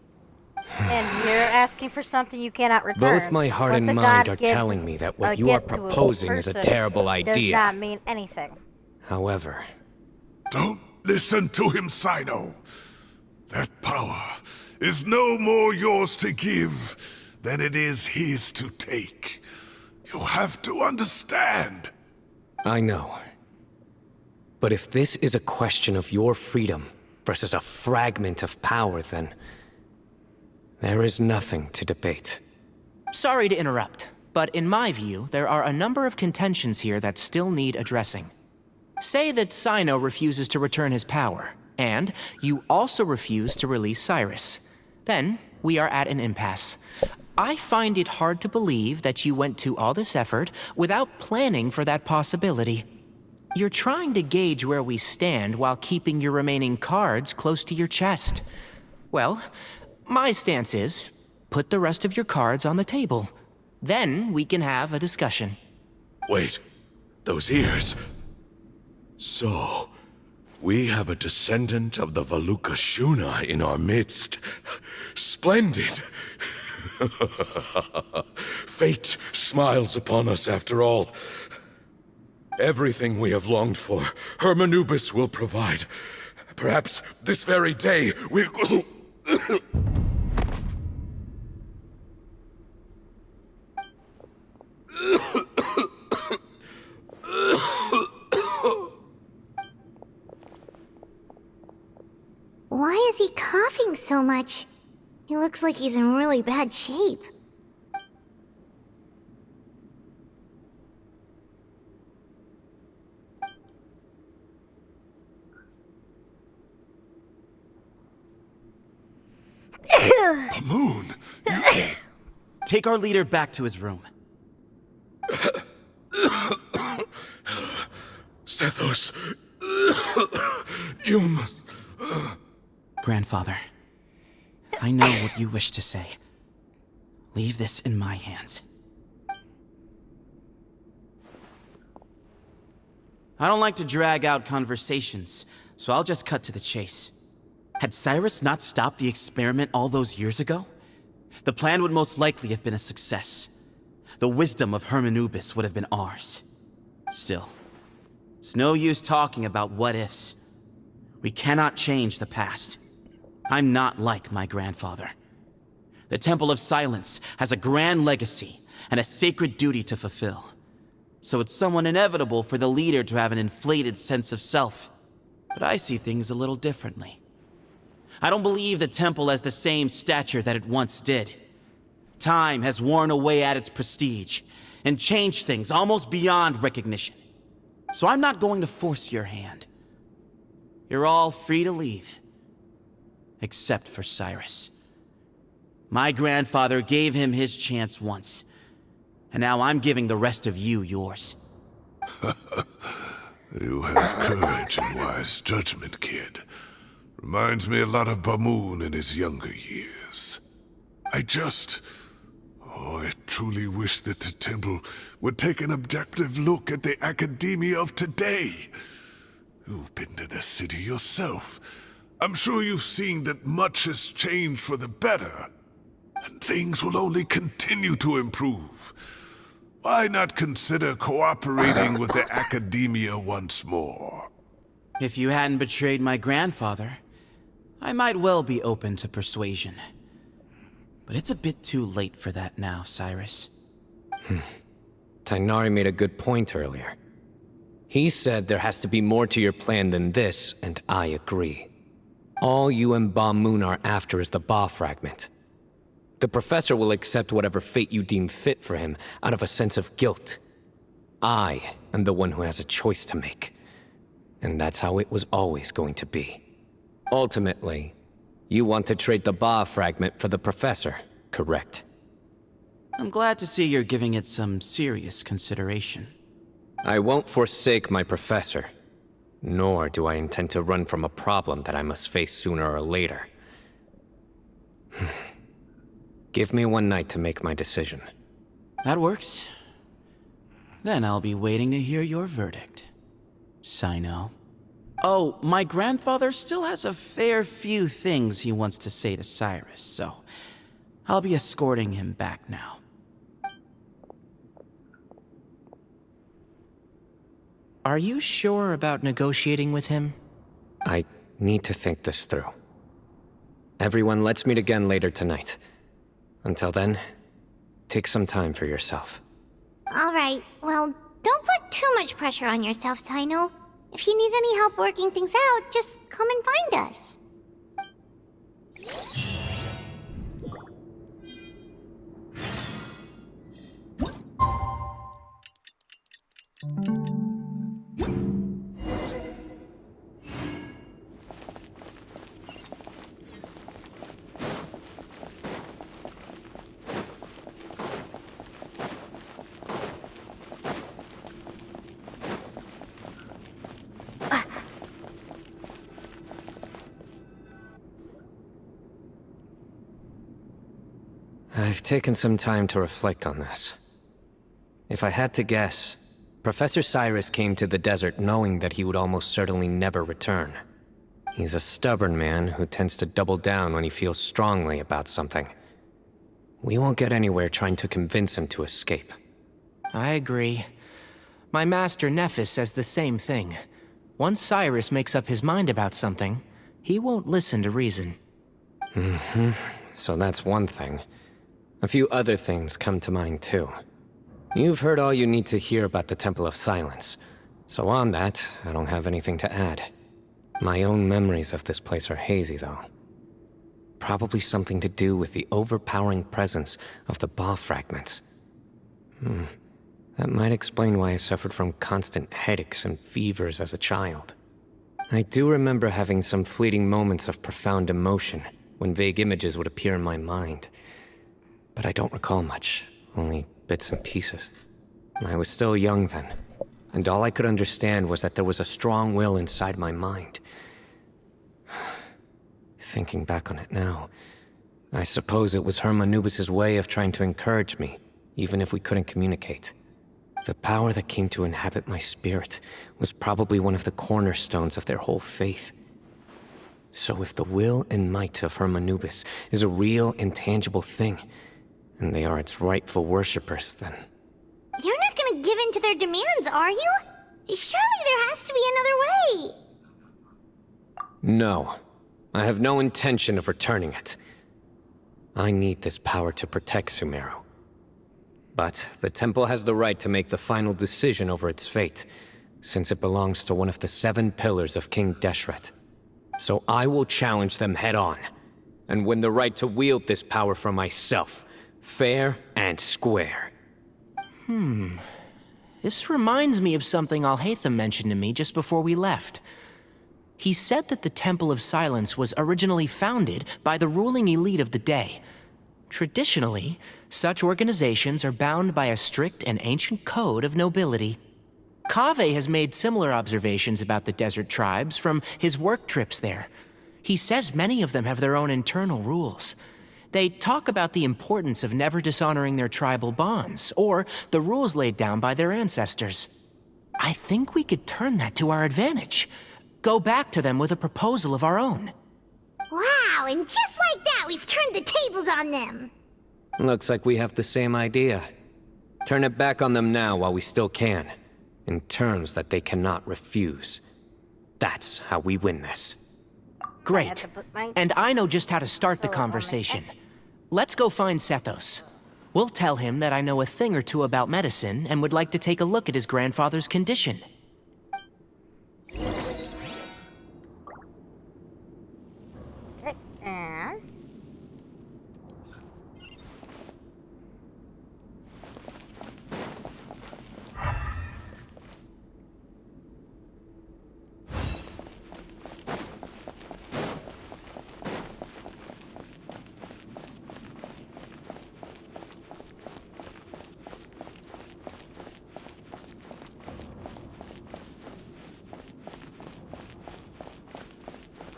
And you're asking for something you cannot return. Both my heart Once and a mind god are gives telling me that a what you are gift to a proposing is a person terrible idea. Does not mean anything. However... Don't listen to him, Cyno. That power is no more yours to give than it is his to take. You have to understand. I know. But if this is a question of your freedom, versus a fragment of power, then there is nothing to debate. Sorry to interrupt, but in my view, there are a number of contentions here that still need addressing. Say that Cyno refuses to return his power, and you also refuse to release Cyrus. Then, we are at an impasse. I find it hard to believe that you went to all this effort without planning for that possibility. You're trying to gauge where we stand while keeping your remaining cards close to your chest. Well, my stance is, put the rest of your cards on the table. Then we can have a discussion. Wait, those ears. So, we have a descendant of the Valukashuna in our midst. Splendid! Fate smiles upon us after all. Everything we have longed for, Hermanubis will provide. Perhaps this very day we'll... Why is he coughing so much? He looks like he's in really bad shape. Moon! Take our leader back to his room. Sethos, you must... Grandfather, I know what you wish to say. Leave this in my hands. I don't like to drag out conversations, so I'll just cut to the chase. Had Cyrus not stopped the experiment all those years ago, the plan would most likely have been a success. The wisdom of Hermanubis would have been ours. Still, it's no use talking about what-ifs. We cannot change the past. I'm not like my grandfather. The Temple of Silence has a grand legacy and a sacred duty to fulfill. So it's somewhat inevitable for the leader to have an inflated sense of self. But I see things a little differently. I don't believe the temple has the same stature that it once did. Time has worn away at its prestige and changed things almost beyond recognition. So I'm not going to force your hand. You're all free to leave. Except for Cyrus. My grandfather gave him his chance once, and now I'm giving the rest of you yours. You have courage and wise judgment, kid. Reminds me a lot of Bamoon in his younger years. I truly wish that the temple would take an objective look at the academia of today. You've been to the city yourself. I'm sure you've seen that much has changed for the better, and things will only continue to improve. Why not consider cooperating with the academia once more? If you hadn't betrayed my grandfather, I might well be open to persuasion. But it's a bit too late for that now, Cyrus. Tighnari made a good point earlier. He said there has to be more to your plan than this, and I agree. All you and Ba Moon are after is the Ba fragment. The professor will accept whatever fate you deem fit for him out of a sense of guilt. I am the one who has a choice to make. And that's how it was always going to be. Ultimately, you want to trade the Ba fragment for the professor, correct? I'm glad to see you're giving it some serious consideration. I won't forsake my professor. Nor do I intend to run from a problem that I must face sooner or later. Give me one night to make my decision. That works. Then I'll be waiting to hear your verdict, Cyno. Oh, my grandfather still has a fair few things he wants to say to Cyrus, so I'll be escorting him back now. Are you sure about negotiating with him? I need to think this through. Everyone, let's meet again later tonight. Until then, take some time for yourself. Alright, well, don't put too much pressure on yourself, Cyno. If you need any help working things out, just come and find us. I've taken some time to reflect on this. If I had to guess, Professor Cyrus came to the desert knowing that he would almost certainly never return. He's a stubborn man who tends to double down when he feels strongly about something. We won't get anywhere trying to convince him to escape. I agree. My master Nephis says the same thing. Once Cyrus makes up his mind about something, he won't listen to reason. Mm-hmm. So that's one thing. A few other things come to mind too. You've heard all you need to hear about the Temple of Silence, so on that, I don't have anything to add. My own memories of this place are hazy, though. Probably something to do with the overpowering presence of the Ba fragments. That might explain why I suffered from constant headaches and fevers as a child. I do remember having some fleeting moments of profound emotion when vague images would appear in my mind. But I don't recall much, only bits and pieces. I was still young then, and all I could understand was that there was a strong will inside my mind. Thinking back on it now, I suppose it was Hermanubis' way of trying to encourage me, even if we couldn't communicate. The power that came to inhabit my spirit was probably one of the cornerstones of their whole faith. So if the will and might of Hermanubis is a real, intangible thing, and they are its rightful worshippers, then... You're not gonna give in to their demands, are you? Surely there has to be another way. No. I have no intention of returning it. I need this power to protect Sumeru. But the temple has the right to make the final decision over its fate, since it belongs to one of the 7 pillars of King Deshret. So I will challenge them head-on, and win the right to wield this power for myself, fair and square. This reminds me of something Alhaitham mentioned to me just before we left. He said that the Temple of Silence was originally founded by the ruling elite of the day. Traditionally, such organizations are bound by a strict and ancient code of nobility. Kaveh has made similar observations about the desert tribes from his work trips there. He says many of them have their own internal rules. They talk about the importance of never dishonoring their tribal bonds, or the rules laid down by their ancestors. I think we could turn that to our advantage. Go back to them with a proposal of our own. Wow, and just like that, we've turned the tables on them. Looks like we have the same idea. Turn it back on them now while we still can, in terms that they cannot refuse. That's how we win this. Great. And I know just how to start the conversation. Let's go find Sethos. We'll tell him that I know a thing or two about medicine and would like to take a look at his grandfather's condition. And...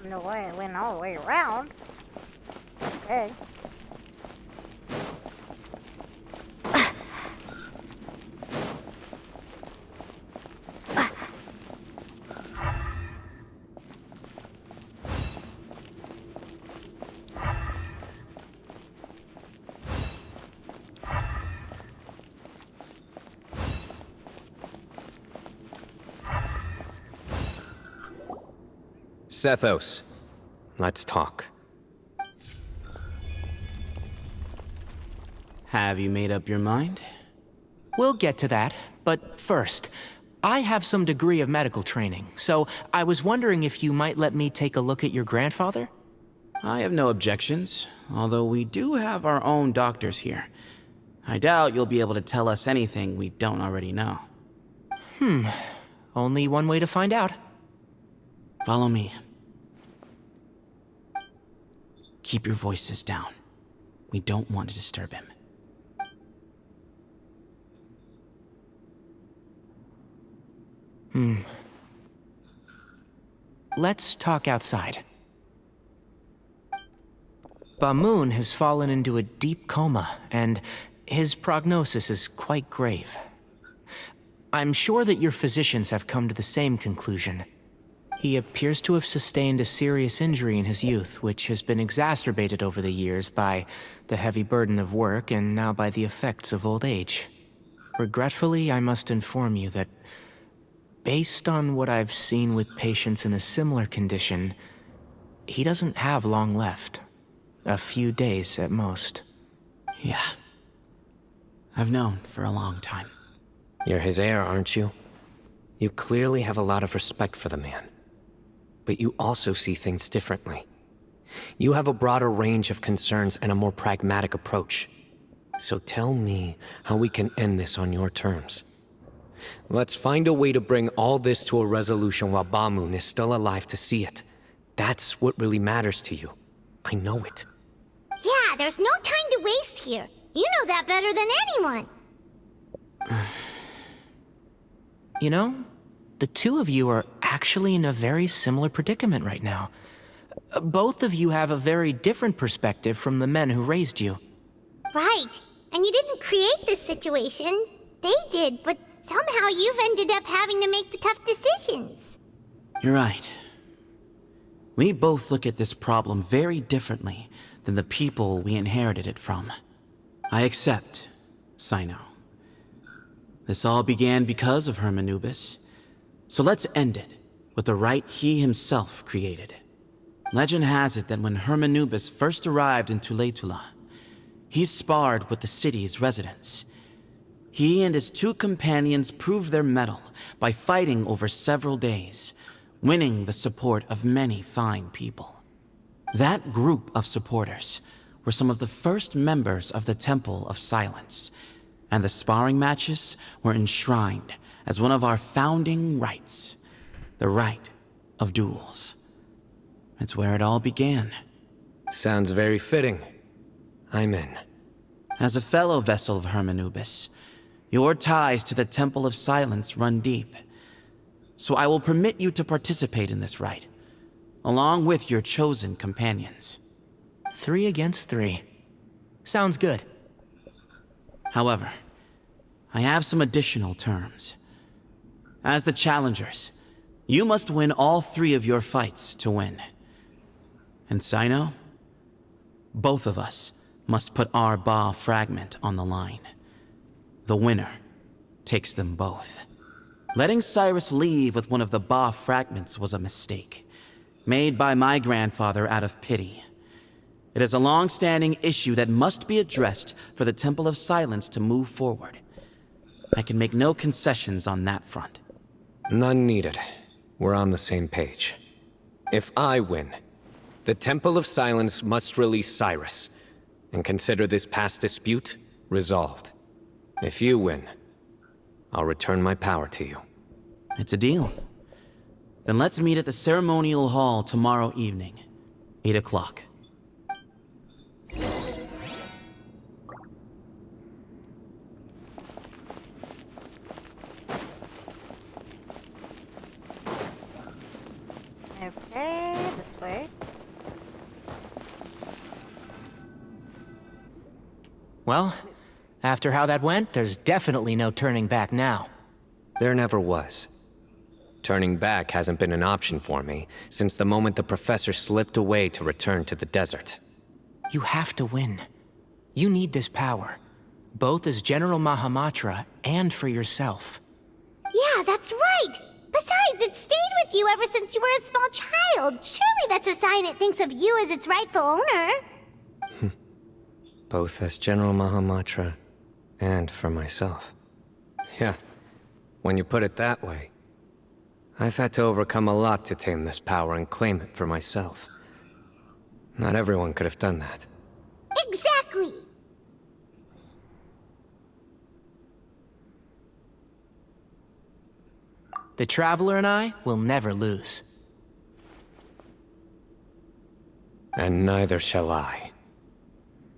No way, it went all the way around. Okay. Sethos, let's talk. Have you made up your mind? We'll get to that, but first, I have some degree of medical training, so I was wondering if you might let me take a look at your grandfather? I have no objections, although we do have our own doctors here. I doubt you'll be able to tell us anything we don't already know. Only one way to find out. Follow me. Keep your voices down. We don't want to disturb him. Let's talk outside. Bamoon has fallen into a deep coma, and his prognosis is quite grave. I'm sure that your physicians have come to the same conclusion. He appears to have sustained a serious injury in his youth, which has been exacerbated over the years by the heavy burden of work and now by the effects of old age. Regretfully, I must inform you that based on what I've seen with patients in a similar condition, he doesn't have long left. A few days at most. Yeah. I've known for a long time. You're his heir, aren't you? You clearly have a lot of respect for the man. But you also see things differently. You have a broader range of concerns and a more pragmatic approach. So tell me how we can end this on your terms. Let's find a way to bring all this to a resolution while Bamoon is still alive to see it. That's what really matters to you. I know it. Yeah, there's no time to waste here. You know that better than anyone. You know, the two of you are actually in a very similar predicament right now. Both of you have a very different perspective from the men who raised you. Right. And you didn't create this situation. They did, but somehow you've ended up having to make the tough decisions. You're right. We both look at this problem very differently than the people we inherited it from. I accept, Cyno. This all began because of Hermanubis, so let's end it with the rite he himself created. Legend has it that when Hermanubis first arrived in Tuletula, he sparred with the city's residents. He and his two companions proved their mettle by fighting over several days, winning the support of many fine people. That group of supporters were some of the first members of the Temple of Silence, and the sparring matches were enshrined as one of our founding rites, the rite of duels. It's where it all began. Sounds very fitting. I'm in. As a fellow vessel of Hermanubis, your ties to the Temple of Silence run deep. So I will permit you to participate in this rite, along with your chosen companions. 3 against 3. Sounds good. However, I have some additional terms. As the challengers, you must win all 3 of your fights to win. And Cyno, both of us must put our Ba fragment on the line. The winner takes them both. Letting Cyrus leave with one of the Ba fragments was a mistake, made by my grandfather out of pity. It is a long-standing issue that must be addressed for the Temple of Silence to move forward. I can make no concessions on that front. None needed. We're on the same page. If I win, the Temple of Silence must release Cyrus, and consider this past dispute resolved. If you win, I'll return my power to you. It's a deal. Then let's meet at the ceremonial hall tomorrow evening, 8 o'clock. Okay, this way. Well, after how that went, there's definitely no turning back now. There never was. Turning back hasn't been an option for me since the moment the professor slipped away to return to the desert. You have to win. You need this power, both as General Mahamatra and for yourself. Yeah, that's right! Besides, it stayed with you ever since you were a small child. Surely that's a sign it thinks of you as its rightful owner. Both as General Mahamatra and for myself. Yeah, When you put it that way, I've had to overcome a lot to tame this power and claim it for myself. Not everyone could have done that. Exactly! The Traveler and I will never lose. And neither shall I.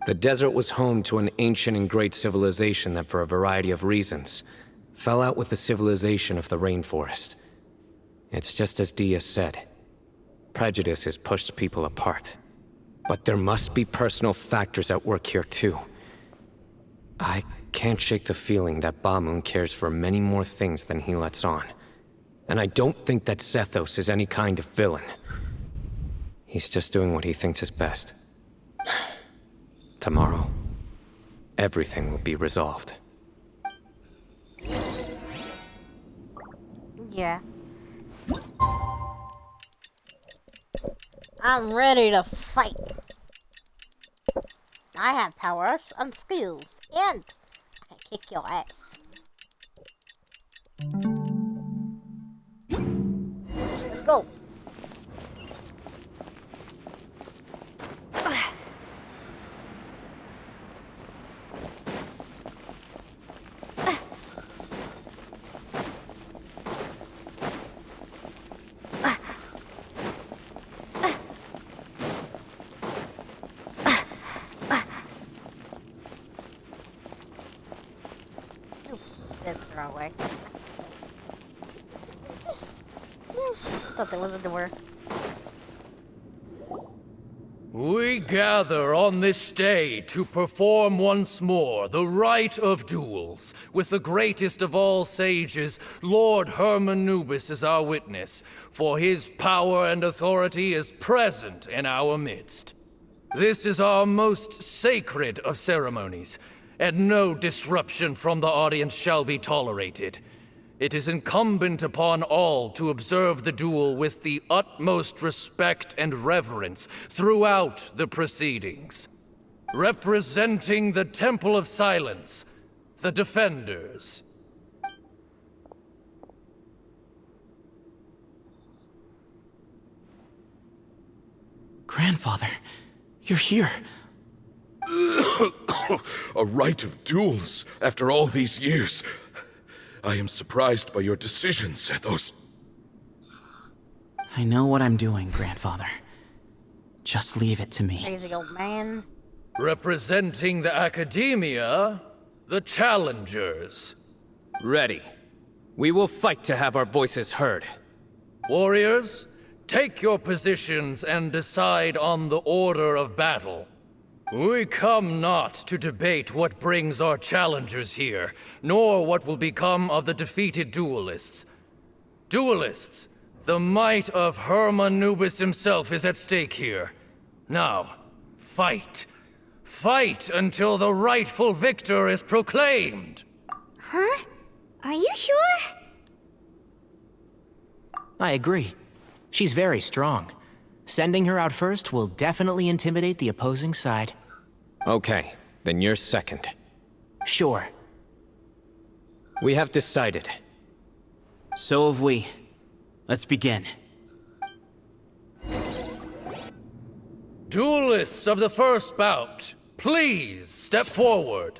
The desert was home to an ancient and great civilization that, for a variety of reasons, fell out with the civilization of the rainforest. It's just as Dia said. Prejudice has pushed people apart. But there must be personal factors at work here too. I can't shake the feeling that Ba-Moon cares for many more things than he lets on. And I don't think that Zethos is any kind of villain. He's just doing what he thinks is best. Tomorrow, everything will be resolved. Yeah. I'm ready to fight. I have powers and skills, and I can kick your ass. Let's go. That's the wrong way. Thought there was a door. We gather on this day to perform once more the rite of duels, with the greatest of all sages, Lord Hermanubis, as our witness, for his power and authority is present in our midst. This is our most sacred of ceremonies, and no disruption from the audience shall be tolerated. It is incumbent upon all to observe the duel with the utmost respect and reverence throughout the proceedings. Representing the Temple of Silence, the Defenders. Grandfather, you're here. A rite of duels after all these years. I am surprised by your decision, Zethos. I know what I'm doing, Grandfather. Just leave it to me. Crazy old man. Representing the Academia, the Challengers. Ready. We will fight to have our voices heard. Warriors, take your positions and decide on the order of battle. We come not to debate what brings our challengers here, nor what will become of the defeated duelists. Duelists, the might of Hermanubis himself is at stake here. Now, fight. Fight until the rightful victor is proclaimed. Huh? Are you sure? I agree. She's very strong. Sending her out first will definitely intimidate the opposing side. Okay, then you're second. Sure. We have decided. So have we. Let's begin. Duelists of the first bout, please step forward.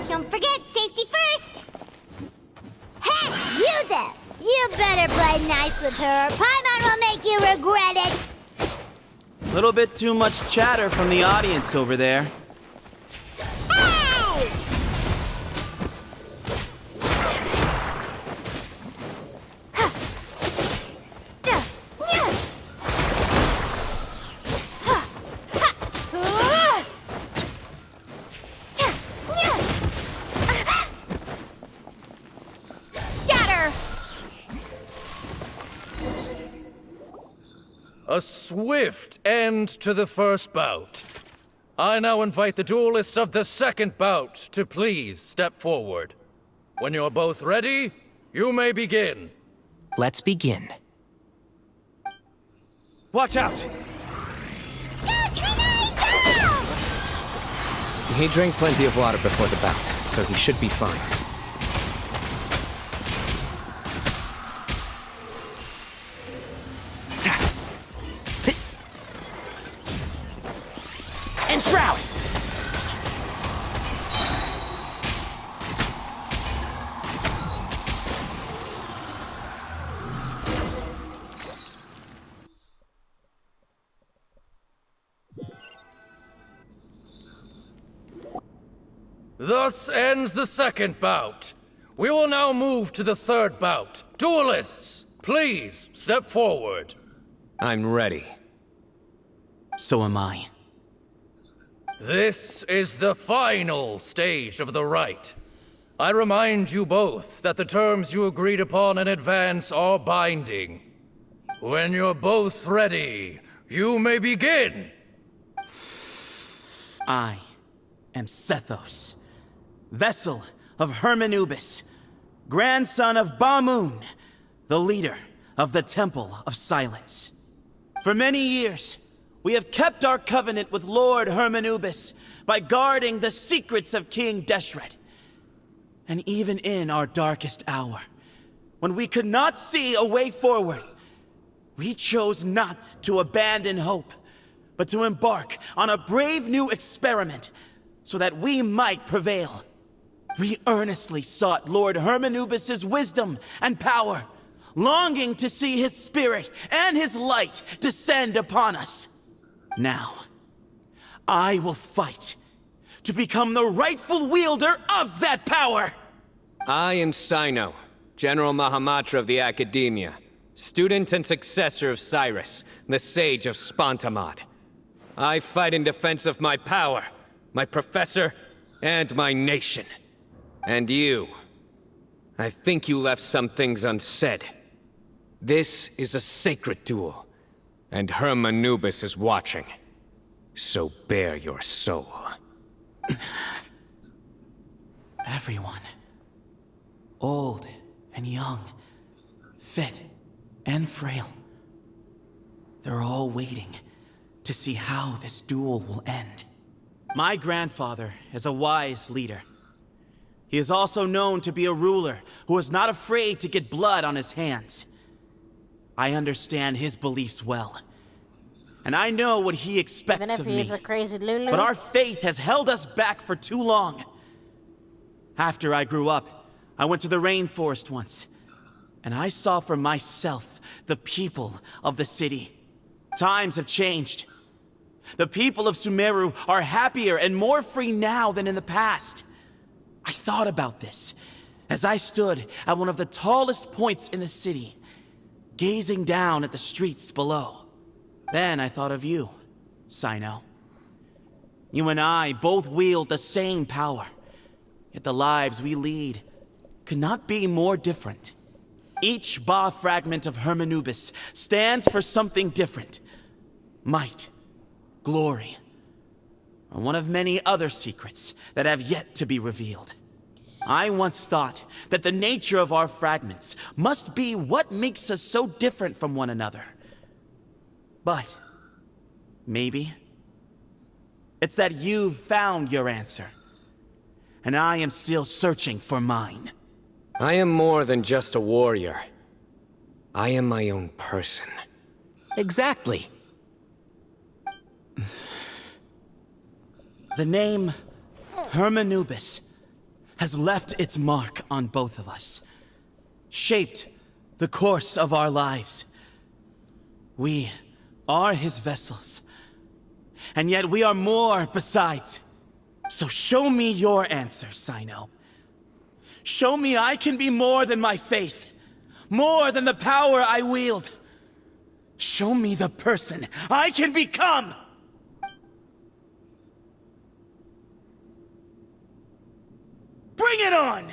Don't forget, safety first! Hey, you there! You better play nice with her, or Paimon will make you regret it! Little bit too much chatter from the audience over there. Hey! A swift end to the first bout. I now invite the duelists of the second bout to please step forward. When you're both ready, you may begin. Let's begin. Watch out! He drank plenty of water before the bout, so he should be fine. Enshroud! Thus ends the second bout. We will now move to the third bout. Duelists, please step forward. I'm ready. So am I. This is the final stage of the rite. I remind you both that the terms you agreed upon in advance are binding. When you're both ready, you may begin. I am Sethos, vessel of Hermanubis, grandson of Bamun, the leader of the Temple of Silence. For many years, we have kept our covenant with Lord Hermanubis by guarding the secrets of King Deshret. And even in our darkest hour, when we could not see a way forward, we chose not to abandon hope, but to embark on a brave new experiment so that we might prevail. We earnestly sought Lord Hermanubis' wisdom and power, longing to see his spirit and his light descend upon us. Now, I will fight to become the rightful wielder of that power! I am Cyno, General Mahamatra of the Academia, student and successor of Cyrus, the Sage of Spontamod. I fight in defense of my power, my professor, and my nation. And you. I think you left some things unsaid. This is a sacred duel, and Hermanubis is watching. So bare your soul. Everyone, old and young, fit and frail, they're all waiting to see how this duel will end. My grandfather is a wise leader. He is also known to be a ruler who is not afraid to get blood on his hands. I understand his beliefs well, and I know what he expects of me. He's a crazy Lulu. But our faith has held us back for too long. After I grew up, I went to the rainforest once, and I saw for myself the people of the city. Times have changed. The people of Sumeru are happier and more free now than in the past. I thought about this as I stood at one of the tallest points in the city, gazing down at the streets below. Then I thought of you, Cyno. You and I both wield the same power, yet the lives we lead could not be more different. Each Ba fragment of Hermanubis stands for something different. Might, glory, or one of many other secrets that have yet to be revealed. I once thought that the nature of our fragments must be what makes us so different from one another. But maybe it's that you've found your answer, and I am still searching for mine. I am more than just a warrior. I am my own person. Exactly. The name Hermanubis has left its mark on both of us, shaped the course of our lives. We are his vessels, and yet we are more besides. So show me your answer, Cyno. Show me I can be more than my faith, more than the power I wield. Show me the person I can become! Bring it on!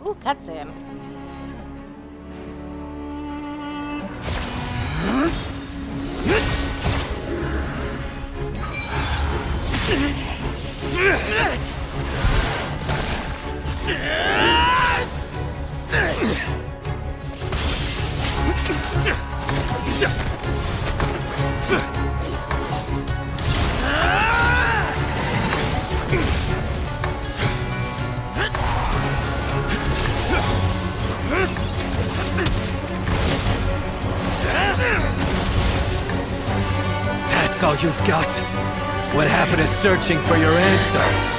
Ooh, cutscene. That's all you've got? What happened to searching for your answer?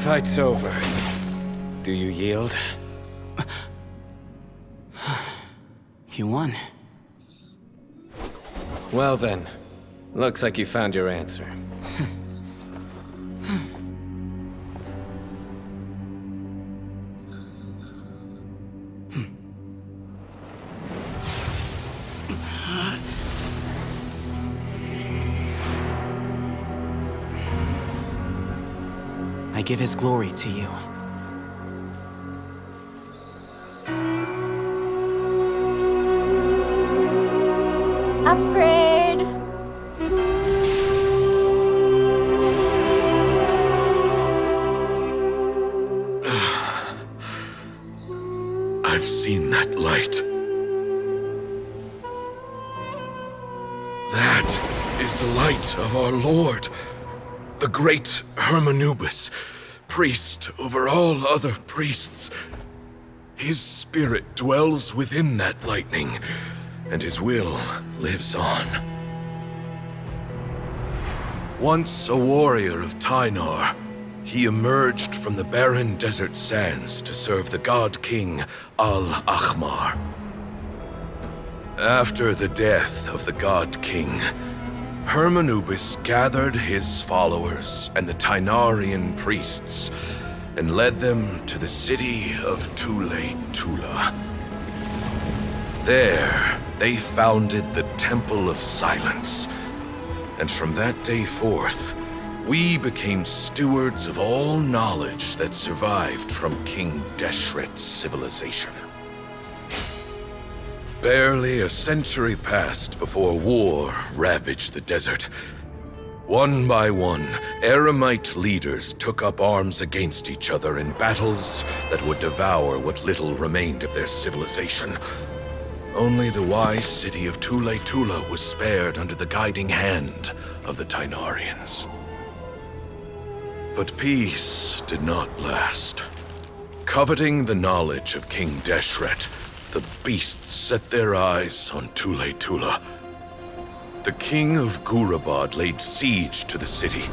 Fight's over. Do you yield? You won. Well then, looks like you found your answer. I give his glory to you. Upgrade. I've seen that light. That is the light of our Lord, the great Hermanubis, priest over all other priests. His spirit dwells within that lightning, and his will lives on. Once a warrior of Tynar, he emerged from the barren desert sands to serve the god king Al-Ahmar. After the death of the god king, Hermanubis gathered his followers and the Tynarian priests and led them to the city of Tule-Tula. There, they founded the Temple of Silence, and from that day forth, we became stewards of all knowledge that survived from King Deshret's civilization. Barely a century passed before war ravaged the desert. One by one, Eremite leaders took up arms against each other in battles that would devour what little remained of their civilization. Only the wise city of Tule-Tula was spared under the guiding hand of the Tynarians. But peace did not last. Coveting the knowledge of King Deshret, the beasts set their eyes on Tule-Tula. The king of Gurabad laid siege to the city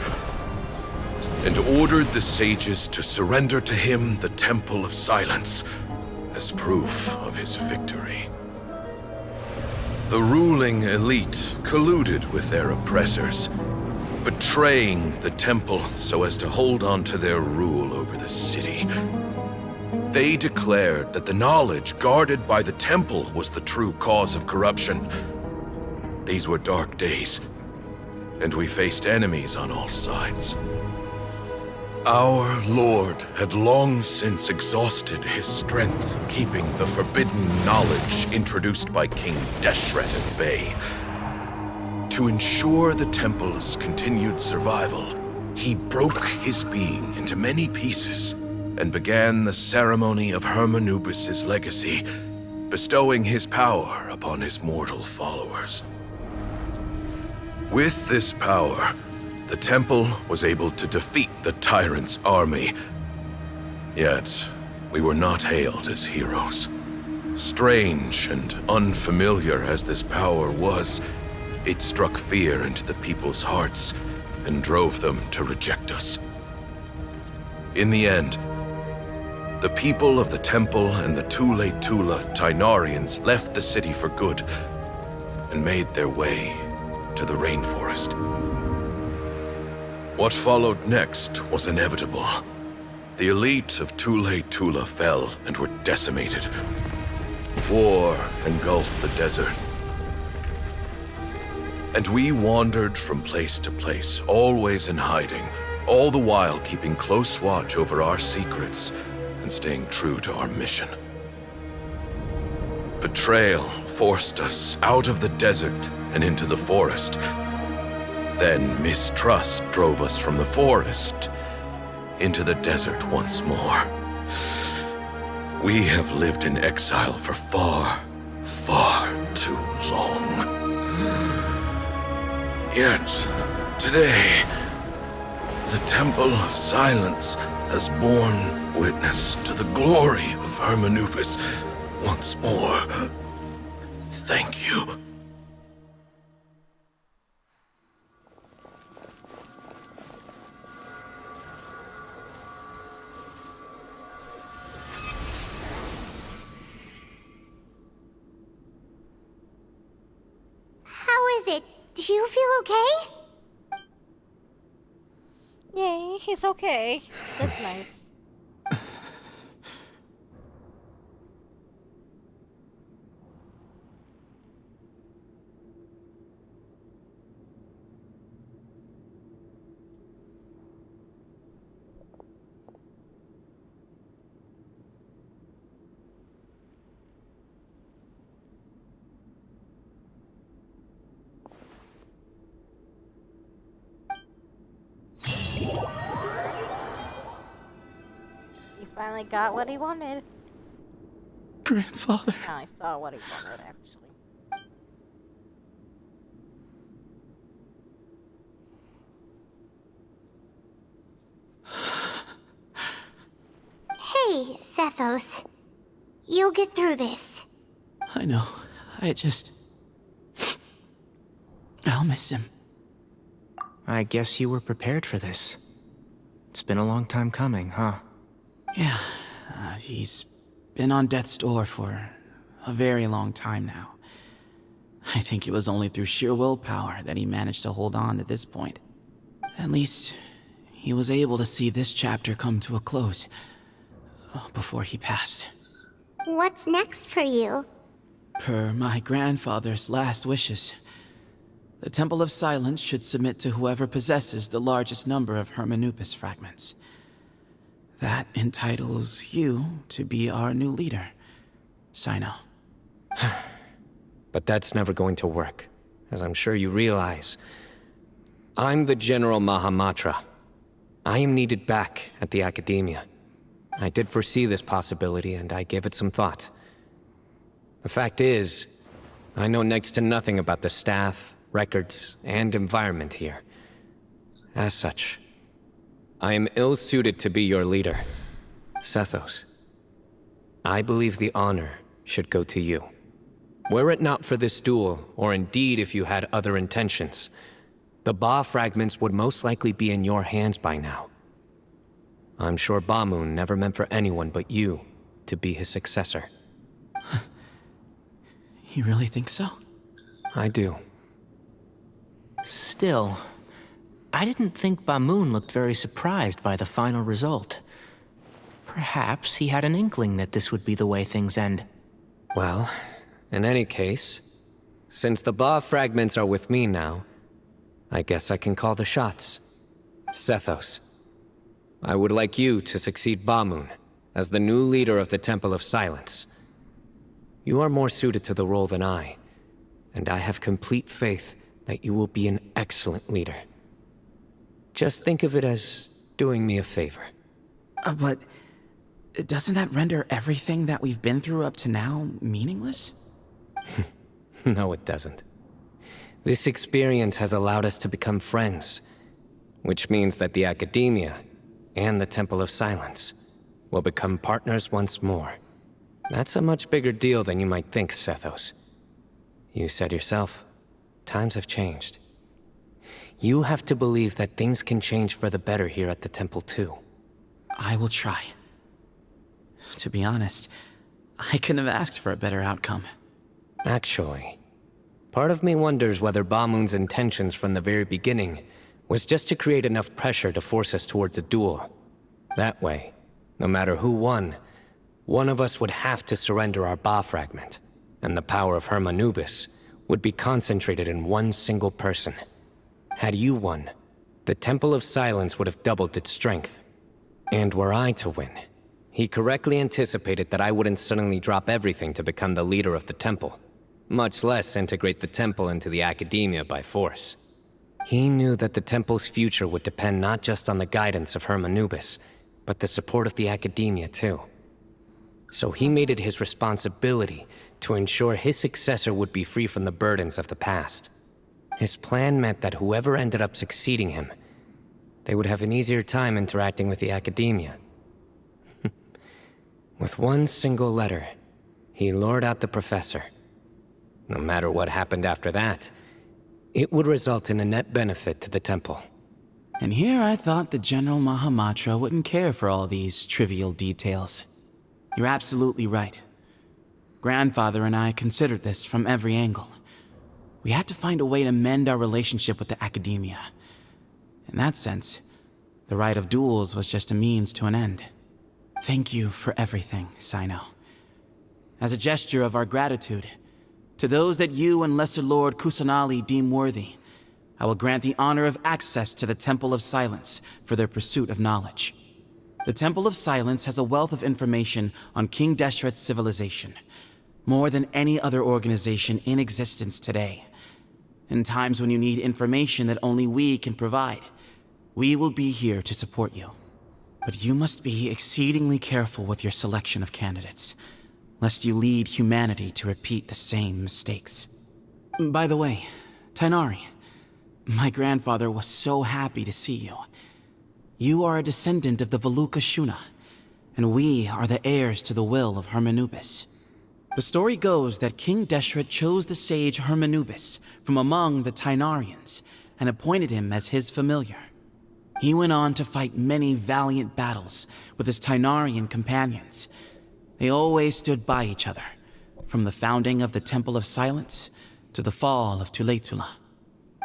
and ordered the sages to surrender to him the Temple of Silence as proof of his victory. The ruling elite colluded with their oppressors, betraying the temple so as to hold on to their rule over the city. They declared that the knowledge guarded by the temple was the true cause of corruption. These were dark days, and we faced enemies on all sides. Our Lord had long since exhausted his strength, keeping the forbidden knowledge introduced by King Deshret at bay. To ensure the temple's continued survival, he broke his being into many pieces and began the ceremony of Hermanubis' legacy, bestowing his power upon his mortal followers. With this power, the temple was able to defeat the tyrant's army. Yet, we were not hailed as heroes. Strange and unfamiliar as this power was, it struck fear into the people's hearts and drove them to reject us. In the end, the people of the temple and the Tule-Tula Tynarians left the city for good and made their way to the rainforest. What followed next was inevitable. The elite of Tule Tula fell and were decimated. War engulfed the desert. And we wandered from place to place, always in hiding, all the while keeping close watch over our secrets and staying true to our mission. Betrayal forced us out of the desert and into the forest. Then mistrust drove us from the forest into the desert once more. We have lived in exile for far, far too long. Yet, today, the Temple of Silence has borne witness to the glory of Hermanubis once more. Thank you. How is it? Do you feel okay? Yay, he's okay. That's nice. He finally got what he wanted. Grandfather. I saw what he wanted, actually. Hey, Sethos. You'll get through this. I know. I'll miss him. I guess you were prepared for this. It's been a long time coming, huh? Yeah, he's been on death's door for a very long time now. I think it was only through sheer willpower that he managed to hold on to this point. At least, he was able to see this chapter come to a close before he passed. What's next for you? Per my grandfather's last wishes, the Temple of Silence should submit to whoever possesses the largest number of Hermanubis fragments. That entitles you to be our new leader, Cyno. But that's never going to work, as I'm sure you realize. I'm the General Mahamatra. I am needed back at the Academia. I did foresee this possibility, and I gave it some thought. The fact is, I know next to nothing about the staff, records, and environment here. As such, I am ill-suited to be your leader. Sethos, I believe the honor should go to you. Were it not for this duel, or indeed if you had other intentions, the Ba fragments would most likely be in your hands by now. I'm sure Bamoon never meant for anyone but you to be his successor. You really think so? I do. Still, I didn't think Bamoon looked very surprised by the final result. Perhaps he had an inkling that this would be the way things end. Well, in any case, since the Ba fragments are with me now, I guess I can call the shots. Sethos, I would like you to succeed Bamoon as the new leader of the Temple of Silence. You are more suited to the role than I, and I have complete faith that you will be an excellent leader. Just think of it as doing me a favor. But doesn't that render everything that we've been through up to now meaningless? No, it doesn't. This experience has allowed us to become friends, which means that the Academia and the Temple of Silence will become partners once more. That's a much bigger deal than you might think, Sethos. You said yourself, times have changed. You have to believe that things can change for the better here at the Temple too. I will try. To be honest, I couldn't have asked for a better outcome. Actually, part of me wonders whether Bamoon's intentions from the very beginning was just to create enough pressure to force us towards a duel. That way, No matter who won, one of us would have to surrender our Ba fragment, and the power of Hermanubis would be concentrated in one single person. Had you won, the Temple of Silence would have doubled its strength. And were I to win, he correctly anticipated that I wouldn't suddenly drop everything to become the leader of the temple, much less integrate the temple into the academia by force. He knew that the temple's future would depend not just on the guidance of Hermanubis, but the support of the academia too. So he made it his responsibility to ensure his successor would be free from the burdens of the past. His plan meant that whoever ended up succeeding him, they would have an easier time interacting with the academia. With one single letter, he lured out the professor. No matter what happened after that, it would result in a net benefit to the temple. And here I thought the General Mahamatra wouldn't care for all these trivial details. You're absolutely right. Grandfather and I considered this from every angle. We had to find a way to mend our relationship with the academia. In that sense, the right of duels was just a means to an end. Thank you for everything, Cyno. As a gesture of our gratitude, to those that you and Lesser Lord Kusanali deem worthy, I will grant the honor of access to the Temple of Silence for their pursuit of knowledge. The Temple of Silence has a wealth of information on King Deshret's civilization, more than any other organization in existence today. In times when you need information that only we can provide, we will be here to support you. But you must be exceedingly careful with your selection of candidates, lest you lead humanity to repeat the same mistakes. By the way, Tainari, my grandfather was so happy to see you. You are a descendant of the Veluka Shuna, and we are the heirs to the will of Hermanubis. The story goes that King Deshret chose the sage Hermanubis from among the Tainarians and appointed him as his familiar. He went on to fight many valiant battles with his Tainarian companions. They always stood by each other, from the founding of the Temple of Silence to the fall of Tuletula.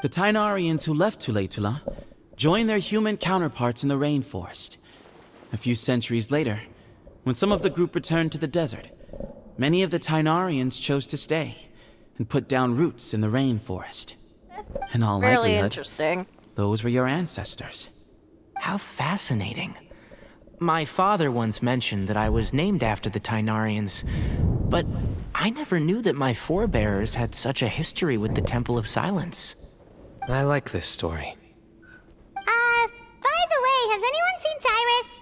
The Tainarians who left Tuletula joined their human counterparts in the rainforest. A few centuries later, when some of the group returned to the desert, many of the Tainarians chose to stay and put down roots in the rainforest. In all Really likelihood, interesting. those were your ancestors. How fascinating. My father once mentioned that I was named after the Tainarians, but I never knew that my forebears had such a history with the Temple of Silence. I like this story. By the way, has anyone seen Cyrus?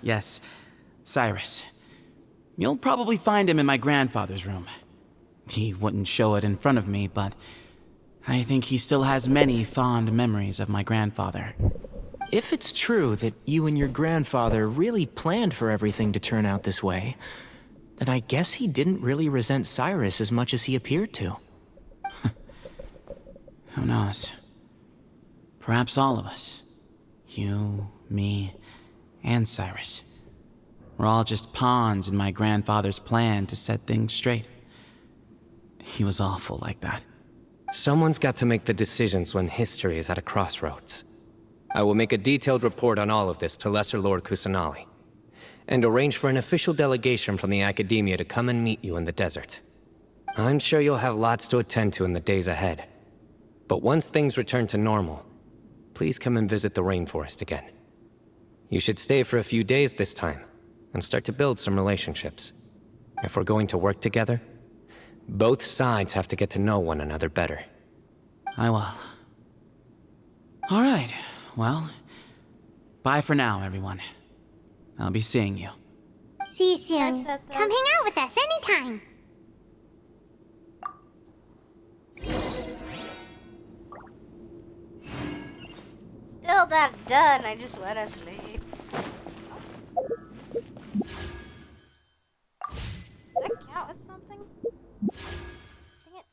Yes, Cyrus. You'll probably find him in my grandfather's room. He wouldn't show it in front of me, but I think he still has many fond memories of my grandfather. If it's true that you and your grandfather really planned for everything to turn out this way, then I guess he didn't really resent Cyrus as much as he appeared to. Who knows? Perhaps all of us. You, me, and Cyrus. We're all just pawns in my grandfather's plan to set things straight. He was awful like that. Someone's got to make the decisions when history is at a crossroads. I will make a detailed report on all of this to Lesser Lord Kusanali, and arrange for an official delegation from the Academia to come and meet you in the desert. I'm sure you'll have lots to attend to in the days ahead. But once things return to normal, please come and visit the rainforest again. You should stay for a few days this time, and start to build some relationships. If we're going to work together, both sides have to get to know one another better. I will. All right, well, bye for now, everyone. I'll be seeing you. See you soon. Come hang out with us anytime. Still not done. I just want to sleep. Does that count as something? Dang it.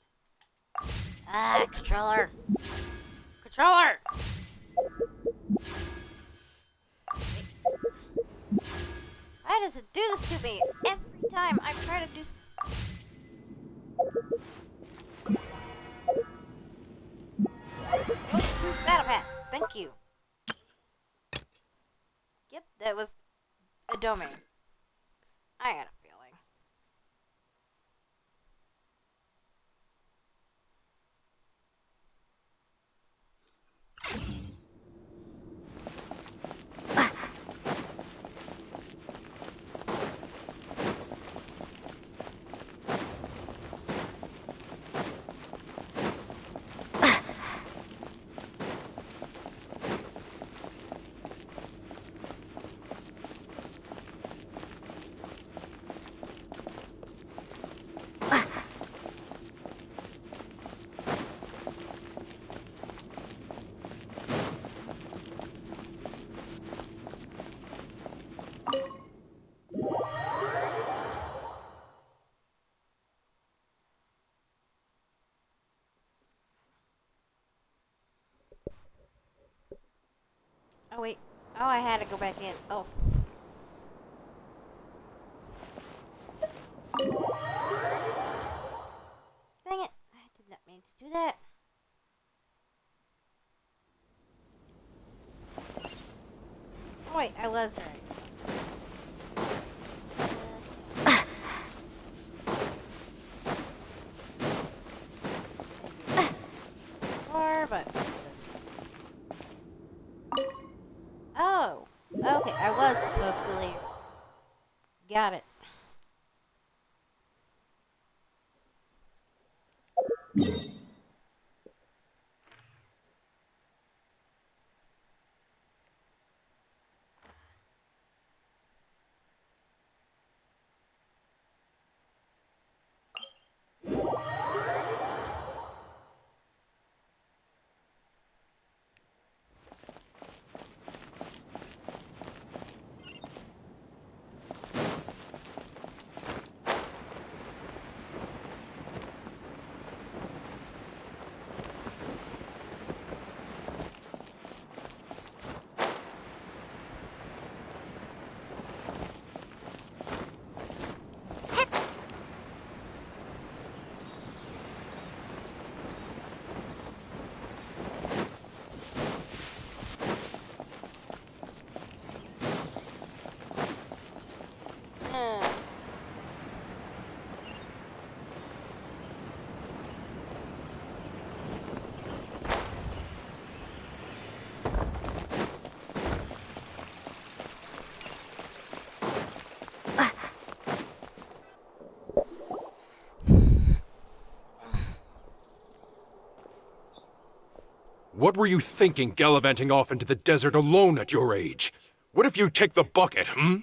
Ah, controller. Controller! Why does it do this to me every time I try to do Battle Pass, thank you. Yep, It was a domain. I had a feeling. Oh, wait. Oh, I had to go back in. Oh. Dang it. I did not mean to do that. Oh, wait. I was right. But oh, okay, I was supposed to leave. Got it. What were you thinking gallivanting off into the desert alone at your age? What if you take the bucket, hmm?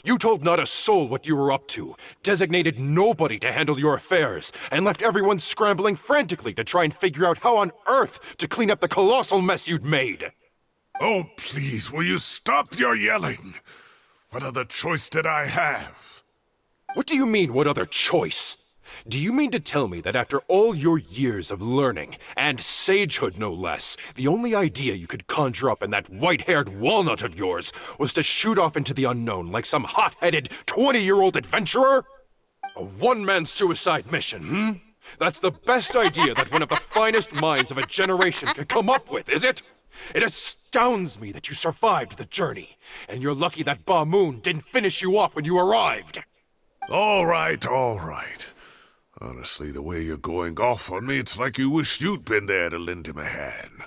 You told not a soul what you were up to, designated nobody to handle your affairs, and left everyone scrambling frantically to try and figure out how on earth to clean up the colossal mess you'd made. Oh, please, will you stop your yelling? What other choice did I have? What do you mean, what other choice? Do you mean to tell me that after all your years of learning, and sagehood no less, the only idea you could conjure up in that white-haired walnut of yours was to shoot off into the unknown like some hot-headed 20-year-old adventurer? A one-man suicide mission, hmm? That's the best idea that one of the finest minds of a generation could come up with, is it? It astounds me that you survived the journey, and you're lucky that Ba Moon didn't finish you off when you arrived. All right, all right. Honestly, the way you're going off on me, it's like you wish you'd been there to lend him a hand.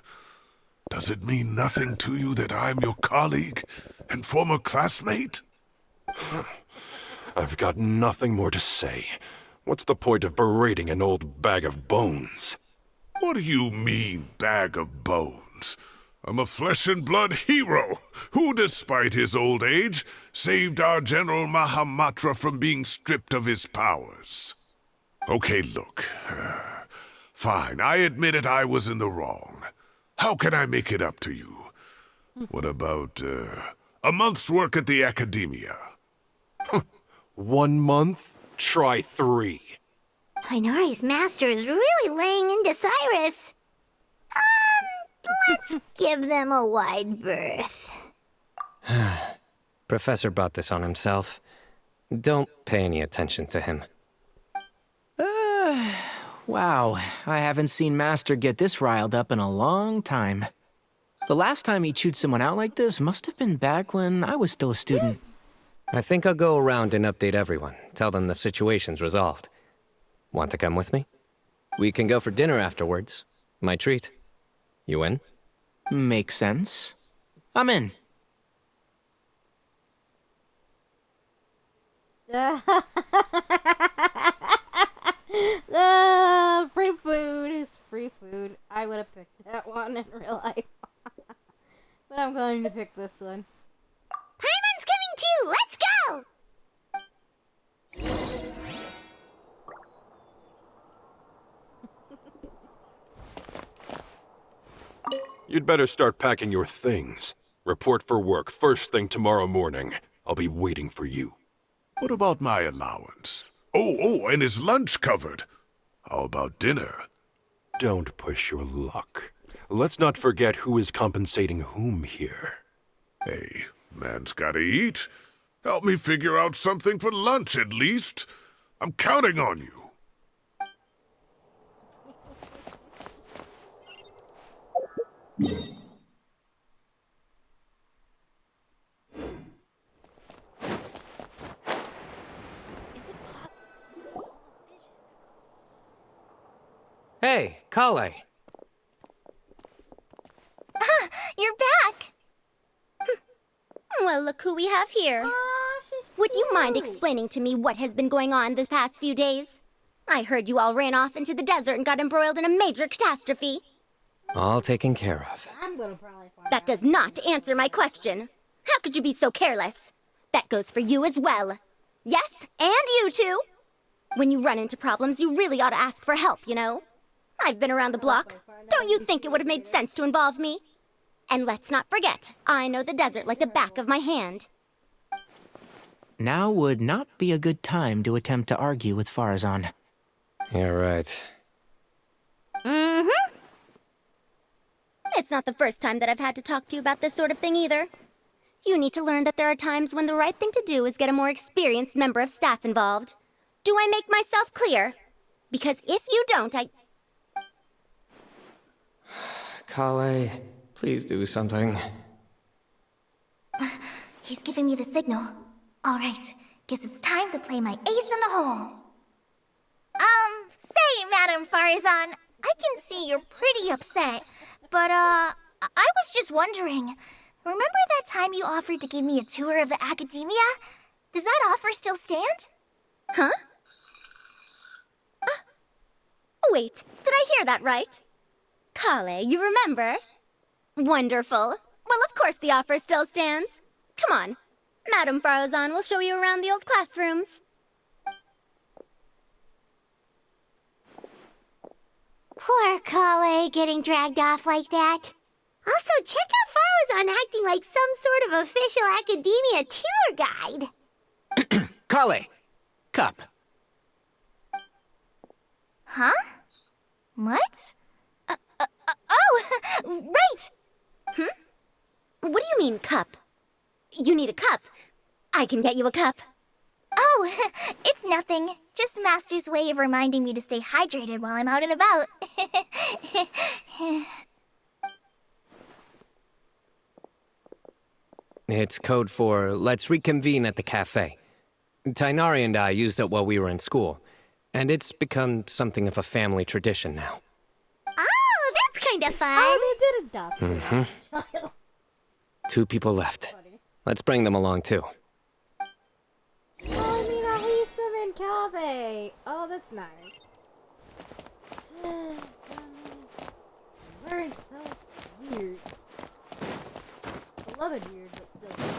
Does it mean nothing to you that I'm your colleague and former classmate? I've got nothing more to say. What's the point of berating an old bag of bones? What do you mean, bag of bones? I'm a flesh-and-blood hero who, despite his old age, saved our General Mahamatra from being stripped of his powers. Okay, look. Fine, I admit it, I was in the wrong. How can I make it up to you? What about, a month's work at the Academia? 1 month? Try 3. Inari's master is really laying into Cyrus. Let's give them a wide berth. Professor brought this on himself. Don't pay any attention to him. Wow, I haven't seen Master get this riled up in a long time. The last time he chewed someone out like this must have been back when I was still a student. I think I'll go around and update everyone. Tell them the situation's resolved. Want to come with me? We can go for dinner afterwards. My treat. You in? Makes sense. I'm in. Free food is free food. I would have picked that one in real life. But I'm going to pick this one. Paimon's coming too! Let's go! You'd better start packing your things. Report for work first thing tomorrow morning. I'll be waiting for you. What about my allowance? Oh, and is lunch covered? How about dinner? Don't push your luck. Let's not forget who is compensating whom here. Hey, man's gotta eat. Help me figure out something for lunch at least. I'm counting on you. Hey, Kale. Ah, you're back! Well, look who we have here. Would you mind explaining to me what has been going on this past few days? I heard you all ran off into the desert and got embroiled in a major catastrophe. All taken care of. That does not answer my question. How could you be so careless? That goes for you as well. Yes, and you too. When you run into problems, you really ought to ask for help, you know? I've been around the block. Don't you think it would have made sense to involve me? And let's not forget, I know the desert like the back of my hand. Now would not be a good time to attempt to argue with Farazan. You're right. Mm-hmm. It's not the first time that I've had to talk to you about this sort of thing either. You need to learn that there are times when the right thing to do is get a more experienced member of staff involved. Do I make myself clear? Because if you don't, Kale, please do something. He's giving me the signal. All right, guess it's time to play my ace in the hole. Say, Madam Farazan, I can see you're pretty upset, but, I was just wondering, remember that time you offered to give me a tour of the academia? Does that offer still stand? Huh? Wait, did I hear that right? Kale, you remember? Wonderful. Well, of course the offer still stands. Come on. Madam Farazan will show you around the old classrooms. Poor Kale getting dragged off like that. Also, check out Farazan acting like some sort of official academia tour guide. Kale! Cup. Huh? What? Oh, right! What do you mean, cup? You need a cup. I can get you a cup. Oh, it's nothing. Just Master's way of reminding me to stay hydrated while I'm out and about. It's code for let's reconvene at the cafe. Tainari and I used it while we were in school, and it's become something of a family tradition now. Oh, that's kind of fun. Oh, they did adopt Mm-hmm. 2 people left. Let's bring them along, too. Oh, I mean, I hate them in Cave. Oh, that's nice. Wearing so weird. I love it weird, but still.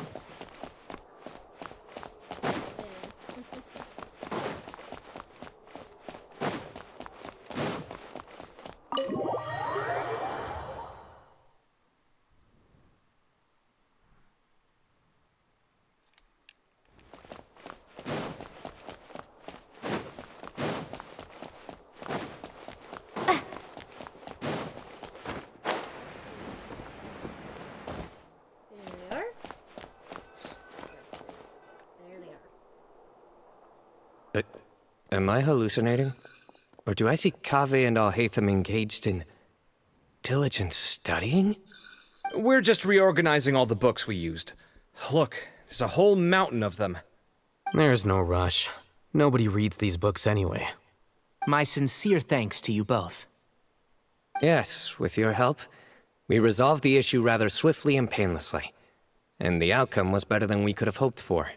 Am I hallucinating? Or do I see Kaveh and Alhaitham engaged in diligent studying? We're just reorganizing all the books we used. Look, there's a whole mountain of them. There's no rush. Nobody reads these books anyway. My sincere thanks to you both. Yes, with your help, we resolved the issue rather swiftly and painlessly. And the outcome was better than we could have hoped for.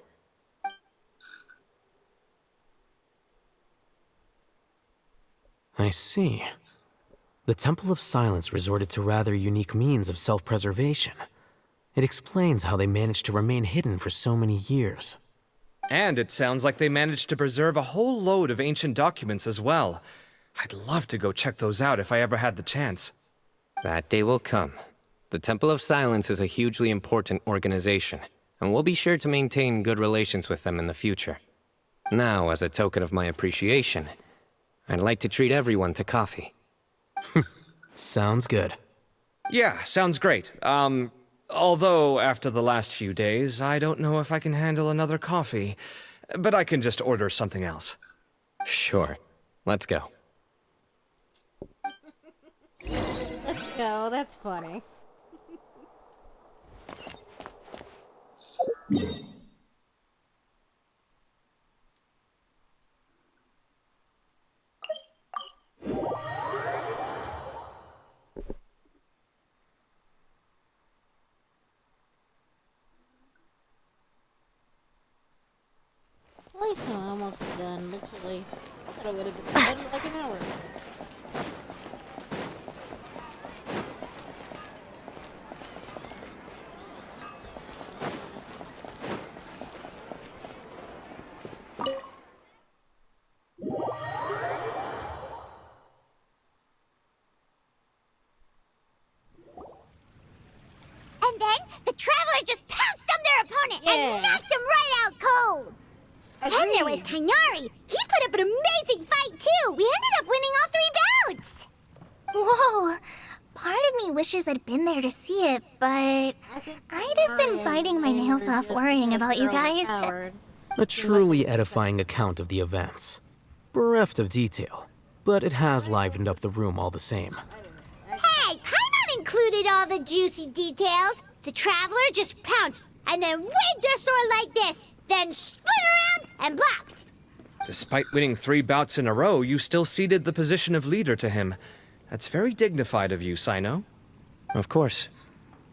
I see. The Temple of Silence resorted to rather unique means of self-preservation. It explains how they managed to remain hidden for so many years. And it sounds like they managed to preserve a whole load of ancient documents as well. I'd love to go check those out if I ever had the chance. That day will come. The Temple of Silence is a hugely important organization, and we'll be sure to maintain good relations with them in the future. Now, as a token of my appreciation, I'd like to treat everyone to coffee. Sounds good. Yeah, sounds great. Although after the last few days, I don't know if I can handle another coffee. But I can just order something else. Sure. Let's go. Let's go, that's funny. At least I'm almost done, literally. I thought I would have been done in like an hour. And then the Traveler just pounced on their opponent and knocked them right out cold. Then there was Tainari. He put up an amazing fight too. We ended up winning all 3 bouts. Whoa. Part of me wishes I'd been there to see it, but I'd have been biting my nails off worrying about you guys. A truly edifying account of the events. Bereft of detail, but it has livened up the room all the same. Hey, Paimon included all the juicy details. The Traveler just pounced and then waved their sword like this, then spun around and blocked. Despite winning 3 bouts in a row, you still ceded the position of leader to him. That's very dignified of you, Cyno. Of course.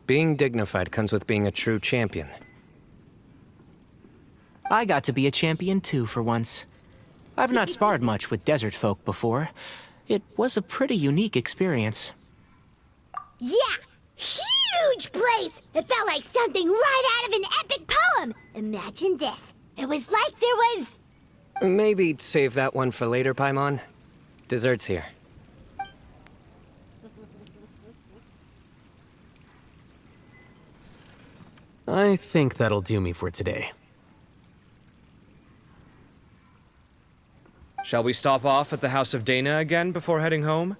Being dignified comes with being a true champion. I got to be a champion too for once. I've not sparred much with desert folk before. It was a pretty unique experience. Yeah, huge place. It felt like something right out of an epic poem. Imagine this. It was like there was... Maybe save that one for later, Paimon. Dessert's here. I think that'll do me for today. Shall we stop off at the House of Dana again before heading home?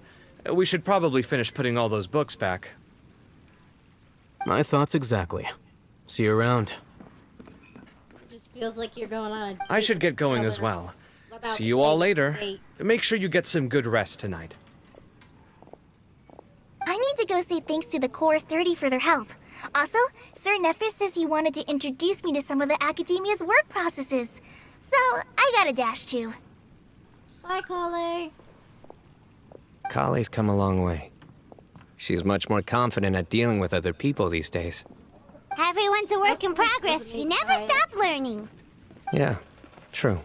We should probably finish putting all those books back. My thoughts exactly. See you around. Just feels like you're going on a date I should get going as well. See you all later. Make sure you get some good rest tonight. I need to go say thanks to the Core 30 for their help. Also, Sir Nephis says he wanted to introduce me to some of the Academia's work processes. So, I gotta dash too. Bye, Kale. Kale's come a long way. She's much more confident at dealing with other people these days. Everyone's a work in progress. You never stop learning. Yeah, true.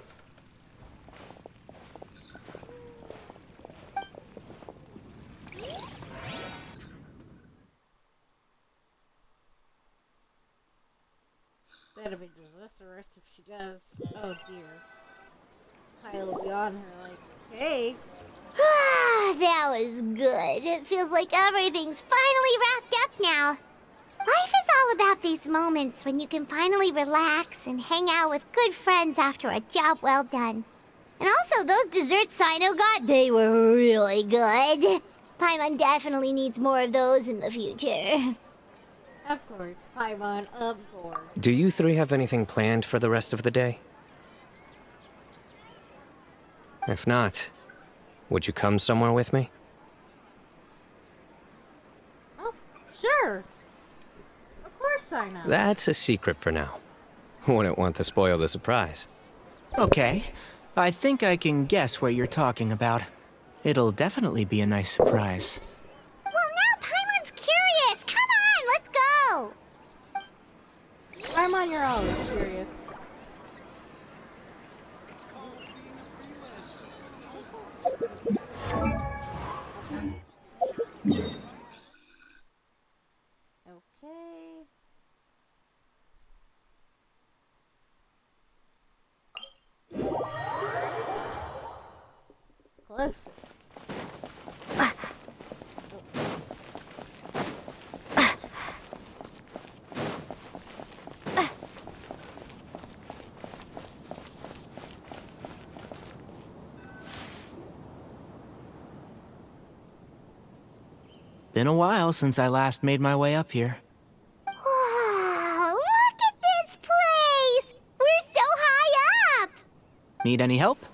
That'll be disastrous if she does. Oh dear. Kyle will be on her like, hey. That was good. It feels like everything's finally wrapped up now. Life is all about these moments when you can finally relax and hang out with good friends after a job well done. And also, those desserts Cyno got, they were really good. Paimon definitely needs more of those in the future. Of course, Paimon, of course. Do you 3 have anything planned for the rest of the day? If not, would you come somewhere with me? Oh, sure. course I know. That's a secret for now. Wouldn't want to spoil the surprise. Okay. I think I can guess what you're talking about. It'll definitely be a nice surprise. Well, now Paimon's curious. Come on, let's go. Paimon, you're always curious. Okay. Closest. Been a while since I last made my way up here. Wow, look at this place! We're so high up! Need any help?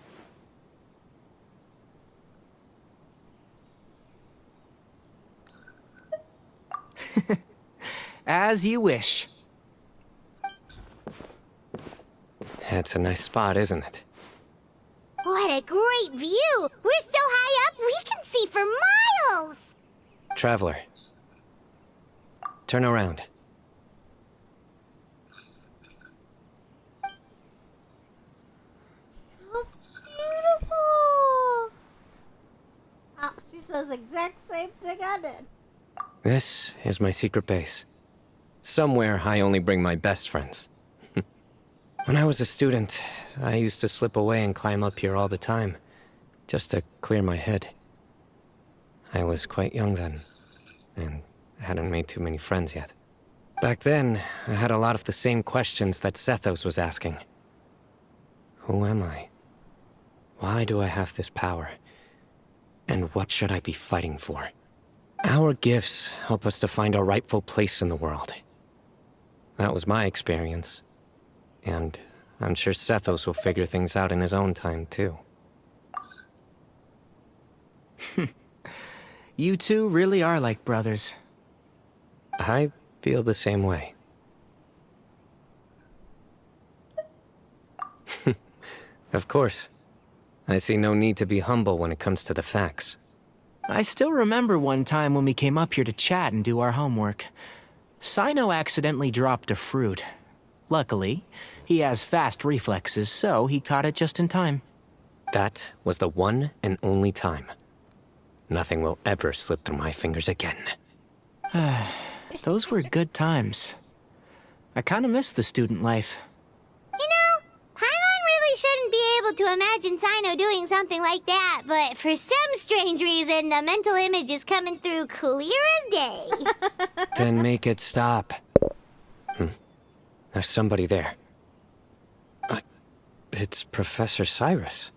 As you wish. That's a nice spot, isn't it? What a great view! We're so high up, we can see for miles! Traveler. Turn around. So beautiful! Oh, she says the exact same thing I did. This is my secret base. Somewhere I only bring my best friends. When I was a student, I used to slip away and climb up here all the time, just to clear my head. I was quite young then, and hadn't made too many friends yet. Back then, I had a lot of the same questions that Sethos was asking. Who am I? Why do I have this power? And what should I be fighting for? Our gifts help us to find our rightful place in the world. That was my experience. And I'm sure Sethos will figure things out in his own time, too. You two really are like brothers. I feel the same way. Of course. I see no need to be humble when it comes to the facts. I still remember one time when we came up here to chat and do our homework. Cyno accidentally dropped a fruit. Luckily, he has fast reflexes, so he caught it just in time. That was the one and only time. Nothing will ever slip through my fingers again. Those were good times. I kinda miss the student life. You know, Paimon really shouldn't be able to imagine Cyno doing something like that, but for some strange reason, the mental image is coming through clear as day. Then make it stop. There's somebody there. It's Professor Cyrus.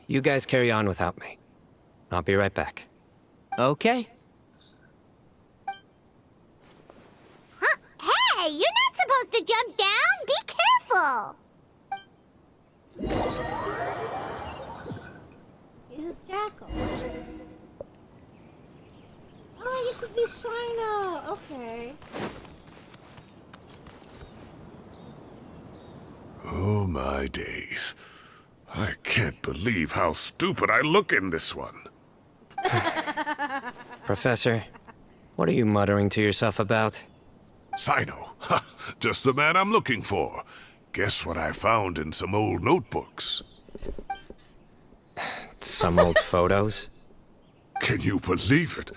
You guys carry on without me. I'll be right back. Okay. Huh? Hey, you're not supposed to jump down! Be careful! He's a jackal. Oh, you could be Cyno. Okay. Oh, my days. I can't believe how stupid I look in this one. Professor, what are you muttering to yourself about? Cyno. Ha, just the man I'm looking for. Guess what I found in some old notebooks? Some old photos? Can you believe it?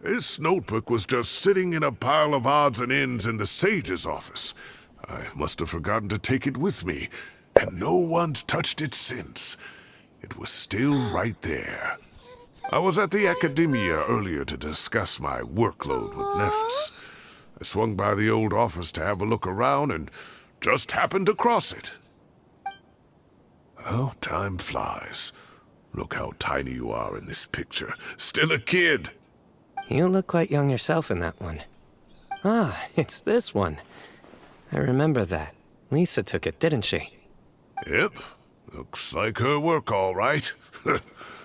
This notebook was just sitting in a pile of odds and ends in the sage's office. I must have forgotten to take it with me, and no one's touched it since. It was still right there. I was at the Academia earlier to discuss my workload with Nephis. I swung by the old office to have a look around and just happened to cross it. Oh, time flies. Look how tiny you are in this picture. Still a kid. You look quite young yourself in that one. Ah, it's this one. I remember that. Lisa took it, didn't she? Yep. Looks like her work, all right.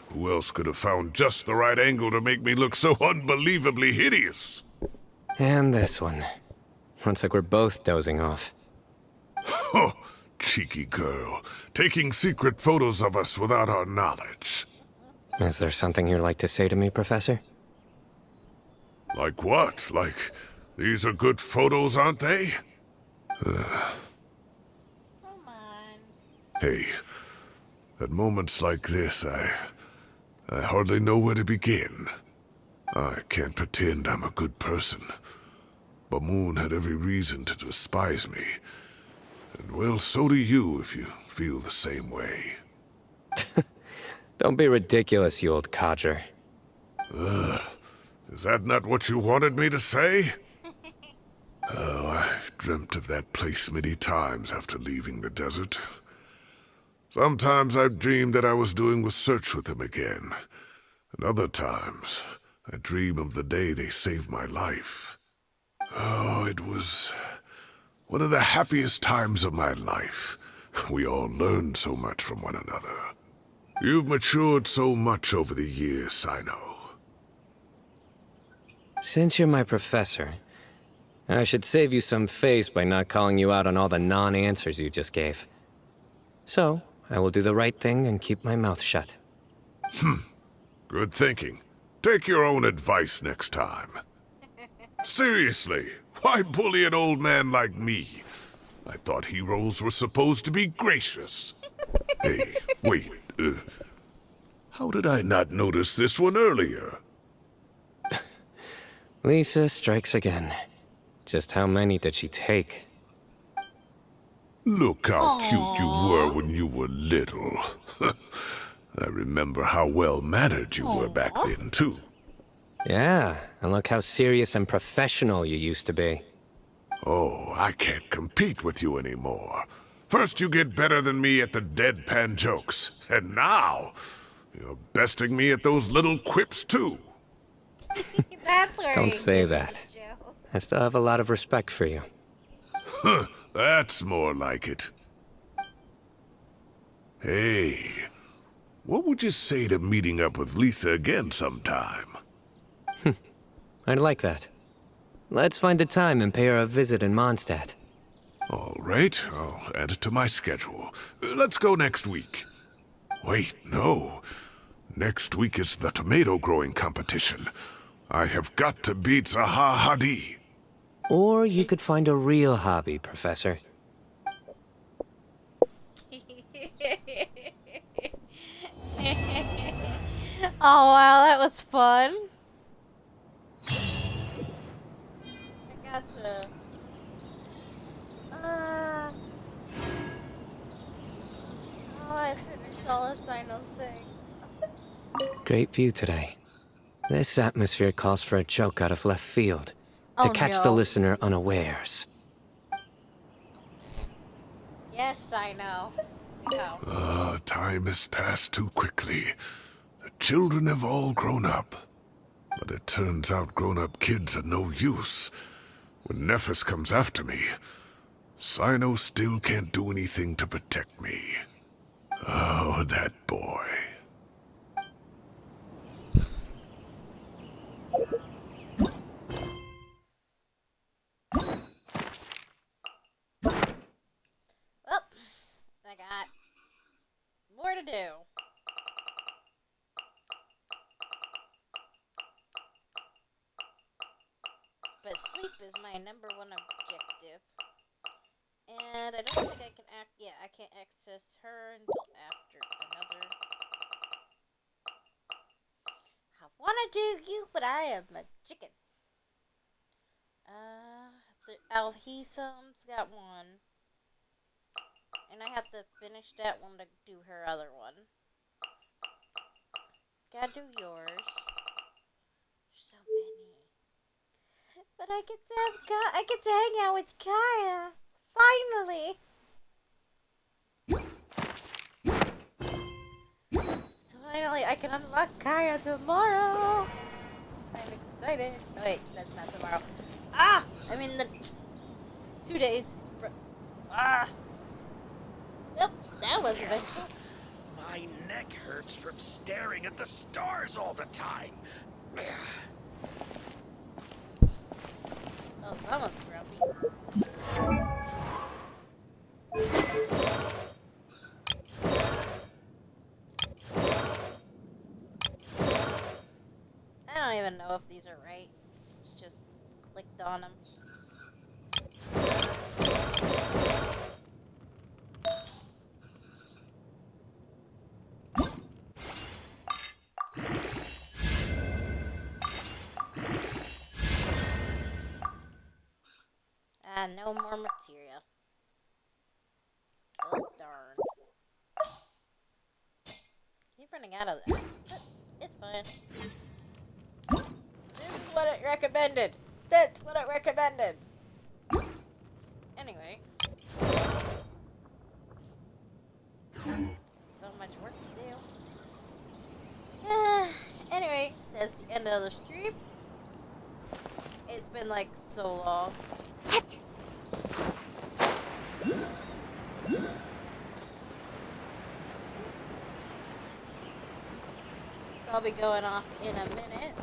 Who else could have found just the right angle to make me look so unbelievably hideous? And this one. Looks like we're both dozing off. Oh, cheeky girl. Taking secret photos of us without our knowledge. Is there something you'd like to say to me, Professor? Like what? Like, these are good photos, aren't they? Hey, at moments like this, I hardly know where to begin. I can't pretend I'm a good person. Bamoon had every reason to despise me. And well, so do you if you feel the same way. Don't be ridiculous, you old codger. Is that not what you wanted me to say? Oh, I've dreamt of that place many times after leaving the desert. Sometimes I've dreamed that I was doing research with them again. And other times, I dream of the day they saved my life. Oh, it was one of the happiest times of my life. We all learned so much from one another. You've matured so much over the years, Cyno. Since you're my professor, I should save you some face by not calling you out on all the non-answers you just gave. So, I will do the right thing and keep my mouth shut. Good thinking. Take your own advice next time. Seriously, why bully an old man like me? I thought heroes were supposed to be gracious. Hey, wait, how did I not notice this one earlier? Lisa strikes again. Just how many did she take? Look how cute you were when you were little. I remember how well-mannered you were back then, too. Yeah, and look how serious and professional you used to be. Oh, I can't compete with you anymore. First you get better than me at the deadpan jokes, and now you're besting me at those little quips, too. That's where Don't say that. I still have a lot of respect for you. Huh, that's more like it. Hey, what would you say to meeting up with Lisa again sometime? I'd like that. Let's find a time and pay her a visit in Mondstadt. All right, I'll add it to my schedule. Let's go next week. Wait, no. Next week is the tomato growing competition. I have got to beat Zaha Hadid. Or you could find a real hobby, Professor. Oh wow, that was fun. I got to. I finished all of Cyno's thing. Great view today. This atmosphere calls for a joke out of left field. To catch the listener unawares. Yes, I know. Time has passed too quickly. The children have all grown up. But it turns out grown-up kids are no use. When Nephis comes after me, Cyno still can't do anything to protect me. Oh, that boy. Well, I got more to do. But sleep is my #1 objective. And I don't think I can I can't access her until after another. I wanna do you, but I am a chicken. The Alhethum's got one. And I have to finish that one to do her other one. Gotta do yours. So many. But I get to hang out with Kaya. Finally. Finally, I can unlock Kaya tomorrow. I'm excited. No, wait, that's not tomorrow. I mean the 2 days. Yep, that was eventful. My neck hurts from staring at the stars all the time. Oh, someone's grumpy. even know if these are right. It's just clicked on them. Ah, no more material. Oh, darn. Keep running out of that. But it's fine. This is what it recommended. That's what it recommended. Anyway. So much work to do. Anyway, that's the end of the stream. It's been like so long. So I'll be going off in a minute.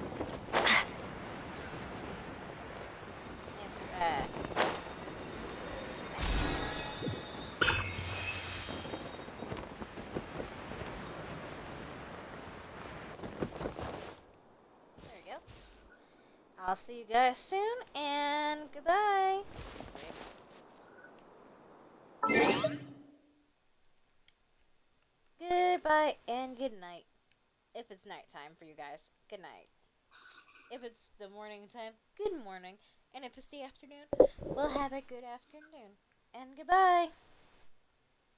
There we go. I'll see you guys soon, and goodbye. Goodbye and good night. If it's nighttime for you guys, good night. If it's the morning time, good morning. And if it's the afternoon, we'll have a good afternoon. And goodbye.